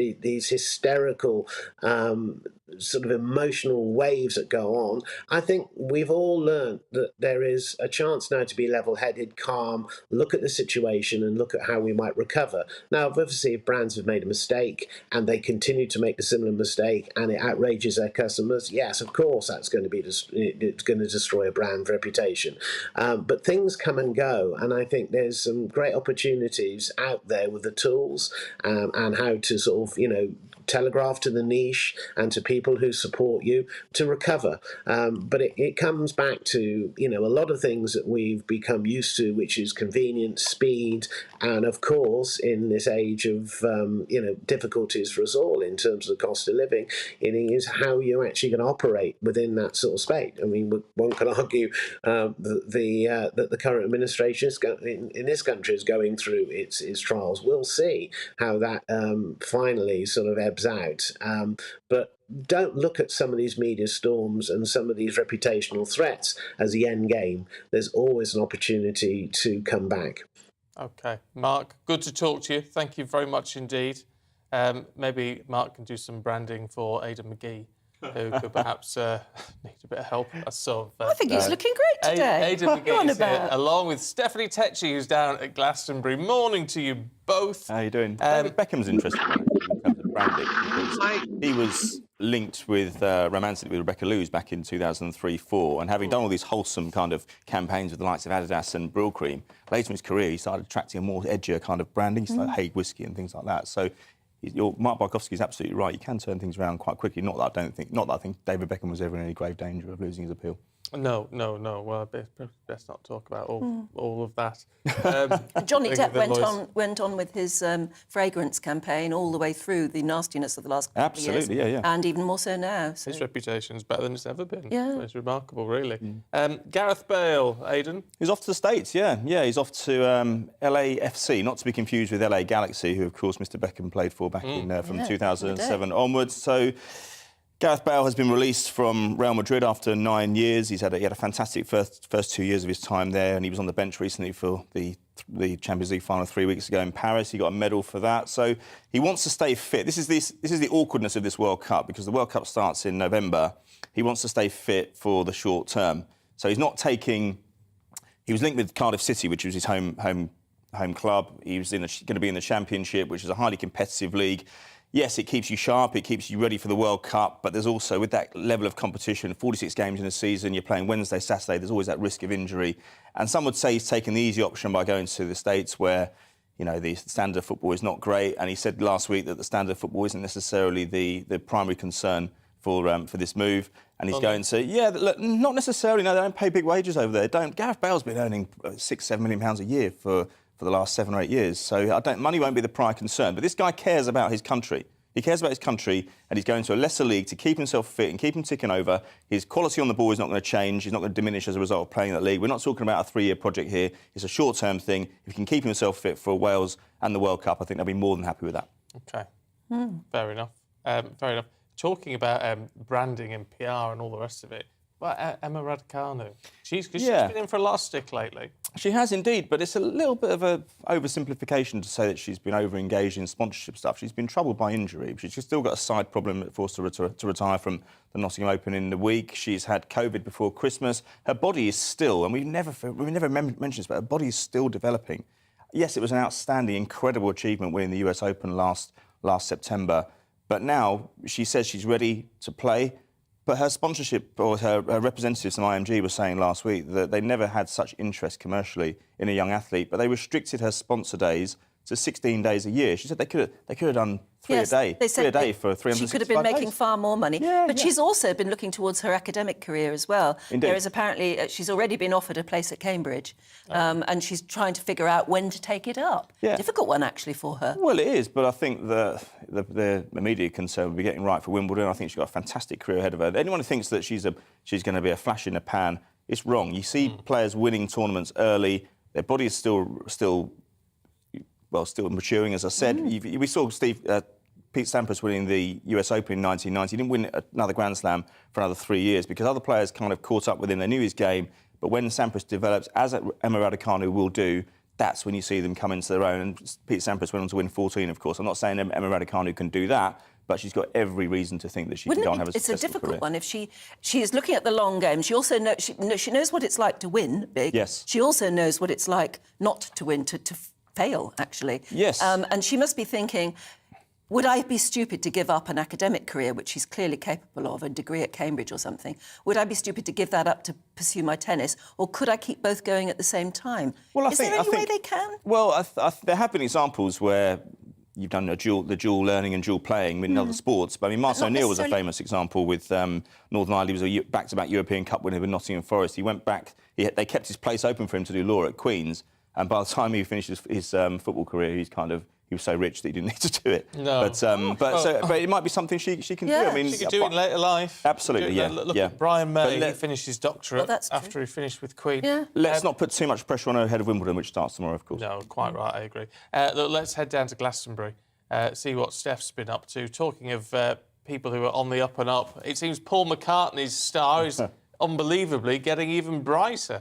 hysterical sort of emotional waves that go on, I think we've all learned that there is a chance now to be level-headed, calm, look at the situation and look at how we might recover. Now, obviously, if brands have made a mistake and they continue to make a similar mistake and it outrages their customers, yes, of course, that's going to be it's going to destroy a brand reputation. But things come and go, and I think there's some great opportunities out there with the tools and how to sort of, telegraph to the niche and to people who support you to recover. But it comes back to, a lot of things that we've become used to, which is convenience, speed, and of course, in this age of, difficulties for us all in terms of the cost of living, it is how you're actually going to operate within that sort of space. I mean, one can argue that the current administration in this country is going through its trials. We'll see how that finally sort of ebbs out. But don't look at some of these media storms and some of these reputational threats as the end game. There's always an opportunity to come back. OK. Mark, good to talk to you. Thank you very much indeed. Maybe Mark can do some branding for Ada McGee, who could perhaps need a bit of help. I think he's looking great today. Ada McGee is here, along with Stephanie Tetchy, who's down at Glastonbury. Morning to you both. How are you doing? Beckham's interesting in terms of branding, because he was linked with romantically with Rebecca Lewis back in 2003-04, and having done all these wholesome kind of campaigns with the likes of Adidas and Brill Cream, later in his career he started attracting a more edgier kind of branding, like Hague whiskey and things like that. So Mark Barkowski is absolutely right. You can turn things around quite quickly. Not that I think David Beckham was ever in any grave danger of losing his appeal. No. Well, best not talk about all of that. Johnny Depp went on with his fragrance campaign all the way through the nastiness of the last couple of years. Yeah. And even more so now. So. His reputation's better than it's ever been. Yeah. It's remarkable, really. Gareth Bale, Aidan? He's off to the States, yeah. He's off to LAFC, not to be confused with LA Galaxy, who, of course, Mr Beckham played for back in from 2007 onwards. So Gareth Bale has been released from Real Madrid after 9 years. He had a fantastic first 2 years of his time there, and he was on the bench recently for the Champions League final 3 weeks ago in Paris. He got a medal for that. So he wants to stay fit. This is the awkwardness of this World Cup, because the World Cup starts in November. He wants to stay fit for the short term. So he's not taking... He was linked with Cardiff City, which was his home club. He was going to be in the Championship, which is a highly competitive league. Yes, it keeps you sharp, it keeps you ready for the World Cup, but there's also, with that level of competition, 46 games in a season, you're playing Wednesday, Saturday, there's always that risk of injury. And some would say he's taken the easy option by going to the States, where, the standard of football is not great. And he said last week that the standard of football isn't necessarily the primary concern for this move. And he's going to, look, not necessarily, no, they don't pay big wages over there. Gareth Bale's been earning £6-7 million a year for the last 7 or 8 years. So money won't be the prior concern. But this guy cares about his country. He cares about his country, and he's going to a lesser league to keep himself fit and keep him ticking over. His quality on the ball is not going to change. He's not going to diminish as a result of playing that league. We're not talking about a 3-year project here. It's a short-term thing. If he can keep himself fit for Wales and the World Cup, I think they'll be more than happy with that. OK. Fair enough. Talking about branding and PR and all the rest of it, But Emma Raducanu, she's been in for a lot of stick lately. She has indeed, but it's a little bit of an oversimplification to say that she's been over-engaged in sponsorship stuff. She's been troubled by injury. She's still got a side problem that forced her to retire from the Nottingham Open in the week. She's had COVID before Christmas. Her body is still, and we've never mentioned this, but her body is still developing. Yes, it was an outstanding, incredible achievement winning the US Open last September, but now she says she's ready to play. But her sponsorship, or her representatives from IMG were saying last week that they never had such interest commercially in a young athlete, but they restricted her sponsor days to 16 days a year. She said they could have done three a day for 365 days. She could have been making far more money. But she's also been looking towards her academic career as well. Indeed. There is apparently, she's already been offered a place at Cambridge, and she's trying to figure out when to take it up. Yeah. Difficult one, actually, for her. Well, it is, but I think the immediate concern will be getting right for Wimbledon. I think she's got a fantastic career ahead of her. Anyone who thinks that she's going to be a flash in the pan, it's wrong. You see players winning tournaments early, their body is still maturing, as I said. We saw Pete Sampras winning the US Open in 1990. He didn't win another Grand Slam for another 3 years because other players kind of caught up with him. They knew his game. But when Sampras develops, as Emma Raducanu will do, that's when you see them come into their own. And Pete Sampras went on to win 14, of course. I'm not saying Emma Raducanu can do that, but she's got every reason to think that she can go and have a successful It's a difficult career. one. If she is looking at the long game, she also she knows what it's like to win big. Yes. She also knows what it's like not to win, to fail, actually. Yes. And she must be thinking, would I be stupid to give up an academic career, which she's clearly capable of, a degree at Cambridge or something? Would I be stupid to give that up to pursue my tennis? Or could I keep both going at the same time? Well, Is there any way they can? Well, there have been examples where you've done the dual learning and dual playing in other sports. But I mean, Martin O'Neill was a famous example with Northern Ireland. He was a back-to-back European Cup winner with Nottingham Forest. He went back. They kept his place open for him to do law at Queen's. And by the time he finished his football career, he was so rich that he didn't need to do it. No. But it might be something she can do. I mean, she could do it in later life. Absolutely, Look at Brian May. He finished his doctorate after he finished with Queen. Yeah. Let's not put too much pressure on her ahead of Wimbledon, which starts tomorrow, of course. No, quite right, I agree. Look, let's head down to Glastonbury, see what Steph's been up to. Talking of people who are on the up and up, it seems Paul McCartney's star is unbelievably getting even brighter.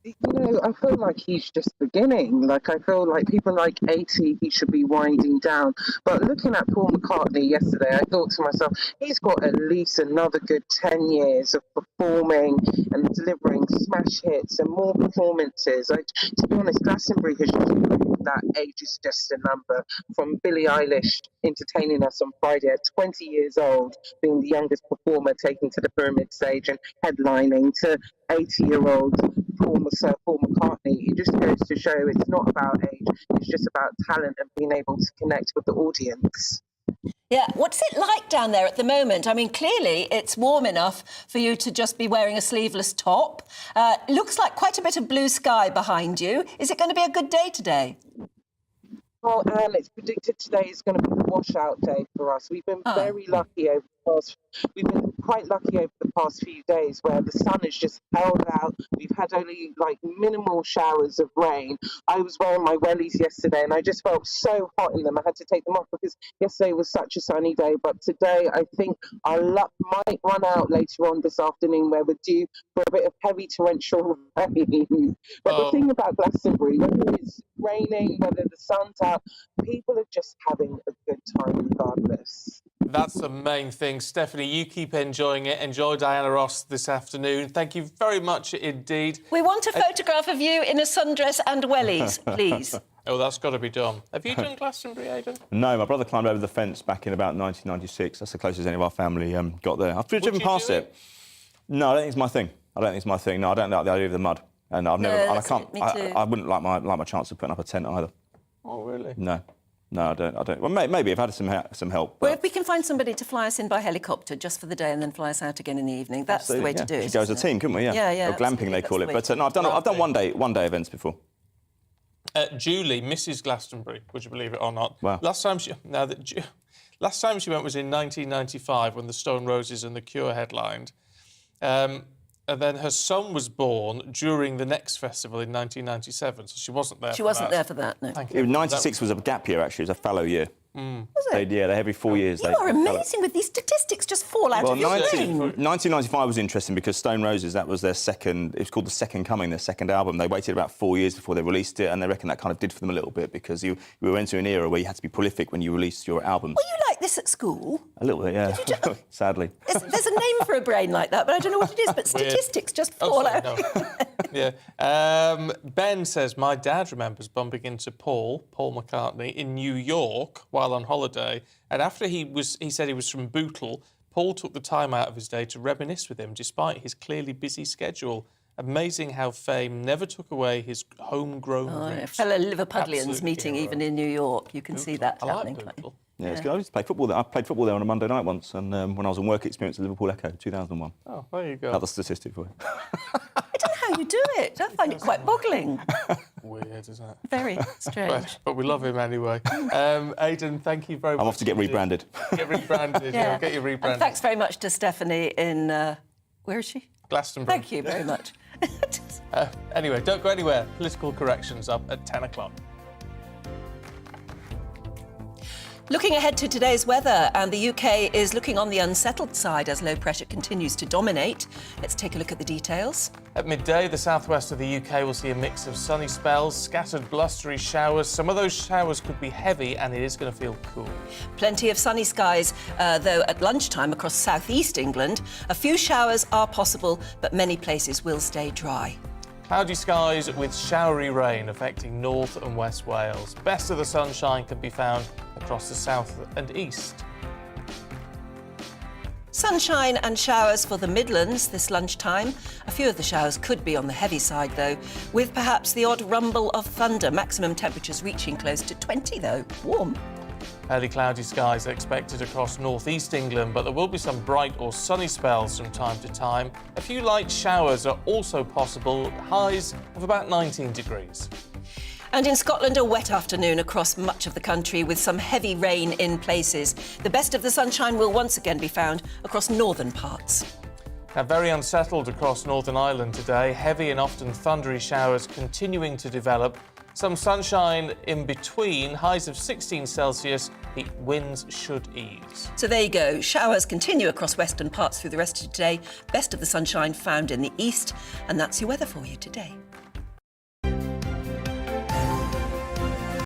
You know, I feel like he's just beginning. Like, I feel like people like 80, he should be winding down. But looking at Paul McCartney yesterday, I thought to myself, he's got at least another good 10 years of performing and delivering smash hits and more performances. To be honest, Glastonbury has just proved that age is just a number. From Billie Eilish entertaining us on Friday at 20 years old, being the youngest performer taken to the Pyramid stage and headlining, to 80-year-old Paul McCartney. It just goes to show it's not about age, it's just about talent and being able to connect with the audience. Yeah, what's it like down there at the moment? I mean, clearly it's warm enough for you to just be wearing a sleeveless top. Looks like quite a bit of blue sky behind you. Is it going to be a good day today? Well, Anne, it's predicted today is going to be the washout day for us. We've been very lucky over the past. We've been quite lucky over the past few days where the sun has just held out. We've had only like minimal showers of rain. I was wearing my wellies yesterday and I just felt so hot in them. I had to take them off because yesterday was such a sunny day. But today I think our luck might run out later on this afternoon where we're due for a bit of heavy torrential rain. But the thing about Glastonbury, whether it's raining, whether the sun's out, people are just having a good time regardless. That's the main thing. Stephanie, you keep enjoying it. Enjoy Diana Ross this afternoon. Thank you very much indeed. We want a photograph of you in a sundress and wellies, please. Oh, that's got to be done. Have you done Glastonbury, Aidan? No, my brother climbed over the fence back in about 1996. That's the closest any of our family got there. I've driven past it. No, I don't think it's my thing. No, I don't like the idea of the mud. And I've never... I can't... I wouldn't like my chance of putting up a tent either. Oh, really? No, I don't. Well, maybe I've had some help. Well, if we can find somebody to fly us in by helicopter just for the day and then fly us out again in the evening, that's the way to do it. We could go as a team, couldn't we? Yeah. Or glamping, they call it. But no, I've done one day events before. Julie, Mrs. Glastonbury, would you believe it or not? Wow. Last time she went was in 1995 when the Stone Roses and the Cure headlined. And then her son was born during the next festival in 1997, so she wasn't there for that. She wasn't there for that, no. Thank you. 96 was a gap year, actually. It was a fallow year. Yeah, every 4 years. You are amazing with these statistics, just fall out of your brain. 1995 was interesting because Stone Roses, that was their second, it was called The Second Coming, their second album. They waited about 4 years before they released it, and they reckon that kind of did for them a little bit because we went into an era where you had to be prolific when you released your albums. Were you like this at school? A little bit, yeah. Sadly. There's a name for a brain like that, but I don't know what it is, but statistics just fall out. No. Yeah. Ben says, my dad remembers bumping into Paul McCartney, in New York while on holiday, and after he said he was from Bootle, Paul took the time out of his day to reminisce with him, despite his clearly busy schedule. Amazing how fame never took away his homegrown roots. Fellow Liverpudlians meeting even in New York. You can see that happening. Yeah, it's good. I used to play football there. I played football there on a Monday night once, and when I was on work experience at Liverpool Echo, 2001. Oh, there you go. Another statistic for you. I don't know how you do it. I find it quite boggling. Weird, isn't it? Very strange. But we love him anyway. Aidan, thank you very much. I'm off to get rebranded. Get rebranded, yeah. Get you rebranded. And thanks very much to Stephanie in... where is she? Glastonbury. Thank you very much. Anyway, don't go anywhere. Political corrections up at 10 o'clock. Looking ahead to today's weather, and the UK is looking on the unsettled side as low pressure continues to dominate. Let's take a look at the details. At midday, the southwest of the UK will see a mix of sunny spells, scattered blustery showers. Some of those showers could be heavy, and it is going to feel cool. Plenty of sunny skies, though at lunchtime across southeast England. A few showers are possible, but many places will stay dry. Cloudy skies with showery rain affecting North and West Wales. Best of the sunshine can be found across the south and east. Sunshine and showers for the Midlands this lunchtime. A few of the showers could be on the heavy side, though, with perhaps the odd rumble of thunder. Maximum temperatures reaching close to 20, though. Warm. Early cloudy skies are expected across northeast England, but there will be some bright or sunny spells from time to time. A few light showers are also possible, highs of about 19 degrees. And in Scotland, a wet afternoon across much of the country with some heavy rain in places. The best of the sunshine will once again be found across northern parts. Now, very unsettled across Northern Ireland today. Heavy and often thundery showers continuing to develop. Some sunshine in between, highs of 16 Celsius. The winds should ease. So there you go. Showers continue across western parts through the rest of today. Best of the sunshine found in the east. And that's your weather for you today.